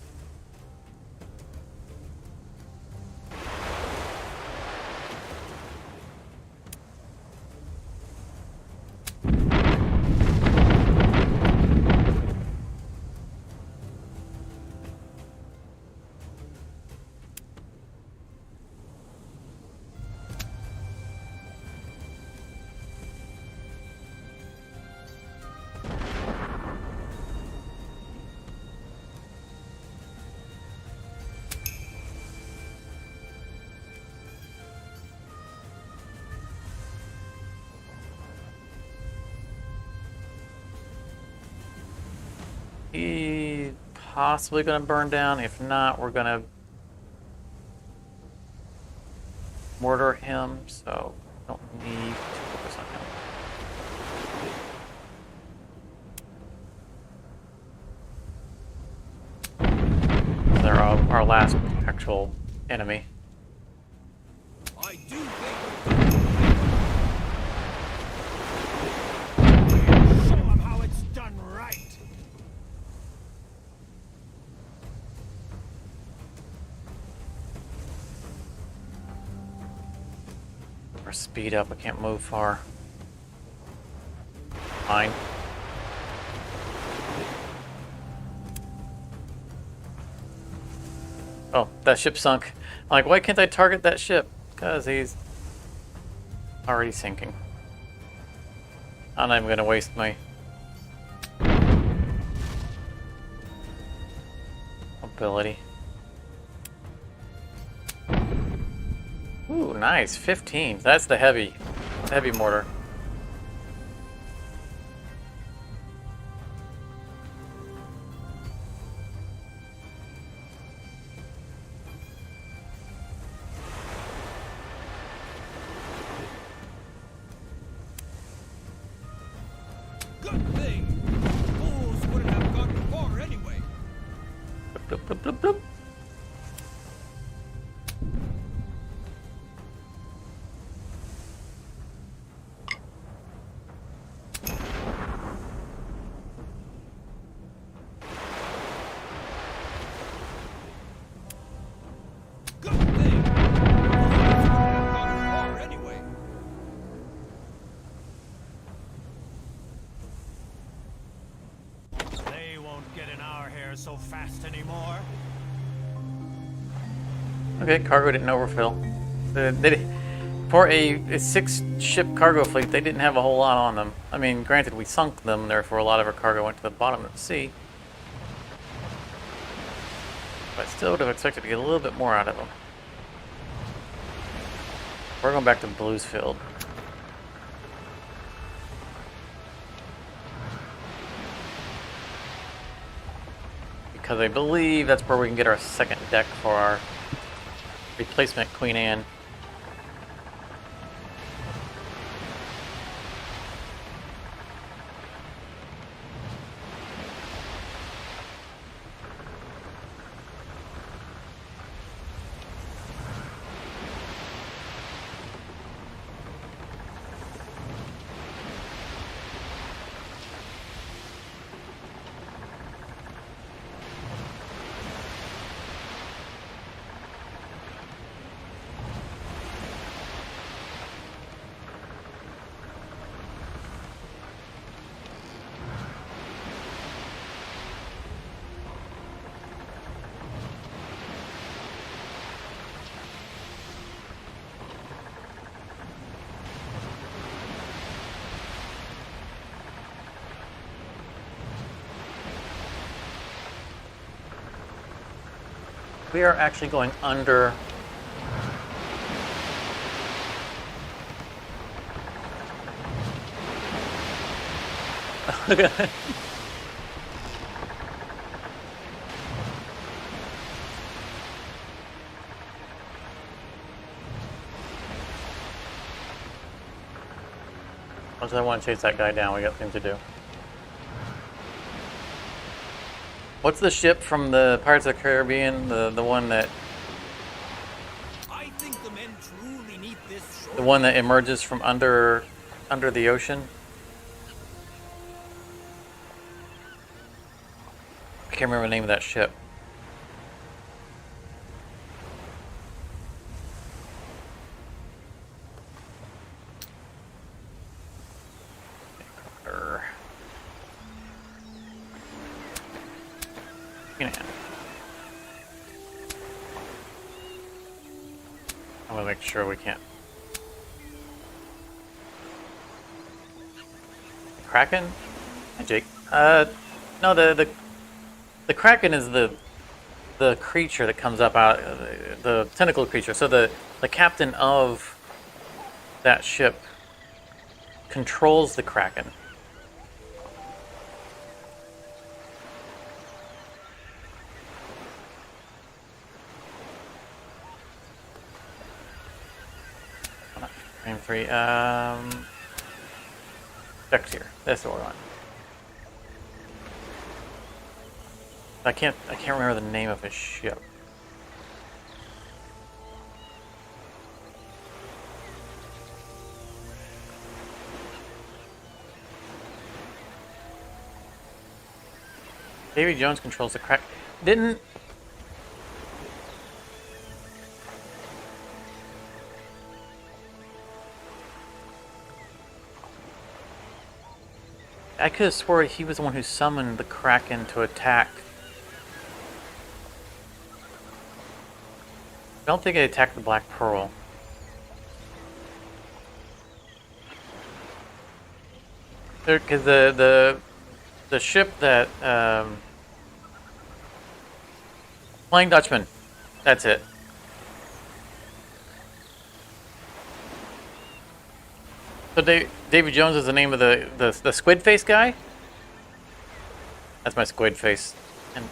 Speaker 1: He possibly going to burn down. If not, we're going to mortar him, so don't need to focus on him. They're our last actual enemy.
Speaker 2: I do think show them how it's done right.
Speaker 1: Or speed up, I can't move far. Fine. Oh, that ship sunk. I'm like, why can't I target that ship? Because he's already sinking. I'm not even going to waste my ability. Ooh, nice. 15. That's the heavy mortar.
Speaker 2: Good thing. Fools wouldn't have gotten far anyway.
Speaker 1: Bloop, bloop, bloop, bloop.
Speaker 2: Good thing. Fools wouldn't have gotten far anyway. They won't get in our hair so fast anymore.
Speaker 1: Okay, cargo didn't overfill. For a 6-ship cargo fleet, they didn't have a whole lot on them. I mean, granted, we sunk them, therefore a lot of our cargo went to the bottom of the sea. But I still would have expected to get a little bit more out of them. We're going back to Bluesfield. Because I believe that's where we can get our second deck for our replacement Queen Anne. We are actually going under. Once I want to chase that guy down, we got things to do. What's the ship from the Pirates of the Caribbean? The one that
Speaker 2: I think the men truly need this shore.
Speaker 1: the one that emerges from under the ocean? I can't remember the name of that ship. I'm gonna make sure we can't. Kraken? Hi, Jake. No, the Kraken is the creature that comes up out, the tentacle creature. So the captain of that ship controls the Kraken. 3. Deck's here. That's what we're on. I can't remember the name of his ship. Davy Jones controls the crack. Didn't. I could have swore he was the one who summoned the Kraken to attack. I don't think it attacked the Black Pearl. Because the ship that Flying Dutchman, that's it. So Davy Jones is the name of the squid face guy? That's my squid face. And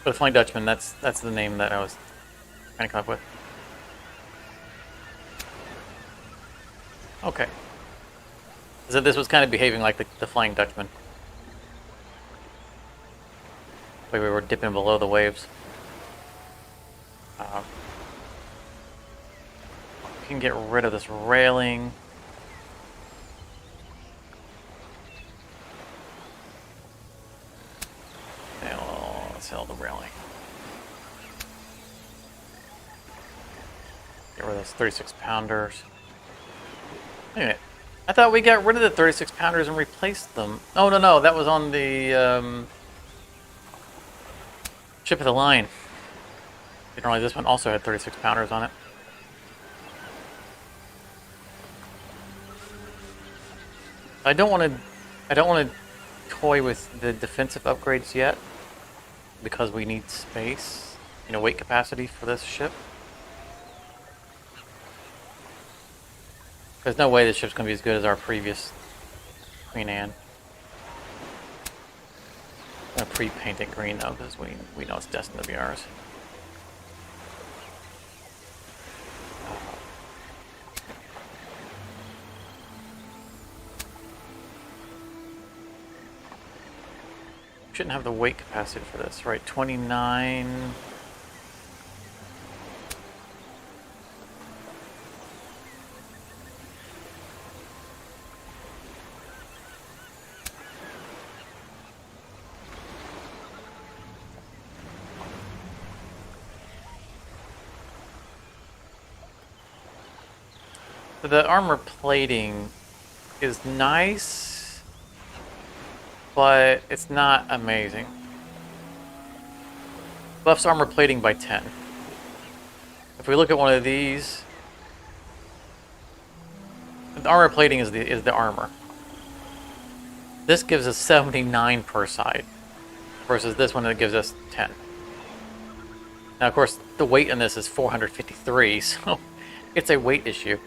Speaker 1: but the Flying Dutchman, that's the name that I was trying to come up with. Okay. So this was kind of behaving like the Flying Dutchman. Like we were dipping below the waves. We can get rid of this railing. Let's sell the railing. Get rid of those 36 pounders. Wait a minute. I thought we got rid of the 36 pounders and replaced them. Oh, no, that was on the ship of the line. Didn't realize this one also had 36 pounders on it. I don't want to toy with the defensive upgrades yet because we need space, weight capacity for this ship. There's no way this ship's going to be as good as our previous Queen Anne. I'm going to pre-paint it green though because we know it's destined to be ours. Shouldn't have the weight capacity for this, right? 29. So the armor plating is nice, but it's not amazing. Buffs armor plating by 10. If we look at one of these, the armor plating is the armor. This gives us 79 per side, versus this one that gives us 10. Now, of course, the weight in this is 453, so it's a weight issue.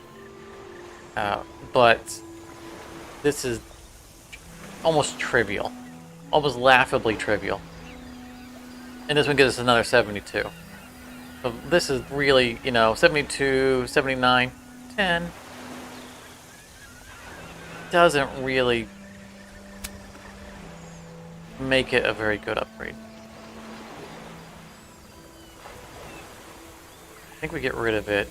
Speaker 1: But this is almost trivial, almost laughably trivial. And this one gives us another 72. So this is really, 72, 79, 10. Doesn't really make it a very good upgrade. I think we get rid of it.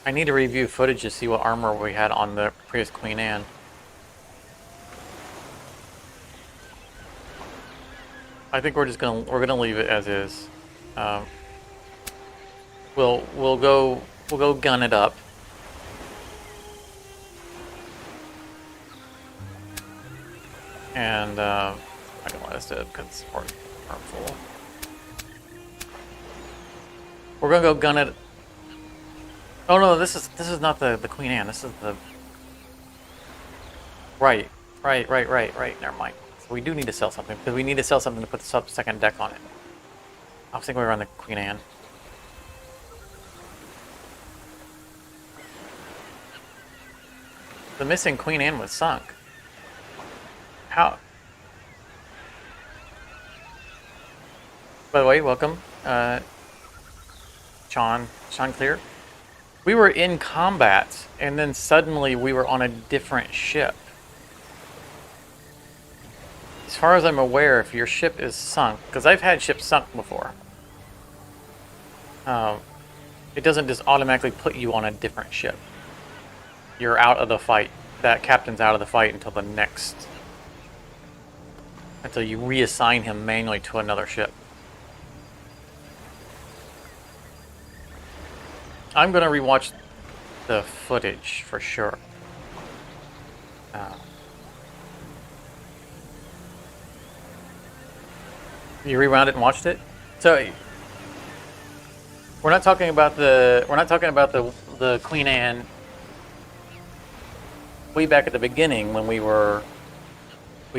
Speaker 1: I need to review footage to see what armor we had on the previous Queen Anne. I think we're gonna leave it as is. We'll go gun it up. And I don't want this to because it's harmful. We're gonna go gun it. Oh no, this is not the Queen Anne. This is the right. Never mind. So we do need to sell something because we need to sell something to put the second deck on it. I was thinking we were on the Queen Anne. The missing Queen Anne was sunk. How? By the way, welcome, Sean Clear. We were in combat, and then suddenly we were on a different ship. As far as I'm aware, if your ship is sunk, because I've had ships sunk before, it doesn't just automatically put you on a different ship. You're out of the fight. That captain's out of the fight until you reassign him manually to another ship. I'm gonna rewatch the footage for sure. You rewound it and watched it? So we're not talking about the Queen Anne way back at the beginning when we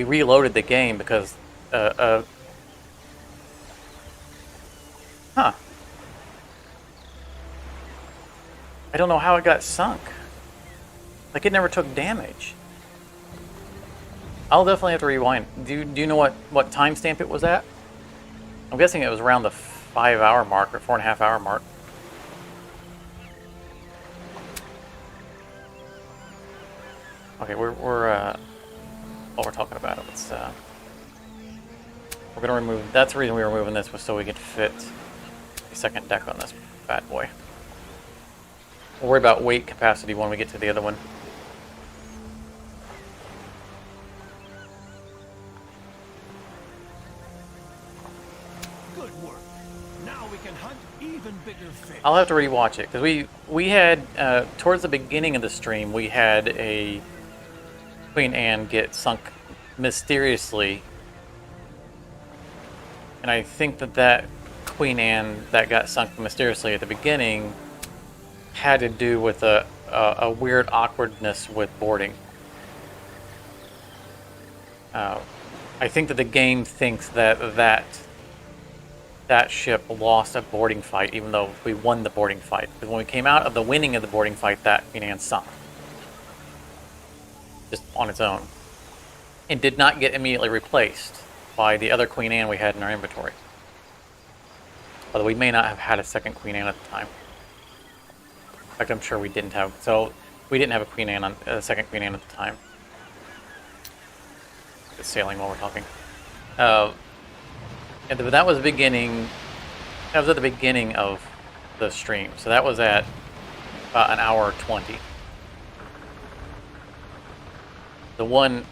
Speaker 1: reloaded the game because huh. I don't know how it got sunk. Like, it never took damage. I'll definitely have to rewind. Do you know what timestamp it was at? I'm guessing it was around the 5-hour mark or 4.5-hour mark. Okay, we're talking about it. Let's we're gonna remove. That's the reason we were moving this, was so we could fit a second deck on this bad boy. We'll worry about weight capacity when we get to the other one.
Speaker 2: Good work. Now we can hunt even bigger fish.
Speaker 1: I'll have to rewatch it because we had towards the beginning of the stream we had a Queen Anne get sunk mysteriously, and I think that Queen Anne that got sunk mysteriously at the beginning had to do with a weird awkwardness with boarding. I think that the game thinks that ship lost a boarding fight, even though we won the boarding fight. Because when we came out of the winning of the boarding fight, that Queen Anne sunk. Just on its own. And did not get immediately replaced by the other Queen Anne we had in our inventory. Although we may not have had a second Queen Anne at the time. In fact, I'm sure we didn't have. So we didn't have a second Queen Anne at the time. Just sailing while we're talking. And that was the beginning. That was at the beginning of the stream. So that was at about an hour 20. The one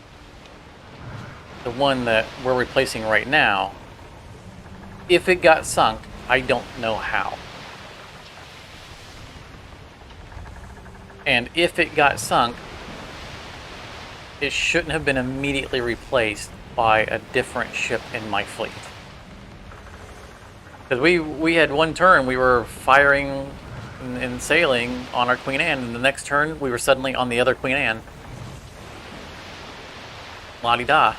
Speaker 1: that we're replacing right now, if it got sunk, I don't know how. And if it got sunk, it shouldn't have been immediately replaced by a different ship in my fleet. Because we had one turn, we were firing and sailing on our Queen Anne, and the next turn we were suddenly on the other Queen Anne. La-di-da.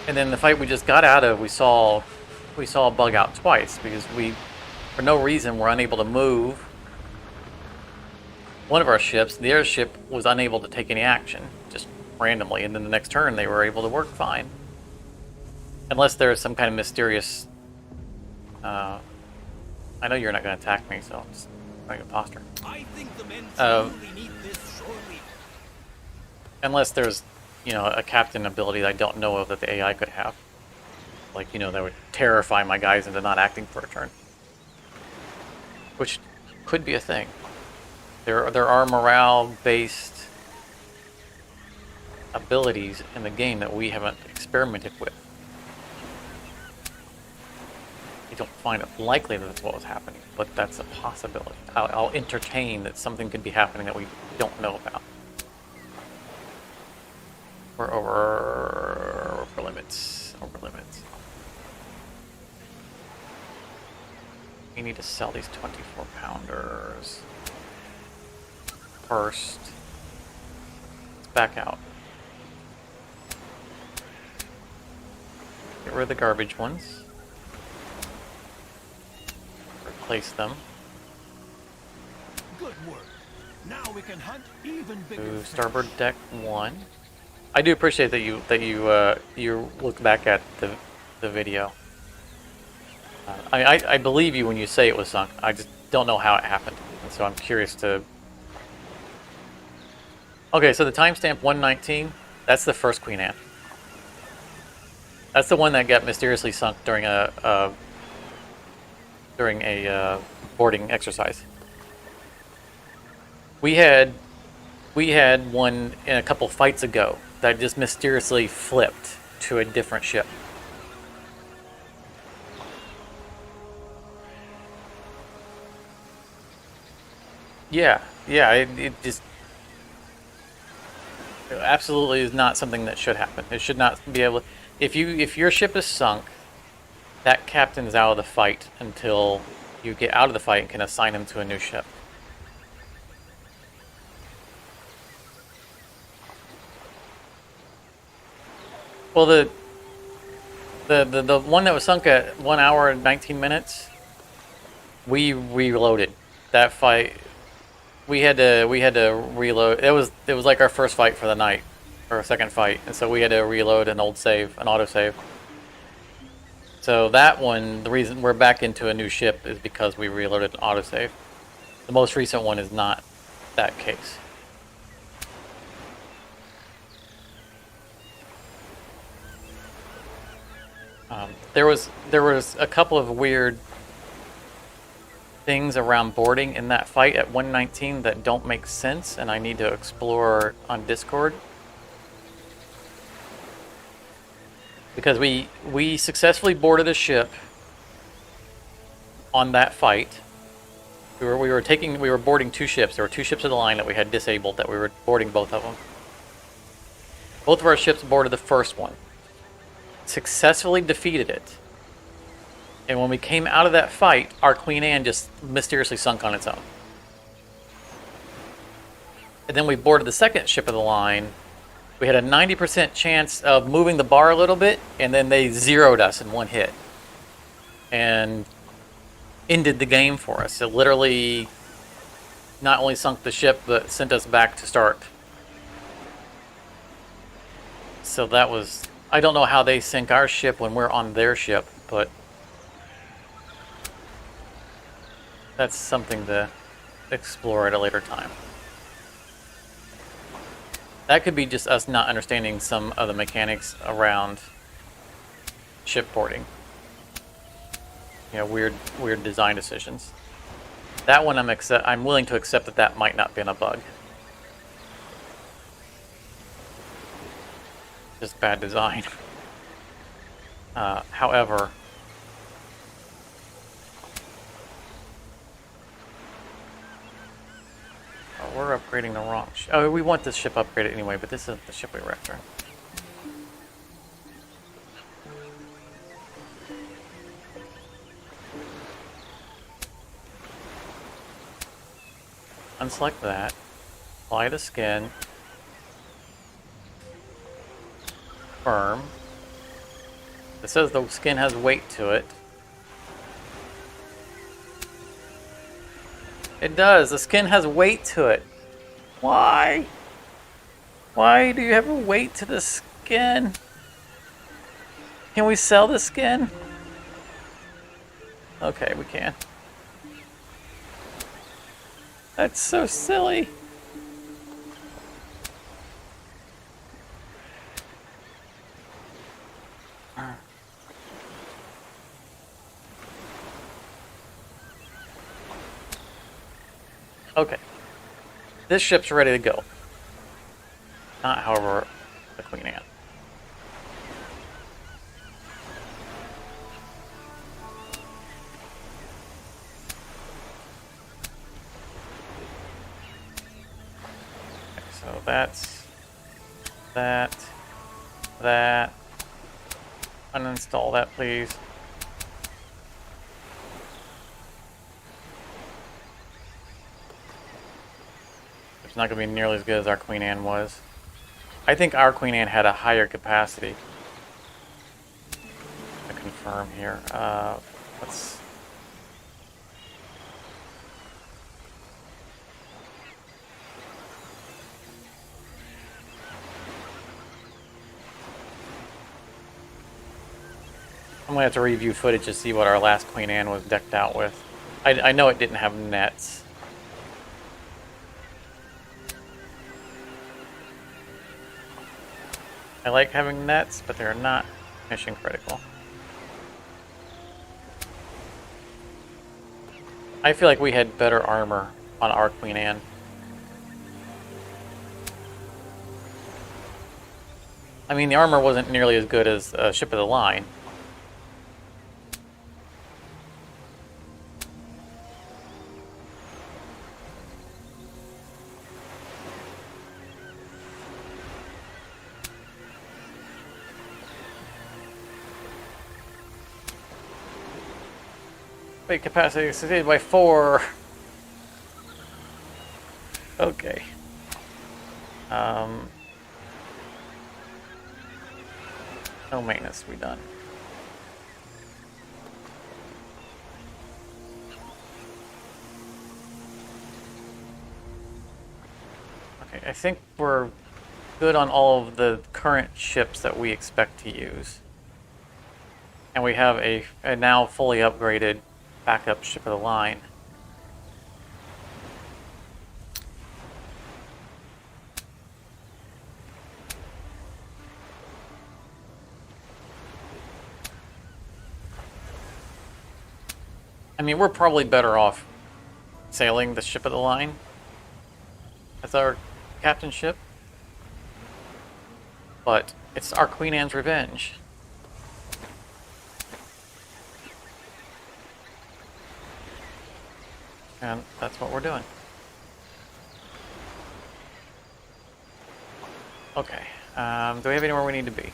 Speaker 1: And then the fight we just got out of, we saw a bug out twice because we, for no reason, were unable to move one of our ships. The other ship was unable to take any action, just randomly. And then the next turn, they were able to work fine, unless there's some kind of mysterious. I know you're not going to attack me, so I'm just going to posture.
Speaker 3: I think the men truly need this shortly.
Speaker 1: Unless there's, a captain ability that I don't know of that the AI could have. Like, that would terrify my guys into not acting for a turn. Which could be a thing. There are morale-based abilities in the game that we haven't experimented with. I don't find it likely that that's what was happening, but that's a possibility. I'll entertain that something could be happening that we don't know about. We're over limits. Over limits. We need to sell these 24-pounders first. Let's back out. Get rid of the garbage ones. Replace them.
Speaker 2: work. Now we can hunt even bigger
Speaker 1: To
Speaker 2: fish.
Speaker 1: starboard deck 1. I do appreciate that you look back at the video. I believe you when you say it was sunk. I just don't know how it happened, and so I'm curious to. Okay, so the timestamp 119. That's the first Queen Anne. That's the one that got mysteriously sunk during a boarding exercise. We had one in a couple fights ago that just mysteriously flipped to a different ship. Yeah, it just it absolutely is not something that should happen. It should not be able. If your ship is sunk, that captain's out of the fight until you get out of the fight and can assign him to a new ship. Well, the one that was sunk at 1 hour and 19 minutes, we reloaded that fight. We had to reload. It was like our first fight for the night, or a second fight, and so we had to reload an old save, an autosave. So that one, the reason we're back into a new ship is because we reloaded an autosave. The most recent one is not that case. There was a couple of weird things around boarding in that fight at 119 that don't make sense, and I need to explore on Discord. Because we successfully boarded a ship on that fight. We were boarding 2 ships. There were 2 ships of the line that we had disabled that we were boarding both of them. Both of our ships boarded the first one. Successfully defeated it. And when we came out of that fight, our Queen Anne just mysteriously sunk on its own. And then we boarded the second ship of the line. We had a 90% chance of moving the bar a little bit, and then they zeroed us in one hit. And ended the game for us. It literally not only sunk the ship, but sent us back to start. So that was... I don't know how they sink our ship when we're on their ship, but... that's something to explore at a later time. That could be just us not understanding some of the mechanics around shipboarding. You know, weird design decisions. That one I'm willing to accept that might not be a bug. Just bad design. However, we're upgrading the wrong ship. Oh, we want this ship upgraded anyway, but this isn't the ship we were after. Unselect that. Apply the skin. Firm. It says the skin has weight to it. It does. The skin has weight to it. Why? Why do you have a weight to the skin? Can we sell the skin? Okay, we can. That's so silly. Okay. This ship's ready to go. Not, however, the Queen Anne. Okay, so that's that. Uninstall that, please. It's not going to be nearly as good as our Queen Anne was. I think our Queen Anne had a higher capacity. To confirm here. I'm gonna have to review footage to see what our last Queen Anne was decked out with. I know it didn't have nets. I like having nets, but they're not mission critical. I feel like we had better armor on our Queen Anne. I mean, the armor wasn't nearly as good as Ship of the Line. Wait, capacity exceeded by 4. Okay. No maintenance, we done. Okay, I think we're good on all of the current ships that we expect to use. And we have a now fully upgraded backup Ship of the Line. I mean, we're probably better off sailing the Ship of the Line as our captain ship. But it's our Queen Anne's revenge. And that's what we're doing. Okay. Do we have anywhere we need to be?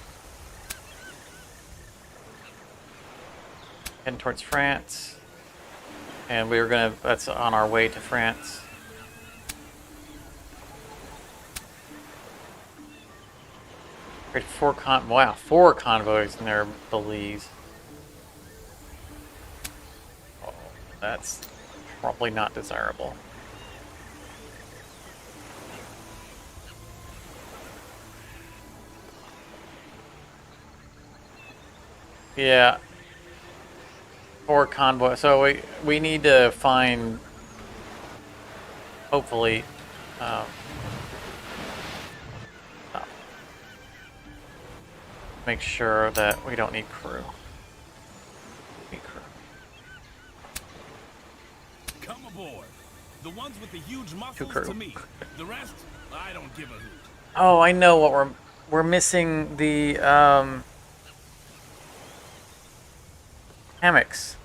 Speaker 1: Heading towards France. And we were gonna, that's on our way to France. Great, 4 convoys near Belize. Oh, that's probably not desirable. Yeah. 4 convoy. So we need to find, hopefully, make sure that we don't need crew.
Speaker 3: Come aboard. The ones with the huge muscles
Speaker 1: crew.
Speaker 3: to me. The rest, I don't give a hoot.
Speaker 1: Oh, I know what we're missing the hammocks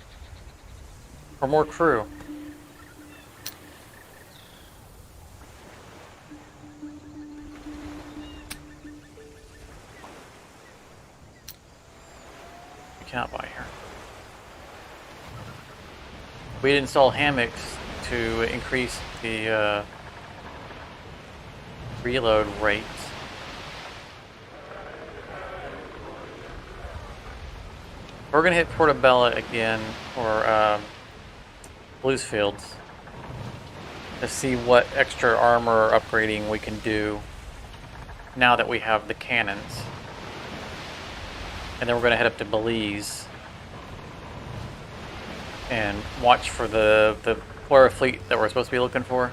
Speaker 1: for more crew. We cannot buy here. We'd install hammocks to increase the reload rate. We're gonna hit Portobello again, or Bluesfields, to see what extra armor upgrading we can do now that we have the cannons. And then we're gonna head up to Belize and watch for the Flora fleet that we're supposed to be looking for,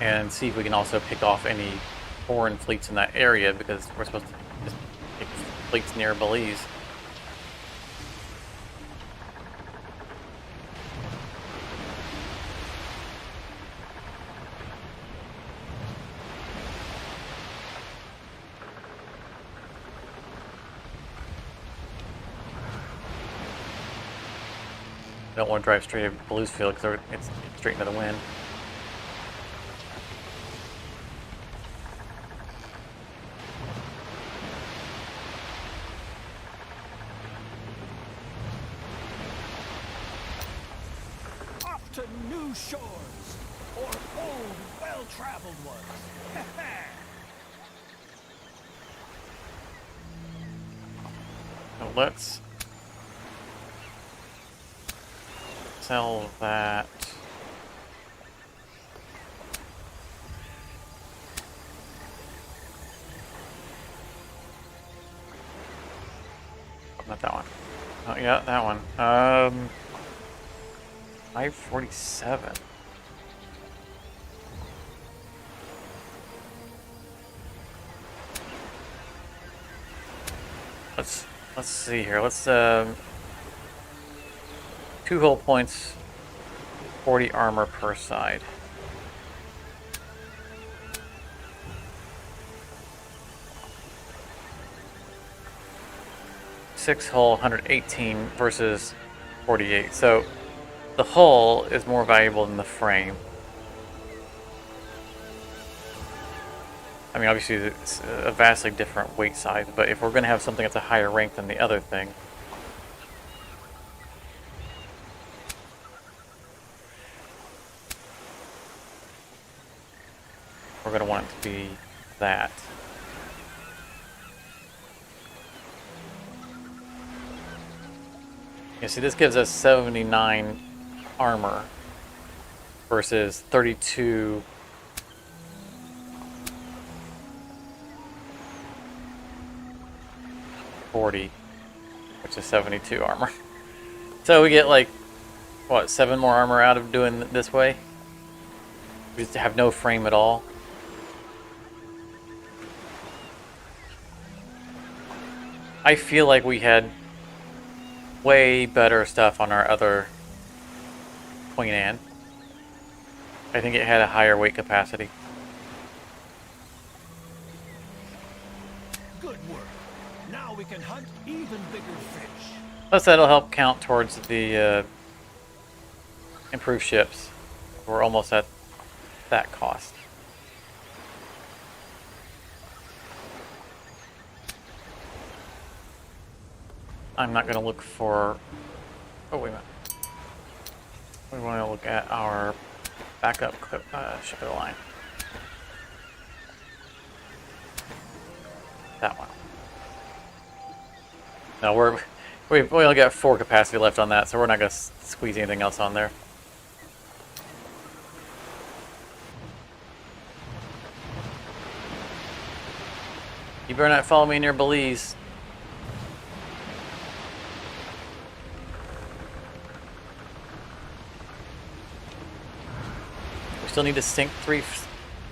Speaker 1: and see if we can also pick off any foreign fleets in that area, because we're supposed to just pick fleets near Belize. I don't want to drive straight to Bluesfield because it's straight into the wind.
Speaker 2: Off to new shores, or old, well-traveled ones.
Speaker 1: So let's sell that. not that one. Oh, yeah, that one. 547. Let's see here. Let's 2 hull points, 40 armor per side. Six hull, 118 versus 48. So the hull is more valuable than the frame. I mean, obviously it's a vastly different weight size, but if we're going to have something that's a higher rank than the other thing, we're going to want it to be that. Yeah, see, this gives us 79 armor versus 32 40, which is 72 armor. So we get like, what, 7 more armor out of doing this way? We just have no frame at all. I feel like we had way better stuff on our other Queen Anne. I think it had a higher weight capacity.
Speaker 2: Good work. Now we can hunt even bigger fish.
Speaker 1: Plus that'll help count towards the improved ships. We're almost at that cost. I'm not going to look for... Oh, wait a minute. We want to look at our backup ship of the line. That one. No, we only got 4 capacity left on that, so we're not going to squeeze anything else on there. You better not follow me near Belize. We still need to sink 3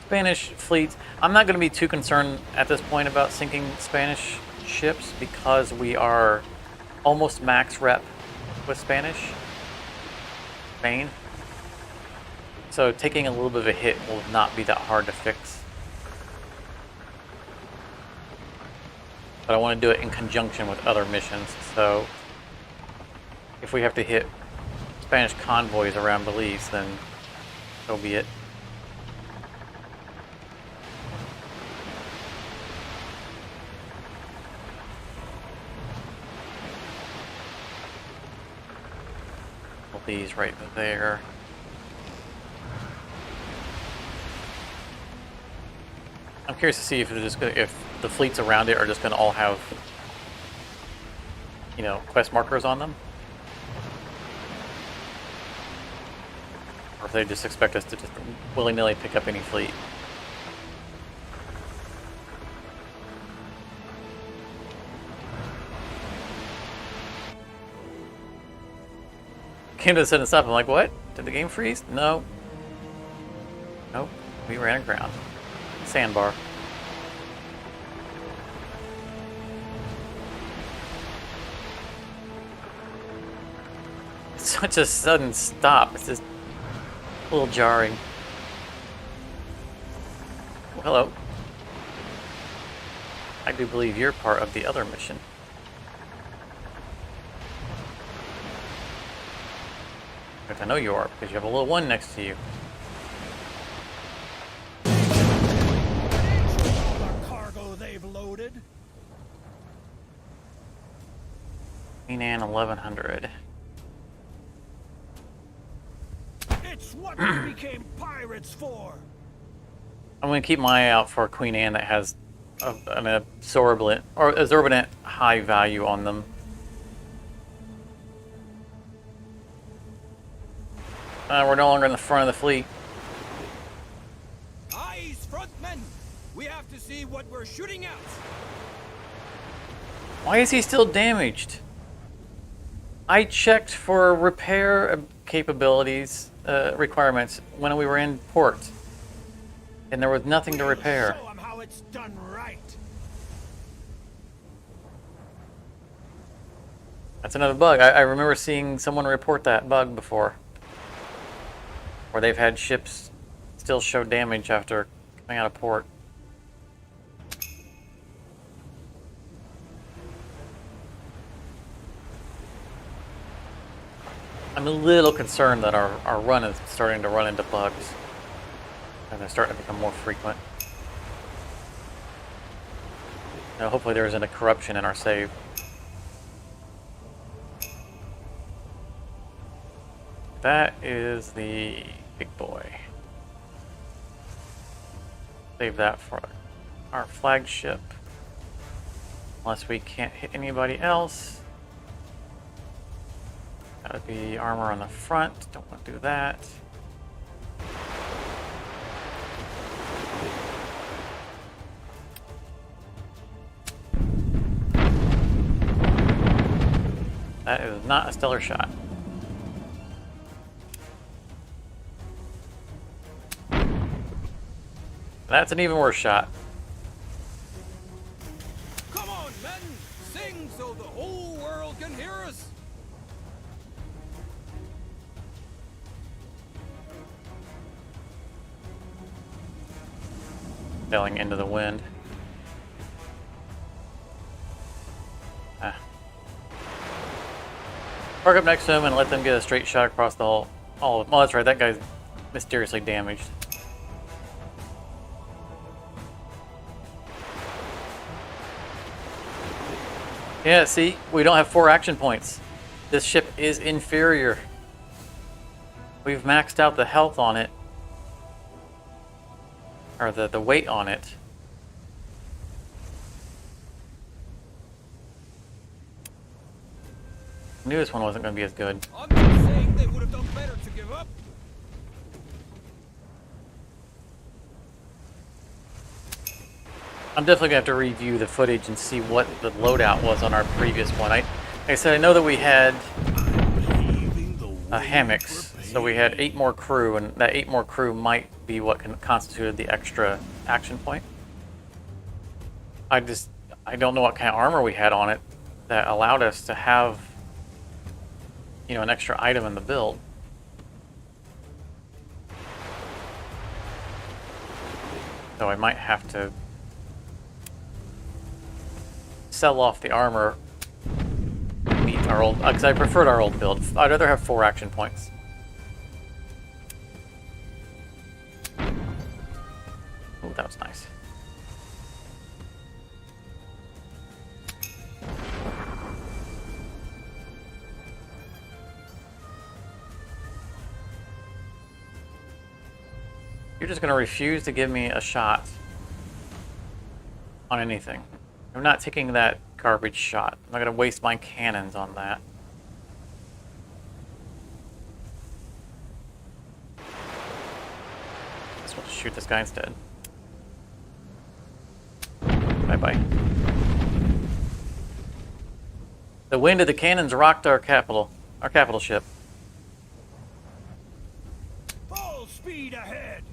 Speaker 1: Spanish fleets. I'm not going to be too concerned at this point about sinking Spanish ships because we are almost max rep with Spanish. Spain. So taking a little bit of a hit will not be that hard to fix. But I want to do it in conjunction with other missions, so if we have to hit Spanish convoys around Belize, then so be it. Put these right there. I'm curious to see if they're just gonna, if the fleets around it are just going to all have, you know, quest markers on them, or if they just expect us to just willy-nilly pick up any fleet. Came to set us up. I'm like, what? Did the game freeze? No. Nope. We ran aground. Sandbar. It's such a sudden stop. It's just a little jarring. Well, hello. I do believe you're part of the other mission. In fact, I know you are because you have a little 1 next to you. Queen Anne 1100.
Speaker 2: It's what we became pirates for.
Speaker 1: I'm going to keep my eye out for a Queen Anne that has an absorbent high value on them. We're no longer in the front of the fleet.
Speaker 2: Eyes, frontmen! We have to see what we're shooting at.
Speaker 1: Why is he still damaged? I checked for repair capabilities requirements when we were in port, and there was nothing to repair.
Speaker 2: Show 'em how it's done right.
Speaker 1: That's another bug. I remember seeing someone report that bug before, where they've had ships still show damage after coming out of port. I'm a little concerned that our run is starting to run into bugs, and they're starting to become more frequent. Now, hopefully there isn't a corruption in our save. That is the big boy. Save that for our flagship. Unless we can't hit anybody else. That would be armor on the front. Don't want to do that. That is not a stellar shot. That's an even worse shot.
Speaker 2: Come on, men! Sing so the whole world can hear us!
Speaker 1: Sailing into the wind. Park up next to him and let them get a straight shot across the whole. Oh, that's right. That guy's mysteriously damaged. Yeah, see, we don't have 4 action points. This ship is inferior. We've maxed out the health on it. Or the weight on it. I knew this one wasn't going to be as good.
Speaker 2: I'm just saying they would have done better to give up.
Speaker 1: I'm definitely going to have to review the footage and see what the loadout was on our previous one. Like I said, I know that we had hammocks, so we had 8 more crew, and that 8 more crew might be what constituted the extra action point. I don't know what kind of armor we had on it that allowed us to have, you know, an extra item in the build. So I might have to sell off the armor to meet our old, because I preferred our old build. I'd rather have 4 action points. Oh, that was nice. You're just going to refuse to give me a shot on anything. I'm not taking that garbage shot. I'm not going to waste my cannons on that. Just want to shoot this guy instead. Bye-bye. The wind of the cannons rocked our capital ship.
Speaker 2: Full speed ahead!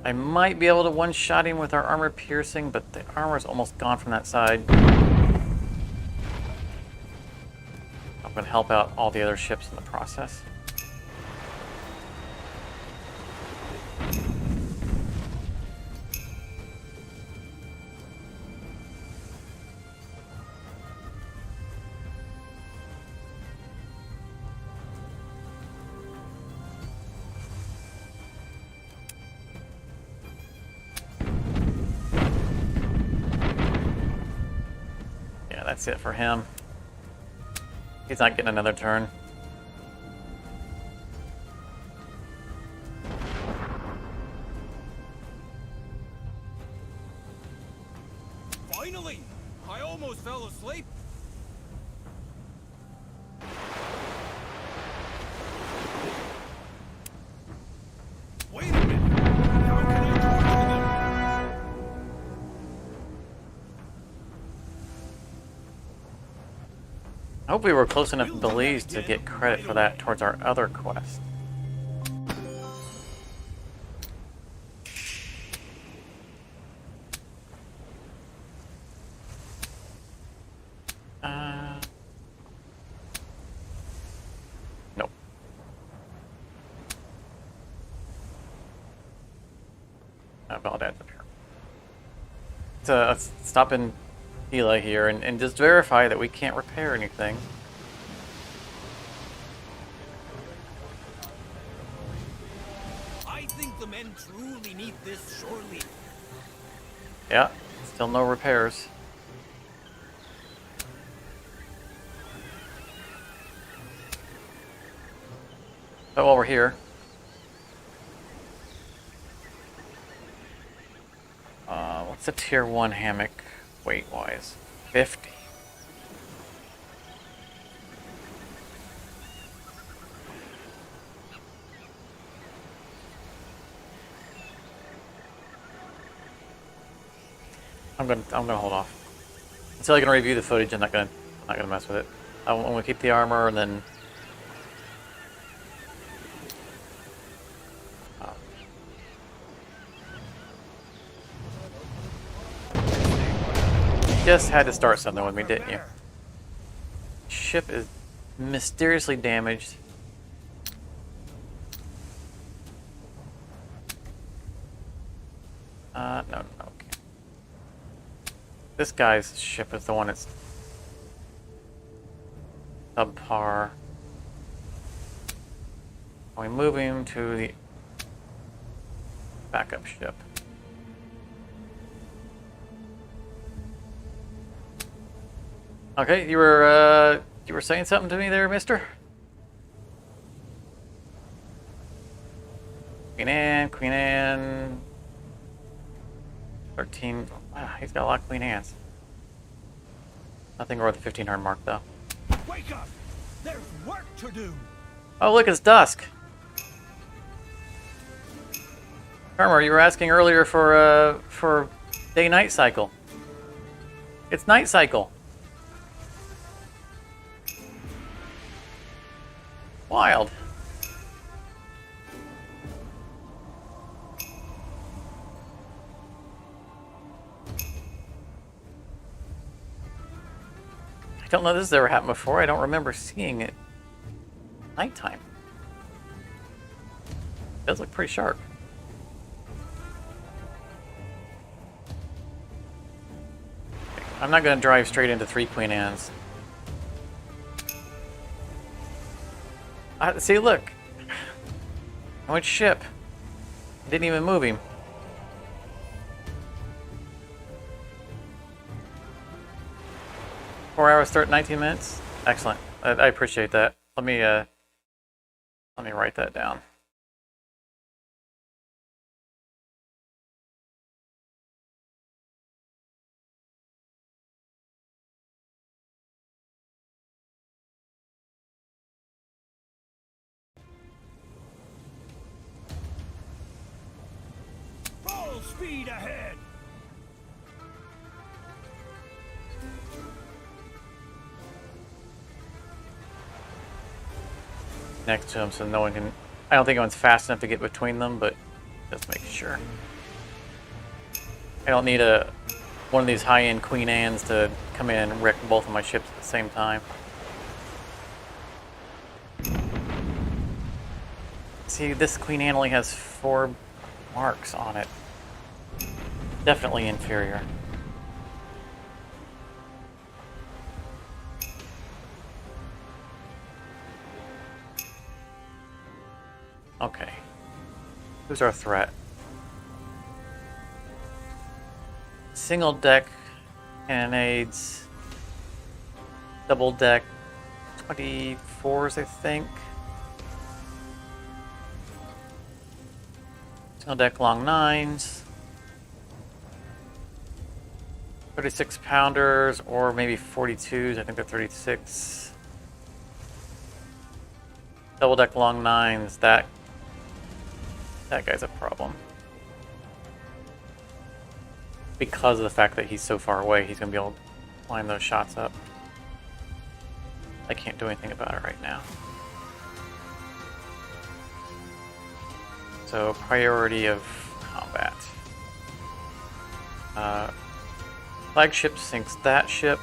Speaker 1: I might be able to one-shot him with our armor piercing, but the armor's almost gone from that side. I'm going to help out all the other ships in the process. That's it for him. He's not getting another turn.
Speaker 3: Finally! I almost fell asleep. Wait a minute! How can I torture them?
Speaker 1: I hope we were close enough to Belize to get credit for that towards our other quest. Nope. Baghdad's up here. Let's stop in Hila here and just verify that we can't repair anything.
Speaker 3: I think the men truly need this surely.
Speaker 1: Yeah, still no repairs. But while we're here, what's the tier 1 hammock weight-wise? 50. I'm gonna hold off until I can review the footage. I'm not gonna mess with it. I'm gonna keep the armor and then. You just had to start something with me, didn't you? Ship is mysteriously damaged. No, okay. This guy's ship is the one that's subpar. We move him to the backup ship. Okay, you were saying something to me there, mister? Queen Anne. 13. Wow, he's got a lot of Queen Anne's. Nothing wrong with the 1500 mark, though.
Speaker 2: Wake up! There's work to do!
Speaker 1: Oh, look, it's dusk. Farmer, you were asking earlier for day-night cycle. It's night cycle. Wild. I don't know this has ever happened before. I don't remember seeing it nighttime. It does look pretty sharp. I'm not going to drive straight into 3 Queen Anne's. See, look. I went ship. Didn't even move him. Four hours, 19 minutes. Excellent. I appreciate that. Let me write that down.
Speaker 2: Full speed ahead!
Speaker 1: Next to him so no one can... I don't think anyone's fast enough to get between them, but just make sure. I don't need one of these high-end Queen Anne's to come in and wreck both of my ships at the same time. See, this Queen Anne only has 4 marks on it. Definitely inferior. Okay. Who's our threat? Single deck cannonades. Double deck 24s, I think. Single deck long 9s. 36 pounders or maybe 42s. I think they're 36. Double deck long 9s. That guy's a problem. Because of the fact that he's so far away, he's going to be able to line those shots up. I can't do anything about it right now. So, priority of combat. Flagship sinks that ship.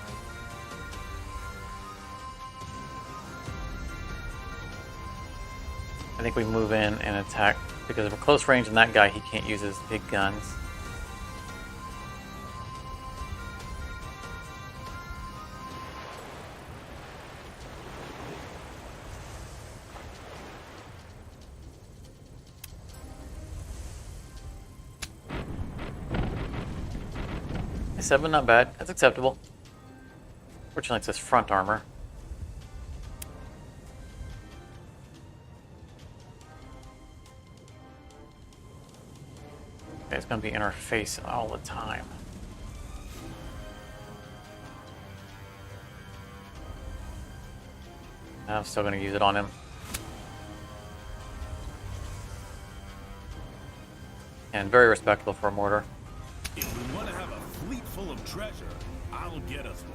Speaker 1: I think we move in and attack, because if we're close range on that guy, he can't use his big guns. A7, not bad. That's acceptable. Fortunately, it's his front armor. Okay, it's going to be in our face all the time. I'm still going to use it on him. And very respectable for a mortar.
Speaker 3: If we want to have a fleet full of treasure, I'll get us one.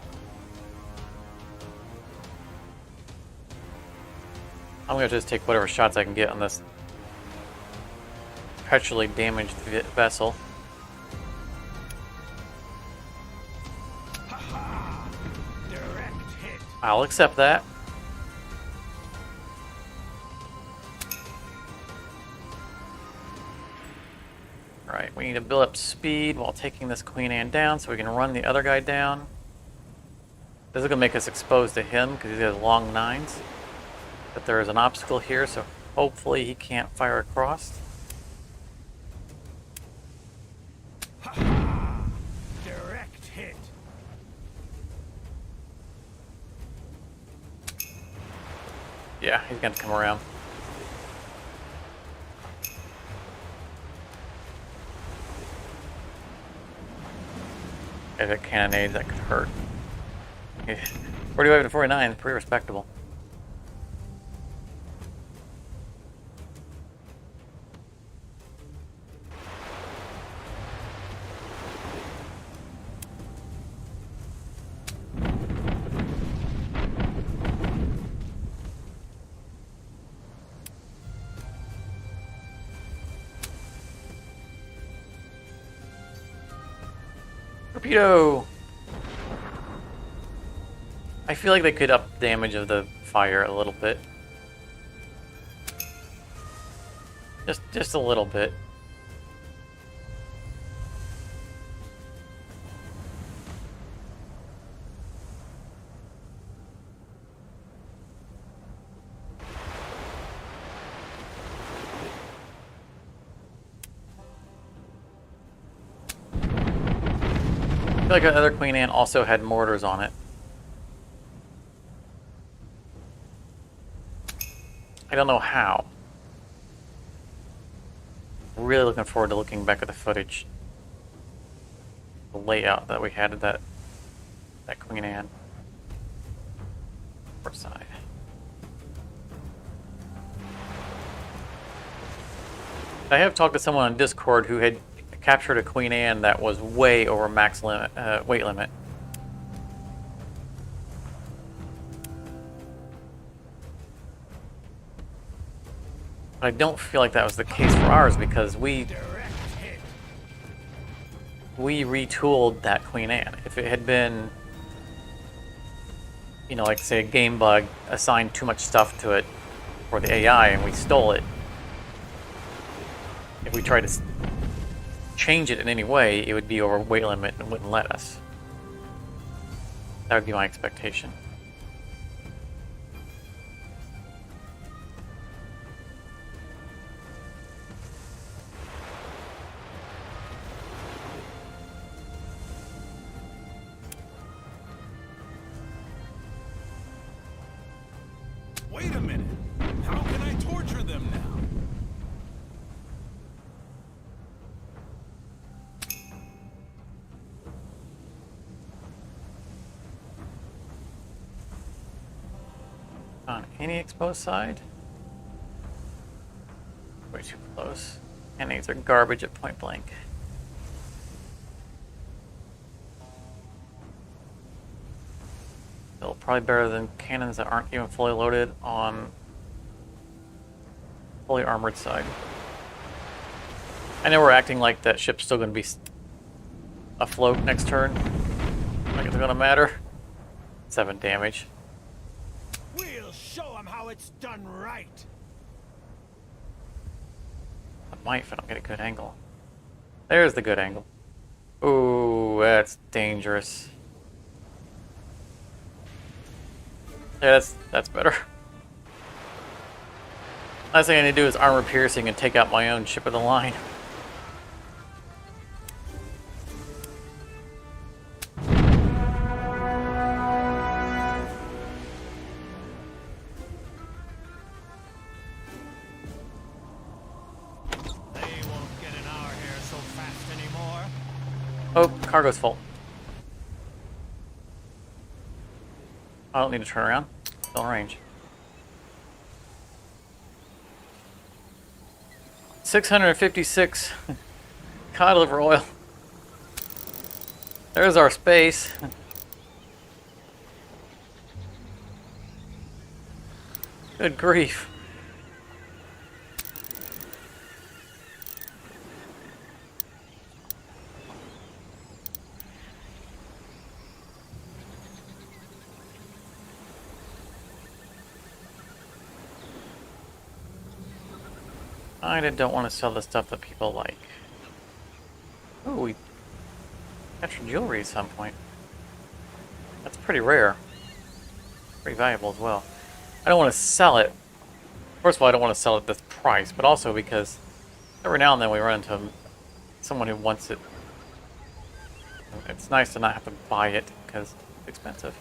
Speaker 1: I'm going to just take whatever shots I can get on this perpetually damaged vessel.
Speaker 2: Direct hit.
Speaker 1: I'll accept that. Alright, we need to build up speed while taking this Queen Anne down so we can run the other guy down. This is going to make us exposed to him because he has long 9s. But there is an obstacle here, so hopefully he can't fire across.
Speaker 2: Direct hit.
Speaker 1: Yeah, he's going to come around. There's a cannonade that could hurt. 45 to 49, pretty respectable. Torpedo! I feel like they could up damage of the fire a little bit. Just a little bit. I feel like another Queen Anne also had mortars on it. I don't know how. Really looking forward to looking back at the footage. The layout that we had of that Queen Anne. Port side. I have talked to someone on Discord who had captured a Queen Anne that was way over max limit, weight limit. But I don't feel like that was the case for ours because we retooled that Queen Anne. If it had been, you know, like say a game bug assigned too much stuff to it for the AI and we stole it, if we tried to change it in any way, it would be over weight limit and wouldn't let us. That would be my expectation.
Speaker 3: Wait a minute. How can I torture them now?
Speaker 1: any exposed side? Way too close. Cannons are garbage at point blank. Still probably better than cannons that aren't even fully loaded on fully armored side. I know we're acting like that ship's still going to be afloat next turn. Like it's going to matter. 7 damage.
Speaker 2: We'll show them how it's done right.
Speaker 1: I might if I don't get a good angle. There's the good angle. Ooh, that's dangerous. Yeah, that's better. Last thing I need to do is armor piercing and take out my own ship of the line. Oh, cargo's full. I don't need to turn around. Still in range. 656 cod liver oil. There's our space. Good grief. I don't want to sell the stuff that people like. Oh, we captured jewelry at some point. That's pretty rare. Pretty valuable as well. I don't want to sell it. First of all, I don't want to sell it at this price, but also because every now and then we run into someone who wants it. It's nice to not have to buy it because it's expensive.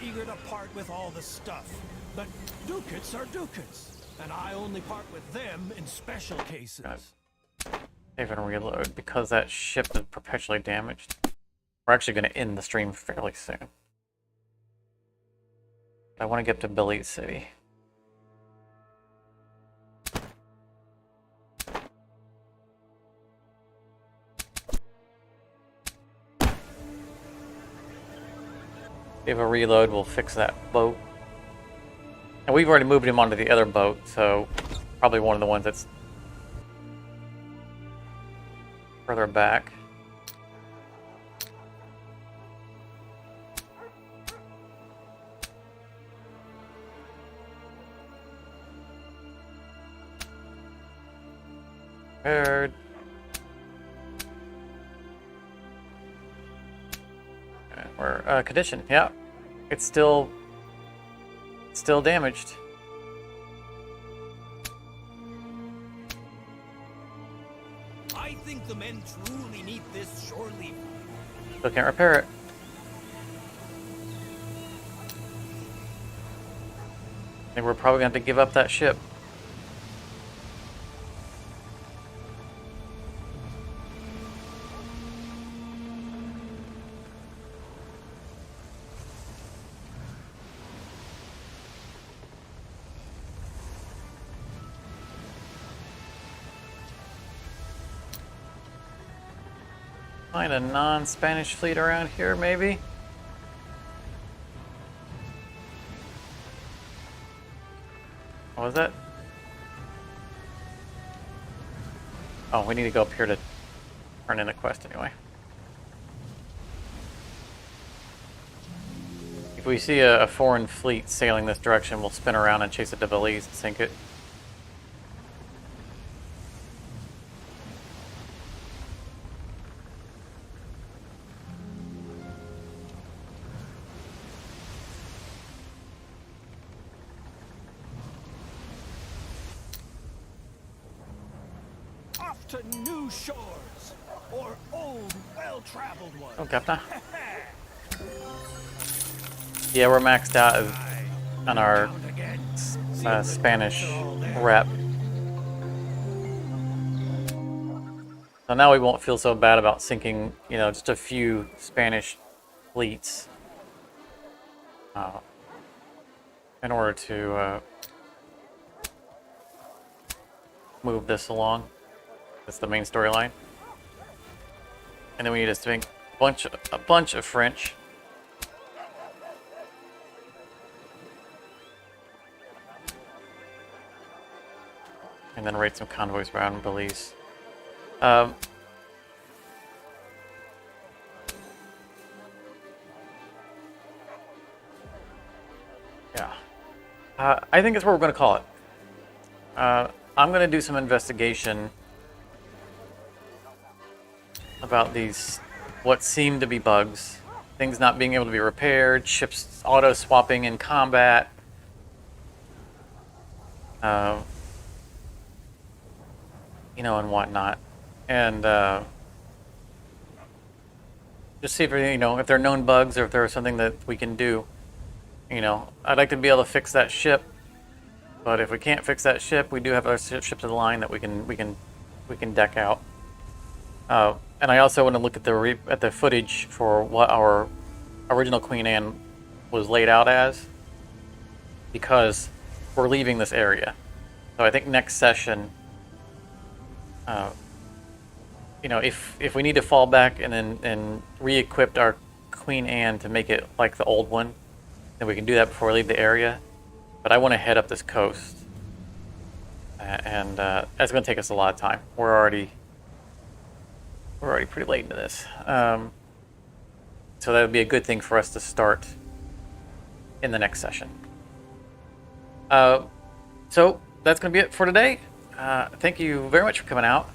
Speaker 2: Eager to part with all the stuff, but ducats are ducats, and I only part with them in special cases.
Speaker 1: Save and reload because that ship is perpetually damaged. We're actually going to end the stream fairly soon. I want to get to Belize City. If a reload, we'll fix that boat. And we've already moved him onto the other boat, so probably one of the ones that's further back. Prepared. Or condition, yeah. It's still damaged.
Speaker 2: I think the men truly need this shore leave.
Speaker 1: Still can't repair it. I think we're probably going to have to give up that ship. Find a non-Spanish fleet around here, maybe? What was that? Oh, we need to go up here to turn in a quest anyway. If we see a foreign fleet sailing this direction, we'll spin around and chase it to Belize and sink it.
Speaker 2: To new shores, or old, well-traveled ones.
Speaker 1: Oh, Captain. Yeah, we're maxed out on our Spanish rep. So now we won't feel so bad about sinking, you know, just a few Spanish fleets in order to move this along. That's the main storyline. And then we need to sink a bunch of French. And then raid some convoys around Belize. Yeah. I think that's what we're going to call it. I'm going to do some investigation about these, what seem to be bugs. Things not being able to be repaired, ships auto-swapping in combat. You know, and whatnot. And just see if, you know, if they're known bugs or if there's something that we can do. You know, I'd like to be able to fix that ship, but if we can't fix that ship, we do have other ships of the line that we can deck out. And I also want to look at the footage for what our original Queen Anne was laid out as, because we're leaving this area. So I think next session, you know, if we need to fall back and re-equip our Queen Anne to make it like the old one, then we can do that before we leave the area. But I want to head up this coast, and that's going to take us a lot of time. We're already pretty late into this, so that would be a good thing for us to start in the next session. So that's going to be it for today. Thank you very much for coming out.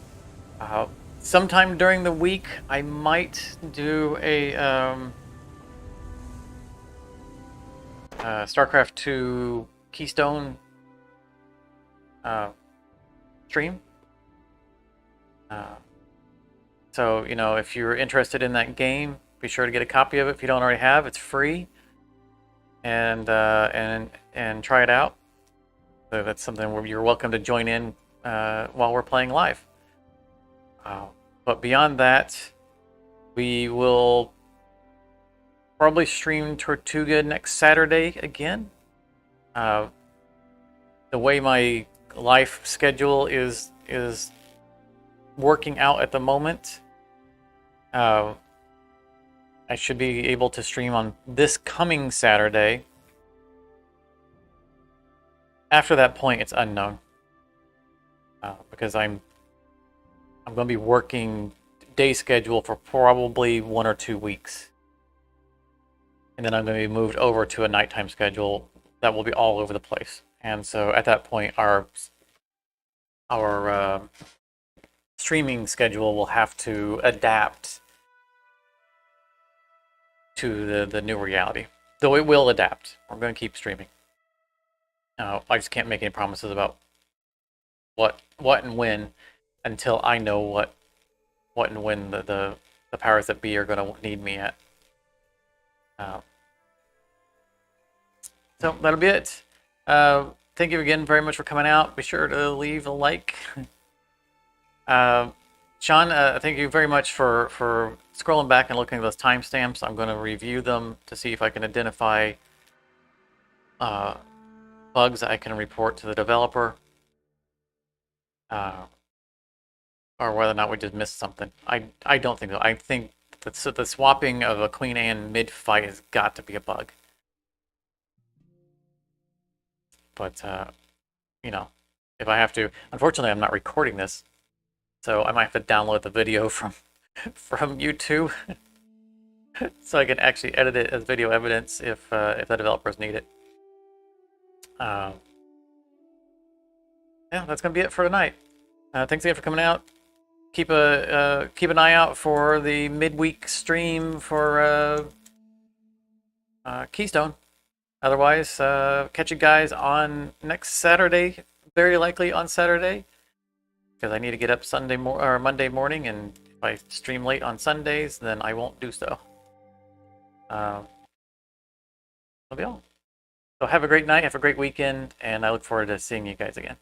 Speaker 1: Sometime during the week, I might do a StarCraft 2 Keystone stream. So, you know, if you're interested in that game, be sure to get a copy of it if you don't already have. It's free, and try it out. So that's something where you're welcome to join in while we're playing live. But beyond that, we will probably stream Tortuga next Saturday again. The way my life schedule is working out at the moment, I should be able to stream on this coming Saturday. After that point, it's unknown, because I'm going to be working day schedule for probably 1 or 2 weeks. And then I'm going to be moved over to a nighttime schedule that will be all over the place. And so at that point, our streaming schedule will have to adapt to the new reality. Though it will adapt. We're going to keep streaming. I just can't make any promises about what and when until I know what and when the powers that be are going to need me at. So that'll be it. Thank you again very much for coming out. Be sure to leave a like. Sean, thank you very much for scrolling back and looking at those timestamps. I'm going to review them to see if I can identify bugs I can report to the developer, or whether or not we just missed something. I don't think so. I think that the swapping of a Queen Anne mid-fight has got to be a bug. But, you know, if I have to... Unfortunately, I'm not recording this, so I might have to download the video from YouTube so I can actually edit it as video evidence if the developers need it. Yeah, that's going to be it for tonight. Thanks again for coming out. Keep an eye out for the midweek stream for Keystone. Otherwise, catch you guys on next Saturday, very likely on Saturday, because I need to get up Monday morning, and if I stream late on Sundays, then I won't do so. That'll be all. So have a great night, have a great weekend, and I look forward to seeing you guys again.